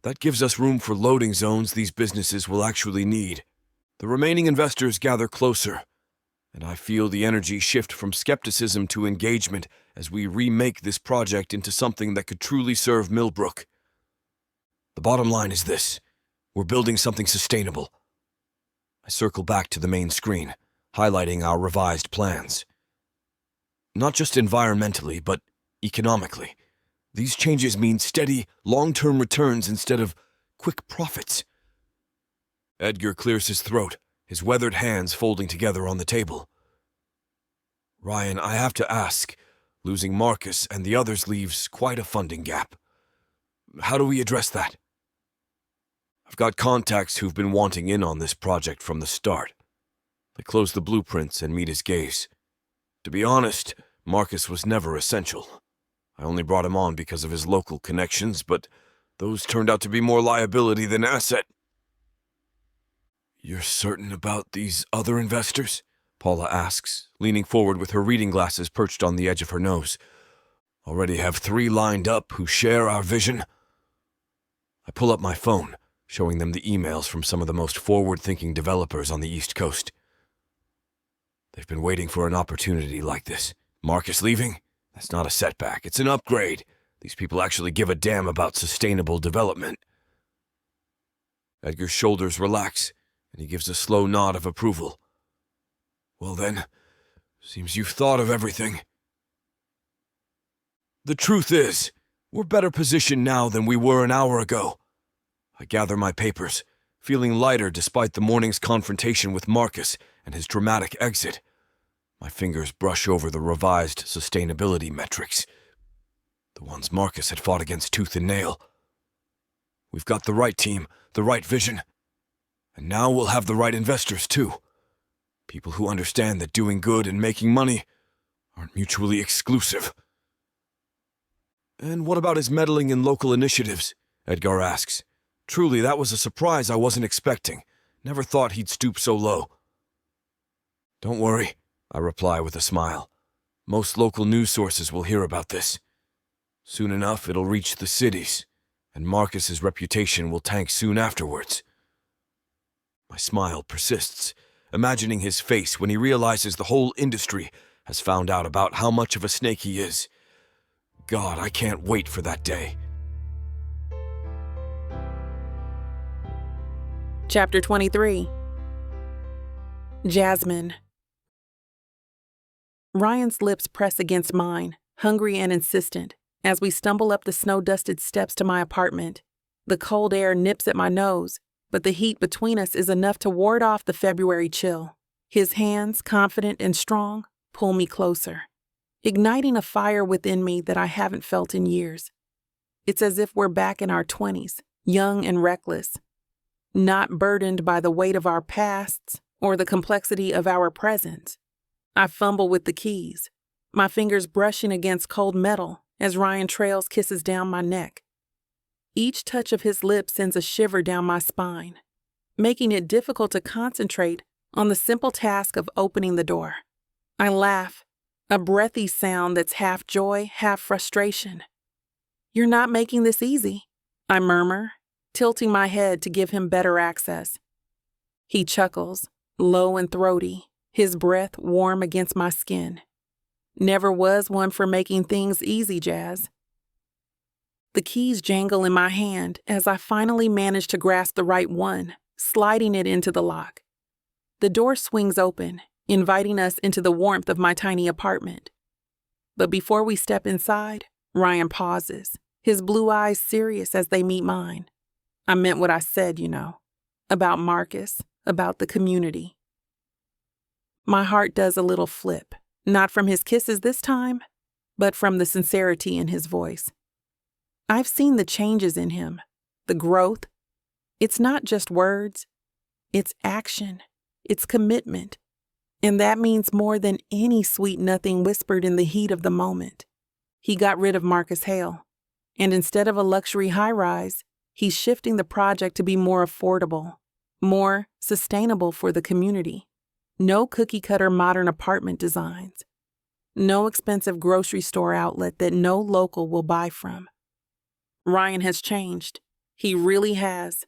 That gives us room for loading zones these businesses will actually need. The remaining investors gather closer, and I feel the energy shift from skepticism to engagement as we remake this project into something that could truly serve Millbrook. The bottom line is this. We're building something sustainable. I circle back to the main screen, highlighting our revised plans. Not just environmentally, but economically. These changes mean steady, long-term returns instead of quick profits. Edgar clears his throat, his weathered hands folding together on the table. Ryan, I have to ask, losing Marcus and the others leaves quite a funding gap. How do we address that? I've got contacts who've been wanting in on this project from the start. They close the blueprints and meet his gaze. To be honest, Marcus was never essential. I only brought him on because of his local connections, but those turned out to be more liability than asset. You're certain about these other investors? Paula asks, leaning forward with her reading glasses perched on the edge of her nose. Already have 3 lined up who share our vision? I pull up my phone, showing them the emails from some of the most forward-thinking developers on the East Coast. They've been waiting for an opportunity like this. Marcus leaving? That's not a setback, it's an upgrade. These people actually give a damn about sustainable development. Edgar's shoulders relax, and he gives a slow nod of approval. Well then, seems you've thought of everything. The truth is, we're better positioned now than we were an hour ago. I gather my papers, feeling lighter despite the morning's confrontation with Marcus and his dramatic exit. My fingers brush over the revised sustainability metrics, the ones Marcus had fought against tooth and nail. We've got the right team, the right vision, and now we'll have the right investors too. People who understand that doing good and making money aren't mutually exclusive. And what about his meddling in local initiatives? Edgar asks. Truly, that was a surprise I wasn't expecting. Never thought he'd stoop so low. Don't worry, I reply with a smile. Most local news sources will hear about this. Soon enough, it'll reach the cities, and Marcus's reputation will tank soon afterwards. My smile persists, imagining his face when he realizes the whole industry has found out about how much of a snake he is. God, I can't wait for that day. Chapter 23. Jasmine. Ryan's lips press against mine, hungry and insistent, as we stumble up the snow-dusted steps to my apartment. The cold air nips at my nose, but the heat between us is enough to ward off the February chill. His hands, confident and strong, pull me closer, igniting a fire within me that I haven't felt in years. It's as if we're back in our 20s, young and reckless, not burdened by the weight of our pasts or the complexity of our present. I fumble with the keys, my fingers brushing against cold metal as Ryan trails kisses down my neck. Each touch of his lips sends a shiver down my spine, making it difficult to concentrate on the simple task of opening the door. I laugh, a breathy sound that's half joy, half frustration. You're not making this easy, I murmur, tilting my head to give him better access. He chuckles, low and throaty, his breath warm against my skin. Never was one for making things easy, Jazz. The keys jangle in my hand as I finally manage to grasp the right one, sliding it into the lock. The door swings open, inviting us into the warmth of my tiny apartment. But before we step inside, Ryan pauses, his blue eyes serious as they meet mine. I meant what I said, about Marcus, about the community. My heart does a little flip, not from his kisses this time, but from the sincerity in his voice. I've seen the changes in him, the growth. It's not just words, it's action, it's commitment. And that means more than any sweet nothing whispered in the heat of the moment. He got rid of Marcus Hale, and instead of a luxury high-rise, he's shifting the project to be more affordable, more sustainable for the community. No cookie-cutter modern apartment designs. No expensive grocery store outlet that no local will buy from. Ryan has changed. He really has.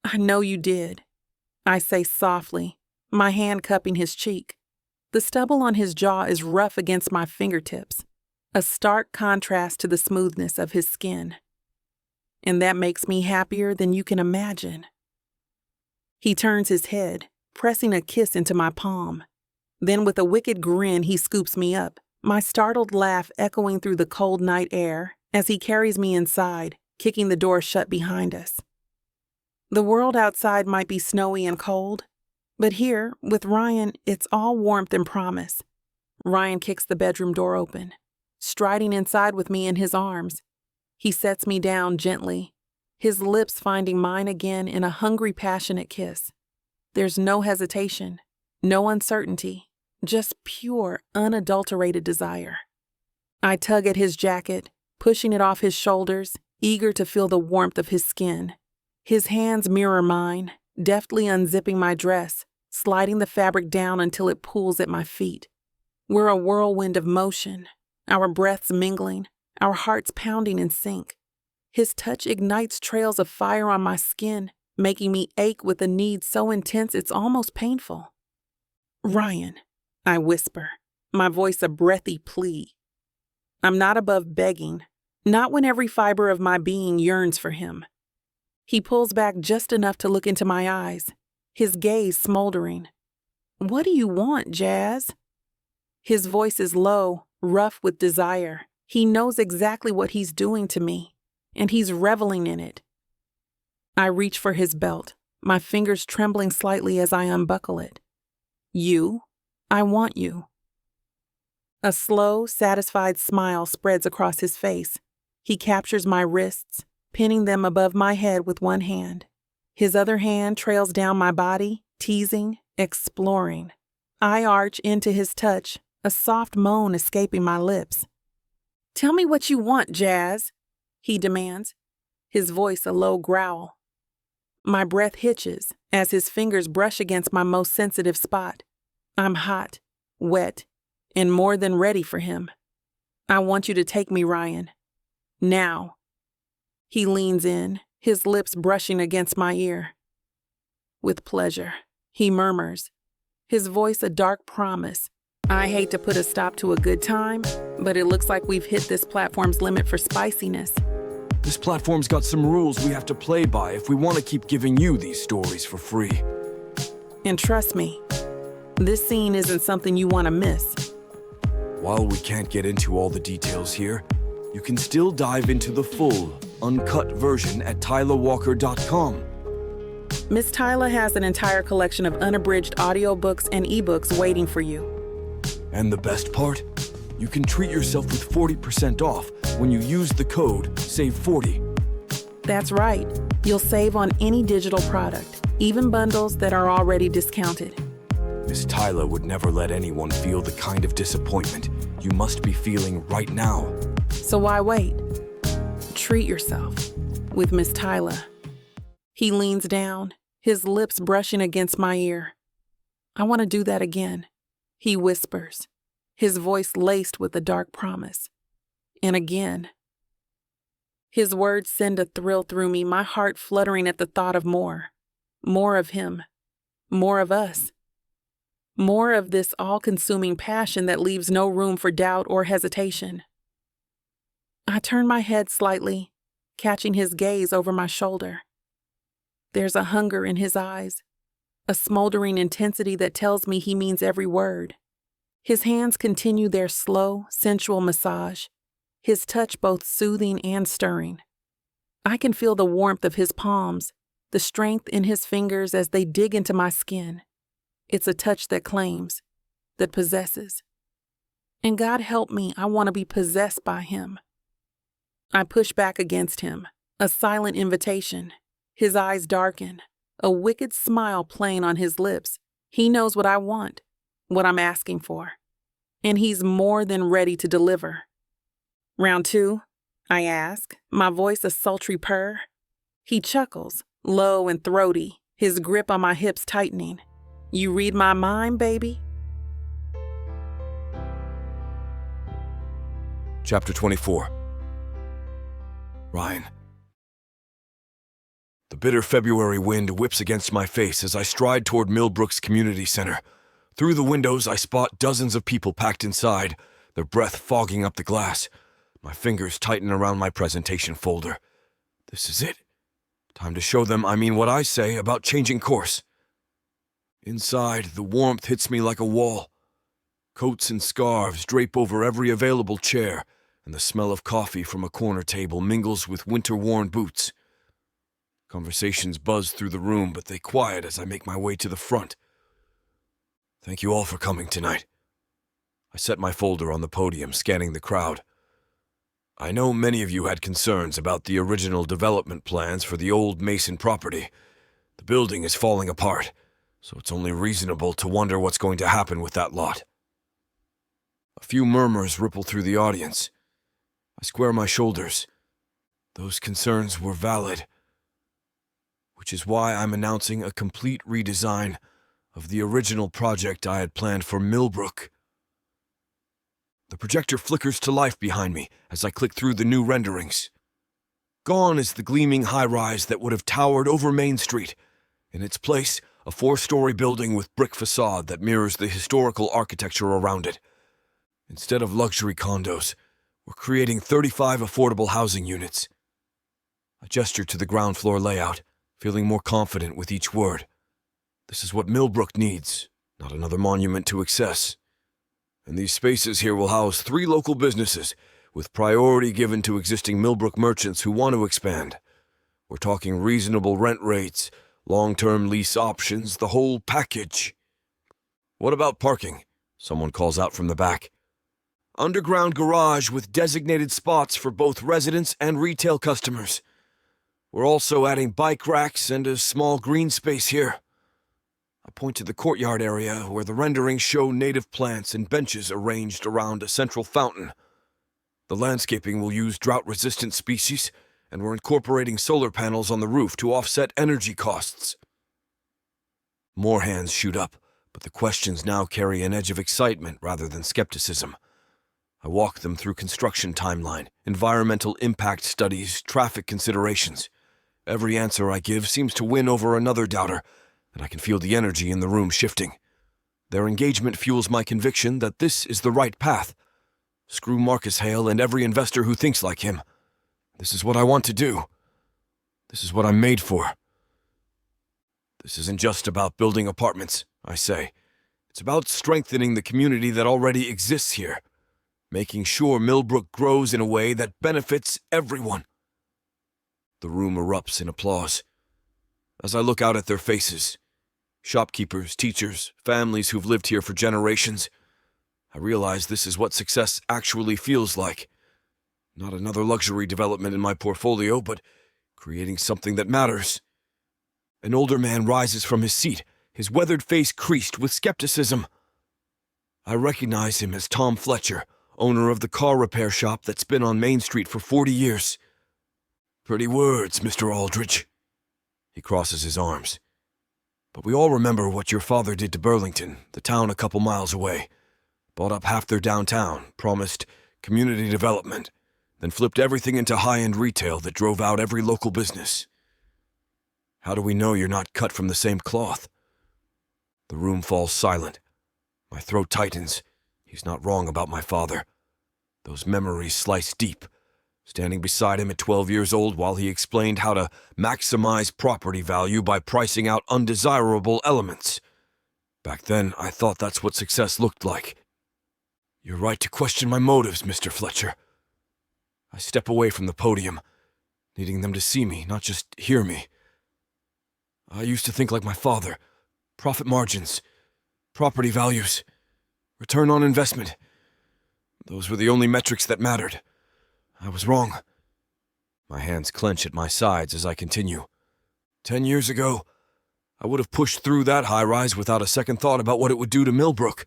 I know you did, I say softly, my hand cupping his cheek. The stubble on his jaw is rough against my fingertips, a stark contrast to the smoothness of his skin. And that makes me happier than you can imagine. He turns his head, pressing a kiss into my palm. Then with a wicked grin, he scoops me up, my startled laugh echoing through the cold night air as he carries me inside, kicking the door shut behind us. The world outside might be snowy and cold, but here, with Ryan, it's all warmth and promise. Ryan kicks the bedroom door open, striding inside with me in his arms. He sets me down gently, his lips finding mine again in a hungry, passionate kiss. There's no hesitation, no uncertainty, just pure, unadulterated desire. I tug at his jacket, pushing it off his shoulders, eager to feel the warmth of his skin. His hands mirror mine, deftly unzipping my dress, sliding the fabric down until it pools at my feet. We're a whirlwind of motion, our breaths mingling, our hearts pounding in sync. His touch ignites trails of fire on my skin, making me ache with a need so intense it's almost painful. "Ryan," I whisper, my voice a breathy plea. I'm not above begging, not when every fiber of my being yearns for him. He pulls back just enough to look into my eyes, his gaze smoldering. "What do you want, Jazz?" His voice is low, rough with desire. He knows exactly what he's doing to me, and he's reveling in it. I reach for his belt, my fingers trembling slightly as I unbuckle it. "You? I want you." A slow, satisfied smile spreads across his face. He captures my wrists, pinning them above my head with one hand. His other hand trails down my body, teasing, exploring. I arch into his touch, a soft moan escaping my lips. "Tell me what you want, Jazz," he demands, his voice a low growl. My breath hitches as his fingers brush against my most sensitive spot. I'm hot, wet, and more than ready for him. "I want you to take me, Ryan. Now." He leans in, his lips brushing against my ear. "With pleasure," he murmurs, his voice a dark promise. I hate to put a stop to a good time, but it looks like we've hit this platform's limit for spiciness. This platform's got some rules we have to play by if we want to keep giving you these stories for free. And trust me, this scene isn't something you want to miss. While we can't get into all the details here, you can still dive into the full, uncut version at TylaWalker.com. Miss Tyla has an entire collection of unabridged audiobooks and ebooks waiting for you. And the best part? You can treat yourself with 40% off when you use the code SAVE40. That's right. You'll save on any digital product, even bundles that are already discounted. Miss Tyla would never let anyone feel the kind of disappointment you must be feeling right now. So why wait? Treat yourself with Miss Tyla. He leans down, his lips brushing against my ear. "I want to do that again," he whispers, his voice laced with a dark promise. "And again." His words send a thrill through me, my heart fluttering at the thought of more. More of him. More of us. More of this all-consuming passion that leaves no room for doubt or hesitation. I turn my head slightly, catching his gaze over my shoulder. There's a hunger in his eyes, a smoldering intensity that tells me he means every word. His hands continue their slow, sensual massage, his touch both soothing and stirring. I can feel the warmth of his palms, the strength in his fingers as they dig into my skin. It's a touch that claims, that possesses. And God help me, I want to be possessed by him. I push back against him, a silent invitation. His eyes darken, a wicked smile playing on his lips. He knows what I want, what I'm asking for, and he's more than ready to deliver. "Round 2?" I ask, my voice a sultry purr. He chuckles, low and throaty, his grip on my hips tightening. "You read my mind, baby?" Chapter 24. Ryan. The bitter February wind whips against my face as I stride toward Millbrook's community center. Through the windows, I spot dozens of people packed inside, their breath fogging up the glass. My fingers tighten around my presentation folder. This is it. Time to show them I mean what I say about changing course. Inside, the warmth hits me like a wall. Coats and scarves drape over every available chair, and the smell of coffee from a corner table mingles with winter-worn boots. Conversations buzz through the room, but they quiet as I make my way to the front. Thank you all for coming tonight. I set my folder on the podium, scanning the crowd. I know many of you had concerns about the original development plans for the old Mason property. The building is falling apart, so it's only reasonable to wonder what's going to happen with that lot. A few murmurs ripple through the audience. I square my shoulders. Those concerns were valid, which is why I'm announcing a complete redesign of the original project I had planned for Millbrook. The projector flickers to life behind me as I click through the new renderings. Gone is the gleaming high-rise that would have towered over Main Street. In its place, a 4-story building with brick facade that mirrors the historical architecture around it. Instead of luxury condos, we're creating 35 affordable housing units. I gesture to the ground floor layout, feeling more confident with each word. This is what Millbrook needs, not another monument to excess. And these spaces here will house 3 local businesses, with priority given to existing Millbrook merchants who want to expand. We're talking reasonable rent rates, long-term lease options, the whole package. What about parking? Someone calls out from the back. Underground garage with designated spots for both residents and retail customers. We're also adding bike racks and a small green space here. I point to the courtyard area where the renderings show native plants and benches arranged around a central fountain. The landscaping will use drought-resistant species, and we're incorporating solar panels on the roof to offset energy costs. More hands shoot up, but the questions now carry an edge of excitement rather than skepticism. I walk them through construction timeline, environmental impact studies, traffic considerations. Every answer I give seems to win over another doubter, and I can feel the energy in the room shifting. Their engagement fuels my conviction that this is the right path. Screw Marcus Hale and every investor who thinks like him. This is what I want to do. This is what I'm made for. This isn't just about building apartments, I say. It's about strengthening the community that already exists here, making sure Millbrook grows in a way that benefits everyone. The room erupts in applause. As I look out at their faces, shopkeepers, teachers, families who've lived here for generations, I realize this is what success actually feels like. Not another luxury development in my portfolio, but creating something that matters. An older man rises from his seat, his weathered face creased with skepticism. I recognize him as Tom Fletcher, owner of the car repair shop that's been on Main Street for 40 years. Pretty words, Mr. Aldridge. He crosses his arms. But we all remember what your father did to Burlington, the town a couple miles away. Bought up half their downtown, promised community development, then flipped everything into high-end retail that drove out every local business. How do we know you're not cut from the same cloth? The room falls silent. My throat tightens. He's not wrong about my father. Those memories slice deep. Standing beside him at 12 years old while he explained how to maximize property value by pricing out undesirable elements. Back then, I thought that's what success looked like. You're right to question my motives, Mr. Fletcher. I step away from the podium, needing them to see me, not just hear me. I used to think like my father. Profit margins, property values, return on investment. Those were the only metrics that mattered. I was wrong. My hands clench at my sides as I continue. 10 years ago, I would have pushed through that high-rise without a second thought about what it would do to Millbrook.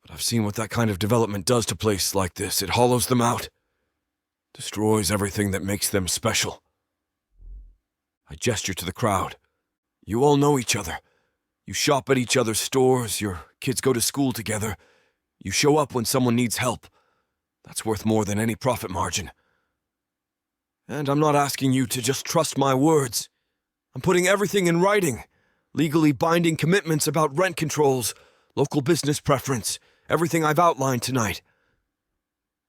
But I've seen what that kind of development does to places like this. It hollows them out. Destroys everything that makes them special. I gesture to the crowd. You all know each other. You shop at each other's stores. Your kids go to school together. You show up when someone needs help. That's worth more than any profit margin. And I'm not asking you to just trust my words. I'm putting everything in writing. Legally binding commitments about rent controls, local business preference, everything I've outlined tonight.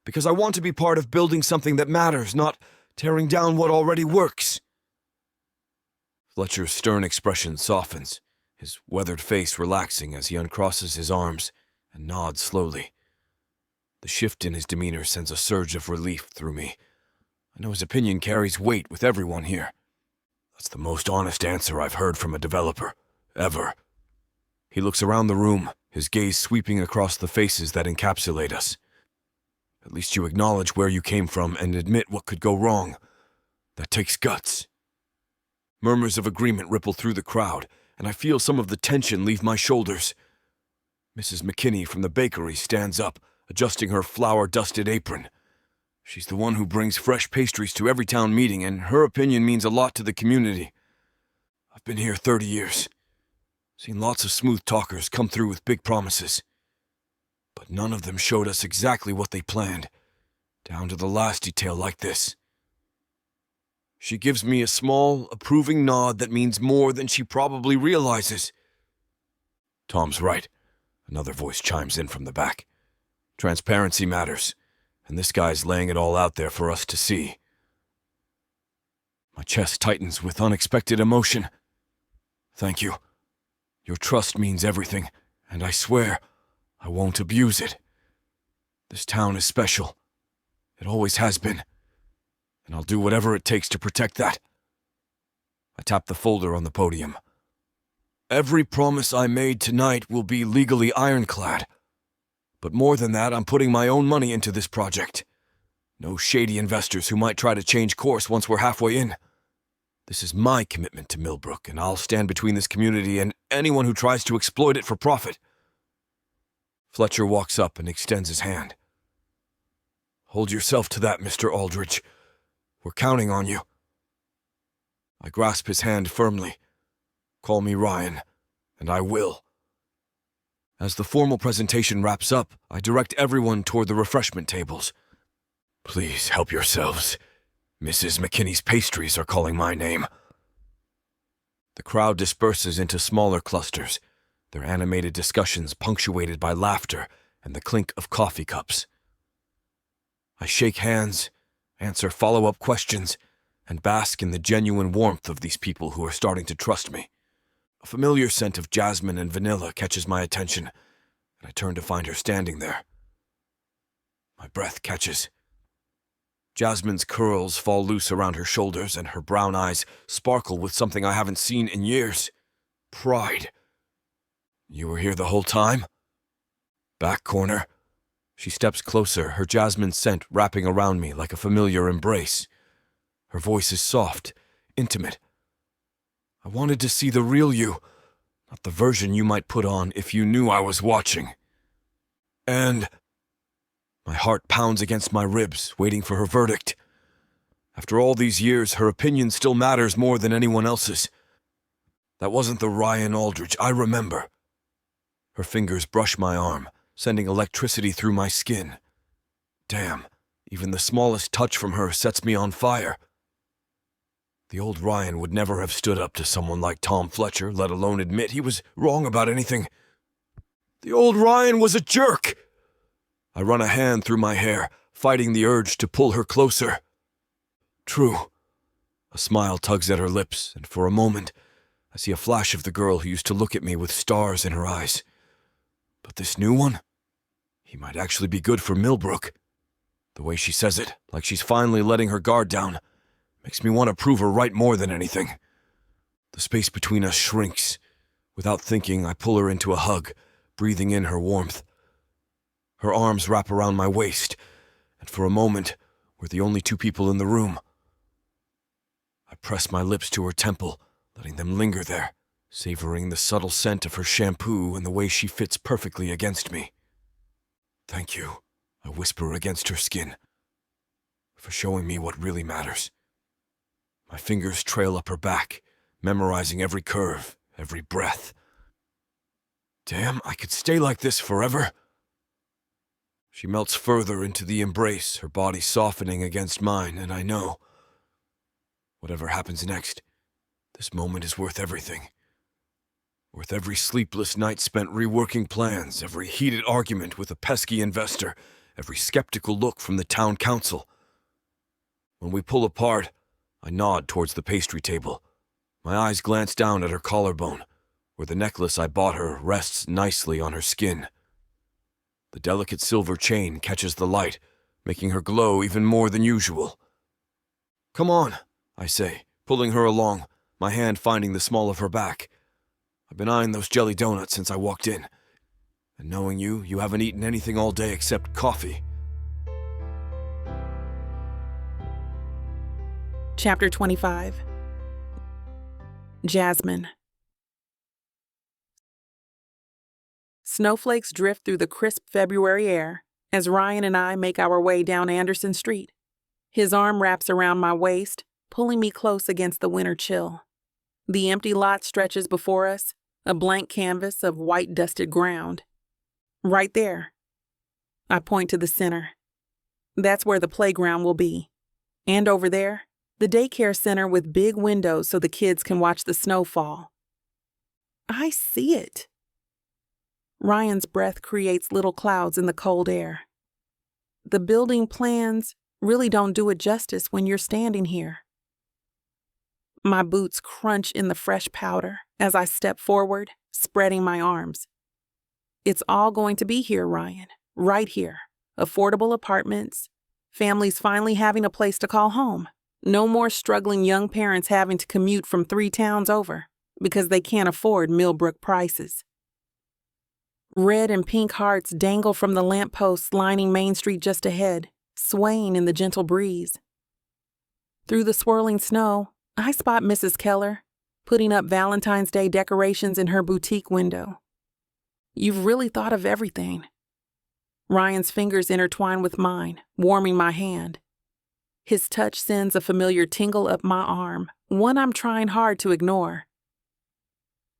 Because I want to be part of building something that matters, not tearing down what already works. Fletcher's stern expression softens, his weathered face relaxing as he uncrosses his arms and nods slowly. The shift in his demeanor sends a surge of relief through me. I know his opinion carries weight with everyone here. That's the most honest answer I've heard from a developer, ever. He looks around the room, his gaze sweeping across the faces that encapsulate us. At least you acknowledge where you came from and admit what could go wrong. That takes guts. Murmurs of agreement ripple through the crowd, and I feel some of the tension leave my shoulders. Mrs. McKinney from the bakery stands up, adjusting her flour-dusted apron. She's the one who brings fresh pastries to every town meeting, and her opinion means a lot to the community. I've been here 30 years. Seen lots of smooth talkers come through with big promises. But none of them showed us exactly what they planned, down to the last detail like this. She gives me a small, approving nod that means more than she probably realizes. Tom's right. Another voice chimes in from the back. Transparency matters, and this guy's laying it all out there for us to see. My chest tightens with unexpected emotion. Thank you. Your trust means everything, and I swear I won't abuse it. This town is special. It always has been, and I'll do whatever it takes to protect that. I tap the folder on the podium. Every promise I made tonight will be legally ironclad. But more than that, I'm putting my own money into this project. No shady investors who might try to change course once we're halfway in. This is my commitment to Millbrook, and I'll stand between this community and anyone who tries to exploit it for profit. Fletcher walks up and extends his hand. Hold yourself to that, Mr. Aldridge. We're counting on you. I grasp his hand firmly. Call me Ryan, and I will. As the formal presentation wraps up, I direct everyone toward the refreshment tables. Please help yourselves. Mrs. McKinney's pastries are calling my name. The crowd disperses into smaller clusters, their animated discussions punctuated by laughter and the clink of coffee cups. I shake hands, answer follow-up questions, and bask in the genuine warmth of these people who are starting to trust me. A familiar scent of jasmine and vanilla catches my attention, and I turn to find her standing there. My breath catches. Jasmine's curls fall loose around her shoulders, and her brown eyes sparkle with something I haven't seen in years. Pride. You were here the whole time? Back corner. She steps closer, her jasmine scent wrapping around me like a familiar embrace. Her voice is soft, intimate. I wanted to see the real you, not the version you might put on if you knew I was watching. And my heart pounds against my ribs, waiting for her verdict. After all these years, her opinion still matters more than anyone else's. That wasn't the Ryan Aldridge I remember. Her fingers brush my arm, sending electricity through my skin. Damn, even the smallest touch from her sets me on fire. The old Ryan would never have stood up to someone like Tom Fletcher, let alone admit he was wrong about anything. The old Ryan was a jerk! I run a hand through my hair, fighting the urge to pull her closer. True. A smile tugs at her lips, and for a moment, I see a flash of the girl who used to look at me with stars in her eyes. But this new one? He might actually be good for Millbrook. The way she says it, like she's finally letting her guard down, makes me want to prove her right more than anything. The space between us shrinks. Without thinking, I pull her into a hug, breathing in her warmth. Her arms wrap around my waist, and for a moment, we're the only two people in the room. I press my lips to her temple, letting them linger there, savoring the subtle scent of her shampoo and the way she fits perfectly against me. Thank you, I whisper against her skin, for showing me what really matters. My fingers trail up her back, memorizing every curve, every breath. Damn, I could stay like this forever. She melts further into the embrace, her body softening against mine, and I know, whatever happens next, this moment is worth everything. Worth every sleepless night spent reworking plans, every heated argument with a pesky investor, every skeptical look from the town council. When we pull apart, I nod towards the pastry table. My eyes glance down at her collarbone, where the necklace I bought her rests nicely on her skin. The delicate silver chain catches the light, making her glow even more than usual. "Come on," I say, pulling her along, my hand finding the small of her back. "I've been eyeing those jelly donuts since I walked in. And knowing you haven't eaten anything all day except coffee." Chapter 25. Jasmine. Snowflakes drift through the crisp February air as Ryan and I make our way down Anderson Street. His arm wraps around my waist, pulling me close against the winter chill. The empty lot stretches before us, a blank canvas of white dusted ground. Right there. I point to the center. That's where the playground will be. And over there, the daycare center with big windows so the kids can watch the snow fall. I see it. Ryan's breath creates little clouds in the cold air. The building plans really don't do it justice when you're standing here. My boots crunch in the fresh powder as I step forward, spreading my arms. It's all going to be here, Ryan, right here. Affordable apartments, families finally having a place to call home. No more struggling young parents having to commute from 3 towns over because they can't afford Millbrook prices. Red and pink hearts dangle from the lampposts lining Main Street just ahead, swaying in the gentle breeze. Through the swirling snow, I spot Mrs. Keller putting up Valentine's Day decorations in her boutique window. You've really thought of everything. Ryan's fingers intertwine with mine, warming my hand. His touch sends a familiar tingle up my arm, one I'm trying hard to ignore.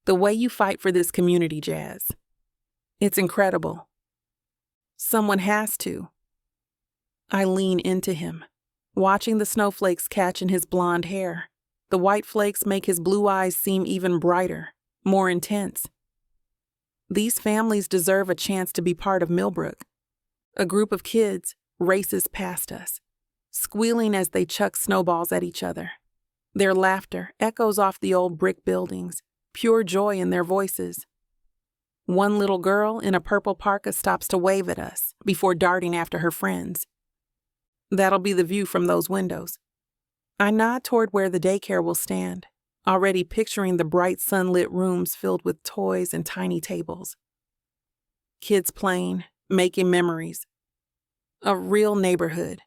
The way you fight for this community, Jazz. It's incredible. Someone has to. I lean into him, watching the snowflakes catch in his blonde hair. The white flakes make his blue eyes seem even brighter, more intense. These families deserve a chance to be part of Millbrook. A group of kids races past us, squealing as they chuck snowballs at each other. Their laughter echoes off the old brick buildings, pure joy in their voices. One little girl in a purple parka stops to wave at us before darting after her friends. That'll be the view from those windows. I nod toward where the daycare will stand, already picturing the bright sunlit rooms filled with toys and tiny tables. Kids playing, making memories. A real neighborhood.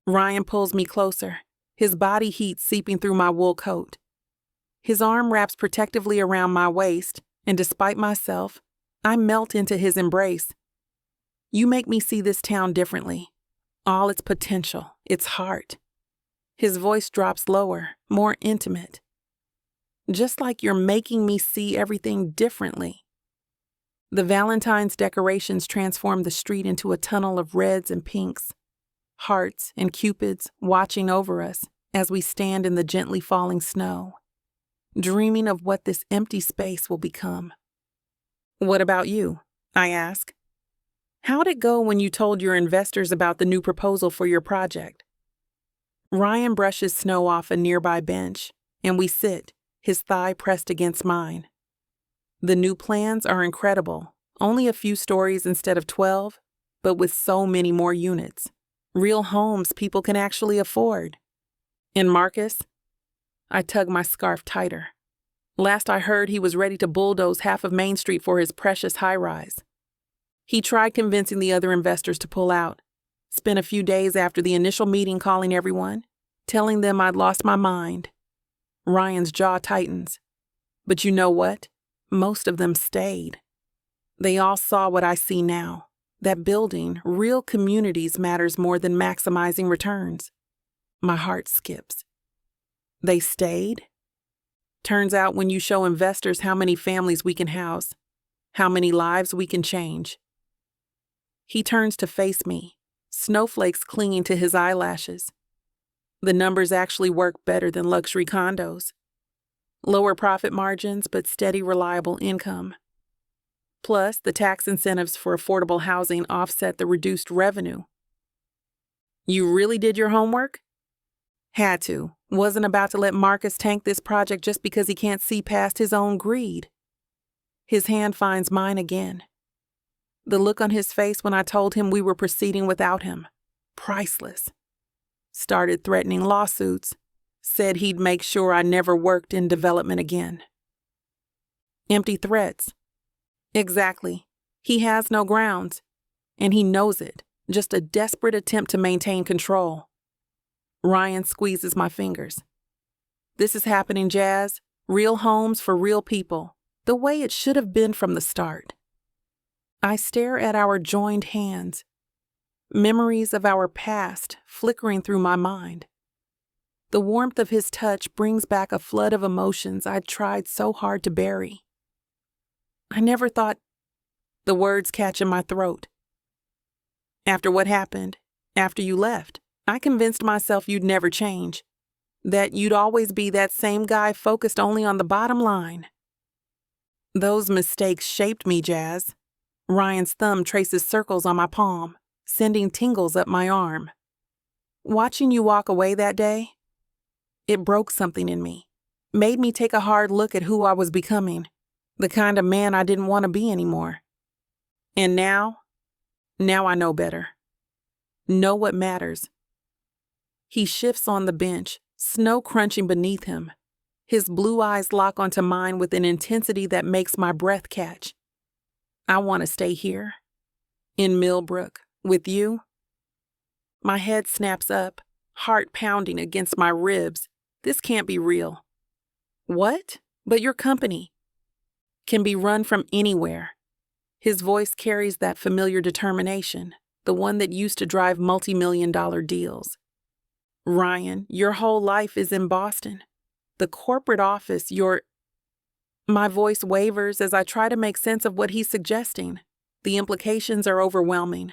Ryan pulls me closer, his body heat seeping through my wool coat. His arm wraps protectively around my waist, and despite myself, I melt into his embrace. You make me see this town differently. All its potential, its heart. His voice drops lower, more intimate. Just like you're making me see everything differently. The Valentine's decorations transform the street into a tunnel of reds and pinks, hearts and cupids watching over us as we stand in the gently falling snow, dreaming of what this empty space will become. What about you? I ask. How'd it go when you told your investors about the new proposal for your project? Ryan brushes snow off a nearby bench, and we sit, his thigh pressed against mine. The new plans are incredible, only a few stories instead of 12, but with so many more units. Real homes people can actually afford. And Marcus? I tug my scarf tighter. Last I heard, he was ready to bulldoze half of Main Street for his precious high-rise. He tried convincing the other investors to pull out. Spent a few days after the initial meeting calling everyone, telling them I'd lost my mind. Ryan's jaw tightens. But you know what? Most of them stayed. They all saw what I see now. That building real communities matters more than maximizing returns. My heart skips. They stayed? Turns out when you show investors how many families we can house, how many lives we can change. He turns to face me, snowflakes clinging to his eyelashes. The numbers actually work better than luxury condos. Lower profit margins, but steady, reliable income. Plus, the tax incentives for affordable housing offset the reduced revenue. You really did your homework? Had to. Wasn't about to let Marcus tank this project just because he can't see past his own greed. His hand finds mine again. The look on his face when I told him we were proceeding without him. Priceless. Started threatening lawsuits. Said he'd make sure I never worked in development again. Empty threats. Exactly. He has no grounds. And he knows it. Just a desperate attempt to maintain control. Ryan squeezes my fingers. This is happening, Jazz. Real homes for real people. The way it should have been from the start. I stare at our joined hands. Memories of our past flickering through my mind. The warmth of his touch brings back a flood of emotions I'd tried so hard to bury. I never thought... The words catch in my throat. After what happened, after you left, I convinced myself you'd never change. That you'd always be that same guy focused only on the bottom line. Those mistakes shaped me, Jazz. Ryan's thumb traces circles on my palm, sending tingles up my arm. Watching you walk away that day, it broke something in me, made me take a hard look at who I was becoming, the kind of man I didn't want to be anymore. And now I know better. Know what matters. He shifts on the bench, snow crunching beneath him. His blue eyes lock onto mine with an intensity that makes my breath catch. I want to stay here, in Millbrook, with you. My head snaps up, heart pounding against my ribs. This can't be real. What? But your company can be run from anywhere. His voice carries that familiar determination, the one that used to drive multi-million-dollar deals. Ryan, your whole life is in Boston. The corporate office, My voice wavers as I try to make sense of what he's suggesting. The implications are overwhelming.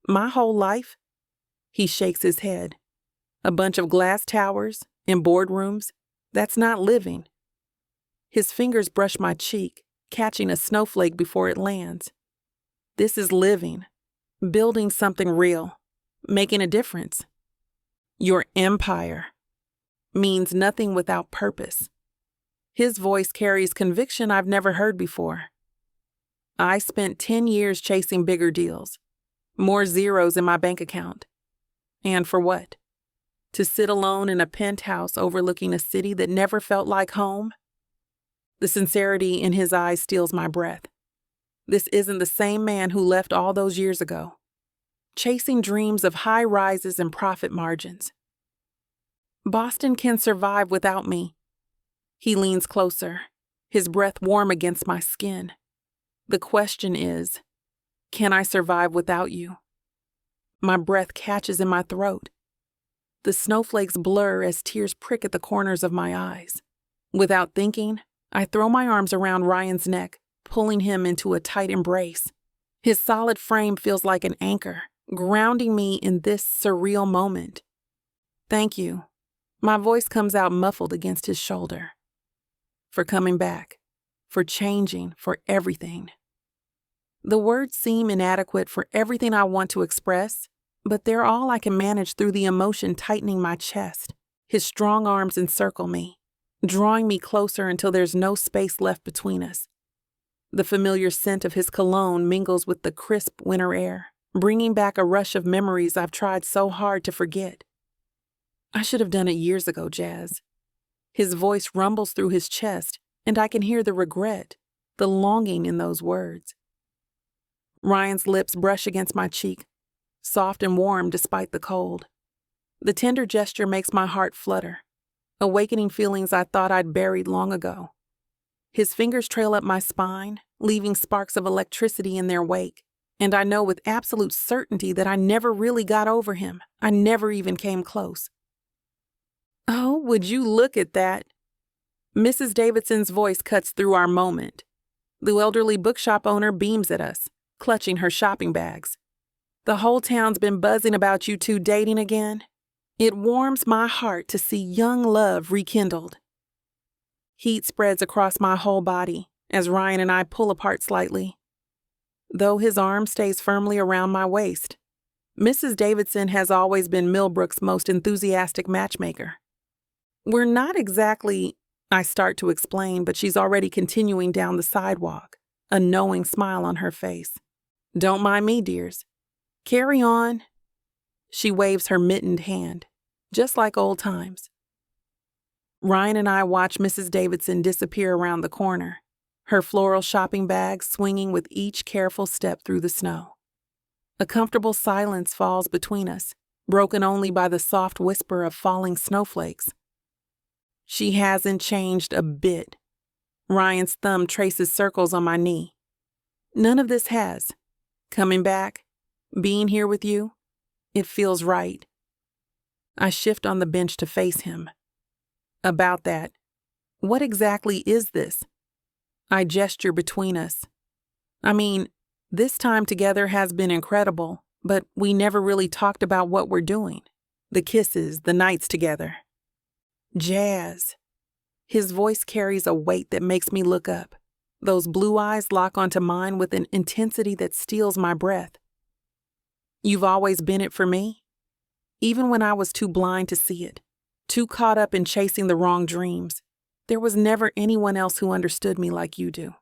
My whole life? He shakes his head. A bunch of glass towers in boardrooms? That's not living. His fingers brush my cheek, catching a snowflake before it lands. This is living, building something real, making a difference. Your empire means nothing without purpose. His voice carries conviction I've never heard before. I spent 10 years chasing bigger deals, more zeros in my bank account. And for what? To sit alone in a penthouse overlooking a city that never felt like home? The sincerity in his eyes steals my breath. This isn't the same man who left all those years ago, chasing dreams of high rises and profit margins. Boston can survive without me. He leans closer, his breath warm against my skin. The question is, can I survive without you? My breath catches in my throat. The snowflakes blur as tears prick at the corners of my eyes. Without thinking, I throw my arms around Ryan's neck, pulling him into a tight embrace. His solid frame feels like an anchor, grounding me in this surreal moment. Thank you. My voice comes out muffled against his shoulder. For coming back, for changing, for everything. The words seem inadequate for everything I want to express, but they're all I can manage through the emotion tightening my chest. His strong arms encircle me, drawing me closer until there's no space left between us. The familiar scent of his cologne mingles with the crisp winter air, bringing back a rush of memories I've tried so hard to forget. I should have done it years ago, Jazz. His voice rumbles through his chest, and I can hear the regret, the longing in those words. Ryan's lips brush against my cheek, soft and warm despite the cold. The tender gesture makes my heart flutter, awakening feelings I thought I'd buried long ago. His fingers trail up my spine, leaving sparks of electricity in their wake, and I know with absolute certainty that I never really got over him. I never even came close. Oh, would you look at that? Mrs. Davidson's voice cuts through our moment. The elderly bookshop owner beams at us, clutching her shopping bags. The whole town's been buzzing about you two dating again. It warms my heart to see young love rekindled. Heat spreads across my whole body as Ryan and I pull apart slightly. Though his arm stays firmly around my waist, Mrs. Davidson has always been Millbrook's most enthusiastic matchmaker. We're not exactly, I start to explain, but she's already continuing down the sidewalk, a knowing smile on her face. Don't mind me, dears. Carry on. She waves her mittened hand, just like old times. Ryan and I watch Mrs. Davidson disappear around the corner, her floral shopping bag swinging with each careful step through the snow. A comfortable silence falls between us, broken only by the soft whisper of falling snowflakes. She hasn't changed a bit. Ryan's thumb traces circles on my knee. None of this has. Coming back, being here with you, it feels right. I shift on the bench to face him. About that, what exactly is this? I gesture between us. I mean, this time together has been incredible, but we never really talked about what we're doing. The kisses, the nights together. Jazz. His voice carries a weight that makes me look up. Those blue eyes lock onto mine with an intensity that steals my breath. You've always been it for me? Even when I was too blind to see it, too caught up in chasing the wrong dreams, there was never anyone else who understood me like you do.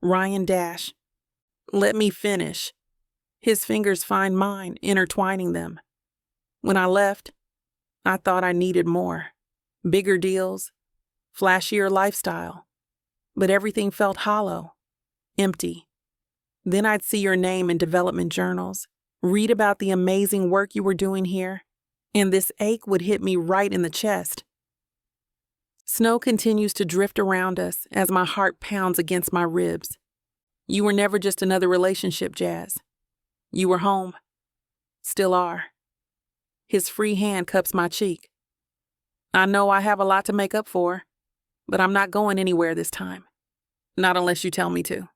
Ryan Dash. Let me finish. His fingers find mine, intertwining them. When I left, I thought I needed more. Bigger deals, flashier lifestyle. But everything felt hollow, empty. Then I'd see your name in development journals, read about the amazing work you were doing here, and this ache would hit me right in the chest. Snow continues to drift around us as my heart pounds against my ribs. You were never just another relationship, Jazz. You were home. Still are. His free hand cups my cheek. I know I have a lot to make up for, but I'm not going anywhere this time. Not unless you tell me to.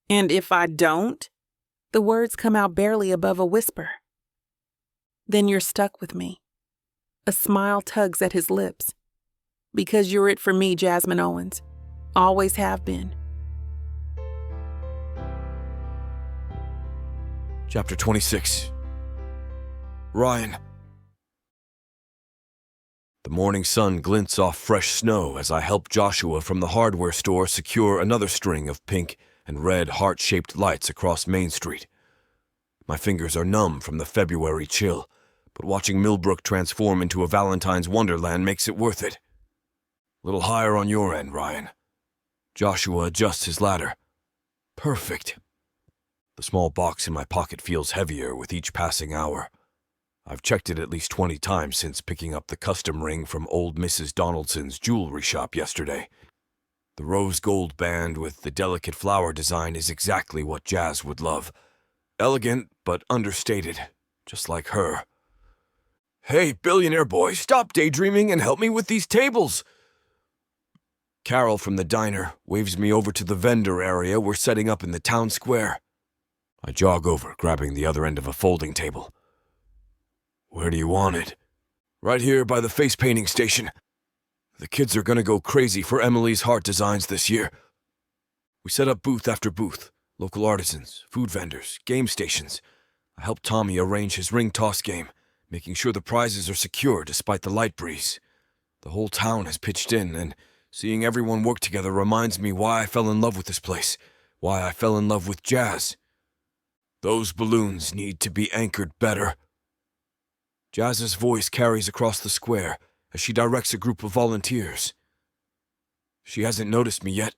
And if I don't, the words come out barely above a whisper. Then you're stuck with me. A smile tugs at his lips. Because you're it for me, Jasmine Owens. Always have been. Chapter 26. Ryan. The morning sun glints off fresh snow as I help Joshua from the hardware store secure another string of pink and red heart-shaped lights across Main Street. My fingers are numb from the February chill, but watching Millbrook transform into a Valentine's wonderland makes it worth it. A little higher on your end, Ryan. Joshua adjusts his ladder. Perfect. The small box in my pocket feels heavier with each passing hour. I've checked it at least 20 times since picking up the custom ring from old Mrs. Donaldson's jewelry shop yesterday. The rose gold band with the delicate flower design is exactly what Jazz would love. Elegant, but understated, just like her. Hey, billionaire boy, stop daydreaming and help me with these tables! Carol from the diner waves me over to the vendor area we're setting up in the town square. I jog over, grabbing the other end of a folding table. Where do you want it? Right here by the face painting station. The kids are gonna go crazy for Emily's heart designs this year. We set up booth after booth, local artisans, food vendors, game stations. I helped Tommy arrange his ring toss game, making sure the prizes are secure despite the light breeze. The whole town has pitched in, and seeing everyone work together reminds me why I fell in love with this place, why I fell in love with Jazz. Those balloons need to be anchored better. Jazz's voice carries across the square as she directs a group of volunteers. She hasn't noticed me yet,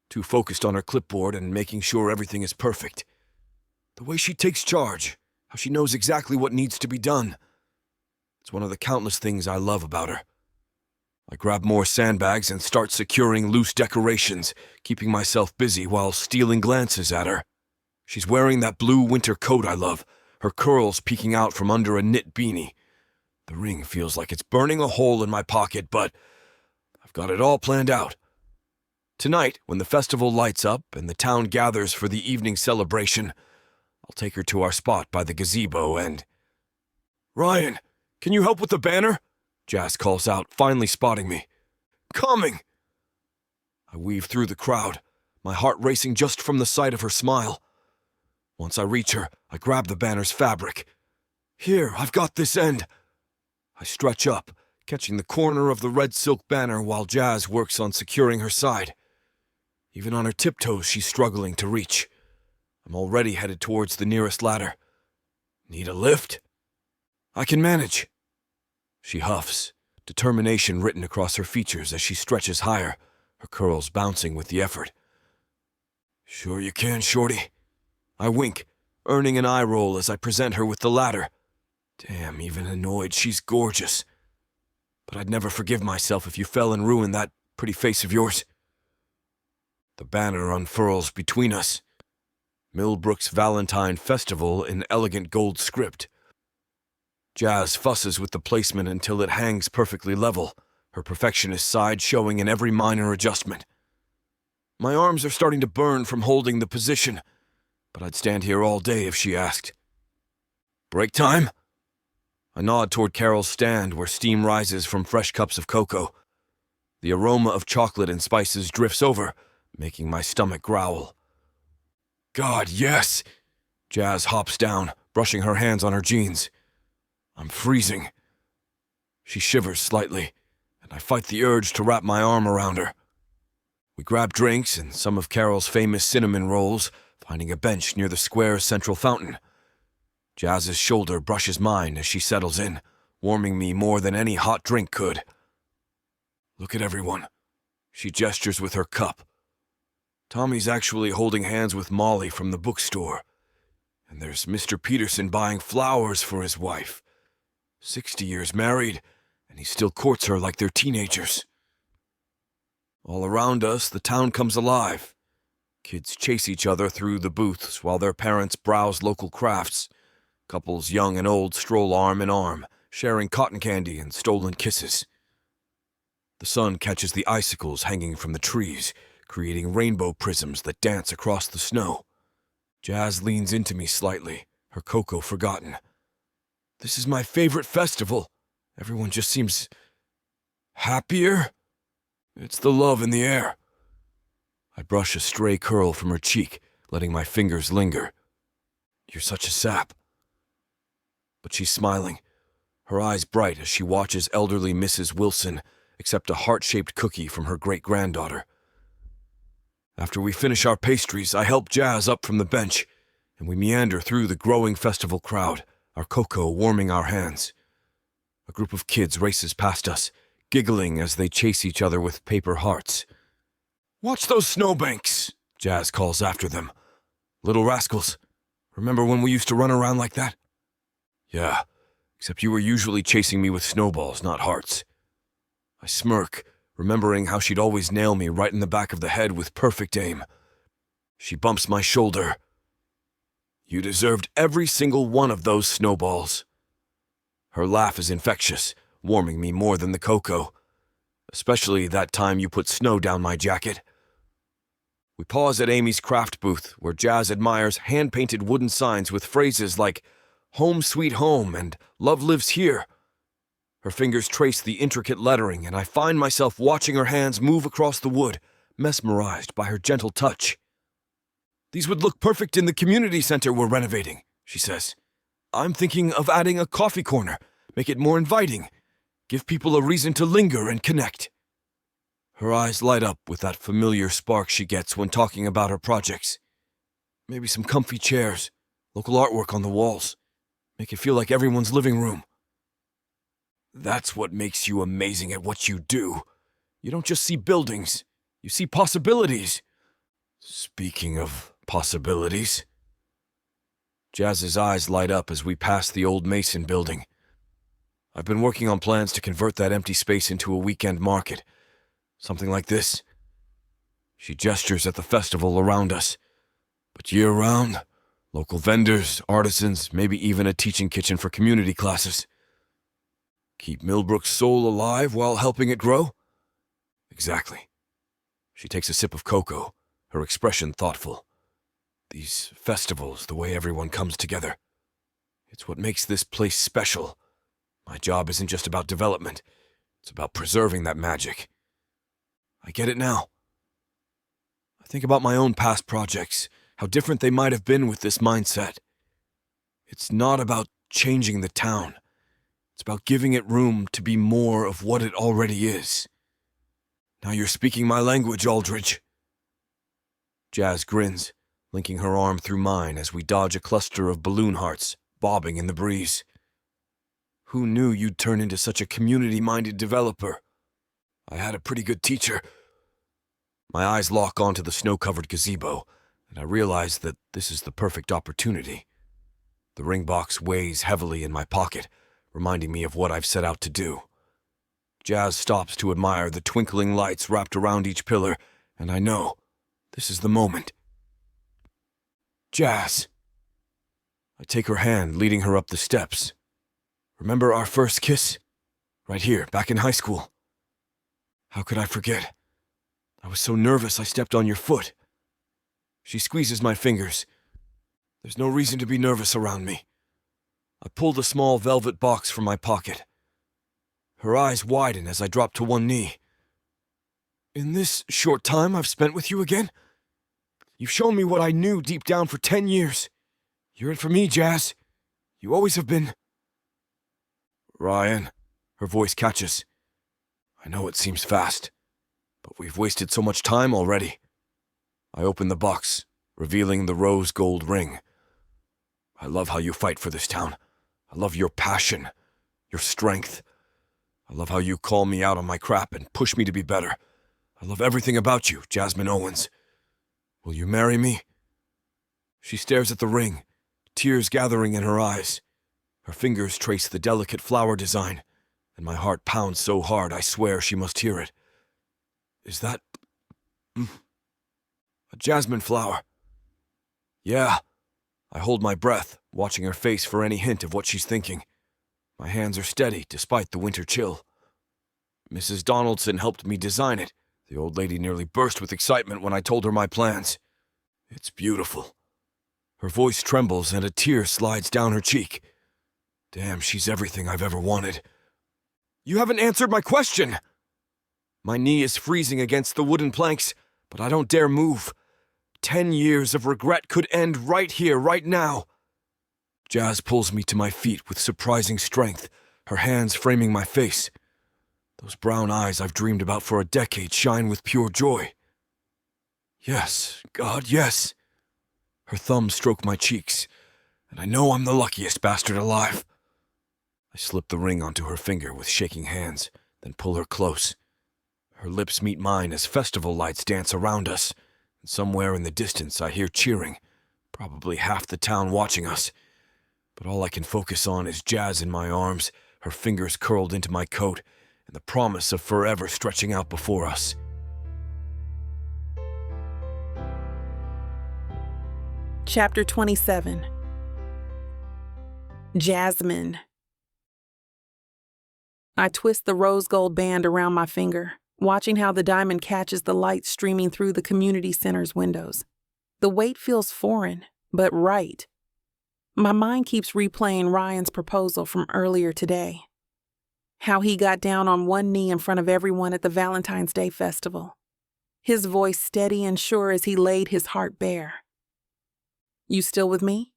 too focused on her clipboard and making sure everything is perfect. The way she takes charge, how she knows exactly what needs to be done. It's one of the countless things I love about her. I grab more sandbags and start securing loose decorations, keeping myself busy while stealing glances at her. She's wearing that blue winter coat I love, her curls peeking out from under a knit beanie. The ring feels like it's burning a hole in my pocket, but I've got it all planned out. Tonight, when the festival lights up and the town gathers for the evening celebration, I'll take her to our spot by the gazebo and... Ryan, can you help with the banner? Jazz calls out, finally spotting me. Coming! I weave through the crowd, my heart racing just from the sight of her smile. Once I reach her, I grab the banner's fabric. Here, I've got this end. I stretch up, catching the corner of the red silk banner while Jazz works on securing her side. Even on her tiptoes, she's struggling to reach. I'm already headed towards the nearest ladder. Need a lift? I can manage. She huffs, determination written across her features as she stretches higher, her curls bouncing with the effort. Sure you can, Shorty. I wink, earning an eye roll as I present her with the ladder. Damn, even annoyed, she's gorgeous. But I'd never forgive myself if you fell and ruined that pretty face of yours. The banner unfurls between us. Millbrook's Valentine Festival in elegant gold script. Jazz fusses with the placement until it hangs perfectly level, her perfectionist side showing in every minor adjustment. My arms are starting to burn from holding the position, but I'd stand here all day if she asked. Break time? I nod toward Carol's stand where steam rises from fresh cups of cocoa. The aroma of chocolate and spices drifts over, making my stomach growl. God, yes! Jazz hops down, brushing her hands on her jeans. I'm freezing. She shivers slightly, and I fight the urge to wrap my arm around her. We grab drinks and some of Carol's famous cinnamon rolls, finding a bench near the square's central fountain. Jazz's shoulder brushes mine as she settles in, warming me more than any hot drink could. Look at everyone. She gestures with her cup. Tommy's actually holding hands with Molly from the bookstore. And there's Mr. Peterson buying flowers for his wife. 60 years married, and he still courts her like they're teenagers. All around us, the town comes alive. Kids chase each other through the booths while their parents browse local crafts. Couples young and old stroll arm in arm, sharing cotton candy and stolen kisses. The sun catches the icicles hanging from the trees, creating rainbow prisms that dance across the snow. Jazz leans into me slightly, her cocoa forgotten. This is my favorite festival. Everyone just seems happier. It's the love in the air. I brush a stray curl from her cheek, letting my fingers linger. You're such a sap. But she's smiling, her eyes bright as she watches elderly Mrs. Wilson accept a heart-shaped cookie from her great-granddaughter. After we finish our pastries, I help Jazz up from the bench, and we meander through the growing festival crowd, our cocoa warming our hands. A group of kids races past us, giggling as they chase each other with paper hearts. Watch those snowbanks, Jazz calls after them. Little rascals, remember when we used to run around like that? Yeah, except you were usually chasing me with snowballs, not hearts. I smirk, remembering how she'd always nail me right in the back of the head with perfect aim. She bumps my shoulder. You deserved every single one of those snowballs. Her laugh is infectious, warming me more than the cocoa, especially that time you put snow down my jacket. We pause at Amy's craft booth, where Jazz admires hand-painted wooden signs with phrases like "Home Sweet Home" and "Love Lives Here." Her fingers trace the intricate lettering, and I find myself watching her hands move across the wood, mesmerized by her gentle touch. These would look perfect in the community center we're renovating, she says. I'm thinking of adding a coffee corner, make it more inviting, give people a reason to linger and connect. Her eyes light up with that familiar spark she gets when talking about her projects. Maybe some comfy chairs, local artwork on the walls. Make it feel like everyone's living room. That's what makes you amazing at what you do. You don't just see buildings, you see possibilities. Speaking of possibilities. Jazz's eyes light up as we pass the old Mason building. I've been working on plans to convert that empty space into a weekend market. Something like this. She gestures at the festival around us. But year-round, local vendors, artisans, maybe even a teaching kitchen for community classes. Keep Millbrook's soul alive while helping it grow? Exactly. She takes a sip of cocoa, her expression thoughtful. These festivals, the way everyone comes together. It's what makes this place special. My job isn't just about development. It's about preserving that magic. I get it now. I think about my own past projects, how different they might have been with this mindset. It's not about changing the town. It's about giving it room to be more of what it already is. Now you're speaking my language, Aldridge. Jazz grins, linking her arm through mine as we dodge a cluster of balloon hearts bobbing in the breeze. Who knew you'd turn into such a community-minded developer? I had a pretty good teacher. My eyes lock onto the snow-covered gazebo, and I realize that this is the perfect opportunity. The ring box weighs heavily in my pocket, reminding me of what I've set out to do. Jazz stops to admire the twinkling lights wrapped around each pillar, and I know this is the moment. Jazz. I take her hand, leading her up the steps. Remember our first kiss? Right here, back in high school. How could I forget? I was so nervous I stepped on your foot. She squeezes my fingers. There's no reason to be nervous around me. I pulled a small velvet box from my pocket. Her eyes widen as I drop to one knee. In this short time I've spent with you again, you've shown me what I knew deep down for 10 years. You're it for me, Jazz. You always have been. Ryan, her voice catches. I know it seems fast, but we've wasted so much time already. I open the box, revealing the rose gold ring. I love how you fight for this town. I love your passion, your strength. I love how you call me out on my crap and push me to be better. I love everything about you, Jasmine Owens. Will you marry me? She stares at the ring, tears gathering in her eyes. Her fingers trace the delicate flower design, and my heart pounds so hard I swear she must hear it. Is that a jasmine flower? Yeah. I hold my breath, watching her face for any hint of what she's thinking. My hands are steady despite the winter chill. Mrs. Donaldson helped me design it. The old lady nearly burst with excitement when I told her my plans. It's beautiful. Her voice trembles and a tear slides down her cheek. Damn, she's everything I've ever wanted. You haven't answered my question! My knee is freezing against the wooden planks, but I don't dare move. 10 years of regret could end right here, right now. Jazz pulls me to my feet with surprising strength, her hands framing my face. Those brown eyes I've dreamed about for a decade shine with pure joy. Yes, God, yes. Her thumbs stroke my cheeks, and I know I'm the luckiest bastard alive. I slip the ring onto her finger with shaking hands, then pull her close. Her lips meet mine as festival lights dance around us, and somewhere in the distance I hear cheering, probably half the town watching us. But all I can focus on is Jazz in my arms, her fingers curled into my coat, and the promise of forever stretching out before us. Chapter 27. Jasmine. I twist the rose gold band around my finger, watching how the diamond catches the light streaming through the community center's windows. The weight feels foreign, but right. My mind keeps replaying Ryan's proposal from earlier today. How he got down on one knee in front of everyone at the Valentine's Day festival. His voice steady and sure as he laid his heart bare. You still with me?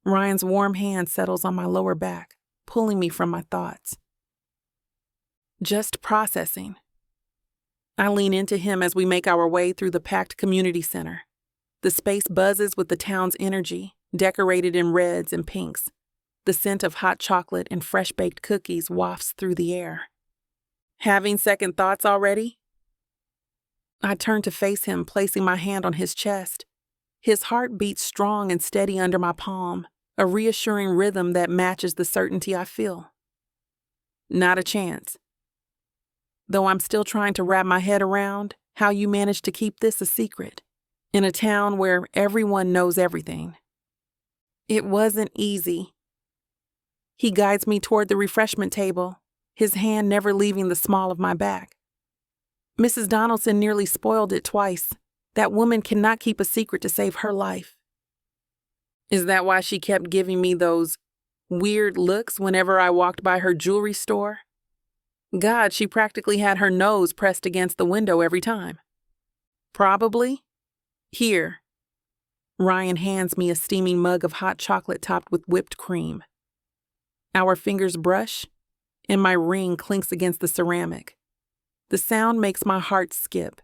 Ryan's warm hand settles on my lower back, pulling me from my thoughts. Just processing. I lean into him as we make our way through the packed community center. The space buzzes with the town's energy, decorated in reds and pinks. The scent of hot chocolate and fresh-baked cookies wafts through the air. Having second thoughts already? I turn to face him, placing my hand on his chest. His heart beats strong and steady under my palm, a reassuring rhythm that matches the certainty I feel. Not a chance. Though I'm still trying to wrap my head around how you managed to keep this a secret, in a town where everyone knows everything. It wasn't easy. He guides me toward the refreshment table, his hand never leaving the small of my back. Mrs. Donaldson nearly spoiled it twice. That woman cannot keep a secret to save her life. Is that why she kept giving me those weird looks whenever I walked by her jewelry store? God, she practically had her nose pressed against the window every time. Probably. Here. Ryan hands me a steaming mug of hot chocolate topped with whipped cream. Our fingers brush, and my ring clinks against the ceramic. The sound makes my heart skip.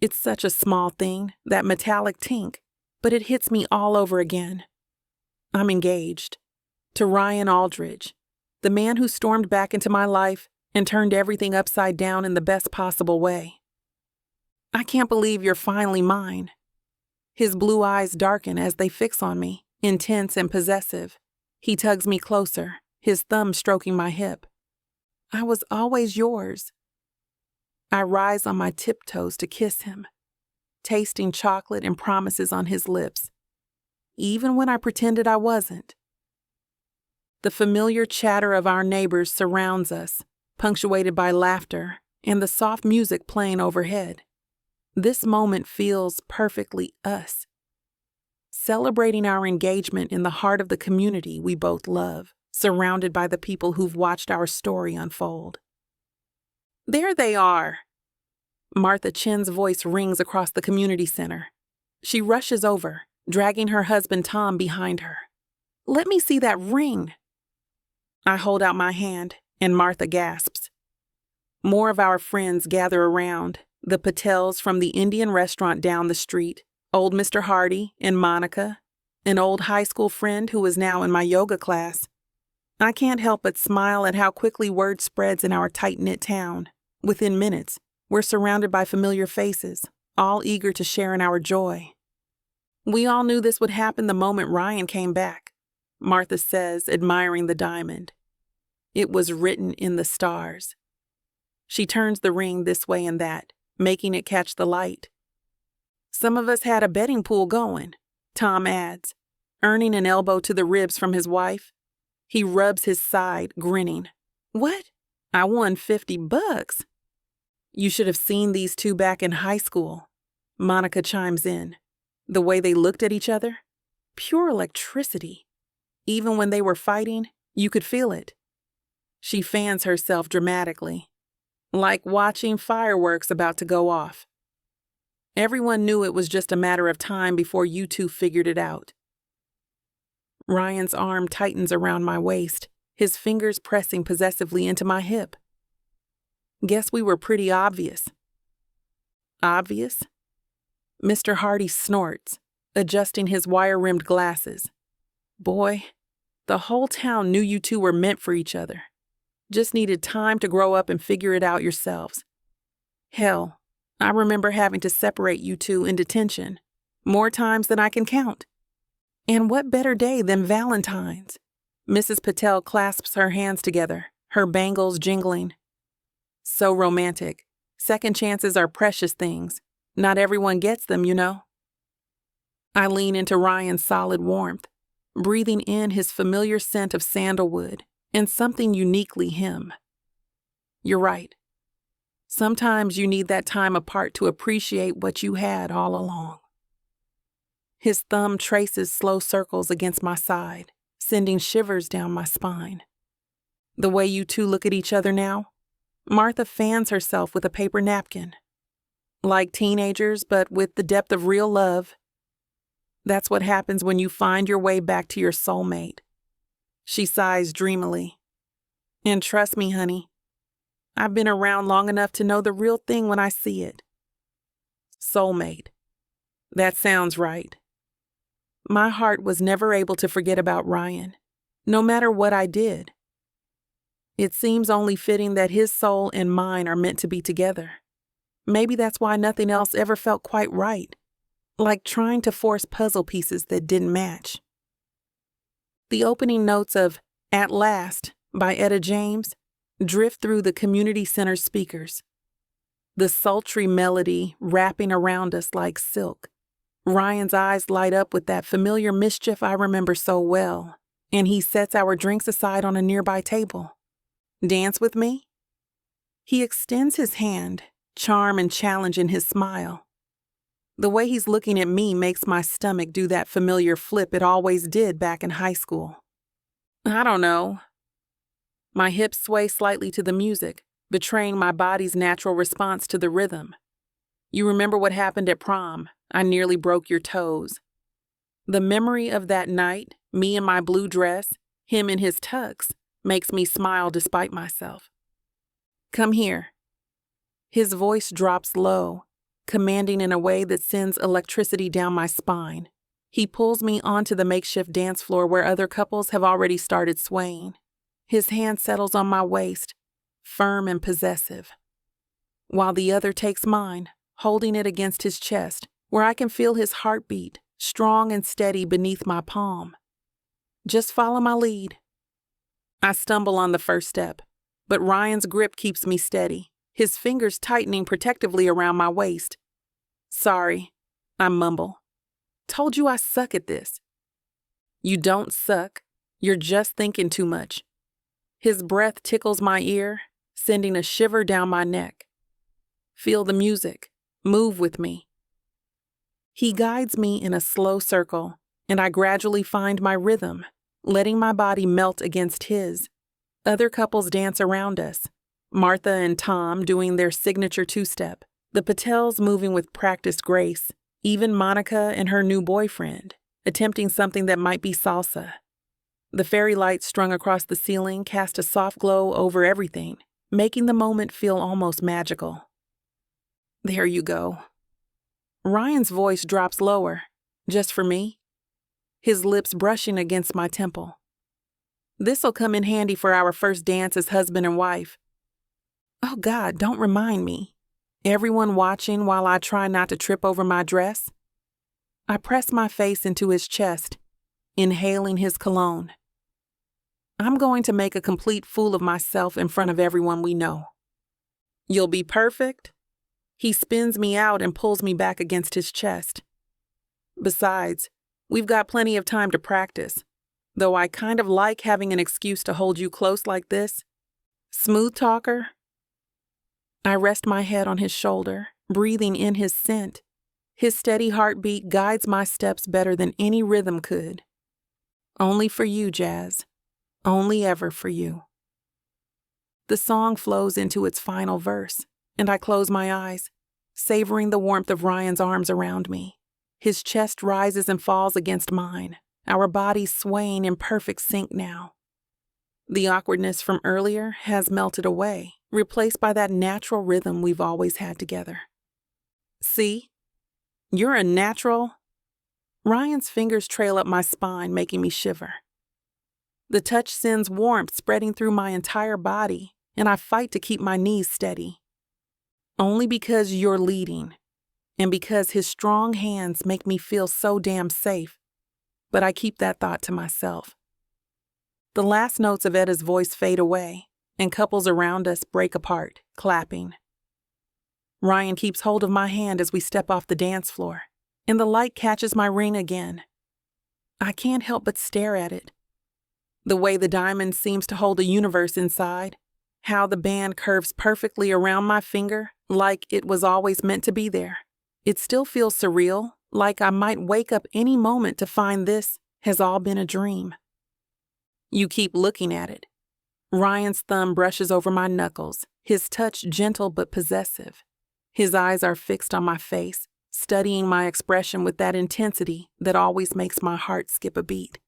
It's such a small thing, that metallic tink, but it hits me all over again. I'm engaged to Ryan Aldridge, the man who stormed back into my life and turned everything upside down in the best possible way. I can't believe you're finally mine. His blue eyes darken as they fix on me, intense and possessive. He tugs me closer, his thumb stroking my hip. I was always yours. I rise on my tiptoes to kiss him, tasting chocolate and promises on his lips, even when I pretended I wasn't. The familiar chatter of our neighbors surrounds us, punctuated by laughter and the soft music playing overhead. This moment feels perfectly us, celebrating our engagement in the heart of the community we both love, surrounded by the people who've watched our story unfold. There they are! Martha Chin's voice rings across the community center. She rushes over, dragging her husband Tom behind her. Let me see that ring! I hold out my hand, and Martha gasps. More of our friends gather around, the Patels from the Indian restaurant down the street, old Mr. Hardy and Monica, an old high school friend who is now in my yoga class. I can't help but smile at how quickly word spreads in our tight-knit town. Within minutes, we're surrounded by familiar faces, all eager to share in our joy. We all knew this would happen the moment Ryan came back, Martha says, admiring the diamond. It was written in the stars. She turns the ring this way and that, making it catch the light. Some of us had a betting pool going, Tom adds, earning an elbow to the ribs from his wife. He rubs his side, grinning. What? I won $50. You should have seen these two back in high school, Monica chimes in. The way they looked at each other? Pure electricity. Even when they were fighting, you could feel it. She fans herself dramatically, like watching fireworks about to go off. Everyone knew it was just a matter of time before you two figured it out. Ryan's arm tightens around my waist, his fingers pressing possessively into my hip. Guess we were pretty obvious. Obvious? Mr. Hardy snorts, adjusting his wire-rimmed glasses. Boy, the whole town knew you two were meant for each other. Just needed time to grow up and figure it out yourselves. Hell, I remember having to separate you two in detention, more times than I can count. And what better day than Valentine's? Mrs. Patel clasps her hands together, her bangles jingling. So romantic. Second chances are precious things. Not everyone gets them, you know. I lean into Ryan's solid warmth, breathing in his familiar scent of sandalwood and something uniquely him. You're right. Sometimes you need that time apart to appreciate what you had all along. His thumb traces slow circles against my side, sending shivers down my spine. The way you two look at each other now, Martha fans herself with a paper napkin. Like teenagers, but with the depth of real love. That's what happens when you find your way back to your soulmate. She sighs dreamily. And trust me, honey, I've been around long enough to know the real thing when I see it. Soulmate. That sounds right. My heart was never able to forget about Ryan, no matter what I did. It seems only fitting that his soul and mine are meant to be together. Maybe that's why nothing else ever felt quite right, like trying to force puzzle pieces that didn't match. The opening notes of At Last by Etta James drift through the community center speakers. The sultry melody wrapping around us like silk. Ryan's eyes light up with that familiar mischief I remember so well, and he sets our drinks aside on a nearby table. Dance with me? He extends his hand, charm and challenge in his smile. The way he's looking at me makes my stomach do that familiar flip it always did back in high school. I don't know. My hips sway slightly to the music, betraying my body's natural response to the rhythm. You remember what happened at prom? I nearly broke your toes. The memory of that night, me in my blue dress, him in his tux, makes me smile despite myself. Come here. His voice drops low, commanding in a way that sends electricity down my spine, He pulls me onto the makeshift dance floor where other couples have already started swaying. His hand settles on my waist, firm and possessive, while the other takes mine, holding it against his chest, where I can feel his heartbeat, strong and steady beneath my palm. Just follow my lead. I stumble on the first step, but Ryan's grip keeps me steady, his fingers tightening protectively around my waist. Sorry, I mumble. Told you I suck at this. You don't suck. You're just thinking too much. His breath tickles my ear, sending a shiver down my neck. Feel the music. Move with me. He guides me in a slow circle, and I gradually find my rhythm, letting my body melt against his. Other couples dance around us. Martha and Tom doing their signature two-step, the Patels moving with practiced grace, even Monica and her new boyfriend, attempting something that might be salsa. The fairy lights strung across the ceiling cast a soft glow over everything, making the moment feel almost magical. There you go. Ryan's voice drops lower, just for me, his lips brushing against my temple. This'll come in handy for our first dance as husband and wife. Oh God, don't remind me. Everyone watching while I try not to trip over my dress. I press my face into his chest, inhaling his cologne. I'm going to make a complete fool of myself in front of everyone we know. You'll be perfect? He spins me out and pulls me back against his chest. Besides, we've got plenty of time to practice, though I kind of like having an excuse to hold you close like this. Smooth talker? I rest my head on his shoulder, breathing in his scent. His steady heartbeat guides my steps better than any rhythm could. Only for you, Jazz. Only ever for you. The song flows into its final verse, and I close my eyes, savoring the warmth of Ryan's arms around me. His chest rises and falls against mine, our bodies swaying in perfect sync now. The awkwardness from earlier has melted away, replaced by that natural rhythm we've always had together. See? You're a natural. Ryan's fingers trail up my spine, making me shiver. The touch sends warmth spreading through my entire body, and I fight to keep my knees steady. Only because you're leading, and because his strong hands make me feel so damn safe. But I keep that thought to myself. The last notes of Etta's voice fade away, and couples around us break apart, clapping. Ryan keeps hold of my hand as we step off the dance floor, and the light catches my ring again. I can't help but stare at it. The way the diamond seems to hold a universe inside, how the band curves perfectly around my finger, like it was always meant to be there. It still feels surreal, like I might wake up any moment to find this has all been a dream. You keep looking at it. Ryan's thumb brushes over my knuckles, his touch gentle but possessive. His eyes are fixed on my face, studying my expression with that intensity that always makes my heart skip a beat.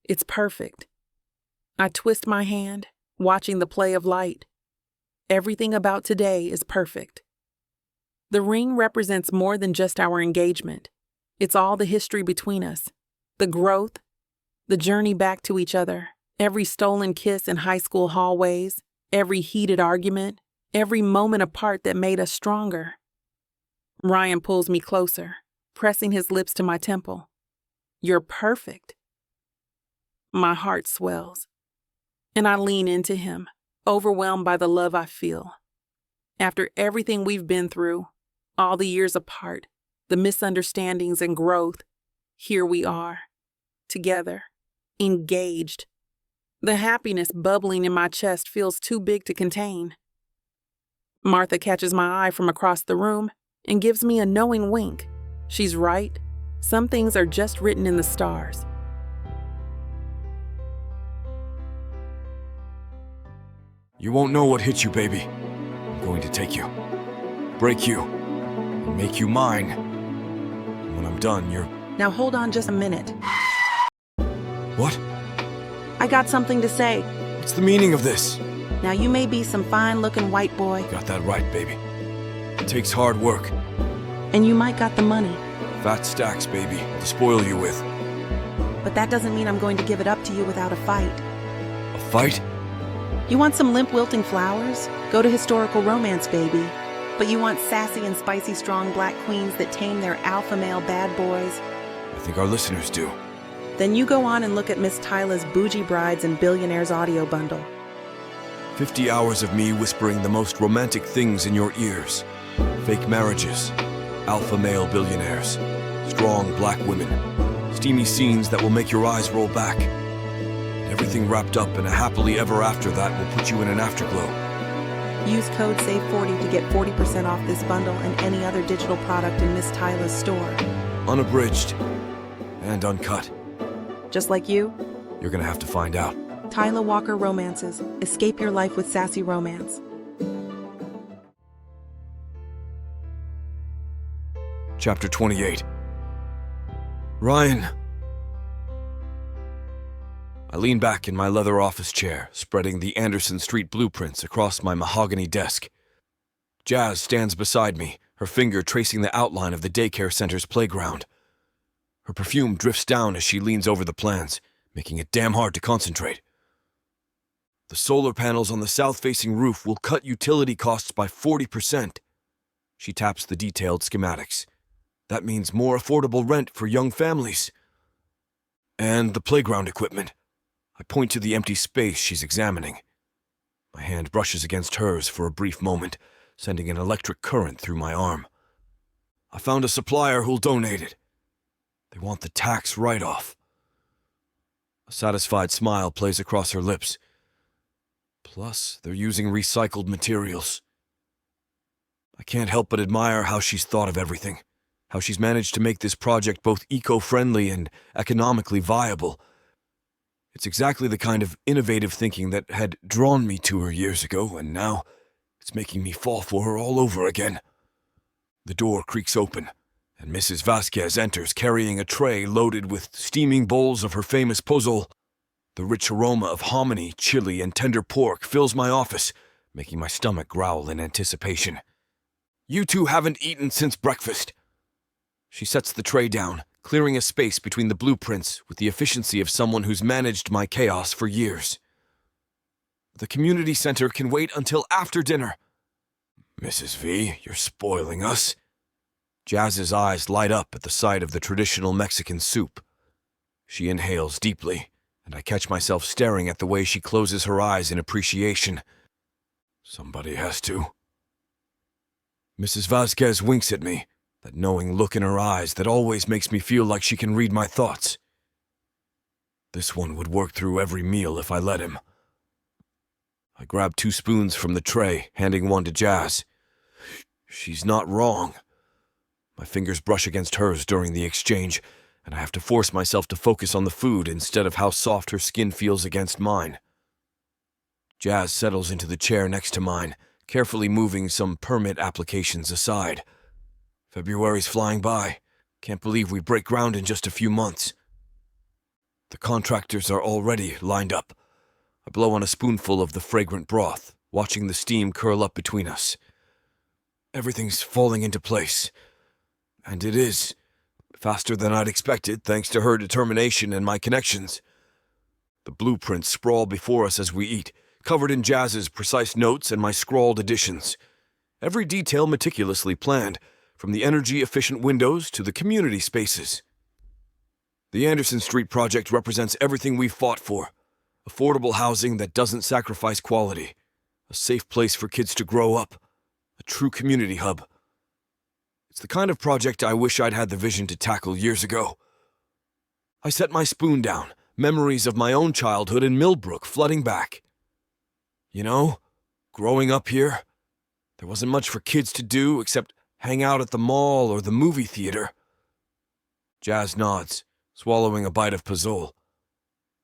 It's perfect. I twist my hand, watching the play of light. Everything about today is perfect. The ring represents more than just our engagement. It's all the history between us, the growth, the journey back to each other, every stolen kiss in high school hallways, every heated argument, every moment apart that made us stronger. Ryan pulls me closer, pressing his lips to my temple. You're perfect. My heart swells, and I lean into him, overwhelmed by the love I feel. After everything we've been through, all the years apart, the misunderstandings and growth, here we are, together, engaged. The happiness bubbling in my chest feels too big to contain. Martha catches my eye from across the room and gives me a knowing wink. She's right. Some things are just written in the stars. You won't know what hit you, baby. I'm going to take you, break you, and make you mine. And when I'm done, you're... Now hold on just a minute. What? I got something to say. What's the meaning of this? Now you may be some fine-looking white boy, Got that right, baby. It takes hard work. and you might got the money. Fat stacks, baby, to spoil you with. But that doesn't mean I'm going to give it up to you without a fight. A fight? You want some limp wilting flowers? Go to historical romance, baby. But you want sassy and spicy strong black queens that tame their alpha male bad boys? I think our listeners do. Then you go on and look at Miss Tyla's Bougie Brides and Billionaire's audio bundle. 50 hours of me whispering the most romantic things in your ears. Fake marriages, alpha male billionaires, strong black women, steamy scenes that will make your eyes roll back. And everything wrapped up in a happily ever after that will put you in an afterglow. Use code SAVE40 to get 40% off this bundle and any other digital product in Miss Tyla's store. Unabridged and uncut. Just like you, You're gonna have to find out. Tyla Walker Romances. Escape your life with sassy romance. Chapter 28. Ryan. I lean back in my leather office chair, spreading the Anderson Street blueprints across my mahogany desk. Jazz stands beside me, her finger tracing the outline of the daycare center's playground. Her perfume drifts down as she leans over the plans, making it damn hard to concentrate. The solar panels on the south-facing roof will cut utility costs by 40%. She taps the detailed schematics. That means more affordable rent for young families. And the playground equipment. I point to the empty space she's examining. My hand brushes against hers for a brief moment, sending an electric current through my arm. I found a supplier who'll donate it. They want the tax write-off. A satisfied smile plays across her lips. Plus, they're using recycled materials. I can't help but admire how she's thought of everything, how she's managed to make this project both eco-friendly and economically viable. It's exactly the kind of innovative thinking that had drawn me to her years ago, and now it's making me fall for her all over again. The door creaks open, and Mrs. Vasquez enters carrying a tray loaded with steaming bowls of her famous pozole. The rich aroma of hominy, chili, and tender pork fills my office, making my stomach growl in anticipation. You two haven't eaten since breakfast. She sets the tray down, clearing a space between the blueprints with the efficiency of someone who's managed my chaos for years. The community center can wait until after dinner. Mrs. V, you're spoiling us. Jazz's eyes light up at the sight of the traditional Mexican soup. She inhales deeply, and I catch myself staring at the way she closes her eyes in appreciation. Somebody has to. Mrs. Vasquez winks at me, that knowing look in her eyes that always makes me feel like she can read my thoughts. This one would work through every meal if I let him. I grab 2 spoons from the tray, handing one to Jazz. She's not wrong. My fingers brush against hers during the exchange, and I have to force myself to focus on the food instead of how soft her skin feels against mine. Jazz settles into the chair next to mine, carefully moving some permit applications aside. February's flying by. Can't believe we break ground in just a few months. The contractors are already lined up. I blow on a spoonful of the fragrant broth, watching the steam curl up between us. Everything's falling into place. And it is. Faster than I'd expected, thanks to her determination and my connections. The blueprints sprawl before us as we eat, covered in Jazz's precise notes and my scrawled additions. Every detail meticulously planned, from the energy-efficient windows to the community spaces. The Anderson Street project represents everything we've fought for. Affordable housing that doesn't sacrifice quality. A safe place for kids to grow up. A true community hub. It's the kind of project I wish I'd had the vision to tackle years ago. I set my spoon down, memories of my own childhood in Millbrook flooding back. You know, growing up here, there wasn't much for kids to do except hang out at the mall or the movie theater. Jazz nods, swallowing a bite of pozole.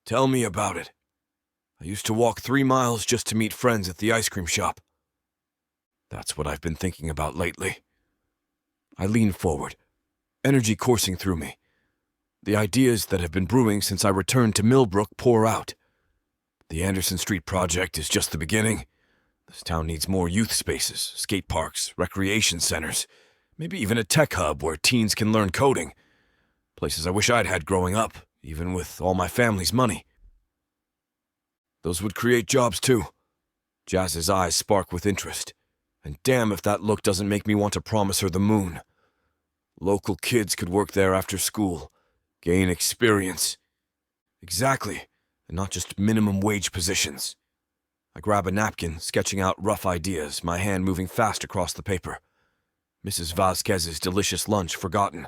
Tell me about it. I used to walk 3 miles just to meet friends at the ice cream shop. That's what I've been thinking about lately. I lean forward, energy coursing through me. The ideas that have been brewing since I returned to Millbrook pour out. The Anderson Street project is just the beginning. This town needs more youth spaces, skate parks, recreation centers, Maybe even a tech hub where teens can learn coding. Places I wish I'd had growing up, even with all my family's money. Those would create jobs too. Jazz's eyes spark with interest. And damn if that look doesn't make me want to promise her the moon. Local kids could work there after school, gain experience. Exactly, and not just minimum wage positions. I grab a napkin, sketching out rough ideas, my hand moving fast across the paper. Mrs. Vasquez's delicious lunch forgotten.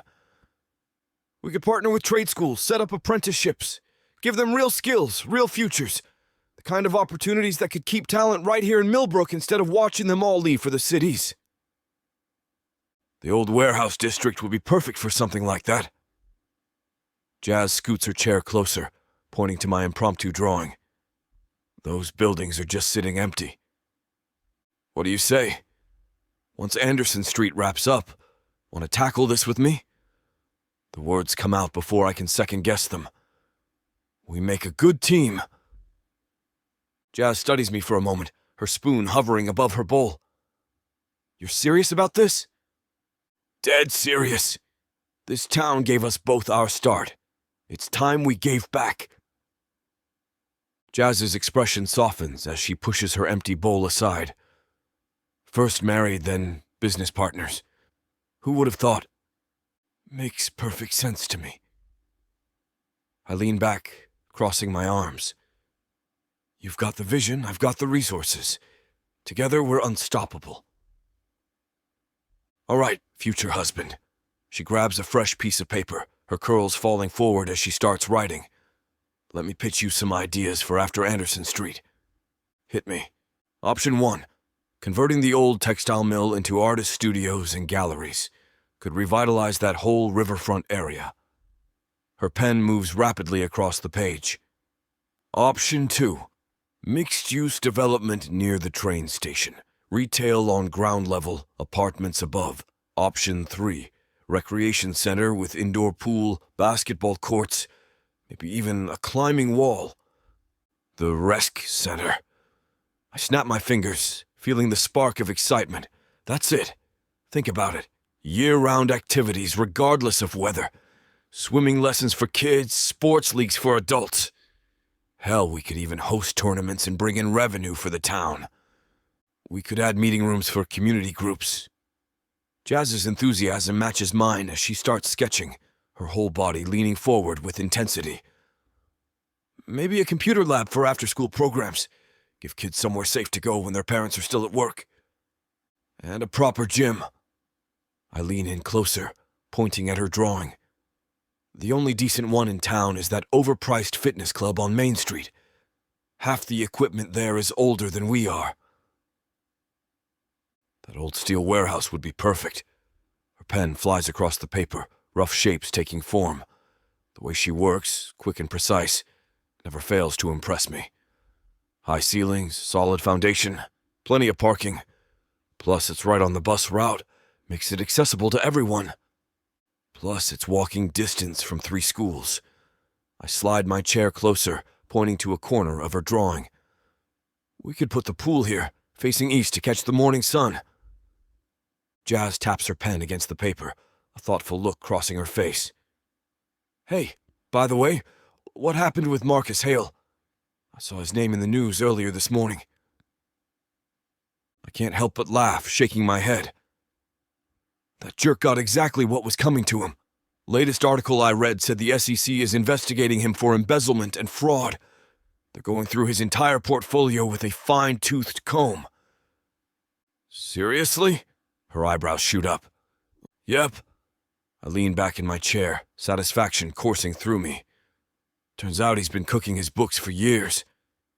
We could partner with trade schools, set up apprenticeships, give them real skills, real futures. The kind of opportunities that could keep talent right here in Millbrook instead of watching them all leave for the cities. The old warehouse district would be perfect for something like that. Jazz scoots her chair closer, pointing to my impromptu drawing. Those buildings are just sitting empty. What do you say? Once Anderson Street wraps up, want to tackle this with me? The words come out before I can second-guess them. We make a good team. Jazz studies me for a moment, her spoon hovering above her bowl. You're serious about this? Dead serious. This town gave us both our start. It's time we gave back. Jazz's expression softens as she pushes her empty bowl aside. First married, then business partners. Who would have thought? Makes perfect sense to me. I lean back, crossing my arms. You've got the vision, I've got the resources. Together we're unstoppable. All right, future husband. She grabs a fresh piece of paper, her curls falling forward as she starts writing. Let me pitch you some ideas for after Anderson Street. Hit me. Option 1. Converting the old textile mill into artist studios and galleries. Could revitalize that whole riverfront area. Her pen moves rapidly across the page. Option 2. Mixed-use development near the train station. Retail on ground level, apartments above. Option 3. Recreation center with indoor pool, basketball courts, maybe even a climbing wall. The Rec Center. I snap my fingers, feeling the spark of excitement. That's it. Think about it. Year-round activities regardless of weather. Swimming lessons for kids, sports leagues for adults. Hell, we could even host tournaments and bring in revenue for the town. We could add meeting rooms for community groups. Jazz's enthusiasm matches mine as she starts sketching, her whole body leaning forward with intensity. Maybe a computer lab for after-school programs. Give kids somewhere safe to go when their parents are still at work. And a proper gym. I lean in closer, pointing at her drawing. The only decent one in town is that overpriced fitness club on Main Street. Half the equipment there is older than we are. That old steel warehouse would be perfect. Her pen flies across the paper, rough shapes taking form. The way she works, quick and precise, never fails to impress me. High ceilings, solid foundation, plenty of parking. Plus, it's right on the bus route, makes it accessible to everyone. Plus, it's walking distance from 3 schools. I slide my chair closer, pointing to a corner of her drawing. We could put the pool here, facing east to catch the morning sun. Jazz taps her pen against the paper, a thoughtful look crossing her face. Hey, by the way, what happened with Marcus Hale? I saw his name in the news earlier this morning. I can't help but laugh, shaking my head. That jerk got exactly what was coming to him. Latest article I read said the SEC is investigating him for embezzlement and fraud. They're going through his entire portfolio with a fine-toothed comb. Seriously? Her eyebrows shoot up. Yep. I lean back in my chair, satisfaction coursing through me. Turns out he's been cooking his books for years,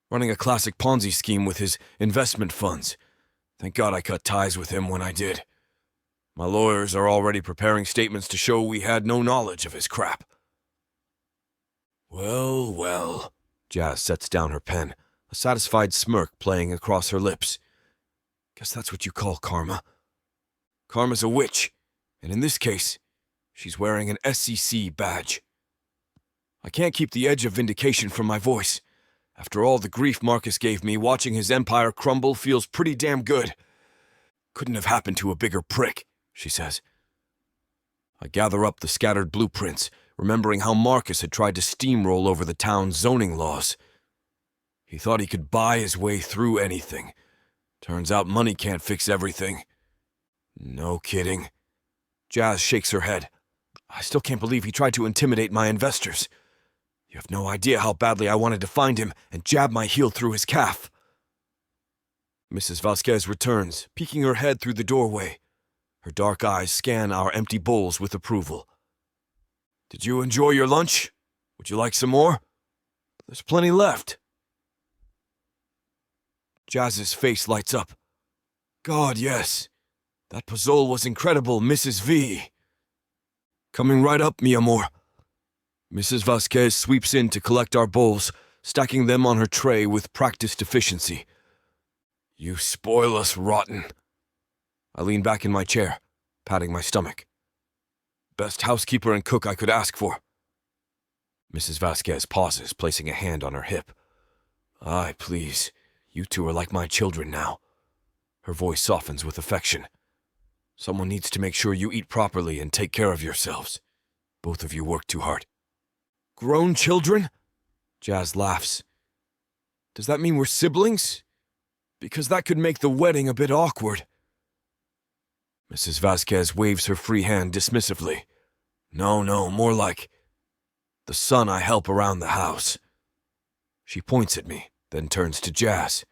running a classic Ponzi scheme with his investment funds. Thank God I cut ties with him when I did. My lawyers are already preparing statements to show we had no knowledge of his crap. Well, well. Jazz sets down her pen, a satisfied smirk playing across her lips. Guess that's what you call karma. Karma's a witch, and in this case, she's wearing an SEC badge. I can't keep the edge of vindication from my voice. After all the grief Marcus gave me, watching his empire crumble feels pretty damn good. Couldn't have happened to a bigger prick, she says. I gather up the scattered blueprints, remembering how Marcus had tried to steamroll over the town's zoning laws. He thought he could buy his way through anything. Turns out money can't fix everything. No kidding. Jazz shakes her head. I still can't believe he tried to intimidate my investors. You have no idea how badly I wanted to find him and jab my heel through his calf. Mrs. Vasquez returns, peeking her head through the doorway. Her dark eyes scan our empty bowls with approval. Did you enjoy your lunch? Would you like some more? There's plenty left. Jazz's face lights up. God, yes. That pozole was incredible, Mrs. V. Coming right up, mi amor. Mrs. Vasquez sweeps in to collect our bowls, stacking them on her tray with practiced efficiency. You spoil us rotten. I lean back in my chair, patting my stomach. Best housekeeper and cook I could ask for. Mrs. Vasquez pauses, placing a hand on her hip. Aye, please. You two are like my children now. Her voice softens with affection. Someone needs to make sure you eat properly and take care of yourselves. Both of you work too hard. Grown children? Jazz laughs. Does that mean we're siblings? Because that could make the wedding a bit awkward. Mrs. Vasquez waves her free hand dismissively. No, more like the son I help around the house. She points at me, then turns to Jazz.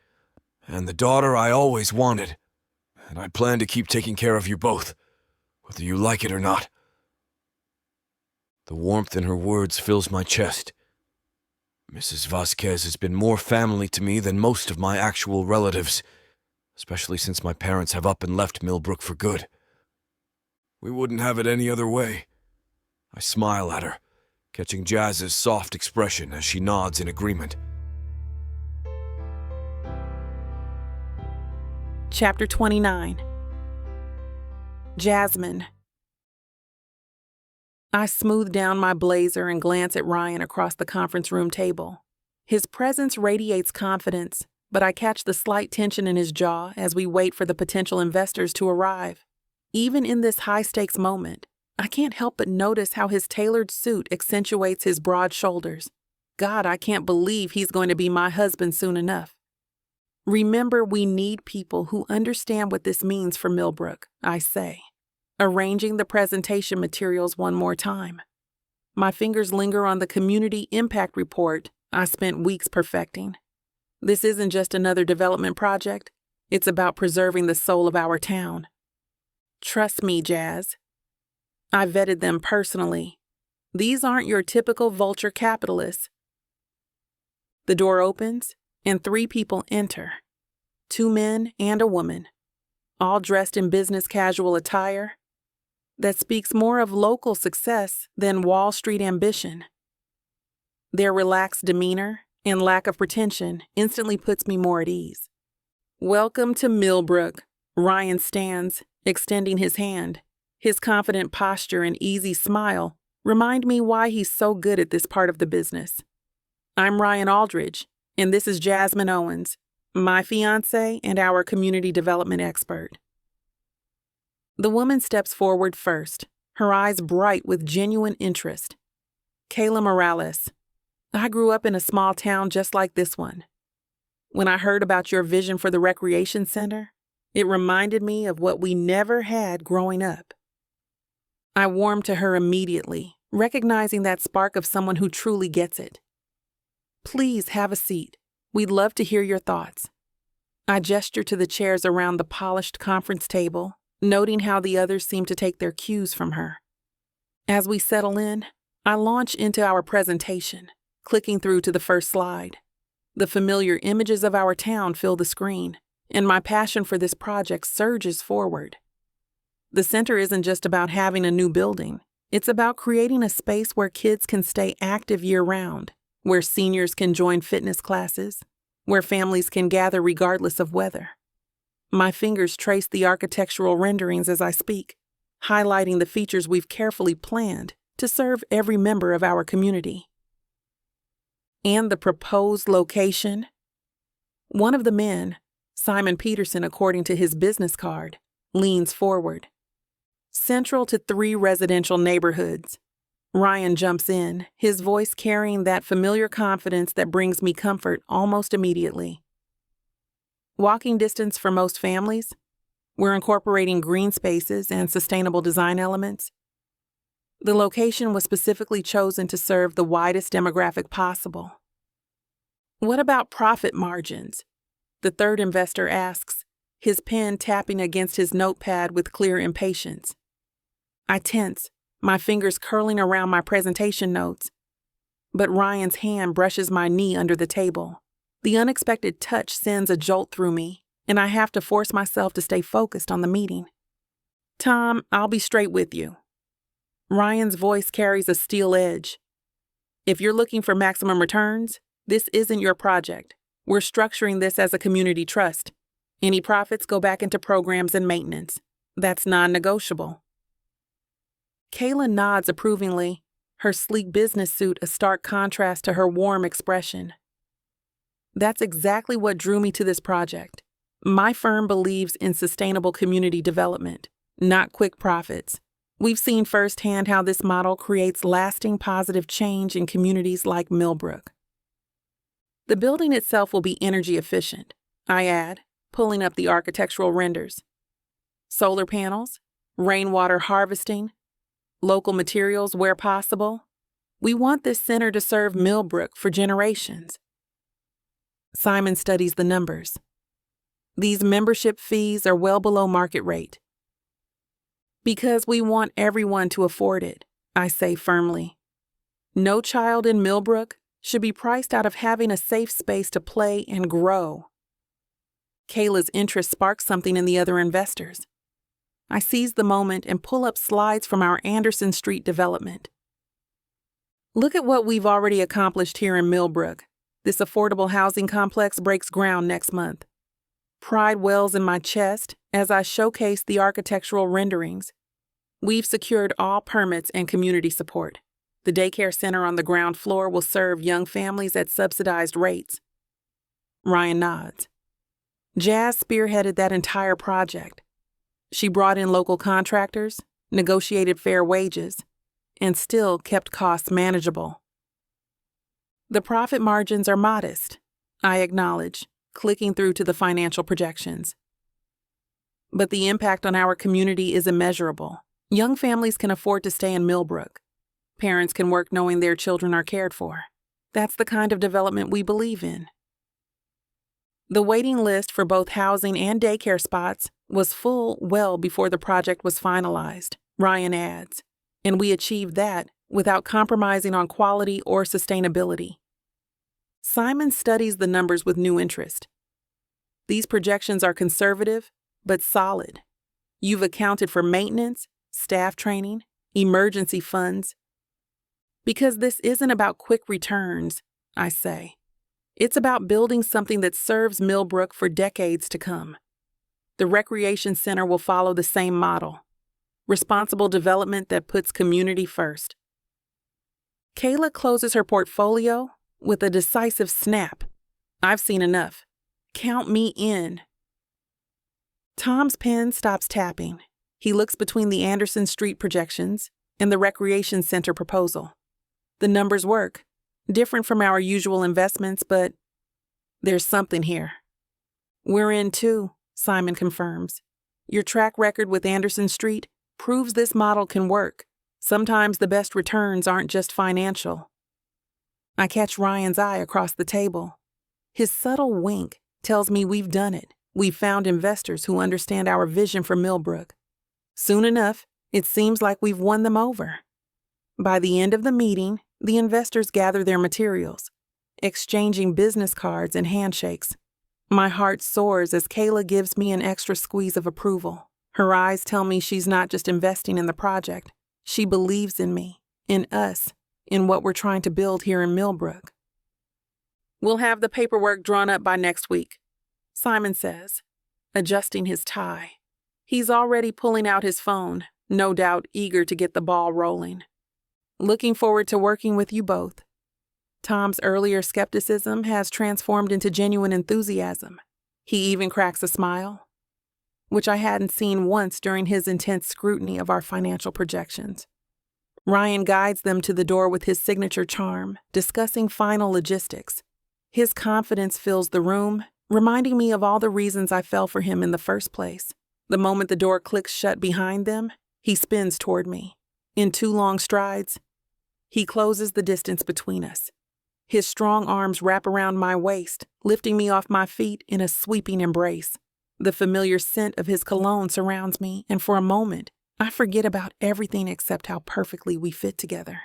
And the daughter I always wanted. And I plan to keep taking care of you both, whether you like it or not. The warmth in her words fills my chest. Mrs. Vasquez has been more family to me than most of my actual relatives, especially since my parents have up and left Millbrook for good. We wouldn't have it any other way. I smile at her, catching Jazz's soft expression as she nods in agreement. Chapter 29. Jasmine. I smooth down my blazer and glance at Ryan across the conference room table. His presence radiates confidence, but I catch the slight tension in his jaw as we wait for the potential investors to arrive. Even in this high-stakes moment, I can't help but notice how his tailored suit accentuates his broad shoulders. God, I can't believe he's going to be my husband soon enough. Remember, we need people who understand what this means for Millbrook, I say, arranging the presentation materials one more time. My fingers linger on the community impact report I spent weeks perfecting. This isn't just another development project. It's about preserving the soul of our town. Trust me, Jazz. I vetted them personally. These aren't your typical vulture capitalists. The door opens, and 3 people enter. 2 men and a woman, all dressed in business casual attire that speaks more of local success than Wall Street ambition. Their relaxed demeanor and lack of pretension instantly puts me more at ease. Welcome to Millbrook. Ryan stands, extending his hand. His confident posture and easy smile remind me why he's so good at this part of the business. I'm Ryan Aldridge, and this is Jasmine Owens, my fiancé and our community development expert. The woman steps forward first, her eyes bright with genuine interest. Kayla Morales. I grew up in a small town just like this one. When I heard about your vision for the recreation center, it reminded me of what we never had growing up. I warmed to her immediately, recognizing that spark of someone who truly gets it. Please have a seat. We'd love to hear your thoughts. I gesture to the chairs around the polished conference table, noting how the others seem to take their cues from her. As we settle in, I launch into our presentation, clicking through to the first slide. The familiar images of our town fill the screen, and my passion for this project surges forward. The center isn't just about having a new building. It's about creating a space where kids can stay active year-round, where seniors can join fitness classes, where families can gather regardless of weather. My fingers trace the architectural renderings as I speak, highlighting the features we've carefully planned to serve every member of our community. And the proposed location? One of the men, Simon Peterson according to his business card, leans forward. central to 3 residential neighborhoods. Ryan jumps in, his voice carrying that familiar confidence that brings me comfort almost immediately. Walking distance for most families, we're incorporating green spaces and sustainable design elements. The location was specifically chosen to serve the widest demographic possible. What about profit margins? The third investor asks, his pen tapping against his notepad with clear impatience. I tense, my fingers curling around my presentation notes. But Ryan's hand brushes my knee under the table. The unexpected touch sends a jolt through me, and I have to force myself to stay focused on the meeting. Tom, I'll be straight with you. Ryan's voice carries a steel edge. If you're looking for maximum returns, this isn't your project. We're structuring this as a community trust. Any profits go back into programs and maintenance. That's non-negotiable. Kayla nods approvingly, her sleek business suit a stark contrast to her warm expression. That's exactly what drew me to this project. My firm believes in sustainable community development, not quick profits. We've seen firsthand how this model creates lasting positive change in communities like Millbrook. The building itself will be energy efficient, I add, pulling up the architectural renders. Solar panels, rainwater harvesting, local materials where possible. We want this center to serve Millbrook for generations. Simon studies the numbers. These membership fees are well below market rate. Because we want everyone to afford it, I say firmly. No child in Millbrook should be priced out of having a safe space to play and grow. Kayla's interest sparks something in the other investors. I seize the moment and pull up slides from our Anderson Street development. Look at what we've already accomplished here in Millbrook. This affordable housing complex breaks ground next month. Pride wells in my chest as I showcase the architectural renderings. We've secured all permits and community support. The daycare center on the ground floor will serve young families at subsidized rates. Ryan nods. Jazz spearheaded that entire project. She brought in local contractors, negotiated fair wages, and still kept costs manageable. The profit margins are modest, I acknowledge, clicking through to the financial projections. But the impact on our community is immeasurable. Young families can afford to stay in Millbrook. Parents can work knowing their children are cared for. That's the kind of development we believe in. The waiting list for both housing and daycare spots was full well before the project was finalized, Ryan adds, and we achieved that without compromising on quality or sustainability. Simon studies the numbers with new interest. These projections are conservative, but solid. You've accounted for maintenance, staff training, emergency funds. Because this isn't about quick returns, I say. It's about building something that serves Millbrook for decades to come. The recreation center will follow the same model. Responsible development that puts community first. Kayla closes her portfolio with a decisive snap. I've seen enough. Count me in. Tom's pen stops tapping. He looks between the Anderson Street projections and the recreation center proposal. The numbers work. Different from our usual investments, but there's something here. We're in too, Simon confirms. Your track record with Anderson Street proves this model can work. Sometimes the best returns aren't just financial. I catch Ryan's eye across the table. His subtle wink tells me we've done it. We've found investors who understand our vision for Millbrook. Soon enough, it seems like we've won them over. By the end of the meeting, the investors gather their materials, exchanging business cards and handshakes. My heart soars as Kayla gives me an extra squeeze of approval. Her eyes tell me she's not just investing in the project. She believes in me, in us, in what we're trying to build here in Millbrook. We'll have the paperwork drawn up by next week, Simon says, adjusting his tie. He's already pulling out his phone, no doubt eager to get the ball rolling. Looking forward to working with you both. Tom's earlier skepticism has transformed into genuine enthusiasm. He even cracks a smile. which I hadn't seen once during his intense scrutiny of our financial projections. Ryan guides them to the door with his signature charm, discussing final logistics. His confidence fills the room, reminding me of all the reasons I fell for him in the first place. The moment the door clicks shut behind them, he spins toward me. In 2 long strides, he closes the distance between us. His strong arms wrap around my waist, lifting me off my feet in a sweeping embrace. The familiar scent of his cologne surrounds me, and for a moment, I forget about everything except how perfectly we fit together.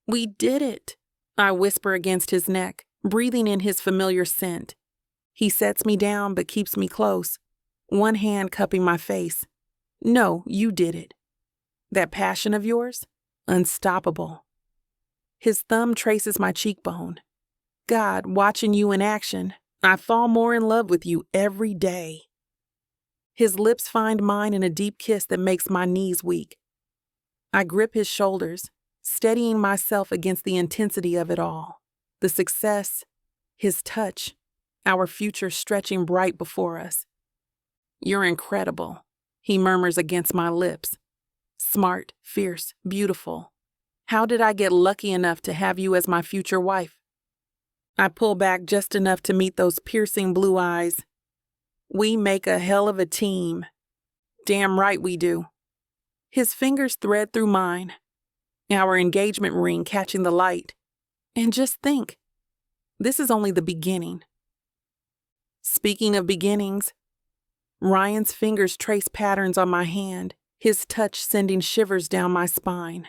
"We did it," I whisper against his neck, breathing in his familiar scent. He sets me down but keeps me close, one hand cupping my face. "No, you did it. That passion of yours? Unstoppable." His thumb traces my cheekbone. "God, watching you in action, I fall more in love with you every day." His lips find mine in a deep kiss that makes my knees weak. I grip his shoulders, steadying myself against the intensity of it all. The success, his touch, our future stretching bright before us. "You're incredible," he murmurs against my lips. "Smart, fierce, beautiful. How did I get lucky enough to have you as my future wife?" I pull back just enough to meet those piercing blue eyes. "We make a hell of a team." "Damn right we do." His fingers thread through mine, our engagement ring catching the light. And just think, this is only the beginning. Speaking of beginnings, Ryan's fingers trace patterns on my hand, his touch sending shivers down my spine.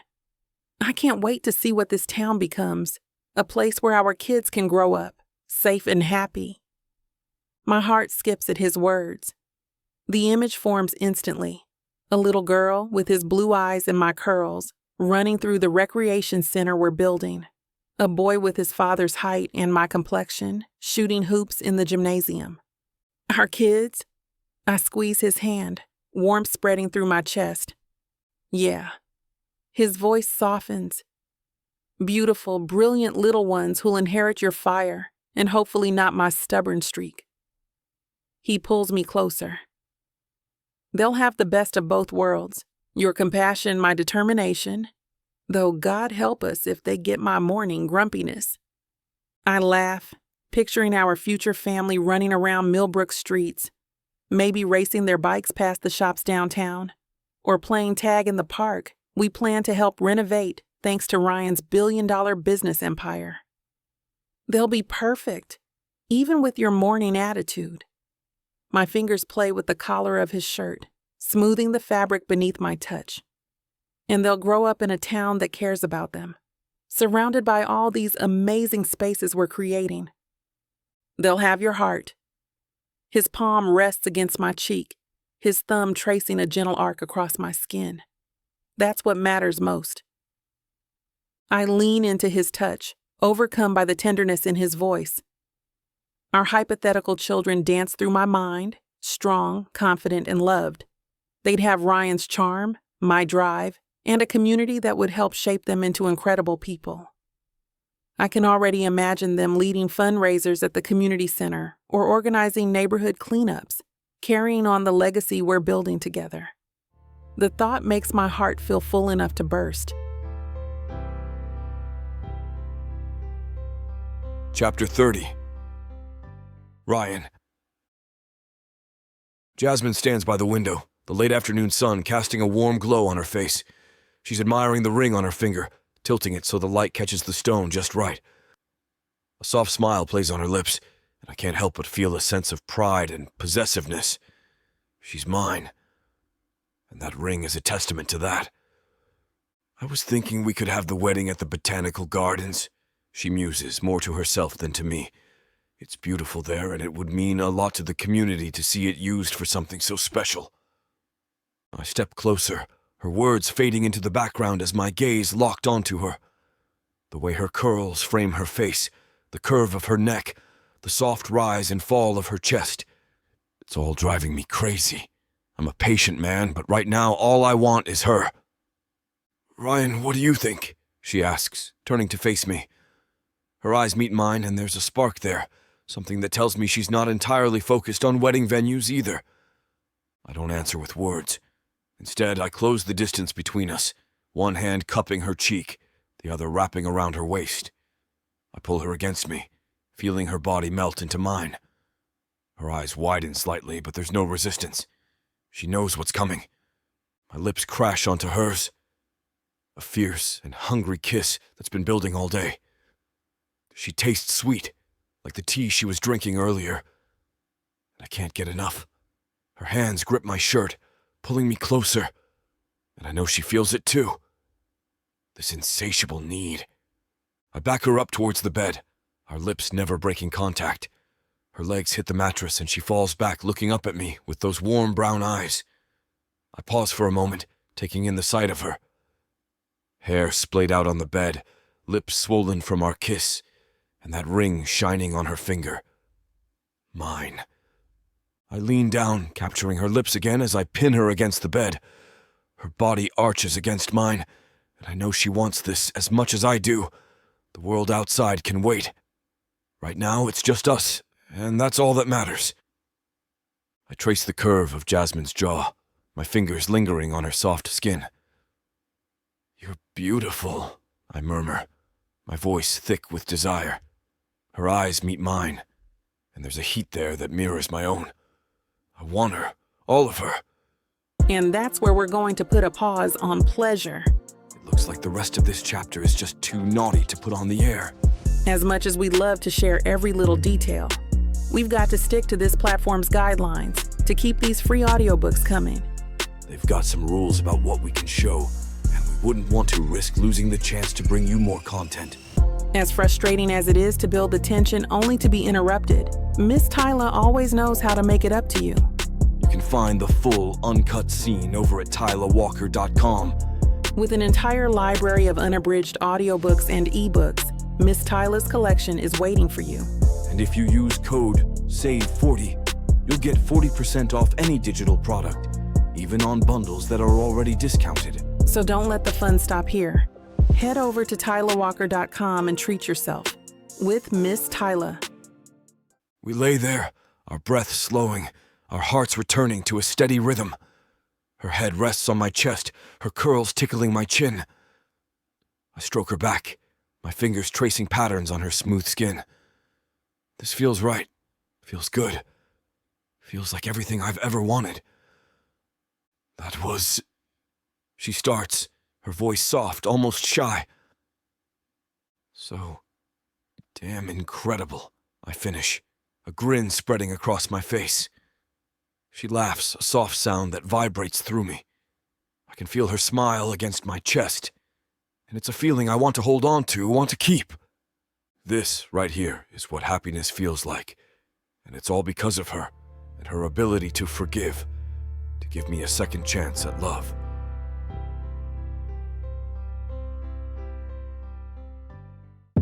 I can't wait to see what this town becomes, a place where our kids can grow up, safe and happy. My heart skips at his words. The image forms instantly. A little girl with his blue eyes and my curls, running through the recreation center we're building. A boy with his father's height and my complexion, shooting hoops in the gymnasium. Our kids? I squeeze his hand, warmth spreading through my chest. Yeah. His voice softens. Beautiful, brilliant little ones who'll inherit your fire, and hopefully not my stubborn streak. He pulls me closer. They'll have the best of both worlds, your compassion, my determination, though God help us if they get my morning grumpiness. I laugh, picturing our future family running around Millbrook streets, maybe racing their bikes past the shops downtown, or playing tag in the park we plan to help renovate thanks to Ryan's billion-dollar business empire. They'll be perfect, even with your morning attitude. My fingers play with the collar of his shirt, smoothing the fabric beneath my touch. And they'll grow up in a town that cares about them, surrounded by all these amazing spaces we're creating. They'll have your heart. His palm rests against my cheek, his thumb tracing a gentle arc across my skin. That's what matters most. I lean into his touch, overcome by the tenderness in his voice. Our hypothetical children dance through my mind, strong, confident, and loved. They'd have Ryan's charm, my drive, and a community that would help shape them into incredible people. I can already imagine them leading fundraisers at the community center or organizing neighborhood cleanups, carrying on the legacy we're building together. The thought makes my heart feel full enough to burst. Chapter 30. Ryan. Jasmine stands by the window, the late afternoon sun casting a warm glow on her face. She's admiring the ring on her finger, tilting it so the light catches the stone just right. A soft smile plays on her lips, and I can't help but feel a sense of pride and possessiveness. She's mine, and that ring is a testament to that. I was thinking we could have the wedding at the Botanical Gardens, she muses, more to herself than to me. It's beautiful there, and it would mean a lot to the community to see it used for something so special. I step closer, her words fading into the background as my gaze locked onto her. The way her curls frame her face, the curve of her neck, the soft rise and fall of her chest. It's all driving me crazy. I'm a patient man, but right now all I want is her. "Ryan, what do you think?" she asks, turning to face me. Her eyes meet mine, and there's a spark there, something that tells me she's not entirely focused on wedding venues either. I don't answer with words. Instead, I close the distance between us, one hand cupping her cheek, the other wrapping around her waist. I pull her against me, feeling her body melt into mine. Her eyes widen slightly, but there's no resistance. She knows what's coming. My lips crash onto hers. A fierce and hungry kiss that's been building all day. She tastes sweet, like the tea she was drinking earlier. I can't get enough. Her hands grip my shirt, pulling me closer, and I know she feels it too. This insatiable need. I back her up towards the bed, our lips never breaking contact. Her legs hit the mattress and she falls back, looking up at me with those warm brown eyes. I pause for a moment, taking in the sight of her. Hair splayed out on the bed, lips swollen from our kiss, and that ring shining on her finger. Mine. I lean down, capturing her lips again as I pin her against the bed. Her body arches against mine, and I know she wants this as much as I do. The world outside can wait. Right now, it's just us, and that's all that matters. I trace the curve of Jasmine's jaw, my fingers lingering on her soft skin. "You're beautiful," I murmur, my voice thick with desire. Her eyes meet mine, and there's a heat there that mirrors my own. I want her, all of her. And that's where we're going to put a pause on pleasure. It looks like the rest of this chapter is just too naughty to put on the air. As much as we'd love to share every little detail, we've got to stick to this platform's guidelines to keep these free audiobooks coming. They've got some rules about what we can show, and we wouldn't want to risk losing the chance to bring you more content. As frustrating as it is to build the tension only to be interrupted, Miss Tyla always knows how to make it up to you. You can find the full, uncut scene over at TylaWalker.com. With an entire library of unabridged audiobooks and ebooks, Miss Tyla's collection is waiting for you. And if you use code SAVE40, you'll get 40% off any digital product, even on bundles that are already discounted. So don't let the fun stop here. Head over to TylaWalker.com and treat yourself with Miss Tyla. We lay there, our breath slowing, our hearts returning to a steady rhythm. Her head rests on my chest, her curls tickling my chin. I stroke her back, my fingers tracing patterns on her smooth skin. This feels right, feels good, feels like everything I've ever wanted. That was... She starts, her voice soft, almost shy. So damn incredible, I finish, a grin spreading across my face. She laughs, a soft sound that vibrates through me. I can feel her smile against my chest, and it's a feeling I want to hold on to, want to keep. This, right here, is what happiness feels like, and it's all because of her, and her ability to forgive, to give me a second chance at love.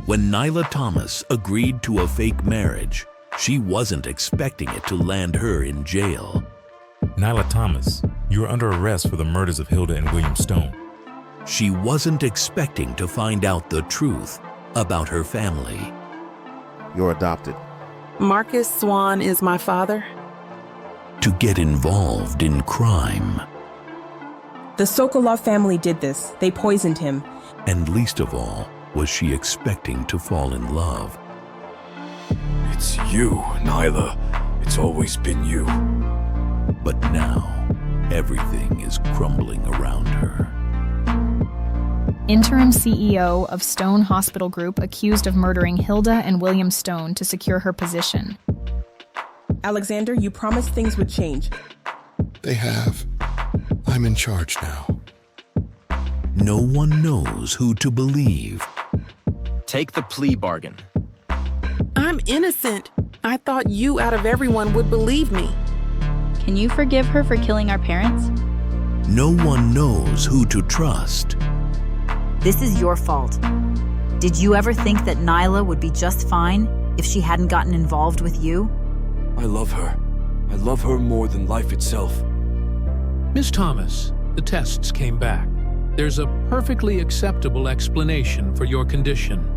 When Nyla Thomas agreed to a fake marriage, she wasn't expecting it to land her in jail. Nyla Thomas, you are under arrest for the murders of Hilda and William Stone. She wasn't expecting to find out the truth about her family. You're adopted. Marcus Swan is my father. To get involved in crime. The Sokolov family did this. They poisoned him. And least of all, was she expecting to fall in love. It's you, Nyla. It's always been you. But now, everything is crumbling around her. Interim CEO of Stone Hospital Group accused of murdering Hilda and William Stone to secure her position. Alexander, you promised things would change. They have. I'm in charge now. No one knows who to believe. Take the plea bargain. I'm innocent. I thought you out of everyone would believe me. Can you forgive her for killing our parents? No one knows who to trust. This is your fault. Did you ever think that Nyla would be just fine if she hadn't gotten involved with you? I love her. I love her more than life itself. Miss Thomas, the tests came back. There's a perfectly acceptable explanation for your condition.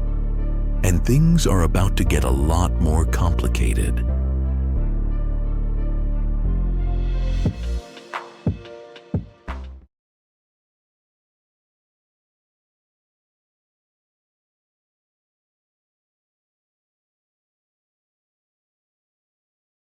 And things are about to get a lot more complicated.